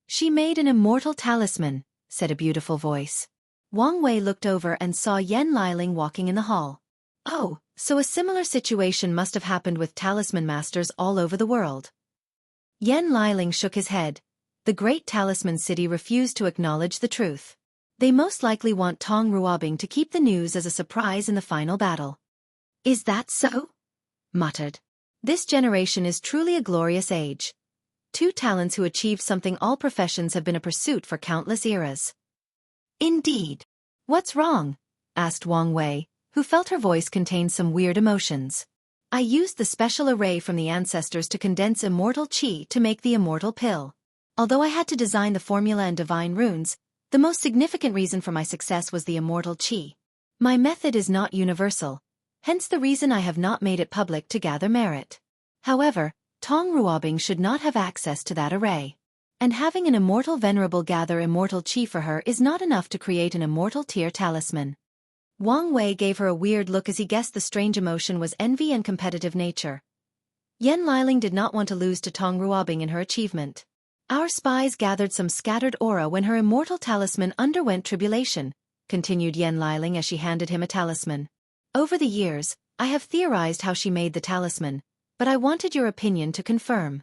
She made an immortal talisman, said a beautiful voice. Wang Wei looked over and saw Yen Liling walking in the hall. Oh, so a similar situation must have happened with talisman masters all over the world. Yen Liling shook his head. The Great Talisman City refused to acknowledge the truth. They most likely want Tong Ruobing to keep the news as a surprise in the final battle. Is that so? Muttered. This generation is truly a glorious age. 2 talents who achieved something all professions have been a pursuit for countless eras. Indeed. What's wrong? Asked Wang Wei, who felt her voice contained some weird emotions. I used the special array from the ancestors to condense immortal qi to make the immortal pill. Although I had to design the formula and divine runes, the most significant reason for my success was the immortal qi. My method is not universal, hence the reason I have not made it public to gather merit. However, Tong Ruobing should not have access to that array. And having an immortal venerable gather immortal qi for her is not enough to create an immortal tier talisman. Wang Wei gave her a weird look as he guessed the strange emotion was envy and competitive nature. Yen Liling did not want to lose to Tong Ruobing in her achievement. Our spies gathered some scattered aura when her immortal talisman underwent tribulation, continued Yen Liling as she handed him a talisman. Over the years, I have theorized how she made the talisman, but I wanted your opinion to confirm.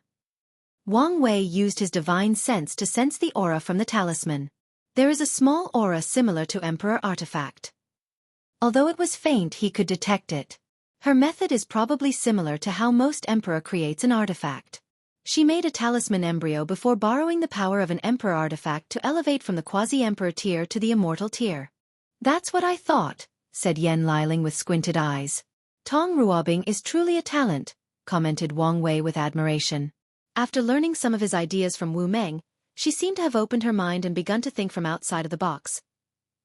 Wang Wei used his divine sense to sense the aura from the talisman. There is a small aura similar to Emperor artifact. Although it was faint, he could detect it. Her method is probably similar to how most Emperor creates an artifact. She made a talisman embryo before borrowing the power of an Emperor artifact to elevate from the quasi-Emperor tier to the immortal tier. That's what I thought, said Yen Liling with squinted eyes. Tong Ruobing is truly a talent, commented Wang Wei with admiration. After learning some of his ideas from Wu Meng, she seemed to have opened her mind and begun to think from outside of the box.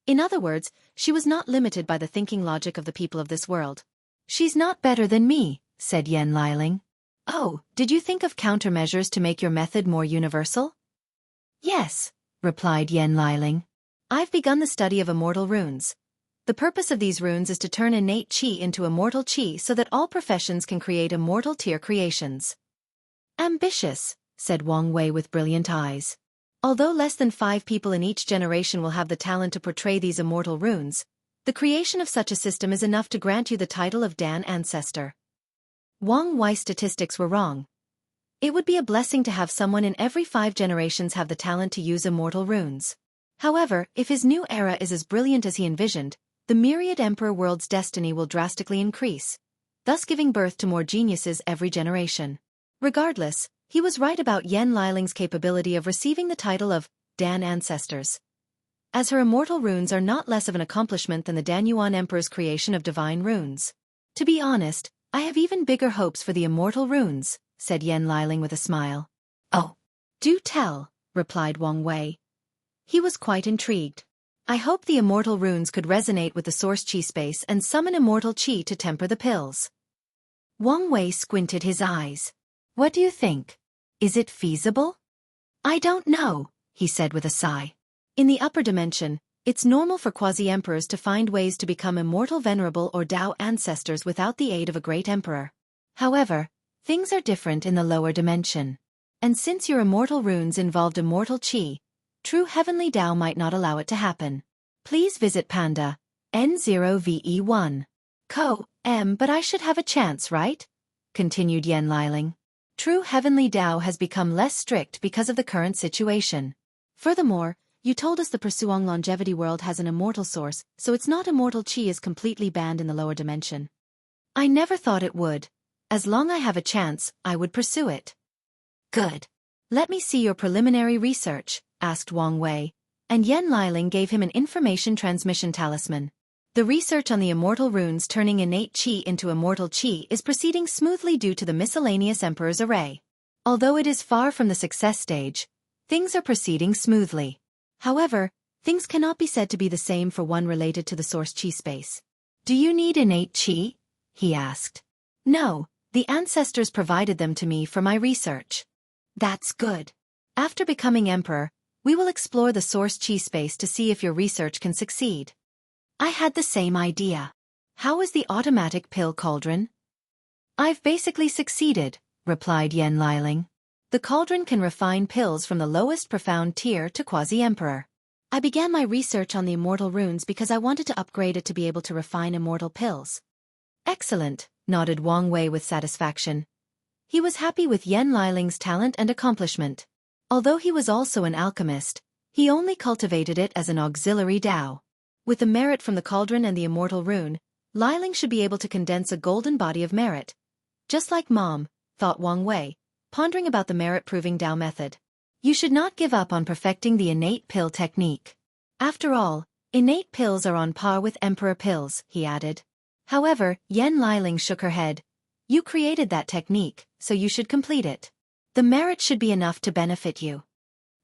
In other words, she was not limited by the thinking logic of the people of this world. She's not better than me, said Yen Liling. Oh, did you think of countermeasures to make your method more universal? Yes, replied Yen Liling. I've begun the study of immortal runes. The purpose of these runes is to turn innate qi into immortal qi so that all professions can create immortal tier creations. Ambitious, said Wang Wei with brilliant eyes. Although less than 5 people in each generation will have the talent to portray these immortal runes, the creation of such a system is enough to grant you the title of Dan Ancestor. Wang Wei's statistics were wrong. It would be a blessing to have someone in every 5 generations have the talent to use immortal runes. However, if his new era is as brilliant as he envisioned, the myriad Emperor world's destiny will drastically increase, thus giving birth to more geniuses every generation. Regardless, he was right about Yen Liling's capability of receiving the title of Dan Ancestors, as her immortal runes are not less of an accomplishment than the Danyuan Emperor's creation of divine runes. To be honest, I have even bigger hopes for the immortal runes, said Yen Liling with a smile. Oh, do tell, replied Wang Wei. He was quite intrigued. I hope the immortal runes could resonate with the source qi space and summon immortal qi to temper the pills. Wang Wei squinted his eyes. What do you think? Is it feasible? I don't know, he said with a sigh. In the upper dimension, it's normal for quasi-emperors to find ways to become immortal venerable or Tao ancestors without the aid of a great emperor. However, things are different in the lower dimension. And since your immortal runes involved immortal qi, true heavenly Tao might not allow it to happen. Please visit Panda, N0VE1. But I should have a chance, right? Continued Yen Liling. True heavenly Tao has become less strict because of the current situation. Furthermore, you told us the Pursuing Longevity world has an immortal source, so it's not immortal qi is completely banned in the lower dimension. I never thought it would. As long I have a chance, I would pursue it. Good. Let me see your preliminary research, asked Wang Wei, and Yen Liling gave him an information transmission talisman. The research on the immortal runes turning innate qi into immortal qi is proceeding smoothly due to the miscellaneous emperor's array. Although it is far from the success stage, things are proceeding smoothly. However, things cannot be said to be the same for one related to the source qi space. Do you need innate qi? He asked. No, the ancestors provided them to me for my research. That's good. After becoming emperor, we will explore the source qi space to see if your research can succeed. I had the same idea. How is the automatic pill cauldron? I've basically succeeded, replied Yen Liling. The cauldron can refine pills from the lowest profound tier to quasi-emperor. I began my research on the immortal runes because I wanted to upgrade it to be able to refine immortal pills. Excellent, nodded Wang Wei with satisfaction. He was happy with Yen Liling's talent and accomplishment. Although he was also an alchemist, he only cultivated it as an auxiliary Tao. With the merit from the cauldron and the immortal rune, Liling should be able to condense a golden body of merit. Just like Mom, thought Wang Wei, pondering about the merit-proving Tao method. You should not give up on perfecting the innate pill technique. After all, innate pills are on par with emperor pills, he added. However, Yen Liling shook her head. You created that technique, so you should complete it. The merit should be enough to benefit you.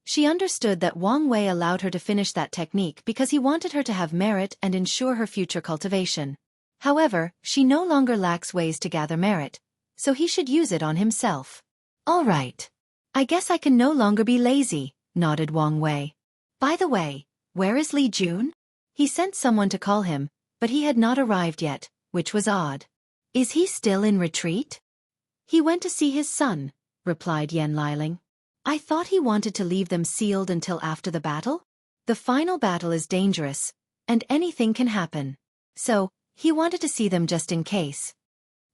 She understood that Wang Wei allowed her to finish that technique because he wanted her to have merit and ensure her future cultivation. However, she no longer lacks ways to gather merit, so he should use it on himself. All right. I guess I can no longer be lazy, nodded Wang Wei. By the way, where is Li Jun? He sent someone to call him, but he had not arrived yet, which was odd. Is he still in retreat? He went to see his son, replied Yen Liling. I thought he wanted to leave them sealed until after the battle? The final battle is dangerous, and anything can happen. So, he wanted to see them just in case.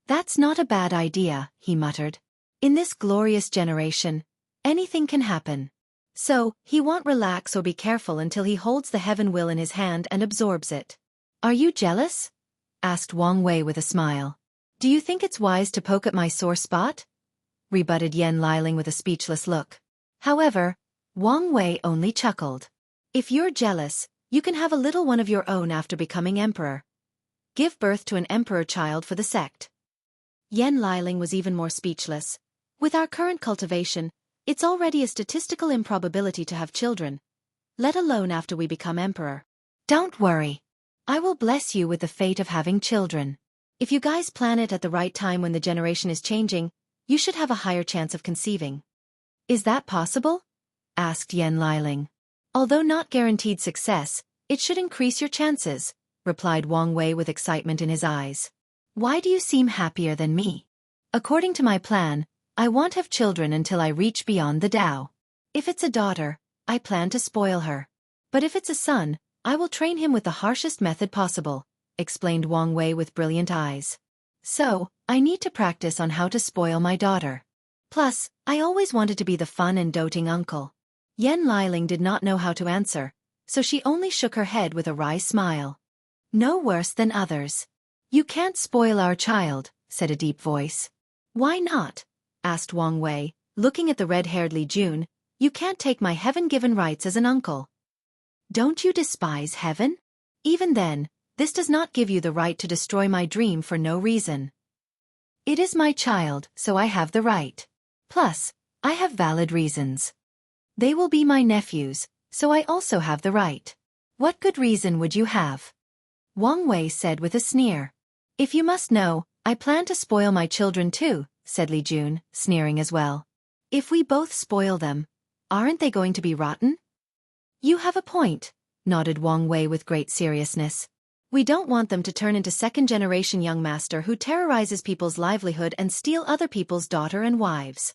That's not a bad idea, he muttered. In this glorious generation, anything can happen. So, he won't relax or be careful until he holds the heaven will in his hand and absorbs it. Are you jealous? Asked Wang Wei with a smile. Do you think it's wise to poke at my sore spot? Rebutted Yen Liling with a speechless look. However, Wang Wei only chuckled. If you're jealous, you can have a little one of your own after becoming emperor. Give birth to an emperor child for the sect. Yen Liling was even more speechless. With our current cultivation, it's already a statistical improbability to have children, let alone after we become emperor. Don't worry. I will bless you with the fate of having children. If you guys plan it at the right time when the generation is changing, you should have a higher chance of conceiving. Is that possible? Asked Yen Liling. Although not guaranteed success, it should increase your chances, replied Wang Wei with excitement in his eyes. Why do you seem happier than me? According to my plan, I won't have children until I reach beyond the Tao. If it's a daughter, I plan to spoil her. But if it's a son, I will train him with the harshest method possible, explained Wang Wei with brilliant eyes. So, I need to practice on how to spoil my daughter. Plus, I always wanted to be the fun and doting uncle. Yen Liling did not know how to answer, so she only shook her head with a wry smile. No worse than others. You can't spoil our child, said a deep voice. Why not? Asked Wang Wei, looking at the red-haired Li Jun. You can't take my heaven-given rights as an uncle. Don't you despise heaven? Even then, this does not give you the right to destroy my dream for no reason. It is my child, so I have the right. Plus, I have valid reasons. They will be my nephews, so I also have the right. What good reason would you have? Wang Wei said with a sneer. If you must know, I plan to spoil my children too, said Li Jun, sneering as well. If we both spoil them, aren't they going to be rotten? You have a point, nodded Wang Wei with great seriousness. We don't want them to turn into second-generation young master who terrorizes people's livelihood and steal other people's daughter and wives.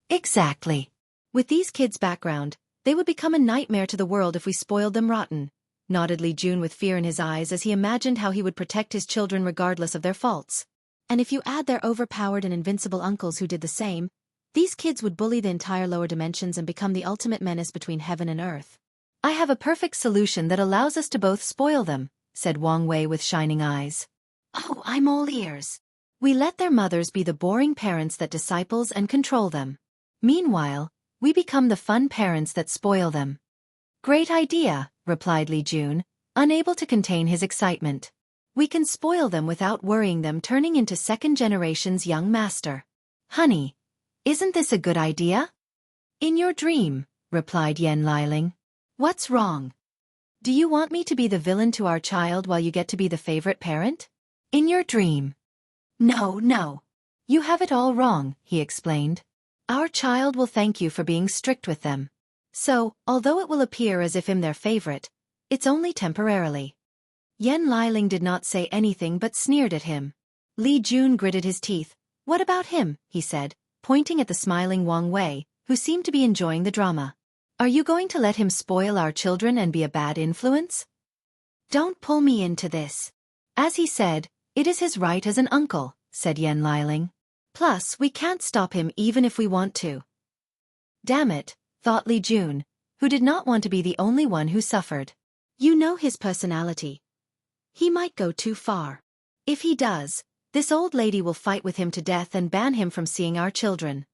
Exactly. With these kids' background, they would become a nightmare to the world if we spoiled them rotten, nodded Li Jun with fear in his eyes as he imagined how he would protect his children regardless of their faults. And if you add their overpowered and invincible uncles who did the same, these kids would bully the entire lower dimensions and become the ultimate menace between heaven and earth. I have a perfect solution that allows us to both spoil them, said Wang Wei with shining eyes. Oh, I'm all ears. We let their mothers be the boring parents that disciples and control them. Meanwhile, we become the fun parents that spoil them. Great idea, replied Li Jun, unable to contain his excitement. We can spoil them without worrying them turning into second generation's young master. Honey, isn't this a good idea? In your dream, replied Yan Liling. What's wrong? Do you want me to be the villain to our child while you get to be the favorite parent? In your dream. No. You have it all wrong, he explained. Our child will thank you for being strict with them. So, although it will appear as if I'm their favorite, it's only temporarily. Yan Liling did not say anything but sneered at him. Li Jun gritted his teeth. What about him, he said, pointing at the smiling Wang Wei, who seemed to be enjoying the drama. Are you going to let him spoil our children and be a bad influence? Don't pull me into this. As he said, it is his right as an uncle, said Yan Liling. Plus, we can't stop him even if we want to. Damn it, thought Li Jun, who did not want to be the only one who suffered. You know his personality. He might go too far. If he does, this old lady will fight with him to death and ban him from seeing our children.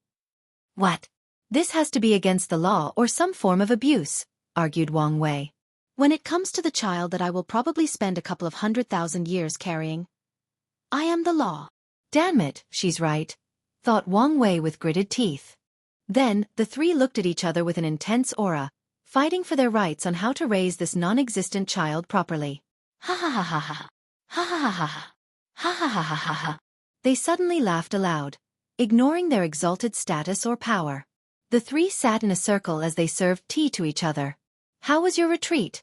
What? This has to be against the law or some form of abuse, argued Wang Wei. When it comes to the child that I will probably spend a couple of 100,000 years carrying, I am the law. Damn it, she's right, thought Wang Wei with gritted teeth. Then, the three looked at each other with an intense aura, fighting for their rights on how to raise this non-existent child properly. Ha ha ha ha ha. Ha ha ha ha ha. Ha ha ha ha ha ha. They suddenly laughed aloud, ignoring their exalted status or power. The three sat in a circle as they served tea to each other. How was your retreat?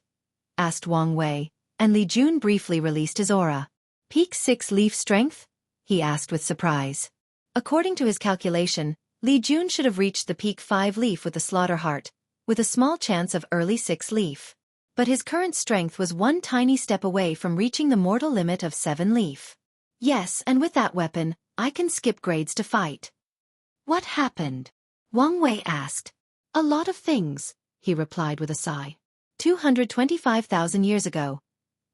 Asked Wang Wei, and Li Jun briefly released his aura. Peak 6 leaf strength? He asked with surprise. According to his calculation, Li Jun should have reached the peak 5 leaf with the slaughter heart, with a small chance of early 6 leaf. But his current strength was one tiny step away from reaching the mortal limit of 7 leaf. Yes, and with that weapon, I can skip grades to fight. What happened? Wang Wei asked. A lot of things, he replied with a sigh. 225,000 years ago,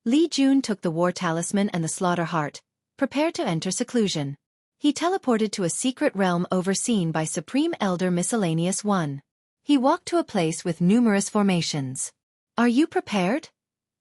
Li Jun took the war talisman and the slaughter heart, prepared to enter seclusion. He teleported to a secret realm overseen by Supreme Elder Miscellaneous One. He walked to a place with numerous formations. Are you prepared?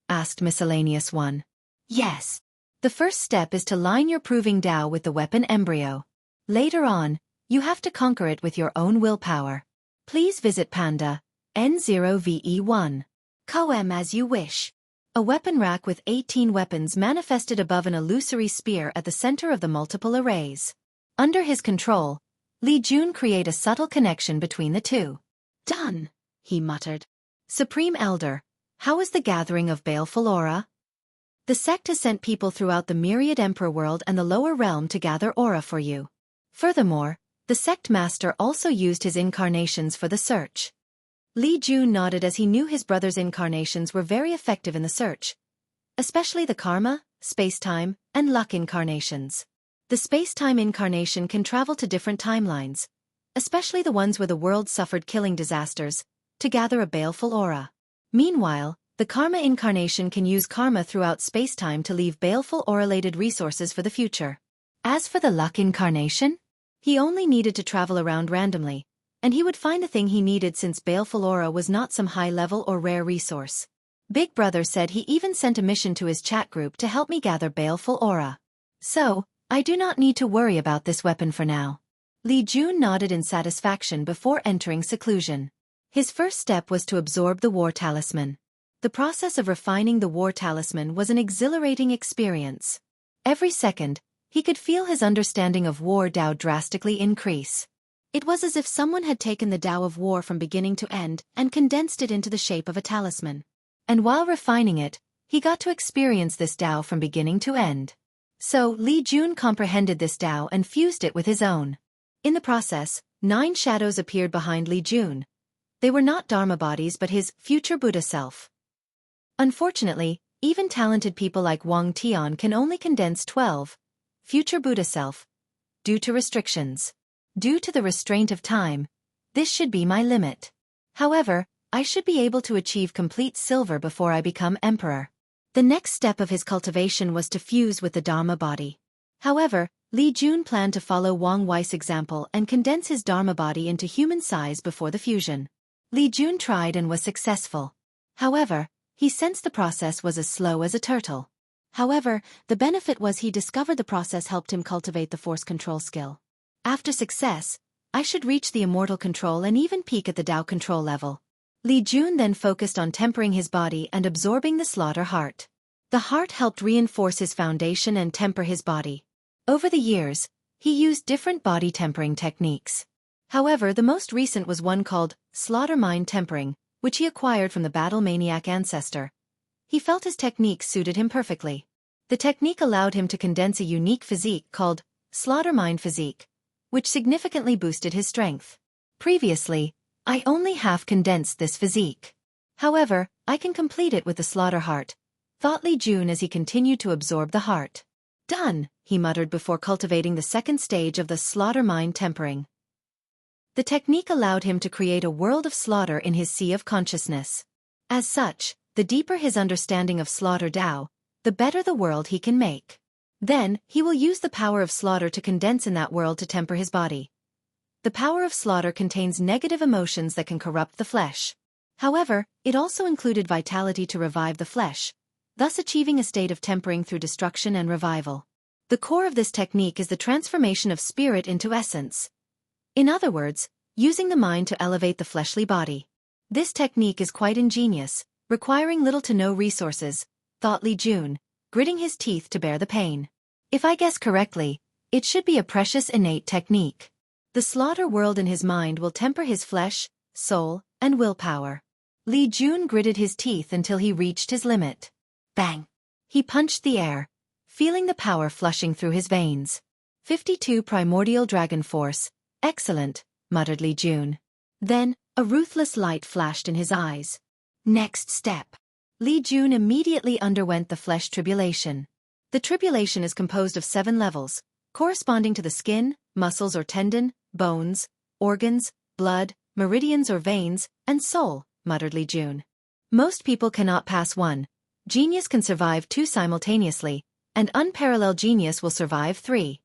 Asked Miscellaneous One. Yes. The first step is to line your proving Tao with the weapon embryo. Later on, you have to conquer it with your own willpower. Please visit Panda, N0VE1. Koem as you wish. A weapon rack with 18 weapons manifested above an illusory spear at the center of the multiple arrays. Under his control, Li Jun created a subtle connection between the two. Done, he muttered. Supreme Elder, how is the gathering of baleful aura? The sect has sent people throughout the myriad Emperor world and the lower realm to gather aura for you. Furthermore, the sect master also used his incarnations for the search. Li Jun nodded as he knew his brother's incarnations were very effective in the search, especially the karma, space-time, and luck incarnations. The space-time incarnation can travel to different timelines, especially the ones where the world suffered killing disasters, to gather a baleful aura. Meanwhile, the karma incarnation can use karma throughout space-time to leave baleful aura-related resources for the future. As for the luck incarnation, he only needed to travel around randomly, and he would find the thing he needed since baleful aura was not some high-level or rare resource. Big Brother said he even sent a mission to his chat group to help me gather baleful aura. So, I do not need to worry about this weapon for now. Li Jun nodded in satisfaction before entering seclusion. His first step was to absorb the war talisman. The process of refining the war talisman was an exhilarating experience. Every second, He could feel his understanding of war Dao drastically increase. It was as if someone had taken the Tao of war from beginning to end and condensed it into the shape of a talisman. And while refining it, he got to experience this Tao from beginning to end. So, Li Jun comprehended this Tao and fused it with his own. In the process, 9 shadows appeared behind Li Jun. They were not Dharma bodies but his future Buddha self. Unfortunately, even talented people like Wang Tian can only condense 12 future Buddha self due to restrictions. Due to the restraint of time, this should be my limit. However, I should be able to achieve complete silver before I become emperor. The next step of his cultivation was to fuse with the Dharma body. However, Li Jun planned to follow Wang Wei's example and condense his Dharma body into human size before the fusion. Li Jun tried and was successful. However, he sensed the process was as slow as a turtle. However, the benefit was he discovered the process helped him cultivate the force control skill. After success, I should reach the immortal control and even peak at the Tao control level. Li Jun then focused on tempering his body and absorbing the slaughter heart. The heart helped reinforce his foundation and temper his body. Over the years, he used different body tempering techniques. However, the most recent was one called slaughter mind tempering, which he acquired from the battle maniac ancestor. He felt his technique suited him perfectly. The technique allowed him to condense a unique physique called slaughter mind physique, which significantly boosted his strength. Previously, I only half condensed this physique. However, I can complete it with the slaughter heart, thought Li Jun as he continued to absorb the heart. Done, he muttered before cultivating the second stage of the slaughter mind tempering. The technique allowed him to create a world of slaughter in his sea of consciousness. As such, the deeper his understanding of slaughter Tao, the better the world he can make. Then, he will use the power of slaughter to condense in that world to temper his body. The power of slaughter contains negative emotions that can corrupt the flesh. However, it also included vitality to revive the flesh, thus achieving a state of tempering through destruction and revival. The core of this technique is the transformation of spirit into essence. In other words, using the mind to elevate the fleshly body. This technique is quite ingenious, requiring little to no resources, thought Li Jun, gritting his teeth to bear the pain. If I guess correctly, it should be a precious innate technique. The slaughter world in his mind will temper his flesh, soul, and willpower. Li Jun gritted his teeth until he reached his limit. Bang! He punched the air, feeling the power flushing through his veins. 52 Primordial Dragon Force, excellent, muttered Li Jun. Then, a ruthless light flashed in his eyes. Next step. Li Jun immediately underwent the flesh tribulation. The tribulation is composed of 7 levels, corresponding to the skin, muscles or tendon, bones, organs, blood, meridians or veins, and soul, muttered Li Jun. Most people cannot pass 1. Genius can survive 2 simultaneously, and unparalleled genius will survive 3.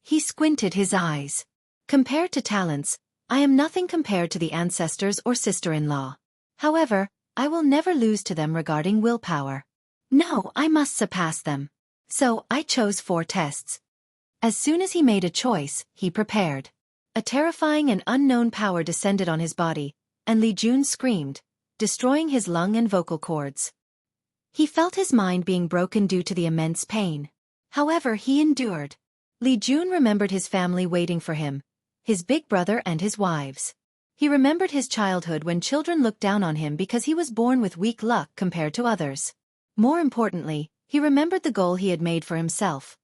He squinted his eyes. Compared to talents, I am nothing compared to the ancestors or sister-in-law. However, I will never lose to them regarding willpower. No, I must surpass them. So, I chose 4 tests. As soon as he made a choice, he prepared. A terrifying and unknown power descended on his body, and Li Jun screamed, destroying his lung and vocal cords. He felt his mind being broken due to the immense pain. However, he endured. Li Jun remembered his family waiting for him, his big brother and his wives. He remembered his childhood when children looked down on him because he was born with weak luck compared to others. More importantly, he remembered the goal he had made for himself.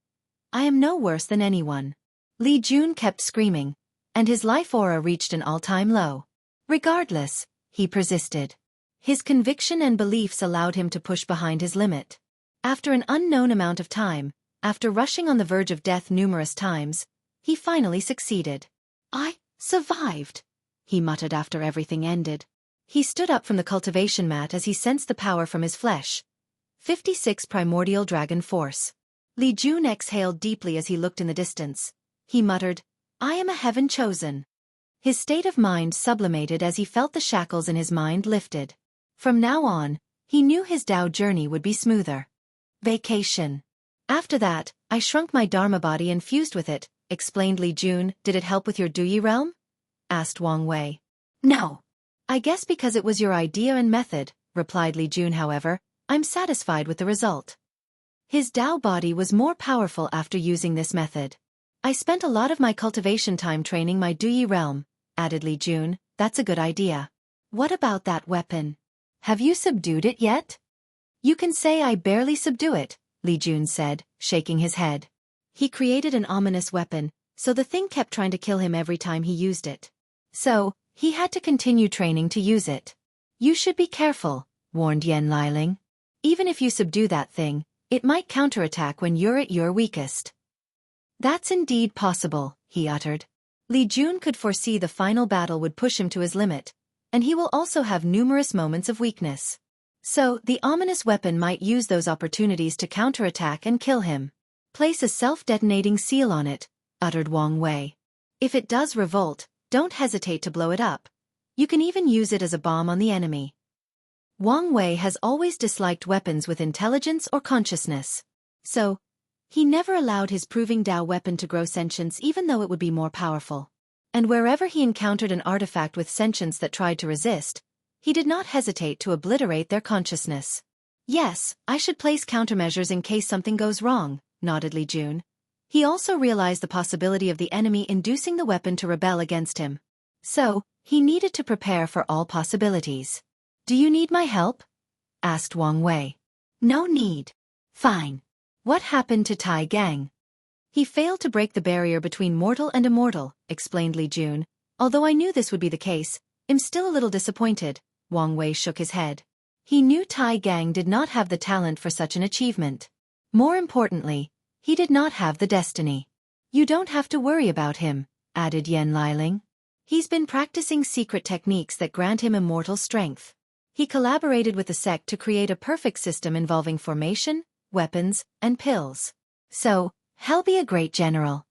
I am no worse than anyone. Li Jun kept screaming, and his life aura reached an all-time low. Regardless, he persisted. His conviction and beliefs allowed him to push behind his limit. After an unknown amount of time, after rushing on the verge of death numerous times, he finally succeeded. I survived, he muttered after everything ended. He stood up from the cultivation mat as he sensed the power from his flesh. 56 Primordial Dragon Force. Li Jun exhaled deeply as he looked in the distance. He muttered, I am a heaven chosen. His state of mind sublimated as he felt the shackles in his mind lifted. From now on, he knew his Tao journey would be smoother. Vacation. After that, I shrunk my Dharma body and fused with it, explained Li Jun. Did it help with your Duyi realm? Asked Wang Wei. No. I guess because it was your idea and method, replied Li Jun. However, I'm satisfied with the result. His Tao body was more powerful after using this method. I spent a lot of my cultivation time training my Duyi realm, added Li Jun. That's a good idea. What about that weapon? Have you subdued it yet? You can say I barely subdue it, Li Jun said, shaking his head. He created an ominous weapon, so the thing kept trying to kill him every time he used it. So, he had to continue training to use it. You should be careful, warned Yan Liling. Even if you subdue that thing, it might counterattack when you're at your weakest. That's indeed possible, he uttered. Li Jun could foresee the final battle would push him to his limit, and he will also have numerous moments of weakness. So, the ominous weapon might use those opportunities to counterattack and kill him. Place a self-detonating seal on it, uttered Wang Wei. If it does revolt, don't hesitate to blow it up. You can even use it as a bomb on the enemy. Wang Wei has always disliked weapons with intelligence or consciousness. So, he never allowed his proving Tao weapon to grow sentience even though it would be more powerful. And wherever he encountered an artifact with sentience that tried to resist, he did not hesitate to obliterate their consciousness. Yes, I should place countermeasures in case something goes wrong, nodded Li Jun. He also realized the possibility of the enemy inducing the weapon to rebel against him. So, he needed to prepare for all possibilities. Do you need my help? Asked Wang Wei. No need. Fine. What happened to Tai Gang? He failed to break the barrier between mortal and immortal, explained Li Jun. Although I knew this would be the case, I'm still a little disappointed. Wang Wei shook his head. He knew Tai Gang did not have the talent for such an achievement. More importantly, he did not have the destiny. You don't have to worry about him, added Yan Liling. He's been practicing secret techniques that grant him immortal strength. He collaborated with the sect to create a perfect system involving formation, weapons, and pills. So, he'll be a great general.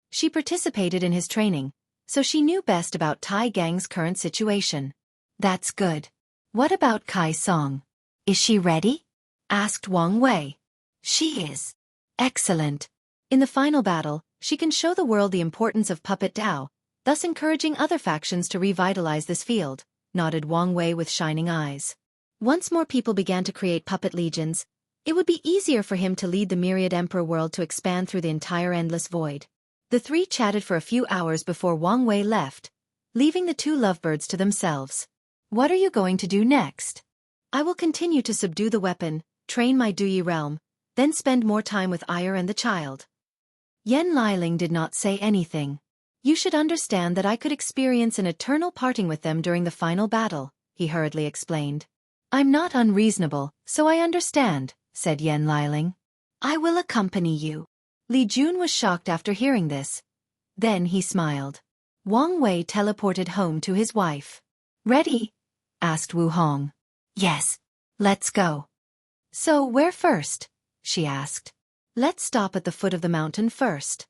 She participated in his training, so she knew best about Tai Gang's current situation. That's good. What about Kai Song? Is she ready? Asked Wang Wei. She is. Excellent. In the final battle, she can show the world the importance of puppet Tao, thus encouraging other factions to revitalize this field, nodded Wang Wei with shining eyes. Once more people began to create puppet legions, it would be easier for him to lead the myriad emperor world to expand through the entire endless void. The three chatted for a few hours before Wang Wei left, leaving the two lovebirds to themselves. What are you going to do next? I will continue to subdue the weapon, train my Duyi realm, then spend more time with Ayr and the child. Yan Liling did not say anything. You should understand that I could experience an eternal parting with them during the final battle, he hurriedly explained. I'm not unreasonable, so I understand, said Yan Liling. I will accompany you. Li Jun was shocked after hearing this. Then he smiled. Wang Wei teleported home to his wife. Ready? Asked Wu Hong. Yes. Let's go. So where first? She asked. Let's stop at the foot of the mountain first.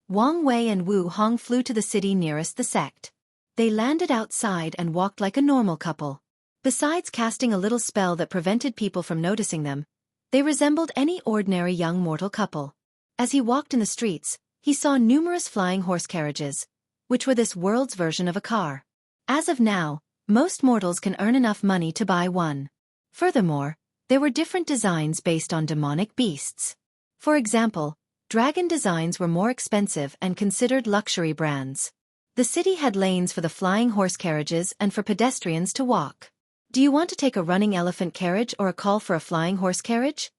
Wang Wei and Wu Hong flew to the city nearest the sect. They landed outside and walked like a normal couple. Besides casting a little spell that prevented people from noticing them, they resembled any ordinary young mortal couple. As he walked in the streets, he saw numerous flying horse carriages, which were this world's version of a car. As of now, most mortals can earn enough money to buy one. Furthermore, there were different designs based on demonic beasts. For example, dragon designs were more expensive and considered luxury brands. The city had lanes for the flying horse carriages and for pedestrians to walk. Do you want to take a running elephant carriage or a call for a flying horse carriage?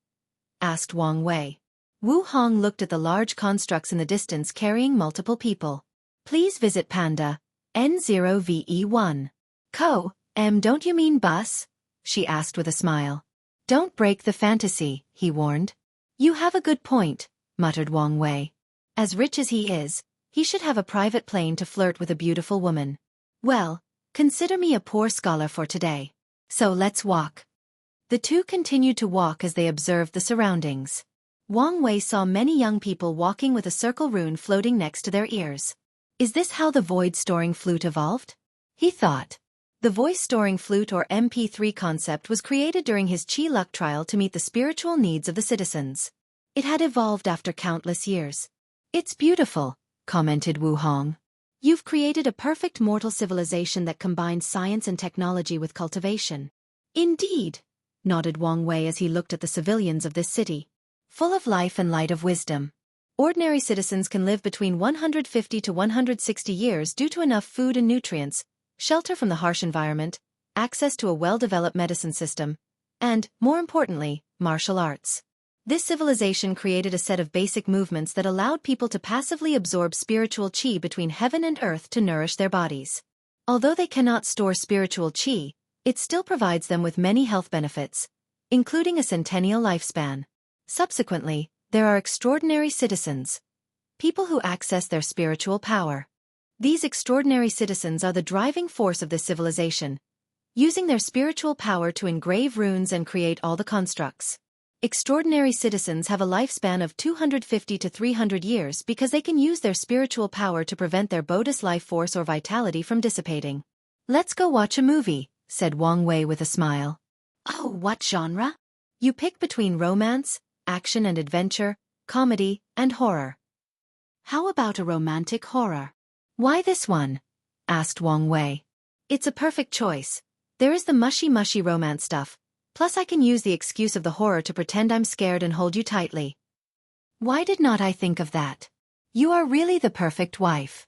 Asked Wang Wei. Wu Hong looked at the large constructs in the distance carrying multiple people. Please visit Panda, N0VE1. Don't you mean bus? She asked with a smile. Don't break the fantasy, he warned. You have a good point, muttered Wang Wei. As rich as he is, he should have a private plane to flirt with a beautiful woman. Well, consider me a poor scholar for today. So let's walk. The two continued to walk as they observed the surroundings. Wang Wei saw many young people walking with a circle rune floating next to their ears. Is this how the void-storing flute evolved? He thought. The voice-storing flute or MP3 concept was created during his Chi Luck trial to meet the spiritual needs of the citizens. It had evolved after countless years. It's beautiful, commented Wu Hong. You've created a perfect mortal civilization that combines science and technology with cultivation. Indeed, nodded Wang Wei as he looked at the civilians of this city. full of life and light of wisdom. Ordinary citizens can live between 150 to 160 years due to enough food and nutrients, shelter from the harsh environment, access to a well-developed medicine system, and, more importantly, martial arts. This civilization created a set of basic movements that allowed people to passively absorb spiritual qi between heaven and earth to nourish their bodies. Although they cannot store spiritual qi, it still provides them with many health benefits, including a centennial lifespan. Subsequently, there are extraordinary citizens, people who access their spiritual power. These extraordinary citizens are the driving force of this civilization, using their spiritual power to engrave runes and create all the constructs. Extraordinary citizens have a lifespan of 250 to 300 years because they can use their spiritual power to prevent their Bodhi's life force or vitality from dissipating. "Let's go watch a movie," said Wang Wei with a smile. "Oh, what genre?" "You pick between romance, action and adventure, comedy, and horror." "How about a romantic horror?" "Why this one?" asked Wang Wei. "It's a perfect choice. There is the mushy romance stuff, plus I can use the excuse of the horror to pretend I'm scared and hold you tightly." "Why did not I think of that? You are really the perfect wife."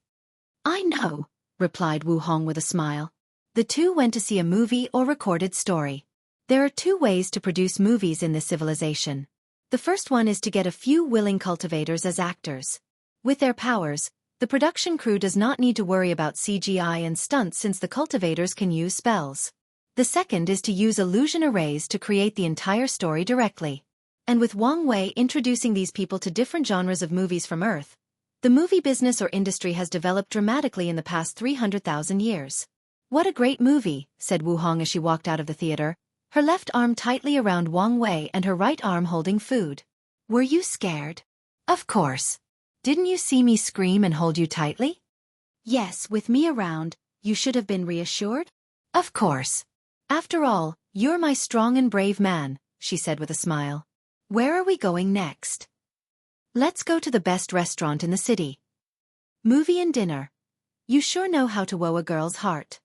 "I know," replied Wu Hong with a smile. The two went to see a movie or recorded story. There are two ways to produce movies in this civilization. The first one is to get a few willing cultivators as actors. With their powers, the production crew does not need to worry about CGI and stunts since the cultivators can use spells. The second is to use illusion arrays to create the entire story directly. And with Wang Wei introducing these people to different genres of movies from Earth, the movie business or industry has developed dramatically in the past 300,000 years. "What a great movie," said Wu Hong as she walked out of the theater, her left arm tightly around Wang Wei and her right arm holding food. "Were you scared?" "Of course. Didn't you see me scream and hold you tightly?" "Yes, with me around, you should have been reassured." "Of course. After all, you're my strong and brave man," she said with a smile. "Where are we going next?" "Let's go to the best restaurant in the city." Movie and dinner. You sure know how to woo a girl's heart.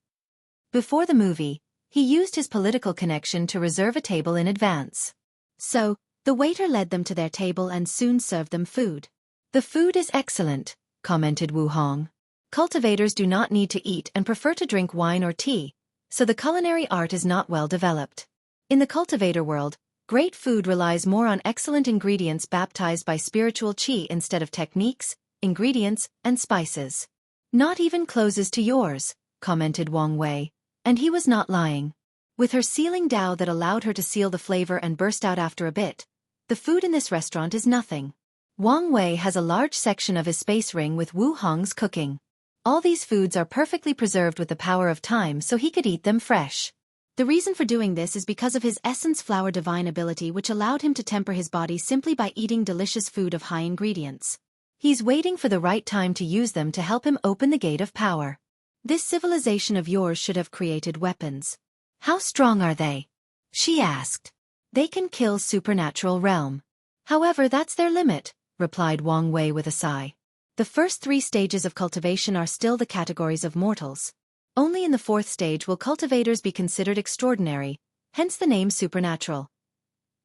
Before the movie, he used his political connection to reserve a table in advance. So, the waiter led them to their table and soon served them food. "The food is excellent," commented Wu Hong. "Cultivators do not need to eat and prefer to drink wine or tea, so the culinary art is not well developed. In the cultivator world, great food relies more on excellent ingredients baptized by spiritual qi instead of techniques, ingredients, and spices." "Not even closes to yours," commented Wang Wei, and he was not lying. With her sealing Dao that allowed her to seal the flavor and burst out after a bit, the food in this restaurant is nothing. Wang Wei has a large section of his space ring with Wu Hong's cooking. All these foods are perfectly preserved with the power of time so he could eat them fresh. The reason for doing this is because of his essence flower divine ability which allowed him to temper his body simply by eating delicious food of high ingredients. He's waiting for the right time to use them to help him open the gate of power. "This civilization of yours should have created weapons." "How strong are they?" she asked. "They can kill supernatural realm." "However, that's their limit," replied Wang Wei with a sigh. "The first 3 stages of cultivation are still the categories of mortals. Only in the 4th stage will cultivators be considered extraordinary, hence the name supernatural.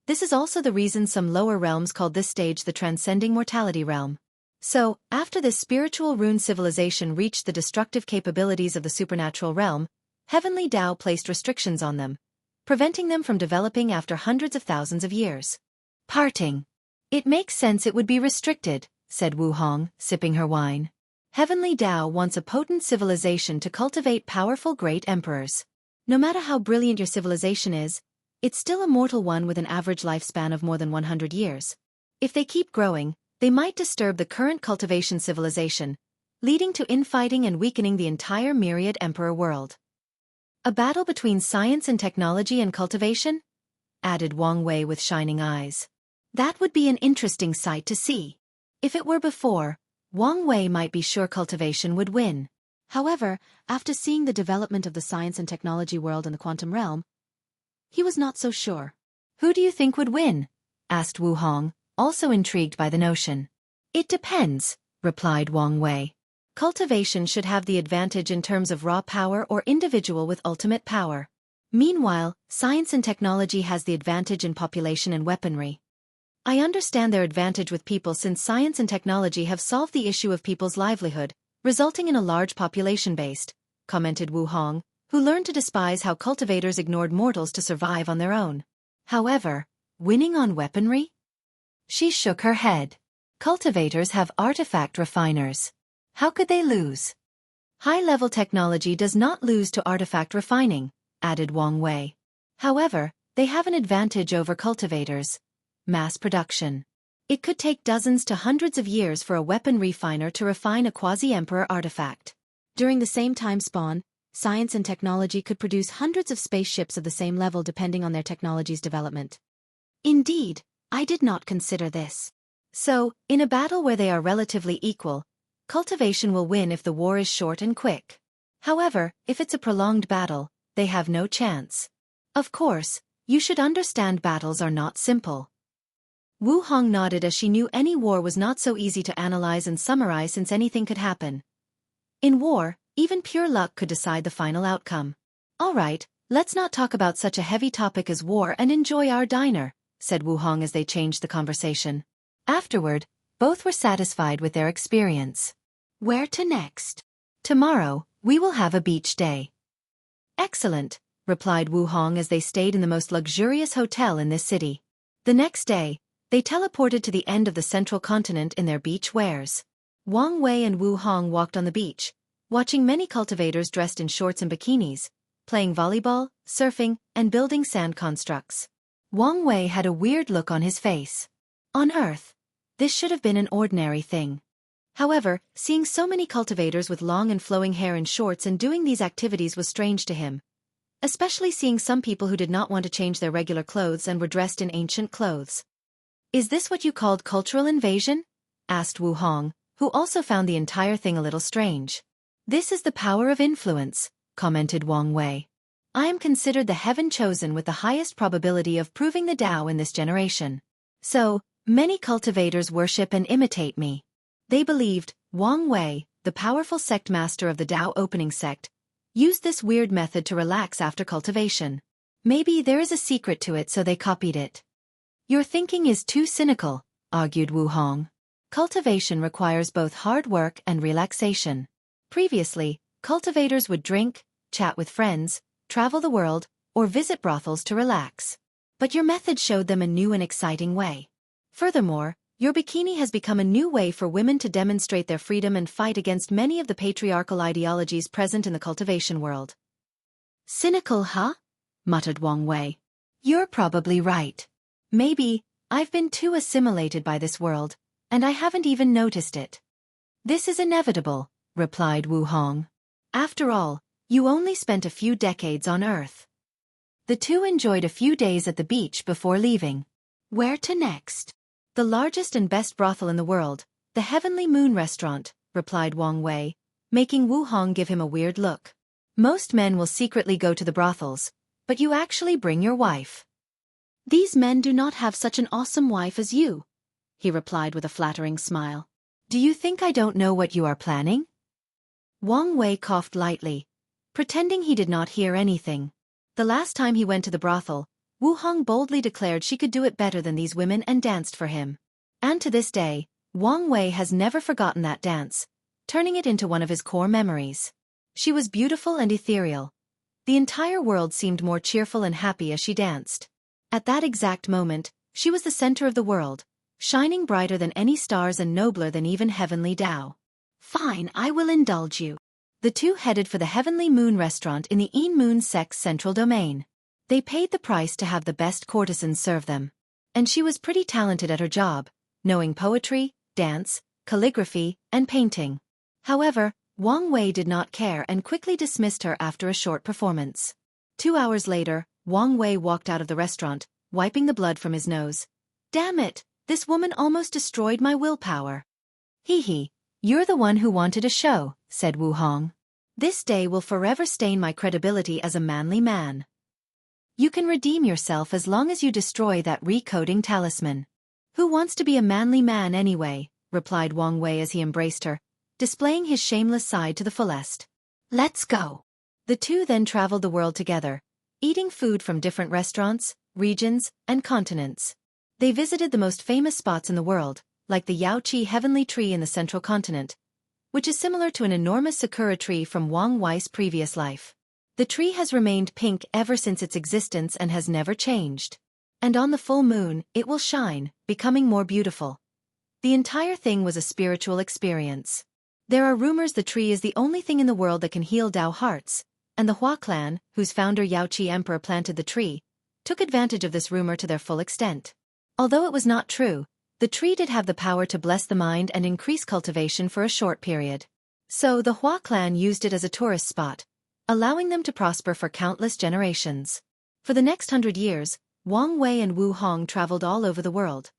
This is also the reason some lower realms called this stage the transcending mortality realm. So, after this spiritual rune civilization reached the destructive capabilities of the supernatural realm, Heavenly Dao placed restrictions on them, preventing them from developing after hundreds of thousands of years. Parting. "It makes sense it would be restricted," said Wu Hong, sipping her wine. "Heavenly Dao wants a potent civilization to cultivate powerful great emperors. No matter how brilliant your civilization is, it's still a mortal one with an average lifespan of more than 100 years. If they keep growing, they might disturb the current cultivation civilization, leading to infighting and weakening the entire myriad emperor world." "A battle between science and technology and cultivation?" added Wang Wei with shining eyes. "That would be an interesting sight to see." If it were before, Wang Wei might be sure cultivation would win. However, after seeing the development of the science and technology world in the quantum realm, he was not so sure. "Who do you think would win?" asked Wu Hong, also intrigued by the notion. "It depends," replied Wang Wei. "Cultivation should have the advantage in terms of raw power or individual with ultimate power. Meanwhile, science and technology has the advantage in population and weaponry. I understand their advantage with people since science and technology have solved the issue of people's livelihood, resulting in a large population-based, commented Wu Hong, who learned to despise how cultivators ignored mortals to survive on their own. However, winning on weaponry? She shook her head. Cultivators have artifact refiners. How could they lose? High-level technology does not lose to artifact refining, added Wang Wei. However, they have an advantage over cultivators. Mass production. It could take dozens to hundreds of years for a weapon refiner to refine a quasi-emperor artifact. During the same time span, science and technology could produce hundreds of spaceships of the same level depending on their technology's development. Indeed, I did not consider this. So, in a battle where they are relatively equal, cultivation will win if the war is short and quick. However, if it's a prolonged battle, they have no chance. Of course, you should understand battles are not simple. Wu Hong nodded as she knew any war was not so easy to analyze and summarize since anything could happen. In war, even pure luck could decide the final outcome. All right, let's not talk about such a heavy topic as war and enjoy our diner, said Wu Hong as they changed the conversation. Afterward, both were satisfied with their experience. Where to next? Tomorrow, we will have a beach day. Excellent, replied Wu Hong as they stayed in the most luxurious hotel in this city. The next day, they teleported to the end of the central continent in their beach wares. Wang Wei and Wu Hong walked on the beach, watching many cultivators dressed in shorts and bikinis, playing volleyball, surfing, and building sand constructs. Wang Wei had a weird look on his face. On Earth, this should have been an ordinary thing. However, seeing so many cultivators with long and flowing hair in shorts and doing these activities was strange to him. Especially seeing some people who did not want to change their regular clothes and were dressed in ancient clothes. Is this what you called cultural invasion? Asked Wu Hong, who also found the entire thing a little strange. This is the power of influence, commented Wang Wei. I am considered the heaven chosen with the highest probability of proving the Tao in this generation. So, many cultivators worship and imitate me. They believed, Wang Wei, the powerful sect master of the Tao opening sect, used this weird method to relax after cultivation. Maybe there is a secret to it so they copied it. Your thinking is too cynical, argued Wu Hong. Cultivation requires both hard work and relaxation. Previously, cultivators would drink, chat with friends, travel the world, or visit brothels to relax. But your method showed them a new and exciting way. Furthermore, your bikini has become a new way for women to demonstrate their freedom and fight against many of the patriarchal ideologies present in the cultivation world. Cynical, huh? Muttered Wang Wei. You're probably right. Maybe, I've been too assimilated by this world, and I haven't even noticed it. This is inevitable, replied Wu Hong. After all, you only spent a few decades on Earth. The two enjoyed a few days at the beach before leaving. Where to next? The largest and best brothel in the world, the Heavenly Moon Restaurant, replied Wang Wei, making Wu Hong give him a weird look. Most men will secretly go to the brothels, but you actually bring your wife. These men do not have such an awesome wife as you, he replied with a flattering smile. Do you think I don't know what you are planning? Wang Wei coughed lightly, pretending he did not hear anything. The last time he went to the brothel, Wu Hong boldly declared she could do it better than these women and danced for him. And to this day, Wang Wei has never forgotten that dance, turning it into one of his core memories. She was beautiful and ethereal. The entire world seemed more cheerful and happy as she danced. At that exact moment, she was the center of the world, shining brighter than any stars and nobler than even heavenly Tao. Fine, I will indulge you. The two headed for the Heavenly Moon Restaurant in the Een Moon sect's central domain. They paid the price to have the best courtesans serve them. And she was pretty talented at her job, knowing poetry, dance, calligraphy, and painting. However, Wang Wei did not care and quickly dismissed her after a short performance. 2 hours later, Wang Wei walked out of the restaurant, wiping the blood from his nose. Damn it, this woman almost destroyed my willpower. Hee, you're the one who wanted a show, said Wu Hong. This day will forever stain my credibility as a manly man. You can redeem yourself as long as you destroy that recoding talisman. Who wants to be a manly man anyway, replied Wang Wei as he embraced her, displaying his shameless side to the fullest. Let's go. The two then traveled the world together, eating food from different restaurants, regions, and continents. They visited the most famous spots in the world, like the Xueqi heavenly tree in the central continent, which is similar to an enormous sakura tree from Wang Wei's previous life. The tree has remained pink ever since its existence and has never changed. And on the full moon, it will shine, becoming more beautiful. The entire thing was a spiritual experience. There are rumors the tree is the only thing in the world that can heal Dao hearts, and the Hua clan, whose founder Xueqi Emperor planted the tree, took advantage of this rumor to their full extent. Although it was not true, the tree did have the power to bless the mind and increase cultivation for a short period. So the Hua clan used it as a tourist spot, allowing them to prosper for countless generations. For the next 100 years, Wang Wei and Wu Hong traveled all over the world.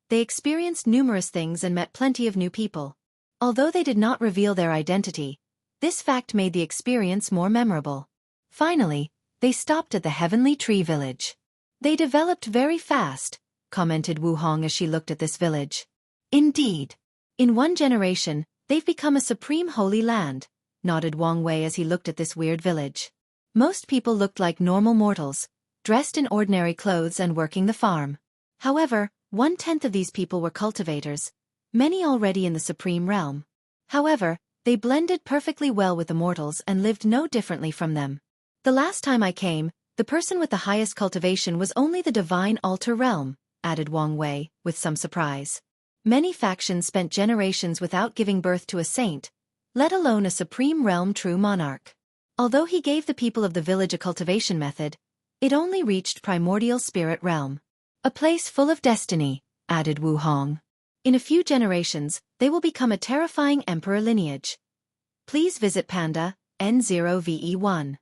They experienced numerous things and met plenty of new people. Although they did not reveal their identity, this fact made the experience more memorable. Finally, they stopped at the Heavenly Tree Village. They developed very fast, commented Wu Hong as she looked at this village. Indeed. In one generation, they've become a supreme holy land, nodded Wang Wei as he looked at this weird village. Most people looked like normal mortals, dressed in ordinary clothes and working the farm. However, 1/10 of these people were cultivators, many already in the supreme realm. However, they blended perfectly well with the mortals and lived no differently from them. The last time I came, the person with the highest cultivation was only the divine altar realm, added Wang Wei, with some surprise. Many factions spent generations without giving birth to a saint, let alone a supreme realm true monarch. Although he gave the people of the village a cultivation method, it only reached primordial spirit realm. A place full of destiny, added Wu Hong. In a few generations, they will become a terrifying emperor lineage. Please visit Panda, N0VE1.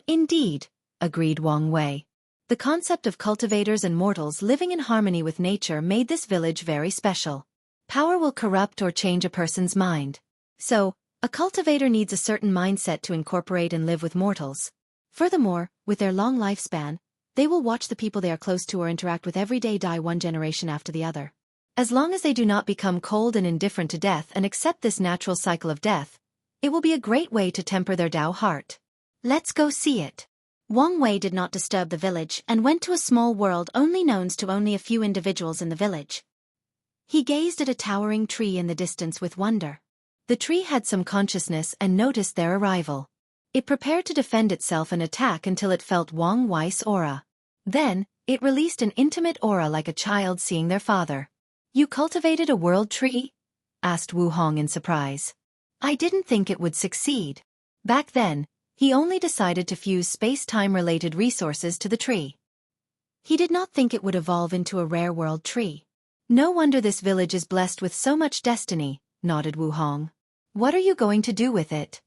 Indeed, agreed Wang Wei. The concept of cultivators and mortals living in harmony with nature made this village very special. Power will corrupt or change a person's mind. So, a cultivator needs a certain mindset to incorporate and live with mortals. Furthermore, with their long lifespan, they will watch the people they are close to or interact with every day die one generation after the other. As long as they do not become cold and indifferent to death and accept this natural cycle of death, it will be a great way to temper their Dao heart. Let's go see it. Wang Wei did not disturb the village and went to a small world only known to only a few individuals in the village. He gazed at a towering tree in the distance with wonder. The tree had some consciousness and noticed their arrival. It prepared to defend itself and attack until it felt Wang Wei's aura. Then, it released an intimate aura like a child seeing their father. You cultivated a world tree? Asked Wu Hong in surprise. I didn't think it would succeed. Back then, he only decided to fuse space-time-related resources to the tree. He did not think it would evolve into a rare world tree. No wonder this village is blessed with so much destiny, nodded Wu Hong. What are you going to do with it?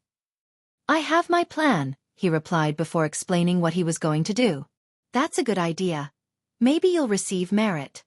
I have my plan, he replied before explaining what he was going to do. That's a good idea. Maybe you'll receive merit.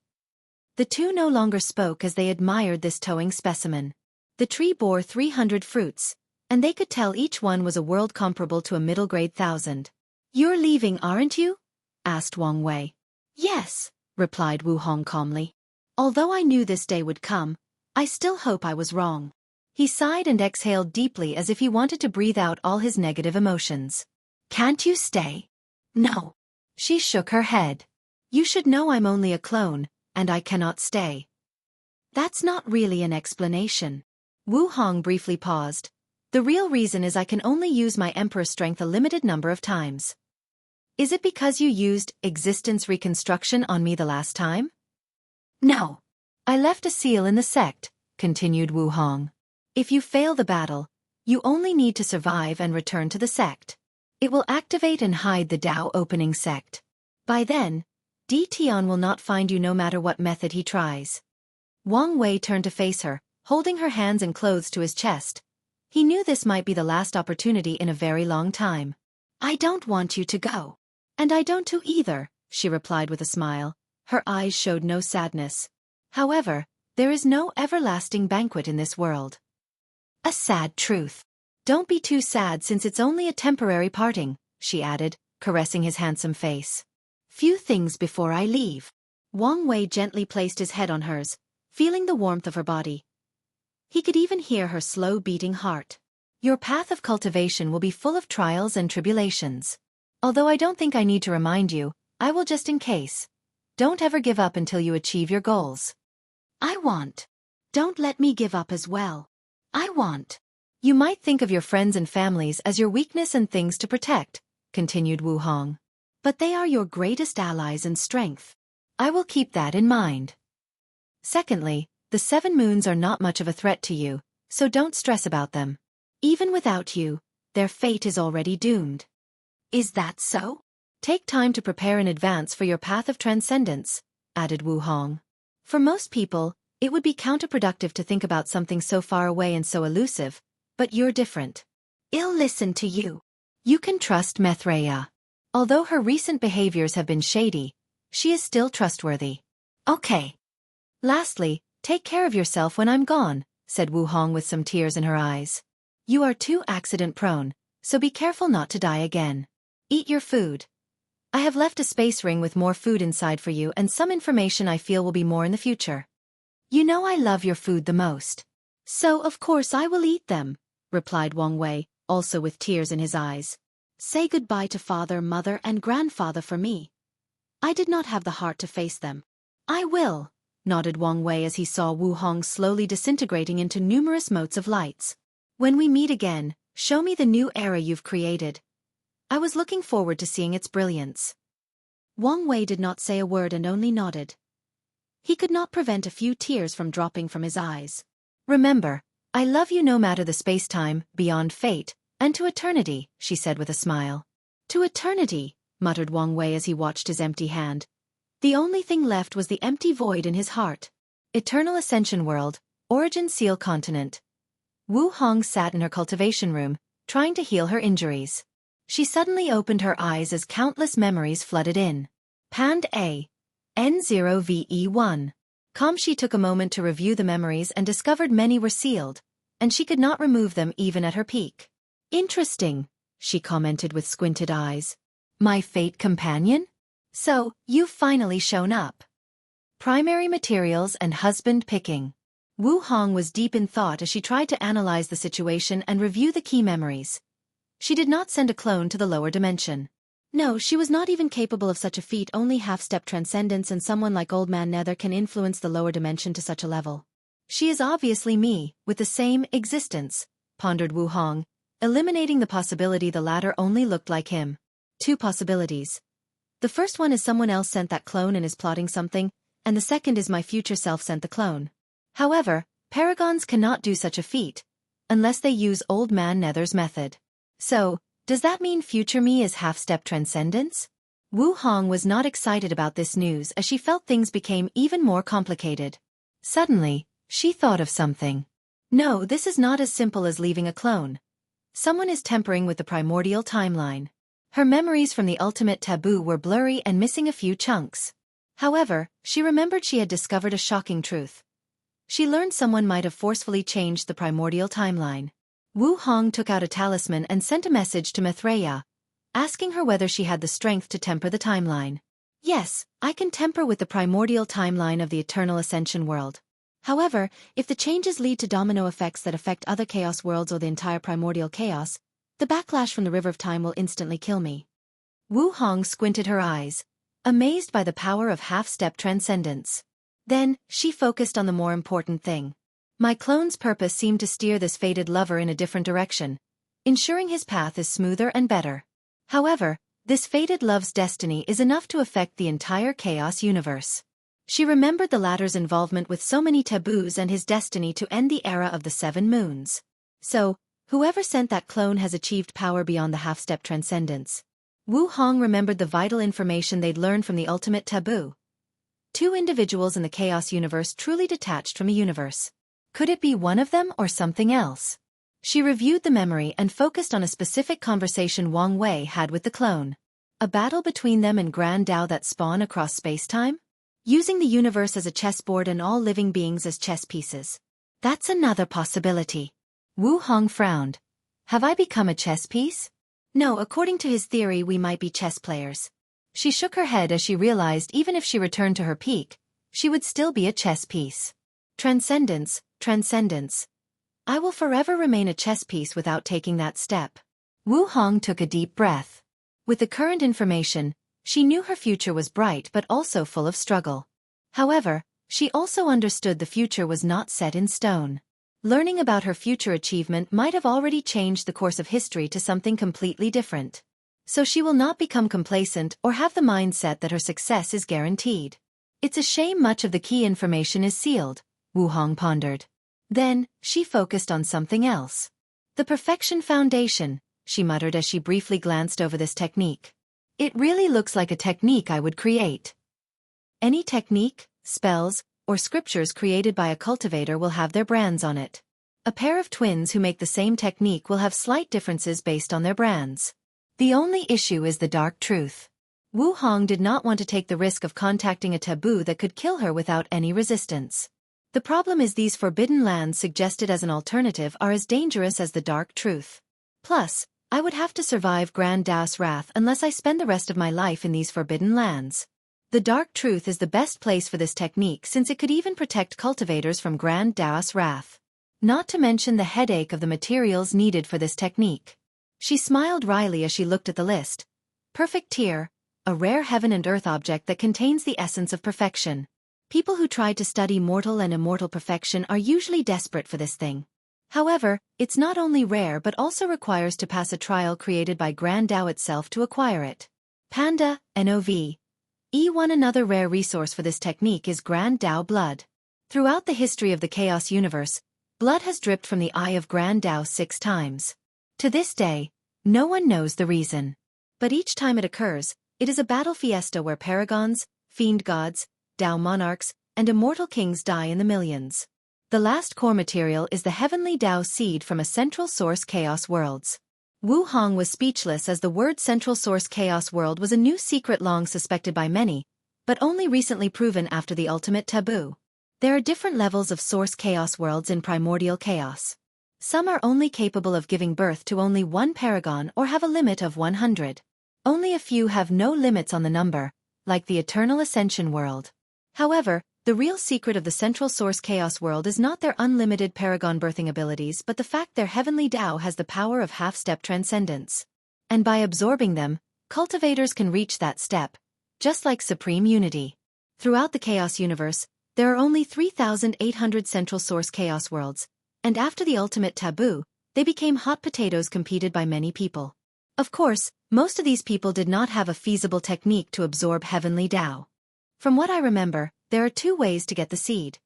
The two no longer spoke as they admired this towing specimen. The tree bore 300 fruits, and they could tell each one was a world comparable to a middle-grade 1,000. You're leaving, aren't you? Asked Wang Wei. Yes, replied Wu Hong calmly. Although I knew this day would come, I still hope I was wrong. He sighed and exhaled deeply as if he wanted to breathe out all his negative emotions. Can't you stay? No. She shook her head. You should know I'm only a clone, and I cannot stay. That's not really an explanation. Wu Hong briefly paused. The real reason is I can only use my emperor strength a limited number of times. Is it because you used existence reconstruction on me the last time? No. I left a seal in the sect, continued Wu Hong. If you fail the battle, you only need to survive and return to the sect. It will activate and hide the Dao opening sect. By then, Di Tian will not find you no matter what method he tries. Wang Wei turned to face her, holding her hands and clothes to his chest. He knew this might be the last opportunity in a very long time. I don't want you to go. And I don't too either, she replied with a smile. Her eyes showed no sadness. However, there is no everlasting banquet in this world. A sad truth. Don't be too sad since it's only a temporary parting, she added, caressing his handsome face. Few things before I leave. Wang Wei gently placed his head on hers, feeling the warmth of her body. He could even hear her slow beating heart. Your path of cultivation will be full of trials and tribulations. Although I don't think I need to remind you, I will just in case. Don't ever give up until you achieve your goals. I want. Don't let me give up as well. I want. You might think of your friends and families as your weakness and things to protect, continued Wu Hong. But they are your greatest allies and strength. I will keep that in mind. Secondly, the 7 moons are not much of a threat to you, so don't stress about them. Even without you, their fate is already doomed. Is that so? Take time to prepare in advance for your path of transcendence, added Wu Hong. For most people, it would be counterproductive to think about something so far away and so elusive, but you're different. I'll listen to you. You can trust Maithreya. Although her recent behaviors have been shady, she is still trustworthy. Okay. Lastly, take care of yourself when I'm gone, said Wu Hong with some tears in her eyes. You are too accident-prone, so be careful not to die again. Eat your food. I have left a space ring with more food inside for you and some information I feel will be more in the future. You know I love your food the most. So of course I will eat them, replied Wang Wei, also with tears in his eyes. Say goodbye to father, mother, and grandfather for me. I did not have the heart to face them. I will, nodded Wang Wei as he saw Wu Hong slowly disintegrating into numerous motes of lights. When we meet again, show me the new era you've created. I was looking forward to seeing its brilliance. Wang Wei did not say a word and only nodded. He could not prevent a few tears from dropping from his eyes. Remember, I love you no matter the space-time, beyond fate, and to eternity, she said with a smile. To eternity, muttered Wang Wei as he watched his empty hand. The only thing left was the empty void in his heart. Eternal Ascension World, Origin Seal Continent. Wu Hong sat in her cultivation room, trying to heal her injuries. She suddenly opened her eyes as countless memories flooded in. Pand A. N0VE1. She took a moment to review the memories and discovered many were sealed, and she could not remove them even at her peak. Interesting, she commented with squinted eyes. My fate companion? So, you've finally shown up. Primary materials and husband picking. Wu Hong was deep in thought as she tried to analyze the situation and review the key memories. She did not send a clone to the lower dimension. No, she was not even capable of such a feat. Only half-step transcendence and someone like Old Man Nether can influence the lower dimension to such a level. She is obviously me, with the same existence, pondered Wu Hong, eliminating the possibility the latter only looked like him. 2 possibilities. The first one is someone else sent that clone and is plotting something, and the second is my future self sent the clone. However, paragons cannot do such a feat, unless they use Old Man Nether's method. So, does that mean future me is half-step transcendence? Wu Hong was not excited about this news as she felt things became even more complicated. Suddenly, she thought of something. No, this is not as simple as leaving a clone. Someone is tampering with the primordial timeline. Her memories from the ultimate taboo were blurry and missing a few chunks. However, she remembered she had discovered a shocking truth. She learned someone might have forcefully changed the primordial timeline. Wu Hong took out a talisman and sent a message to Maithreya, asking her whether she had the strength to temper the timeline. Yes, I can temper with the primordial timeline of the Eternal Ascension world. However, if the changes lead to domino effects that affect other chaos worlds or the entire primordial chaos, the backlash from the River of Time will instantly kill me. Wu Hong squinted her eyes, amazed by the power of half-step transcendence. Then, she focused on the more important thing. My clone's purpose seemed to steer this fated lover in a different direction, ensuring his path is smoother and better. However, this fated love's destiny is enough to affect the entire chaos universe. She remembered the latter's involvement with so many taboos and his destiny to end the era of the 7 moons. So, whoever sent that clone has achieved power beyond the half-step transcendence. Wu Hong remembered the vital information they'd learned from the ultimate taboo. 2 individuals in the chaos universe truly detached from the universe. Could it be one of them or something else? She reviewed the memory and focused on a specific conversation Wang Wei had with the clone. A battle between them and Grand Dao that spawn across space-time? Using the universe as a chessboard and all living beings as chess pieces. That's another possibility. Wu Hong frowned. Have I become a chess piece? No, according to his theory we might be chess players. She shook her head as she realized even if she returned to her peak, she would still be a chess piece. Transcendence, transcendence. I will forever remain a chess piece without taking that step. Wu Hong took a deep breath. With the current information, She knew her future was bright but also full of struggle. However, she also understood the future was not set in stone. Learning about her future achievement might have already changed the course of history to something completely different. So she will not become complacent or have the mindset that her success is guaranteed. It's a shame much of the key information is sealed, Wu Hong pondered. Then, she focused on something else. The Perfection Foundation, she muttered as she briefly glanced over this technique. It really looks like a technique I would create. Any technique, spells, or scriptures created by a cultivator will have their brands on it. A pair of twins who make the same technique will have slight differences based on their brands. The only issue is the dark truth. Wu Hong did not want to take the risk of contacting a taboo that could kill her without any resistance. The problem is these forbidden lands suggested as an alternative are as dangerous as the dark truth. Plus, I would have to survive Grand Dao's wrath unless I spend the rest of my life in these forbidden lands. The dark truth is the best place for this technique since it could even protect cultivators from Grand Dao's wrath. Not to mention the headache of the materials needed for this technique. She smiled wryly as she looked at the list. Perfect Tear, a rare heaven and earth object that contains the essence of perfection. People who try to study mortal and immortal perfection are usually desperate for this thing. However, it's not only rare but also requires to pass a trial created by Grand Dao itself to acquire it. Panda, NOV. One another rare resource for this technique is Grand Dao blood. Throughout the history of the Chaos Universe, blood has dripped from the eye of Grand Dao 6 times. To this day, no one knows the reason. But each time it occurs, it is a battle fiesta where paragons, fiend gods, Dao monarchs, and immortal kings die in the millions. The last core material is the heavenly Dao seed from a central source Chaos Worlds. Wu Hong was speechless as the word Central Source Chaos World was a new secret long suspected by many, but only recently proven after the ultimate taboo. There are different levels of Source Chaos Worlds in Primordial Chaos. Some are only capable of giving birth to only one paragon or have a limit of 100. Only a few have no limits on the number, like the Eternal Ascension World. However, the real secret of the Central Source Chaos World is not their unlimited paragon birthing abilities but the fact their heavenly Dao has the power of half-step transcendence. And by absorbing them, cultivators can reach that step, just like Supreme Unity. Throughout the Chaos Universe, there are only 3,800 Central Source Chaos Worlds, and after the ultimate taboo, they became hot potatoes competed by many people. Of course, most of these people did not have a feasible technique to absorb heavenly Dao. From what I remember, there are 2 ways to get the seed.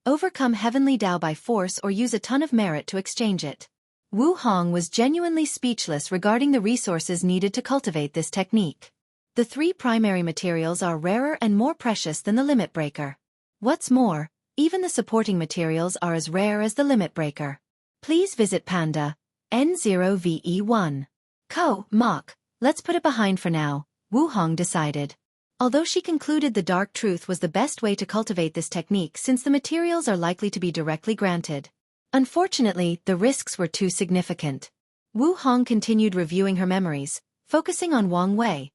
Overcome heavenly Dao by force or use a ton of merit to exchange it. Wu Hong was genuinely speechless regarding the resources needed to cultivate this technique. The 3 primary materials are rarer and more precious than the limit breaker. What's more, even the supporting materials are as rare as the limit breaker. Please visit Panda, N0VE1. Mach, let's put it behind for now, Wu Hong decided. Although she concluded the dark truth was the best way to cultivate this technique since the materials are likely to be directly granted. Unfortunately, the risks were too significant. Wu Hong continued reviewing her memories, focusing on Wang Wei.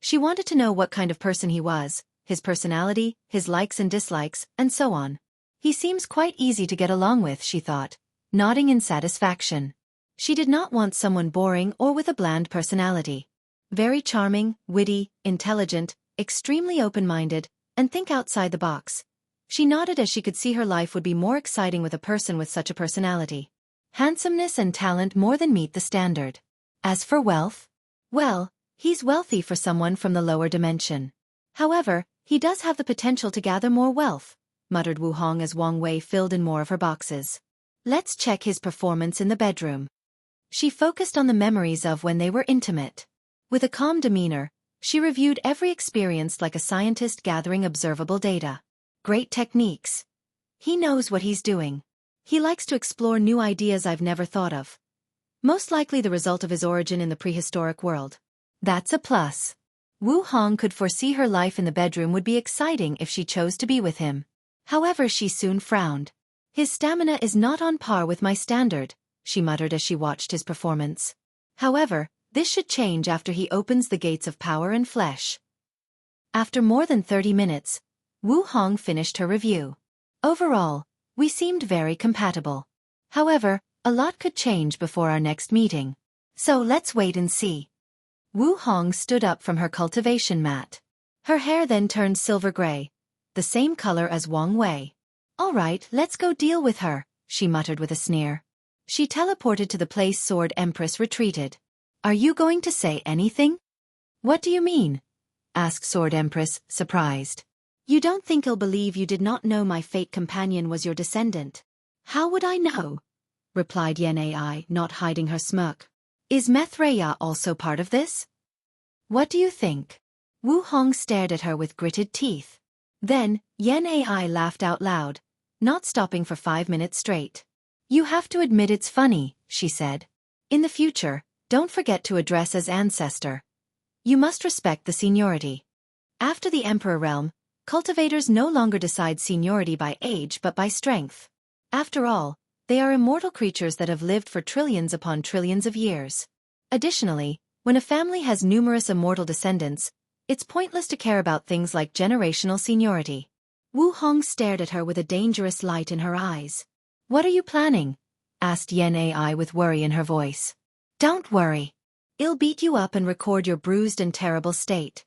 She wanted to know what kind of person he was, his personality, his likes and dislikes, and so on. He seems quite easy to get along with, she thought, nodding in satisfaction. She did not want someone boring or with a bland personality. Very charming, witty, intelligent, extremely open-minded, and think outside the box. She nodded as she could see her life would be more exciting with a person with such a personality. Handsomeness and talent more than meet the standard. As for wealth, well, he's wealthy for someone from the lower dimension. However, he does have the potential to gather more wealth, muttered Wu Hong as Wang Wei filled in more of her boxes. Let's check his performance in the bedroom. She focused on the memories of when they were intimate. With a calm demeanor, she reviewed every experience like a scientist gathering observable data. Great techniques. He knows what he's doing. He likes to explore new ideas I've never thought of. Most likely the result of his origin in the prehistoric world. That's a plus. Wu Hong could foresee her life in the bedroom would be exciting if she chose to be with him. However, she soon frowned. His stamina is not on par with my standard, she muttered as she watched his performance. However, this should change after he opens the gates of power and flesh. After more than 30 minutes, Wu Hong finished her review. Overall, we seemed very compatible. However, a lot could change before our next meeting. So let's wait and see. Wu Hong stood up from her cultivation mat. Her hair then turned silver gray, the same color as Wang Wei. "All right, let's go deal with her," she muttered with a sneer. She teleported to the place Sword Empress retreated. "Are you going to say anything?" "What do you mean?" asked Sword Empress, surprised. "You don't think he'll believe you did not know my fate companion was your descendant?" "How would I know?" replied Yen Ai, not hiding her smirk. "Is Methreya also part of this? What do you think?" Wu Hong stared at her with gritted teeth. Then, Yen Ai laughed out loud, not stopping for 5 minutes straight. "You have to admit it's funny," she said. "In the future, don't forget to address as ancestor. You must respect the seniority." After the Emperor realm, cultivators no longer decide seniority by age but by strength. After all, they are immortal creatures that have lived for trillions upon trillions of years. Additionally, when a family has numerous immortal descendants, it's pointless to care about things like generational seniority. Wu Hong stared at her with a dangerous light in her eyes. "What are you planning?" asked Yen Ai with worry in her voice. "Don't worry. I'll beat you up and record your bruised and terrible state."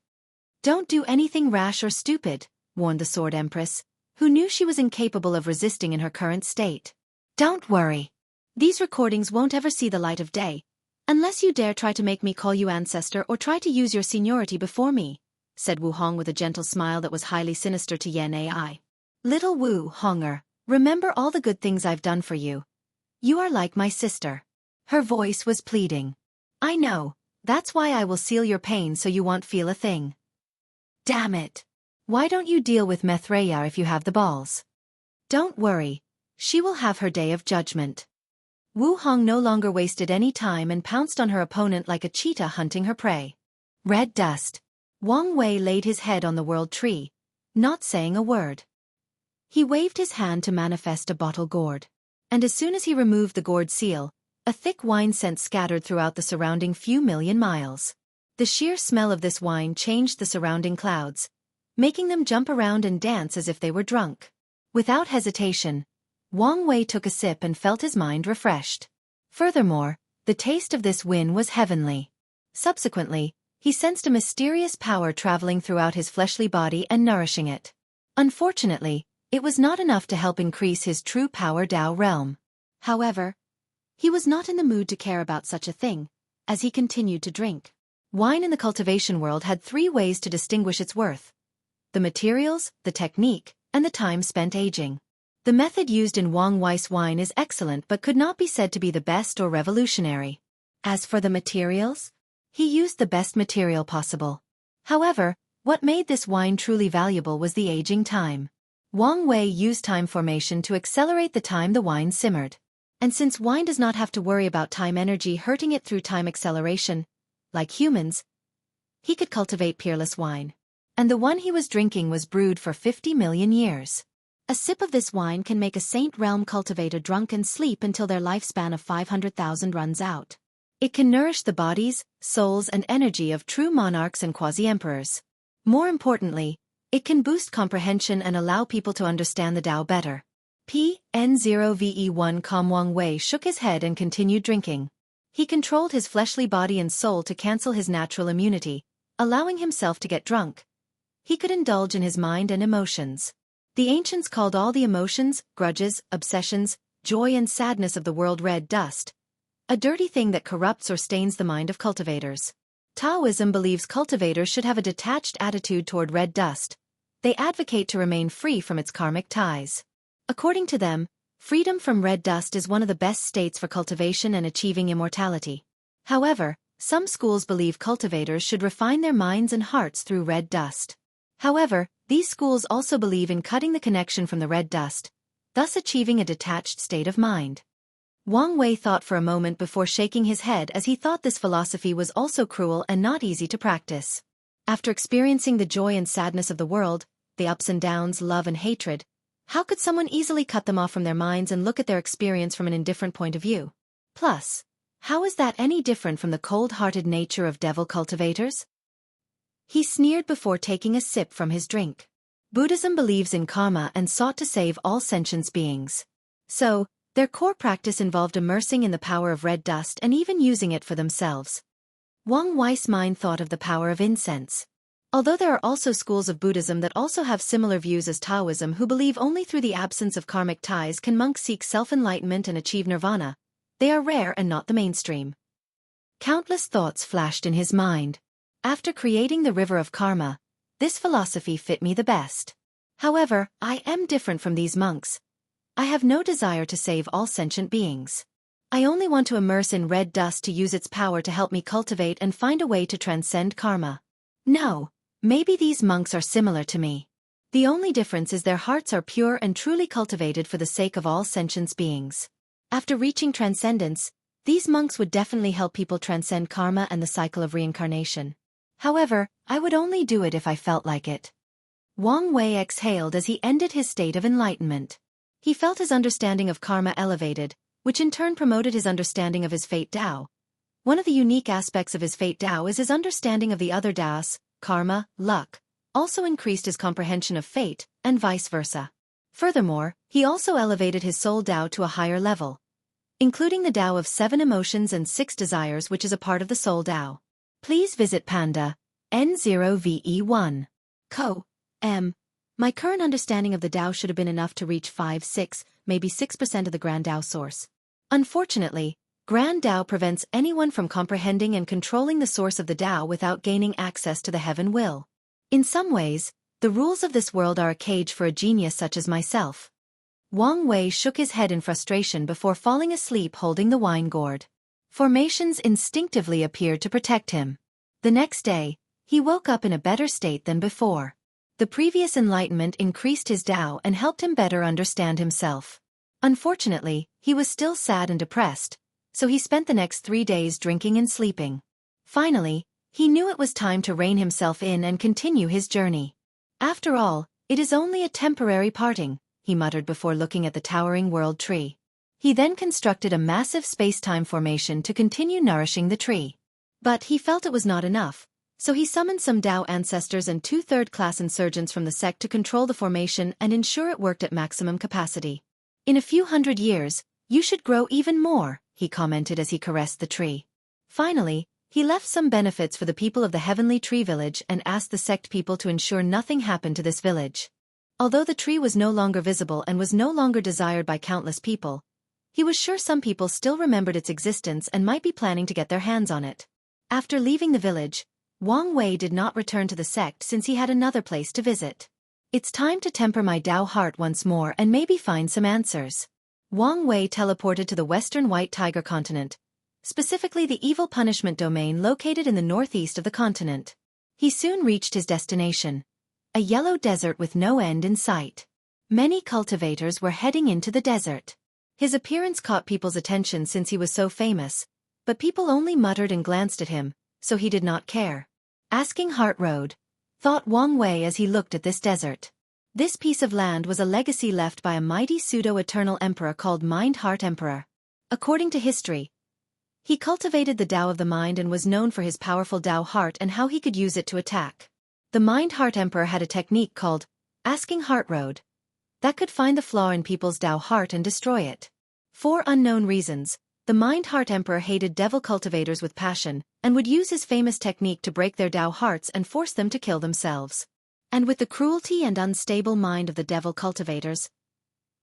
"Don't do anything rash or stupid," warned the Sword Empress, who knew she was incapable of resisting in her current state. "Don't worry. These recordings won't ever see the light of day, unless you dare try to make me call you ancestor or try to use your seniority before me," said Wu Hong with a gentle smile that was highly sinister to Yen Ai. "Little Wu Honger, remember all the good things I've done for you. You are like my sister." Her voice was pleading. "I know, that's why I will seal your pain so you won't feel a thing." "Damn it. Why don't you deal with Methreya if you have the balls?" "Don't worry. She will have her day of judgment." Wu Hong no longer wasted any time and pounced on her opponent like a cheetah hunting her prey. Red dust. Wang Wei laid his head on the world tree, not saying a word. He waved his hand to manifest a bottle gourd. And as soon as he removed the gourd seal, a thick wine scent scattered throughout the surrounding few million miles. The sheer smell of this wine changed the surrounding clouds, making them jump around and dance as if they were drunk. Without hesitation, Wang Wei took a sip and felt his mind refreshed. Furthermore, the taste of this wine was heavenly. Subsequently, he sensed a mysterious power traveling throughout his fleshly body and nourishing it. Unfortunately, it was not enough to help increase his true power Dao realm. However, he was not in the mood to care about such a thing, as he continued to drink. Wine in the cultivation world had 3 ways to distinguish its worth: the materials, the technique, and the time spent aging. The method used in Wang Wei's wine is excellent but could not be said to be the best or revolutionary. As for the materials, he used the best material possible. However, what made this wine truly valuable was the aging time. Wang Wei used time formation to accelerate the time the wine simmered. And since wine does not have to worry about time energy hurting it through time acceleration, like humans, he could cultivate peerless wine. And the one he was drinking was brewed for 50 million years. A sip of this wine can make a Saint Realm cultivator drunk and sleep until their lifespan of 500,000 runs out. It can nourish the bodies, souls and energy of true monarchs and quasi-emperors. More importantly, it can boost comprehension and allow people to understand the Tao better. PN0VE1 Calm. Wang Wei shook his head and continued drinking. He controlled his fleshly body and soul to cancel his natural immunity, allowing himself to get drunk. He could indulge in his mind and emotions. The ancients called all the emotions, grudges, obsessions, joy and sadness of the world red dust, a dirty thing that corrupts or stains the mind of cultivators. Taoism believes cultivators should have a detached attitude toward red dust. They advocate to remain free from its karmic ties. According to them, freedom from red dust is one of the best states for cultivation and achieving immortality. However, some schools believe cultivators should refine their minds and hearts through red dust. However, these schools also believe in cutting the connection from the red dust, thus achieving a detached state of mind. Wang Wei thought for a moment before shaking his head as he thought this philosophy was also cruel and not easy to practice. After experiencing the joy and sadness of the world, the ups and downs, love and hatred, how could someone easily cut them off from their minds and look at their experience from an indifferent point of view? Plus, how is that any different from the cold-hearted nature of devil cultivators? He sneered before taking a sip from his drink. Buddhism believes in karma and sought to save all sentient beings. So, their core practice involved immersing in the power of red dust and even using it for themselves. Wang Wei's mind thought of the power of incense. Although there are also schools of Buddhism that also have similar views as Taoism who believe only through the absence of karmic ties can monks seek self-enlightenment and achieve nirvana, they are rare and not the mainstream. Countless thoughts flashed in his mind. After creating the river of karma, this philosophy fit me the best. However, I am different from these monks. I have no desire to save all sentient beings. I only want to immerse in red dust to use its power to help me cultivate and find a way to transcend karma. No. Maybe these monks are similar to me. The only difference is their hearts are pure and truly cultivated for the sake of all sentient beings. After reaching transcendence, these monks would definitely help people transcend karma and the cycle of reincarnation. However, I would only do it if I felt like it. Wang Wei exhaled as he ended his state of enlightenment. He felt his understanding of karma elevated, which in turn promoted his understanding of his fate Tao. One of the unique aspects of his fate Tao is his understanding of the other Taos, karma, luck, also increased his comprehension of fate, and vice versa. Furthermore, he also elevated his soul Tao to a higher level, including the Tao of 7 emotions and 6 desires, which is a part of the soul Tao. Please visit Panda N0VE1. My current understanding of the Tao should have been enough to reach 5-6, maybe 6% of the Grand Tao source. Unfortunately, Grand Tao prevents anyone from comprehending and controlling the source of the Tao without gaining access to the heaven will. In some ways, the rules of this world are a cage for a genius such as myself. Wang Wei shook his head in frustration before falling asleep holding the wine gourd. Formations instinctively appeared to protect him. The next day, he woke up in a better state than before. The previous enlightenment increased his Tao and helped him better understand himself. Unfortunately, he was still sad and depressed, so he spent the next 3 days drinking and sleeping. Finally, he knew it was time to rein himself in and continue his journey. After all, it is only a temporary parting, he muttered before looking at the towering world tree. He then constructed a massive space-time formation to continue nourishing the tree. But he felt it was not enough, so he summoned some Tao ancestors and 2 third-class insurgents from the sect to control the formation and ensure it worked at maximum capacity. In a few hundred years, you should grow even more, he commented as he caressed the tree. Finally, he left some benefits for the people of the Heavenly Tree Village and asked the sect people to ensure nothing happened to this village. Although the tree was no longer visible and was no longer desired by countless people, he was sure some people still remembered its existence and might be planning to get their hands on it. After leaving the village, Wang Wei did not return to the sect since he had another place to visit. It's time to temper my Tao heart once more and maybe find some answers. Wang Wei teleported to the western White Tiger continent, specifically the Evil Punishment domain located in the northeast of the continent. He soon reached his destination, a yellow desert with no end in sight. Many cultivators were heading into the desert. His appearance caught people's attention since he was so famous, but people only muttered and glanced at him, so he did not care. Asking Heart Road, thought Wang Wei as he looked at this desert. This piece of land was a legacy left by a mighty pseudo-eternal emperor called Mind-Heart Emperor. According to history, he cultivated the Tao of the mind and was known for his powerful Tao heart and how he could use it to attack. The Mind-Heart Emperor had a technique called Asking Heart Road that could find the flaw in people's Tao heart and destroy it. For unknown reasons, the Mind-Heart Emperor hated devil cultivators with passion and would use his famous technique to break their Tao hearts and force them to kill themselves. And with the cruelty and unstable mind of the devil cultivators,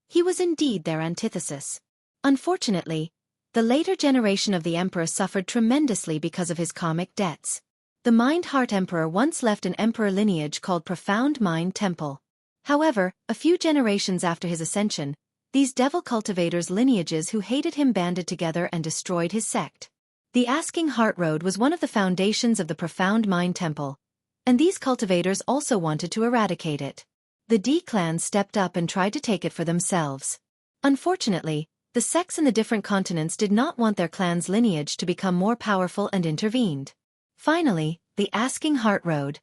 he was indeed their antithesis. Unfortunately, the later generation of the emperor suffered tremendously because of his karmic debts. The Mind-Heart Emperor once left an emperor lineage called Profound Mind Temple. However, a few generations after his ascension, these devil cultivators' lineages who hated him banded together and destroyed his sect. The Asking Heart Road was one of the foundations of the Profound Mind Temple, and these cultivators also wanted to eradicate it. The D clans stepped up and tried to take it for themselves. Unfortunately, the sects in the different continents did not want their clan's lineage to become more powerful and intervened. Finally, the Asking Heart Road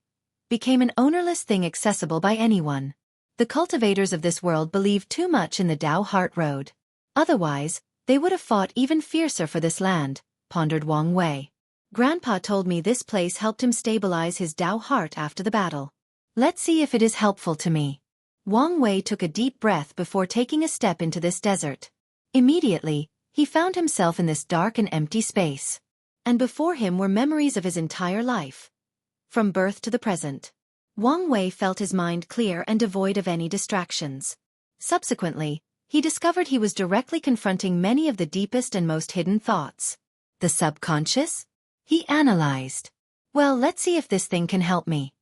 became an ownerless thing accessible by anyone. The cultivators of this world believed too much in the Tao Heart Road. Otherwise, they would have fought even fiercer for this land, pondered Wang Wei. Grandpa told me this place helped him stabilize his Tao heart after the battle. Let's see if it is helpful to me. Wang Wei took a deep breath before taking a step into this desert. Immediately, he found himself in this dark and empty space. And before him were memories of his entire life. From birth to the present. Wang Wei felt his mind clear and devoid of any distractions. Subsequently, he discovered he was directly confronting many of the deepest and most hidden thoughts. The subconscious? He analyzed. Well, let's see if this thing can help me.